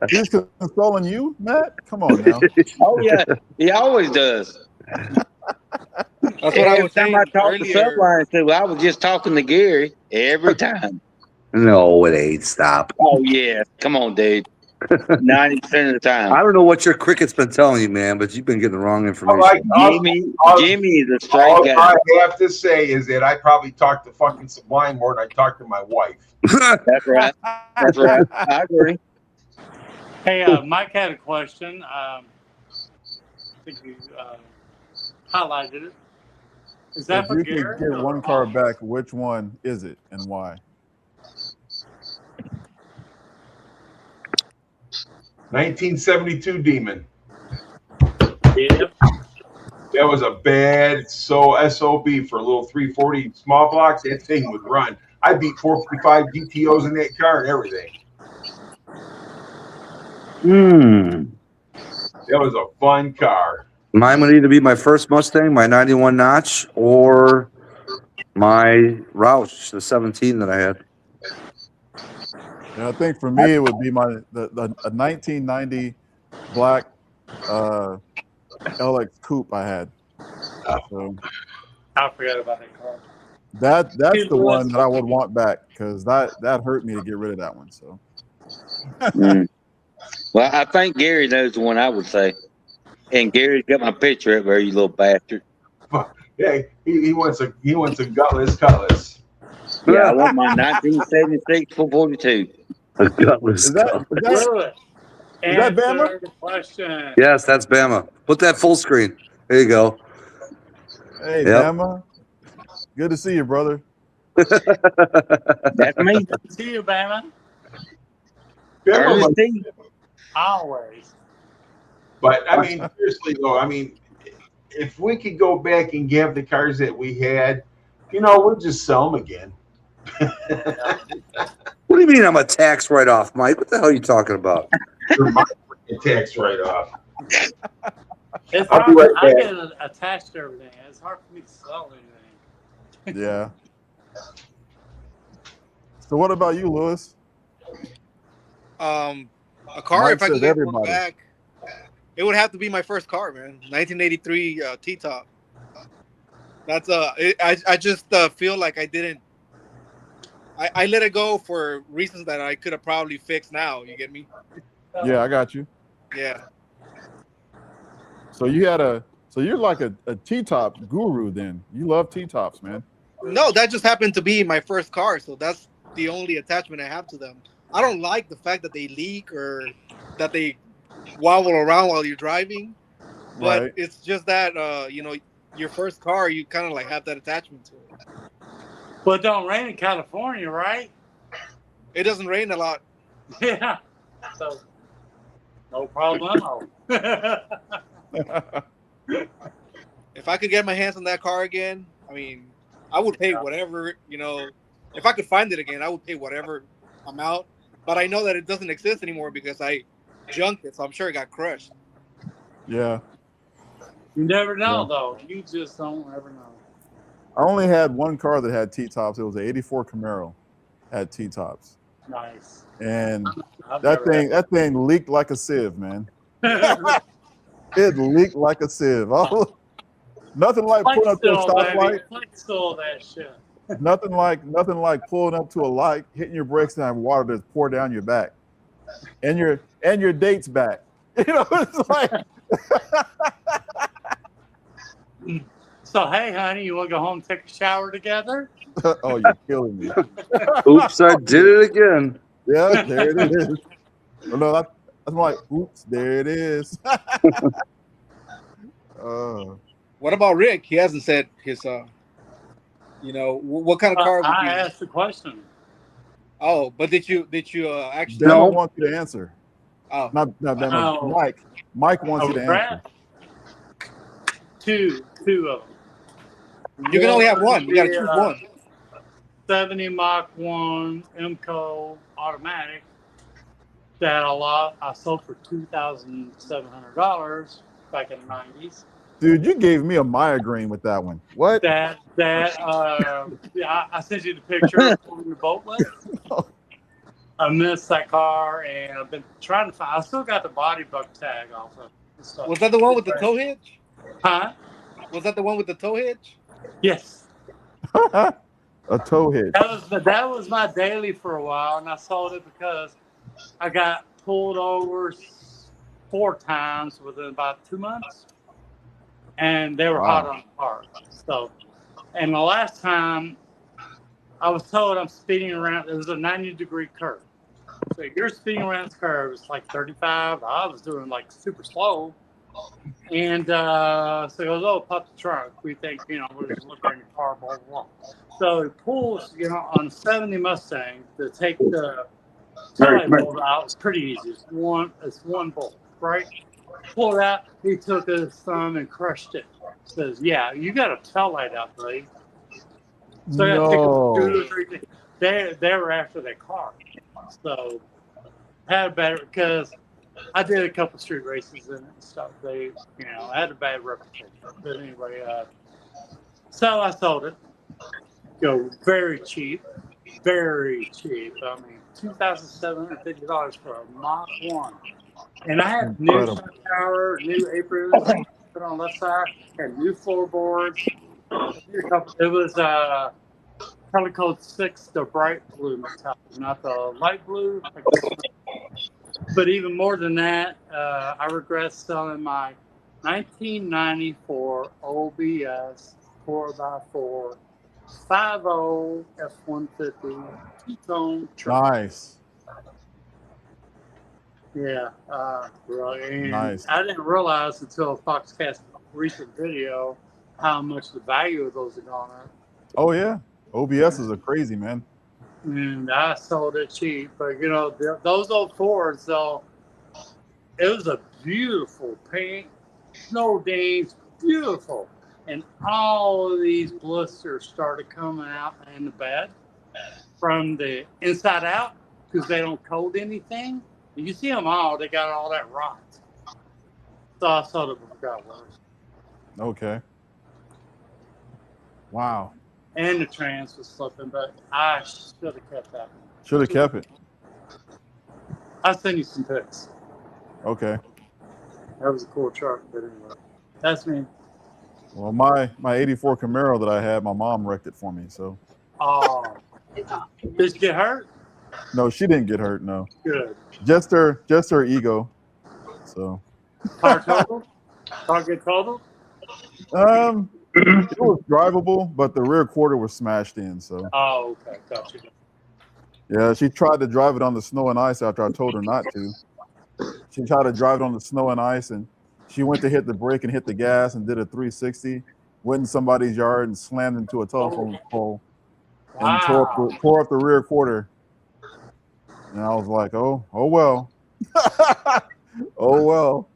[SPEAKER 6] He's consoling you, Matt? Come on now.
[SPEAKER 8] Oh yeah, he always does.
[SPEAKER 5] That's what I
[SPEAKER 8] Every
[SPEAKER 5] was
[SPEAKER 8] time
[SPEAKER 5] saying
[SPEAKER 8] I talk to
[SPEAKER 5] earlier.
[SPEAKER 8] Sublime, too, I was just talking to Gary every time.
[SPEAKER 7] No, it ain't. Stop.
[SPEAKER 8] Oh yeah, come on, dude. 90% of the time.
[SPEAKER 7] I don't know what your cricket's been telling you, man, but you've been getting the wrong information.
[SPEAKER 8] Jimmy is a straight
[SPEAKER 4] all
[SPEAKER 8] guy.
[SPEAKER 4] I have to say is that I probably talk to fucking Sublime more than I talk to my wife.
[SPEAKER 8] That's right. That's right. I agree.
[SPEAKER 3] Hey, Mike had a question. I think you highlighted it. Is that
[SPEAKER 6] If
[SPEAKER 3] for
[SPEAKER 6] you
[SPEAKER 3] Gary?
[SPEAKER 6] could get one car back, which one is it and why?
[SPEAKER 4] 1972 Demon.
[SPEAKER 3] Yep.
[SPEAKER 4] That was a bad SOB for a little 340 small blocks. That thing would run. I beat 455 GTOs in that car and everything. That was a fun car.
[SPEAKER 7] Mine would either be my first Mustang, my 91 notch, or my Roush, the 17 that I had.
[SPEAKER 6] And I think for me, it would be a 1990 black LX Coupe I had. So
[SPEAKER 3] I forgot about that car.
[SPEAKER 6] that's the one that I would want back, because that hurt me to get rid of that one. So
[SPEAKER 8] Well, I think Gary knows the one I would say. And Gary's got my picture up there, you little bastard.
[SPEAKER 4] Yeah, he wants a gutless cutlass.
[SPEAKER 8] Yeah, I want my 1976 442.
[SPEAKER 7] A gutless
[SPEAKER 6] is that Bama?
[SPEAKER 3] Answer the question.
[SPEAKER 7] Yes, that's Bama. Put that full screen. There you go.
[SPEAKER 6] Hey,
[SPEAKER 7] Yep.
[SPEAKER 6] Bama. Good to see you, brother.
[SPEAKER 8] That's me.
[SPEAKER 3] See you, Bama.
[SPEAKER 8] Ernestine.
[SPEAKER 3] Always.
[SPEAKER 4] But I mean, seriously though, I mean, if we could go back and have the cars that we had, you know, we'll just sell them again.
[SPEAKER 7] What do you mean I'm a tax write-off, Mike? What the hell are you talking about?
[SPEAKER 4] They're my tax write-off.
[SPEAKER 3] It's
[SPEAKER 4] I'll
[SPEAKER 3] hard.
[SPEAKER 4] be right
[SPEAKER 3] I
[SPEAKER 4] back.
[SPEAKER 3] get attached to everything. It's hard for me to sell anything.
[SPEAKER 6] Yeah. So what about you, Lewis?
[SPEAKER 5] A car,
[SPEAKER 6] Mike
[SPEAKER 5] if I could
[SPEAKER 6] says
[SPEAKER 5] get
[SPEAKER 6] everybody.
[SPEAKER 5] one back, it would have to be my first car, man. 1983 T-top. That's I just feel like I didn't. I let it go for reasons that I could have probably fixed now. You get me?
[SPEAKER 6] Yeah, I got you.
[SPEAKER 5] Yeah.
[SPEAKER 6] So you're like a T-top guru then. You love T-tops, man.
[SPEAKER 5] No, that just happened to be my first car, so that's the only attachment I have to them. I don't like the fact that they leak or that they wobble around while you're driving, but
[SPEAKER 6] Right.
[SPEAKER 5] it's just that your first car, you kind of like have that attachment to it.
[SPEAKER 3] But it don't rain in California, right?
[SPEAKER 5] It doesn't rain a lot.
[SPEAKER 3] Yeah. So no problem.
[SPEAKER 5] If I could get my hands on that car again, I mean, I would pay whatever, if I could find it again, I would pay whatever amount. But I know that it doesn't exist anymore because I junked it, so I'm sure it got crushed.
[SPEAKER 6] Yeah.
[SPEAKER 3] You never know,
[SPEAKER 6] Yeah.
[SPEAKER 3] though. You just don't ever know.
[SPEAKER 6] I only had one car that had T-tops. It was an 84 Camaro, had T-tops.
[SPEAKER 3] Nice.
[SPEAKER 6] And
[SPEAKER 3] I've
[SPEAKER 6] that
[SPEAKER 3] never
[SPEAKER 6] thing leaked like a sieve, man.
[SPEAKER 3] had-
[SPEAKER 6] It leaked like a sieve. Nothing like
[SPEAKER 3] Flex
[SPEAKER 6] pulling up to a
[SPEAKER 3] stole, baby.
[SPEAKER 6] stoplight.
[SPEAKER 3] Flex stole that shit.
[SPEAKER 6] Nothing like pulling up to a light, hitting your brakes, and having water just pour down your back, and your date's back. It's like
[SPEAKER 3] So, hey, honey, you want to go home and take a shower together?
[SPEAKER 6] Oh, you're killing me.
[SPEAKER 9] Oops, I did it again.
[SPEAKER 6] Yeah, there it is. Oh, no, that's more like, oops, there it is.
[SPEAKER 5] What about Rick? He hasn't said his. What kind of car would
[SPEAKER 3] I
[SPEAKER 5] you?
[SPEAKER 3] asked the question.
[SPEAKER 5] Oh, but did you actually?
[SPEAKER 6] Demo
[SPEAKER 9] No.
[SPEAKER 6] wants you to answer.
[SPEAKER 5] Oh,
[SPEAKER 6] Not Demo.
[SPEAKER 3] No.
[SPEAKER 6] Mike wants
[SPEAKER 3] A
[SPEAKER 6] you to
[SPEAKER 3] regret?
[SPEAKER 6] answer.
[SPEAKER 3] Two of them.
[SPEAKER 5] you can only have one. You got to choose one.
[SPEAKER 3] 70 Mach 1 MCO automatic that I sold for $2,700 back in the 90s.
[SPEAKER 6] Dude, you gave me a migraine with that one. What?
[SPEAKER 3] I sent you the picture from the boat list. I missed that car, and I've been trying to find. I still got the body buck tag off of it.
[SPEAKER 5] Was that the one with the tow hitch?
[SPEAKER 3] Huh?
[SPEAKER 5] Was that the one with the tow hitch?
[SPEAKER 3] Yes.
[SPEAKER 6] A tow hitch.
[SPEAKER 3] That was my daily for a while, and I sold it because I got pulled over 4 times within about 2 months, and they were hot on the car. So, and the last time I was told I'm speeding around, it was a 90-degree curve. So you're speeding around this curve, it's like 35. I was doing like super slow. And so he goes, oh, pop the trunk. We think, we're just looking in your car, blah, blah, blah. So he pulls, on a 70 Mustang to take the taillight bolt out. It's pretty easy. It's one bolt, right? Pull it out. He took his thumb and crushed it. Says, yeah, you got a taillight out, buddy. So I got to take 2 or 3 things. They were after that car. So had better because I did a couple street races in it and stuff. They, had a bad reputation. But anyway, so I sold it. Go very cheap. Very cheap. I mean, $2,750 for a Mach 1. And I had new sun tower, new aprons put on the left side, had new floorboards. It was color code 6, the bright blue metallic, not the light blue. But even more than that, I regret selling my 1994 OBS 4x4 5.0 F-150 two-tone truck.
[SPEAKER 6] Nice.
[SPEAKER 3] Yeah, really.
[SPEAKER 6] Nice.
[SPEAKER 3] I didn't realize until Foxcast recent video how much the value of those had gone up.
[SPEAKER 6] Oh yeah, OBSs are crazy, man.
[SPEAKER 3] And I sold it cheap, but those old Fords, though, it was a beautiful paint, snow days, beautiful, and all of these blisters started coming out in the bed from the inside out because they don't coat anything. You see them all; they got all that rot. So I sold it before it got worse.
[SPEAKER 6] Okay. Wow.
[SPEAKER 3] And the trans was slipping, but I should have kept that.
[SPEAKER 6] Should have kept it.
[SPEAKER 3] I'll send you some pics.
[SPEAKER 6] Okay.
[SPEAKER 3] That was a cool truck, but anyway, that's me.
[SPEAKER 6] Well, my 84 Camaro that I had, my mom wrecked it for me. So.
[SPEAKER 3] Oh. Did you get hurt?
[SPEAKER 6] No, she didn't get hurt. No.
[SPEAKER 3] Good.
[SPEAKER 6] Just her ego. So.
[SPEAKER 3] Car totaled? Car get totaled?
[SPEAKER 6] It was drivable, but the rear quarter was smashed in. So.
[SPEAKER 3] Oh, okay, gotcha.
[SPEAKER 6] Yeah, she tried to drive it on the snow and ice after I told her not to. She tried to drive it on the snow and ice, and she went to hit the brake and hit the gas and did a 360. Went in somebody's yard and slammed into a telephone pole and tore up the rear quarter. And I was like, oh well. Oh well.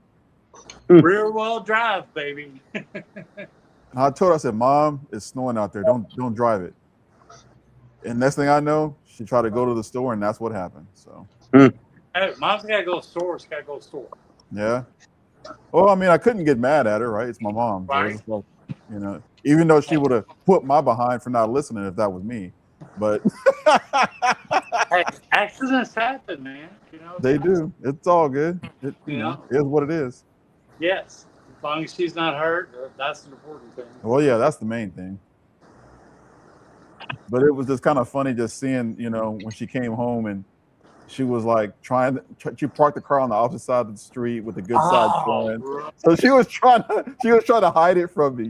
[SPEAKER 3] Rear wheel drive, baby.
[SPEAKER 6] And I told her, I said, Mom, it's snowing out there. Don't drive it. And next thing I know, she tried to go to the store, and that's what happened. So.
[SPEAKER 3] Hey, Mom's got to go to store. She's got to go to store.
[SPEAKER 6] Yeah. Well, I mean, I couldn't get mad at her, right? It's my mom.
[SPEAKER 3] Right.
[SPEAKER 6] So like, even though she would have put my behind for not listening if that was me. But
[SPEAKER 3] hey, accidents happen, man.
[SPEAKER 6] They do. It's all good. It is what it is.
[SPEAKER 3] Yes. As long as she's not hurt, that's the important thing.
[SPEAKER 6] Well, yeah, that's the main thing. But it was just kind of funny just seeing, when she came home and she was like she parked the car on the opposite side of the street with the good side showing. So she was trying to hide it from me,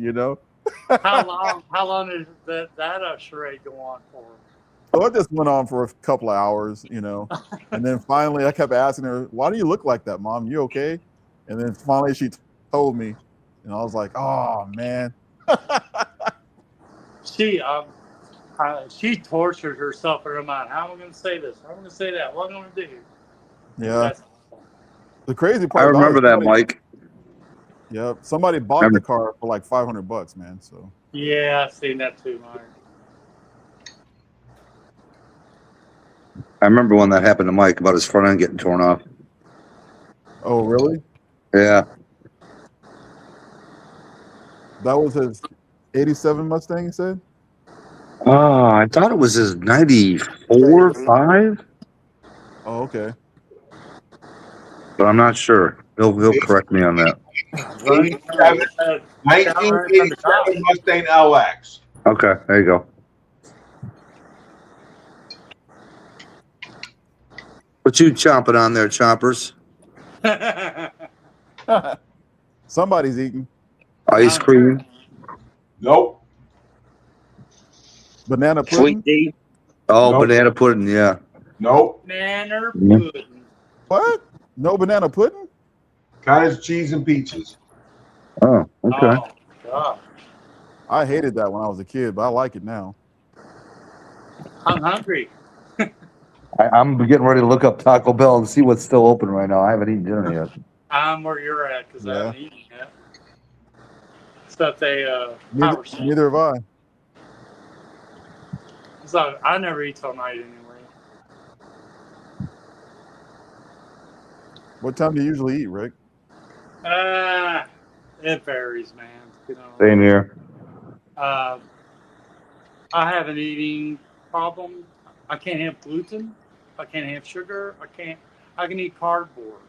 [SPEAKER 3] How long did that charade go on for?
[SPEAKER 6] So it just went on for a couple of hours, you know. And then finally I kept asking her, why do you look like that, Mom? You okay? And then finally she told me, and I was like, oh man.
[SPEAKER 3] She tortured herself in her mind. How am I going to say this? How am I going to say that? What am I going to do?
[SPEAKER 6] Yeah.
[SPEAKER 3] That's
[SPEAKER 6] The crazy
[SPEAKER 7] I
[SPEAKER 6] part about
[SPEAKER 7] remember
[SPEAKER 6] it,
[SPEAKER 7] that, Mike.
[SPEAKER 6] yeah, somebody bought the car for like $500, man. So
[SPEAKER 3] yeah, I've seen that too, Mike.
[SPEAKER 7] I remember when that happened to Mike about his front end getting torn off.
[SPEAKER 6] oh really?
[SPEAKER 7] Yeah.
[SPEAKER 6] That was his 87 Mustang, you said?
[SPEAKER 7] Oh, I thought it was his 94, 5,
[SPEAKER 6] Oh, okay.
[SPEAKER 7] but I'm not sure. He'll correct me on that.
[SPEAKER 4] 1987 Mustang LX.
[SPEAKER 7] Okay, there you go. What you chomping on there, chompers?
[SPEAKER 6] Somebody's eating
[SPEAKER 7] Ice cream?
[SPEAKER 4] Nope.
[SPEAKER 6] banana
[SPEAKER 8] Sweet
[SPEAKER 6] pudding.
[SPEAKER 8] tea.
[SPEAKER 7] Oh,
[SPEAKER 4] Nope.
[SPEAKER 7] banana pudding, yeah.
[SPEAKER 4] Nope.
[SPEAKER 3] Nanner
[SPEAKER 7] Mhm.
[SPEAKER 3] pudding.
[SPEAKER 6] What? No banana pudding?
[SPEAKER 4] Cottage cheese and peaches.
[SPEAKER 7] Oh, okay.
[SPEAKER 3] Oh, God.
[SPEAKER 6] I hated that when I was a kid, but I like it now.
[SPEAKER 3] I'm hungry.
[SPEAKER 7] I'm getting ready to look up Taco Bell and see what's still open right now. I haven't eaten dinner yet.
[SPEAKER 3] I'm where you're at because I
[SPEAKER 6] Yeah.
[SPEAKER 3] haven't eaten yet. Except a
[SPEAKER 6] Neither,
[SPEAKER 3] power shake.
[SPEAKER 6] neither have I.
[SPEAKER 3] So I never eat till night anyway.
[SPEAKER 6] What time do you usually eat, Rick?
[SPEAKER 3] It varies, man. You know.
[SPEAKER 7] Same here.
[SPEAKER 3] I have an eating problem. I can't have gluten. I can't have sugar. I can eat cardboard.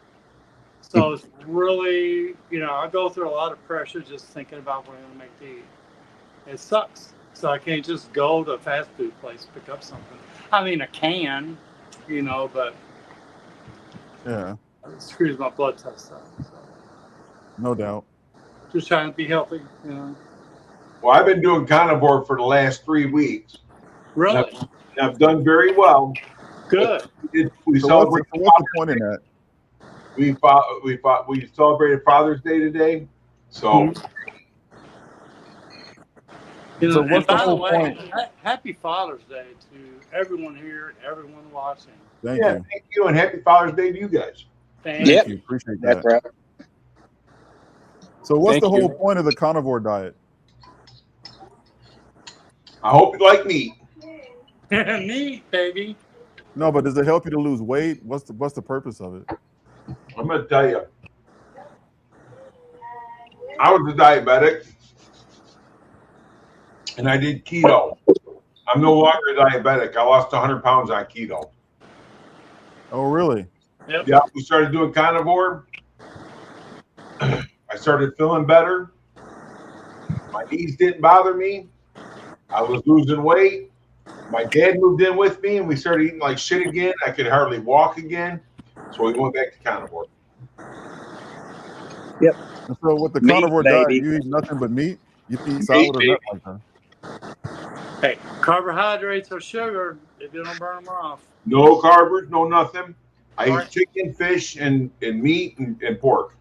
[SPEAKER 3] So it's really, I go through a lot of pressure just thinking about what I'm going to make to eat. It sucks. So I can't just go to a fast food place pick up something. I mean, I can, but
[SPEAKER 6] Yeah,
[SPEAKER 3] it screws my blood test up. So
[SPEAKER 6] no doubt.
[SPEAKER 3] just trying to be healthy.
[SPEAKER 4] Well, I've been doing carnivore for the last 3 weeks.
[SPEAKER 3] Really?
[SPEAKER 4] And I've done very well.
[SPEAKER 3] Good.
[SPEAKER 4] We
[SPEAKER 6] So
[SPEAKER 4] celebrated.
[SPEAKER 6] what's the point in that?
[SPEAKER 4] We celebrated Father's Day today. So,
[SPEAKER 6] So
[SPEAKER 3] and
[SPEAKER 6] what's the
[SPEAKER 3] by the
[SPEAKER 6] whole
[SPEAKER 3] way,
[SPEAKER 6] point?
[SPEAKER 3] happy Father's Day to everyone here and everyone watching.
[SPEAKER 6] Thank
[SPEAKER 4] yeah,
[SPEAKER 6] you.
[SPEAKER 4] thank you, and happy Father's Day to you guys.
[SPEAKER 3] Thank
[SPEAKER 8] Yep.
[SPEAKER 6] You. Appreciate that.
[SPEAKER 8] That's right.
[SPEAKER 6] So what's
[SPEAKER 8] Thank
[SPEAKER 6] the whole
[SPEAKER 8] you.
[SPEAKER 6] point of the carnivore diet?
[SPEAKER 4] I hope you like meat.
[SPEAKER 3] Neat, baby.
[SPEAKER 6] No, but does it help you to lose weight? What's the purpose of it?
[SPEAKER 4] I'm going to tell you. I was a diabetic, and I did keto. I'm no longer a diabetic. I lost 100 pounds on keto.
[SPEAKER 6] Oh, really?
[SPEAKER 3] Yep.
[SPEAKER 4] Yeah, we started doing carnivore. I started feeling better. My knees didn't bother me. I was losing weight. My dad moved in with me, and we started eating like shit again. I could hardly walk again. So we went back to carnivore.
[SPEAKER 8] Yep.
[SPEAKER 6] And so with the
[SPEAKER 8] Meat,
[SPEAKER 6] carnivore diet,
[SPEAKER 8] baby.
[SPEAKER 6] you eat nothing but meat? You eat salad or nothing like that?
[SPEAKER 3] Hey, carbohydrates or sugar, if you don't burn them off.
[SPEAKER 4] No carbs, no nothing. I
[SPEAKER 3] Right.
[SPEAKER 4] eat chicken, fish, and meat and pork.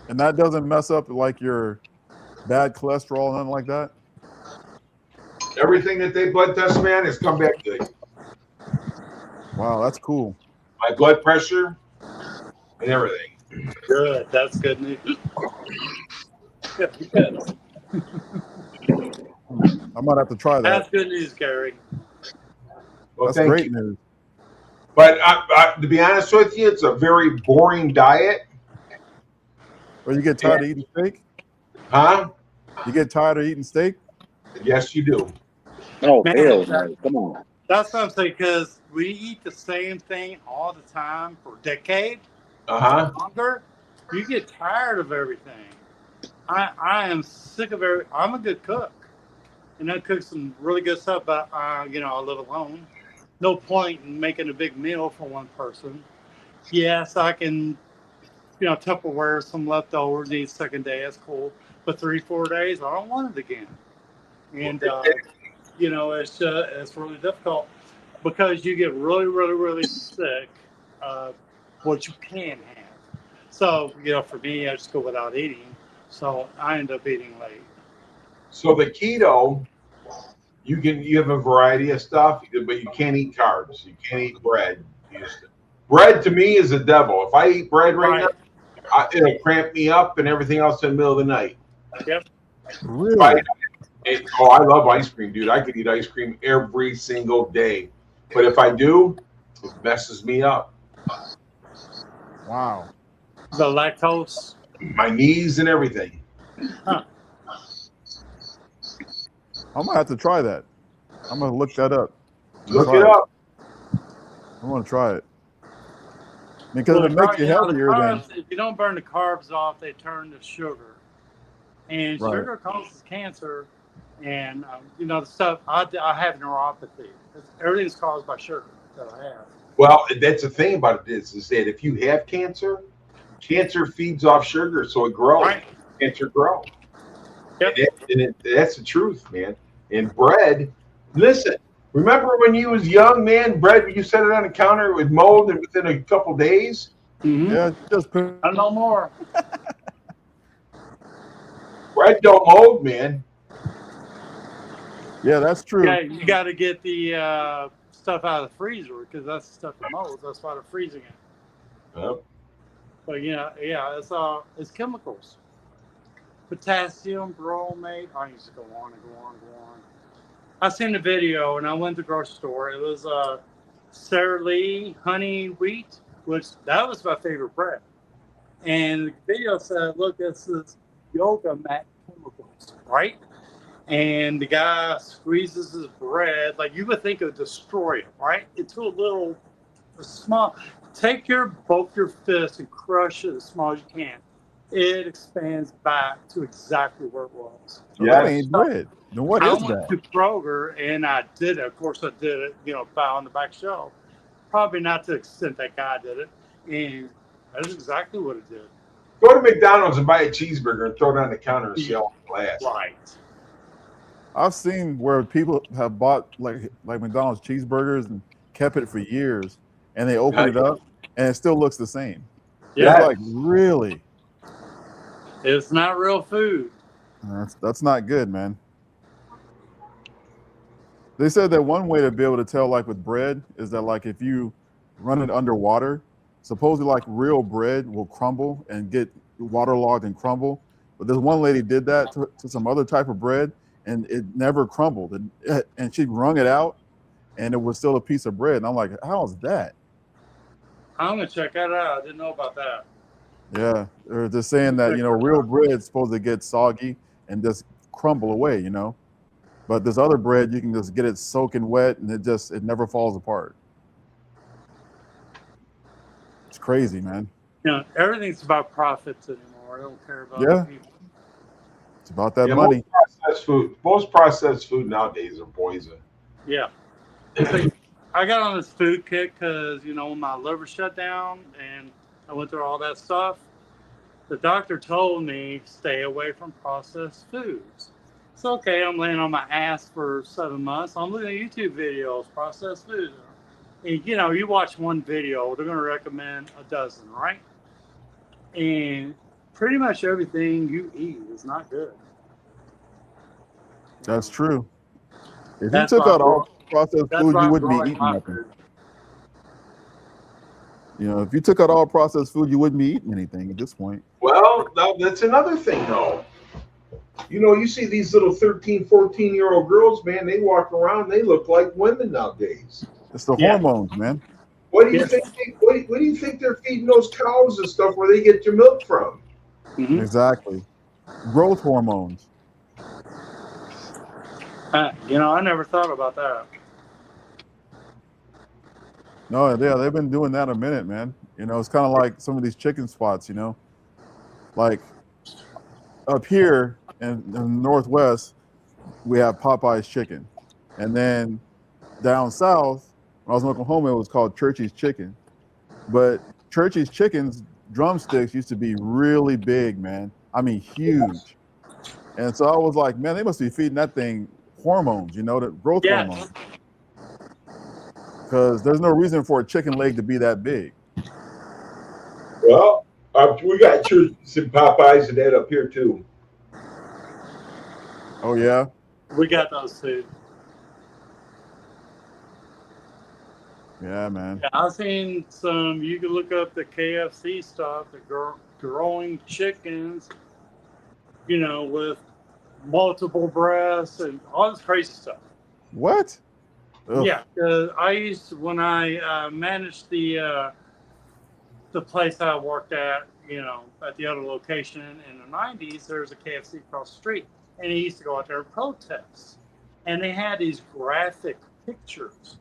[SPEAKER 6] And that doesn't mess up like your bad cholesterol, nothing like that?
[SPEAKER 4] Everything that they blood test, man, has come back good.
[SPEAKER 6] Wow, that's cool.
[SPEAKER 4] My blood pressure and everything.
[SPEAKER 3] Good. That's good news. Good.
[SPEAKER 6] I might have to try that.
[SPEAKER 3] That's good news, Gary.
[SPEAKER 4] Well,
[SPEAKER 6] That's
[SPEAKER 4] thank
[SPEAKER 6] great
[SPEAKER 4] you.
[SPEAKER 6] news.
[SPEAKER 4] But to be honest with you, it's a very boring diet.
[SPEAKER 6] Or you get tired of eating steak?
[SPEAKER 4] Huh?
[SPEAKER 6] You get tired of eating steak?
[SPEAKER 4] Yes, you do.
[SPEAKER 8] Oh,
[SPEAKER 3] Man,
[SPEAKER 8] hell no. Come on.
[SPEAKER 3] That's what I'm saying, because we eat the same thing all the time for decades, longer. You get tired of everything. I am sick of everything. I'm a good cook, and I cook some really good stuff, but I live alone. No point in making a big meal for one person. Yes, I can Tupperware, some leftovers, eat second day, that's cool. But 3-4 days, I don't want it again. And it's really difficult because you get really, really, really sick. What you can have. So for me, I just go without eating. So I end up eating late.
[SPEAKER 4] So the keto, you have a variety of stuff, but you can't eat carbs. You can't eat bread. Bread to me is a devil. If I eat bread right now, it'll cramp me up and everything else in the middle of the night.
[SPEAKER 3] Yep.
[SPEAKER 6] Really?
[SPEAKER 4] I love ice cream, dude. I could eat ice cream every single day. But if I do, it messes me up.
[SPEAKER 6] Wow.
[SPEAKER 3] The lactose.
[SPEAKER 4] My knees and everything.
[SPEAKER 3] Huh.
[SPEAKER 6] I'm gonna have to try that. I'm gonna look that up.
[SPEAKER 4] Look it up.
[SPEAKER 6] I'm gonna try it because it makes you healthier.
[SPEAKER 3] If you don't burn the carbs off, they turn to sugar, and sugar causes cancer. And the stuff I have neuropathy. Everything's caused by sugar that I have.
[SPEAKER 4] Well, that's the thing about it is that if you have cancer, cancer feeds off sugar, so it grows.
[SPEAKER 3] Right.
[SPEAKER 4] Cancer grows.
[SPEAKER 3] Yep.
[SPEAKER 4] And that's the truth, man. And bread, listen, remember when you was young, man, bread, you set it on the counter, it would mold and within a couple days?
[SPEAKER 3] Mm-hmm.
[SPEAKER 6] Yeah, just
[SPEAKER 3] I know more.
[SPEAKER 4] Bread don't mold, man.
[SPEAKER 6] Yeah, that's true.
[SPEAKER 3] Yeah, you got to get the stuff out of the freezer because that's the stuff that molds. That's why they're freezing it.
[SPEAKER 4] Yep.
[SPEAKER 3] But it's chemicals. Potassium, bromate. I used to go on and go on and go on. I seen the video and I went to the grocery store. It was Sara Lee honey wheat, which that was my favorite bread. And the video said, "Look, this is yoga mat chemicals, right?" And the guy squeezes his bread like you would think it would destroy it, right? Into a little small. Take both your fists and crush it as small as you can. It expands back to exactly where it was.
[SPEAKER 6] Yeah, that ain't bread. Then what is that?
[SPEAKER 3] I went to Kroger and I did it. Of course, I did it. Buy on the back shelf. Probably not to the extent that guy did it, and that's exactly what it did.
[SPEAKER 4] Go to McDonald's and buy a cheeseburger and throw it on the counter and see how it lasts.
[SPEAKER 3] Right.
[SPEAKER 6] I've seen where people have bought like McDonald's cheeseburgers and kept it for years, and they open it up and it still looks the same.
[SPEAKER 3] Yeah.
[SPEAKER 6] It's like, really?
[SPEAKER 3] It's not real food.
[SPEAKER 6] That's not good, man. They said that one way to be able to tell, like with bread, is that like if you run it underwater, supposedly like real bread will crumble and get waterlogged and crumble. But this one lady did that to some other type of bread, and it never crumbled. And she wrung it out, and it was still a piece of bread. And I'm like, how is that?
[SPEAKER 3] I'm gonna check that out. I didn't know about that.
[SPEAKER 6] Yeah, they're just saying that real bread is supposed to get soggy and just crumble away, But this other bread, you can just get it soaking wet, and it never falls apart. It's crazy, man.
[SPEAKER 3] Everything's about profits anymore. I don't care about people.
[SPEAKER 6] It's about that money.
[SPEAKER 4] Most processed food nowadays are poison.
[SPEAKER 3] Yeah. I got on this food kick because, my liver shut down and I went through all that stuff. The doctor told me stay away from processed foods. It's okay. I'm laying on my ass for 7 months. I'm looking at YouTube videos, processed food. And, you watch one video, they're going to recommend a dozen, right? And pretty much everything you eat is not good.
[SPEAKER 6] That's true. If you took out all processed food, you wouldn't be eating nothing. If you took out all processed food, you wouldn't be eating anything at this point.
[SPEAKER 4] Well, that's another thing, though. You see these little 13, 14-year-old girls, man, they walk around, they look like women nowadays.
[SPEAKER 6] It's the hormones, man.
[SPEAKER 4] What do you think? What do you think they're feeding those cows and stuff where they get their milk from?
[SPEAKER 3] Mm-hmm.
[SPEAKER 6] Exactly. Growth hormones.
[SPEAKER 3] I never thought about that.
[SPEAKER 6] No, yeah, they've been doing that a minute, man. It's kind of like some of these chicken spots, like up here in the Northwest, we have Popeye's chicken. And then down south, when I was in Oklahoma, it was called Churchy's Chicken. But Churchy's Chickens drumsticks used to be really big, man. I mean, huge. And so I was like, man, they must be feeding that thing hormones, you know, the growth hormones. Because there's no reason for a chicken leg to be that big.
[SPEAKER 4] Well, we got some Popeyes and that up here too.
[SPEAKER 6] Oh yeah,
[SPEAKER 3] we got those too.
[SPEAKER 6] Yeah, man.
[SPEAKER 3] Yeah, I've seen some. You can look up the KFC stuff, the growing chickens, you know, with multiple breasts and all this crazy stuff.
[SPEAKER 6] What? Ugh.
[SPEAKER 3] Yeah, I used to, when I managed the place I worked at, you know, at the other location in the 90s, there was a KFC across the street, and he used to go out there and protest, and they had these graphic pictures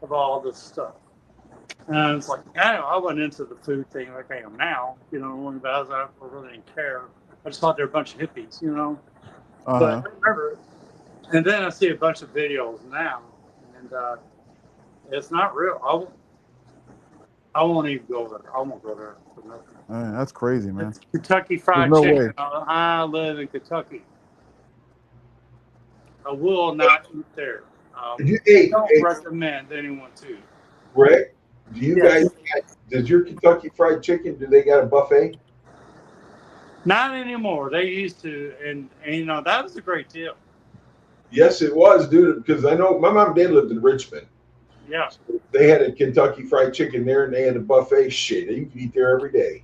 [SPEAKER 3] of all this stuff. And I was like, I went into the food thing like I am now, you know, when I was out, I really didn't care. I just thought they were a bunch of hippies, you know. But I remember, and then I see a bunch of videos now, and it's not real. I won't even go there. I won't go there for nothing.
[SPEAKER 6] Man, that's crazy, man.
[SPEAKER 3] It's Kentucky Fried
[SPEAKER 6] no
[SPEAKER 3] Chicken.
[SPEAKER 6] way.
[SPEAKER 3] I live in Kentucky. I will not eat there. Don't recommend anyone to.
[SPEAKER 4] Rick, do you guys? Does your Kentucky Fried Chicken? Do they got a buffet?
[SPEAKER 3] Not anymore. They used to, and you know that was a great deal.
[SPEAKER 4] Yes, it was, dude. Because I know my mom and dad lived in Richmond.
[SPEAKER 3] Yeah.
[SPEAKER 4] So they had a Kentucky Fried Chicken there, and they had a buffet. Shit, you could eat there every day.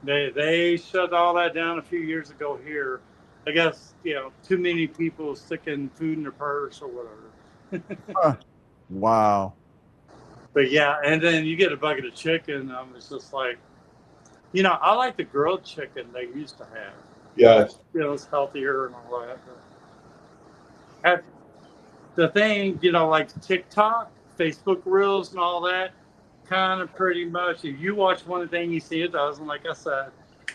[SPEAKER 3] They shut all that down a few years ago here. I guess, you know, too many people sticking food in their purse or whatever.
[SPEAKER 6] Wow.
[SPEAKER 3] But yeah, and then you get a bucket of chicken. It's just like, you know, I like the grilled chicken they used to have.
[SPEAKER 4] Yeah.
[SPEAKER 3] You know, it's healthier and all that. But the thing, you know, like TikTok, Facebook Reels and all that, kind of pretty much, if you watch one thing, you see a dozen, like I said.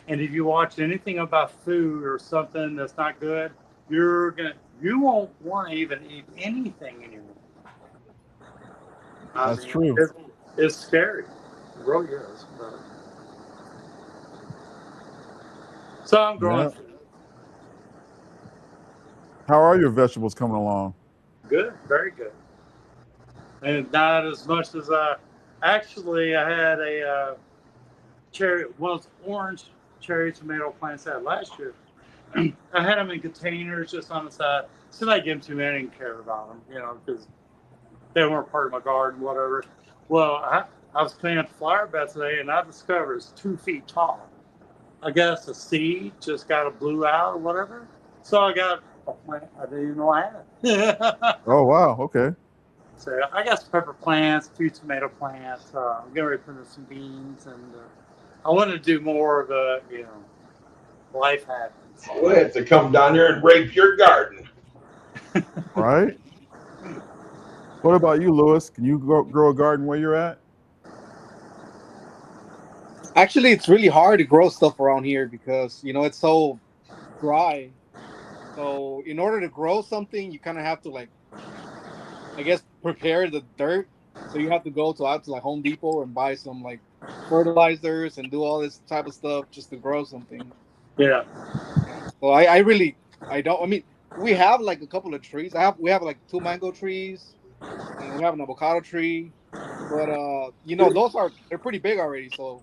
[SPEAKER 3] And if you watch anything about food or something that's not good, you won't want to even eat anything anymore.
[SPEAKER 6] That's true.
[SPEAKER 3] It's scary. It really is. But. So I'm growing.
[SPEAKER 6] Yeah. How are your vegetables coming along?
[SPEAKER 3] Good, very good. And not as much as I had a cherry, one of those orange cherry tomato plants I had last year. I had them in containers just on the side. So I gave them to me. I didn't care about them, you know, because they weren't part of my garden, whatever. Well, I was cleaning up the flower bed today, and I discovered it's 2 feet tall. I guess a seed just got blew out or whatever. So I got a plant I didn't even know I had.
[SPEAKER 6] Oh, wow. Okay.
[SPEAKER 3] So I got some pepper plants, a few tomato plants. I'm getting ready to put in some beans, and I want to do more of the, you know, life happens.
[SPEAKER 4] We'll have to come down here and rape your garden.
[SPEAKER 6] Right? What about you, Lewis? Can you grow a garden where you're at?
[SPEAKER 5] Actually, it's really hard to grow stuff around here because, you know, it's so dry. So in order to grow something, you kind of have to, like, I guess, prepare the dirt. So you have to go out to like Home Depot and buy some like fertilizers and do all this type of stuff just to grow something.
[SPEAKER 3] Yeah.
[SPEAKER 5] So I mean, we have like a couple of trees. We have like 2 mango trees and we have an avocado tree. But you know, they're pretty big already, so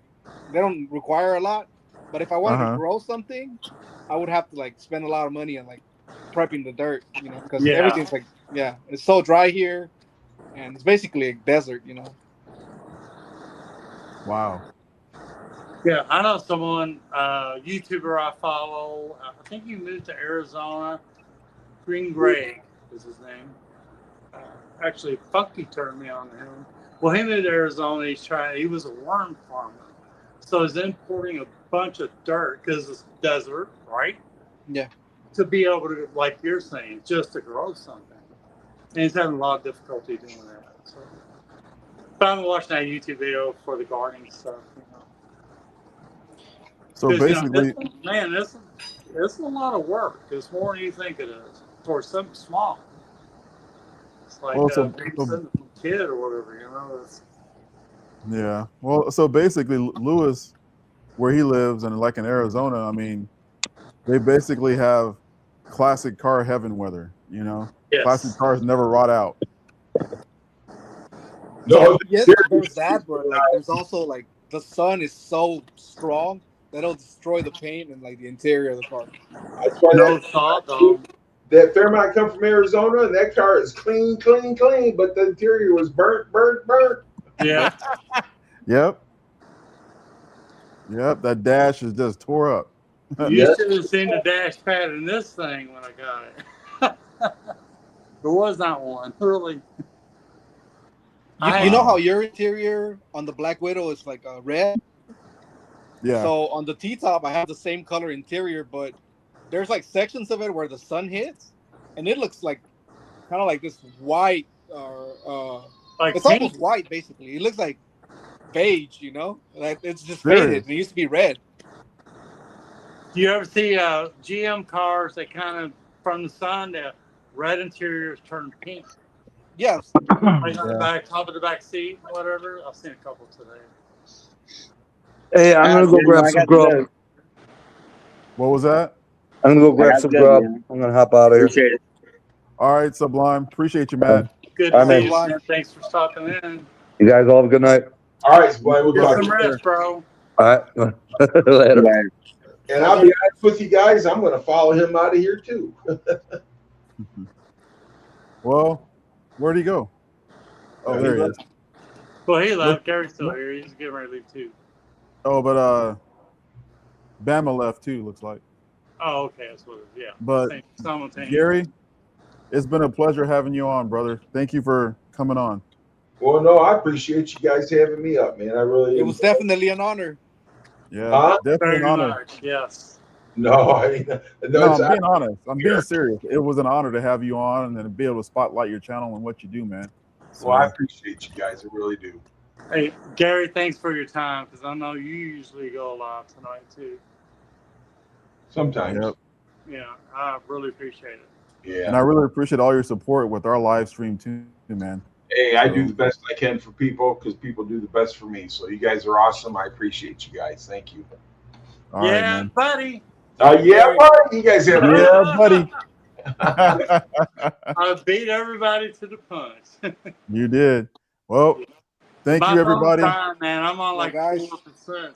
[SPEAKER 5] they don't require a lot. But if I wanted to grow something, I would have to like spend a lot of money on like prepping the dirt, you know, because everything's like, it's so dry here, and it's basically a desert, you know.
[SPEAKER 6] Wow.
[SPEAKER 3] Yeah, I know someone, YouTuber I follow. I think he moved to Arizona. Green Gray is his name. Actually, Funky turned me on to him. Well, he moved to Arizona. He was a worm farmer, so he's importing a bunch of dirt because it's desert, right?
[SPEAKER 5] Yeah.
[SPEAKER 3] To be able to, like you're saying, just to grow something. And he's having a lot of difficulty doing that. So. But I'm watching that YouTube video for the gardening stuff, you know.
[SPEAKER 6] So basically,
[SPEAKER 3] you know, it's a lot of work. It's more than you think it is for something small. It's like babysitting a kid or whatever, you know.
[SPEAKER 6] Yeah. Well, so basically, Lewis where he lives and like in Arizona, I mean, they basically have classic car heaven weather, you know?
[SPEAKER 3] Yes.
[SPEAKER 6] Classic cars never rot out.
[SPEAKER 4] No,
[SPEAKER 5] Yes, there's that, but like there's also like the sun is so strong that it'll destroy the paint and like the interior of the car.
[SPEAKER 4] that's why
[SPEAKER 3] No thought though.
[SPEAKER 4] that Fairmont come from Arizona, and that car is clean, clean, clean, but the interior was burnt, burnt, burnt.
[SPEAKER 3] Yeah.
[SPEAKER 6] Yep. Yep. That dash is just tore up.
[SPEAKER 3] You should have seen the dash pad in this thing when I got it. There was not one, really.
[SPEAKER 5] You know how your interior on the Black Widow is like red?
[SPEAKER 6] Yeah.
[SPEAKER 5] So on the T-top, I have the same color interior, but there's like sections of it where the sun hits, and it looks like kind of like this white,
[SPEAKER 3] like
[SPEAKER 5] it's
[SPEAKER 3] paint.
[SPEAKER 5] almost white basically. It looks like beige, you know, like it's just
[SPEAKER 6] Serious?
[SPEAKER 5] faded. It used to be red.
[SPEAKER 3] Do you ever see GM cars that kind of from the sun, the red interiors turn pink?
[SPEAKER 5] Yes.
[SPEAKER 3] Like on the back, top of the back seat, whatever. I've seen a couple today.
[SPEAKER 9] Hey, I'm gonna go grab some grub.
[SPEAKER 6] What was that?
[SPEAKER 9] I'm gonna go grab some grub. I'm gonna hop out of here.
[SPEAKER 8] Appreciate it.
[SPEAKER 6] All right, Sublime. Appreciate you, Matt.
[SPEAKER 3] Good
[SPEAKER 9] All
[SPEAKER 3] to
[SPEAKER 9] right,
[SPEAKER 3] see
[SPEAKER 9] man.
[SPEAKER 3] you, man. Thanks for stopping in.
[SPEAKER 9] You guys all have a good night.
[SPEAKER 4] All right, Sublime, we'll
[SPEAKER 3] Get
[SPEAKER 4] talk
[SPEAKER 3] some
[SPEAKER 4] to you.
[SPEAKER 3] rest, bro.
[SPEAKER 9] All right. Later.
[SPEAKER 4] And I'll be honest with you guys, I'm going to follow him out of here too.
[SPEAKER 6] Well, where'd he go? Oh, there he is.
[SPEAKER 3] Well, he left. Gary's still here. He's getting ready to leave too.
[SPEAKER 6] Oh, but Bama left too, looks like.
[SPEAKER 3] Oh, okay. That's what it is. Yeah.
[SPEAKER 6] But
[SPEAKER 3] Same, simultaneous.
[SPEAKER 6] Gary, it's been a pleasure having you on, brother. Thank you for coming on.
[SPEAKER 4] Well, no, I appreciate you guys having me up, man. I really.
[SPEAKER 5] It was definitely an honor.
[SPEAKER 6] Yeah, definitely
[SPEAKER 3] Very
[SPEAKER 6] an honor.
[SPEAKER 3] much. Yes.
[SPEAKER 4] No, I mean,
[SPEAKER 6] No, I'm being honest. I'm being serious. It was an honor to have you on and to be able to spotlight your channel and what you do, man. So,
[SPEAKER 4] well, I appreciate you guys. I really do.
[SPEAKER 3] Hey, Gary, thanks for your time because I know you usually go live tonight too.
[SPEAKER 4] Sometimes.
[SPEAKER 6] Yep.
[SPEAKER 3] Yeah, I really appreciate it.
[SPEAKER 4] Yeah.
[SPEAKER 6] And I really appreciate all your support with our live stream too, man.
[SPEAKER 4] Hey, I do the best I can for people because people do the best for me. So you guys are awesome. I appreciate you guys. Thank you.
[SPEAKER 6] All right, man.
[SPEAKER 3] Buddy.
[SPEAKER 4] Yeah, buddy. You guys have.
[SPEAKER 6] Yeah, buddy.
[SPEAKER 3] I beat everybody to the punch.
[SPEAKER 6] You did. Well, thank you, everybody.
[SPEAKER 3] Time, man. I'm on like 4%,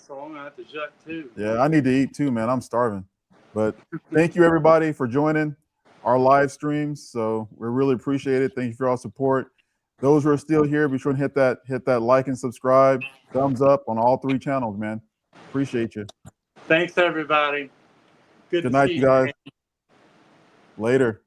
[SPEAKER 3] so I'm gonna have to jet too.
[SPEAKER 6] Yeah, I need to eat too, man. I'm starving. But thank you, everybody, for joining our live streams. So we really appreciate it. Thank you for all support. Those who are still here, be sure to hit that like and subscribe, thumbs up on all 3 channels, man. Appreciate you.
[SPEAKER 3] Thanks, everybody. Good
[SPEAKER 6] night, you guys. Later.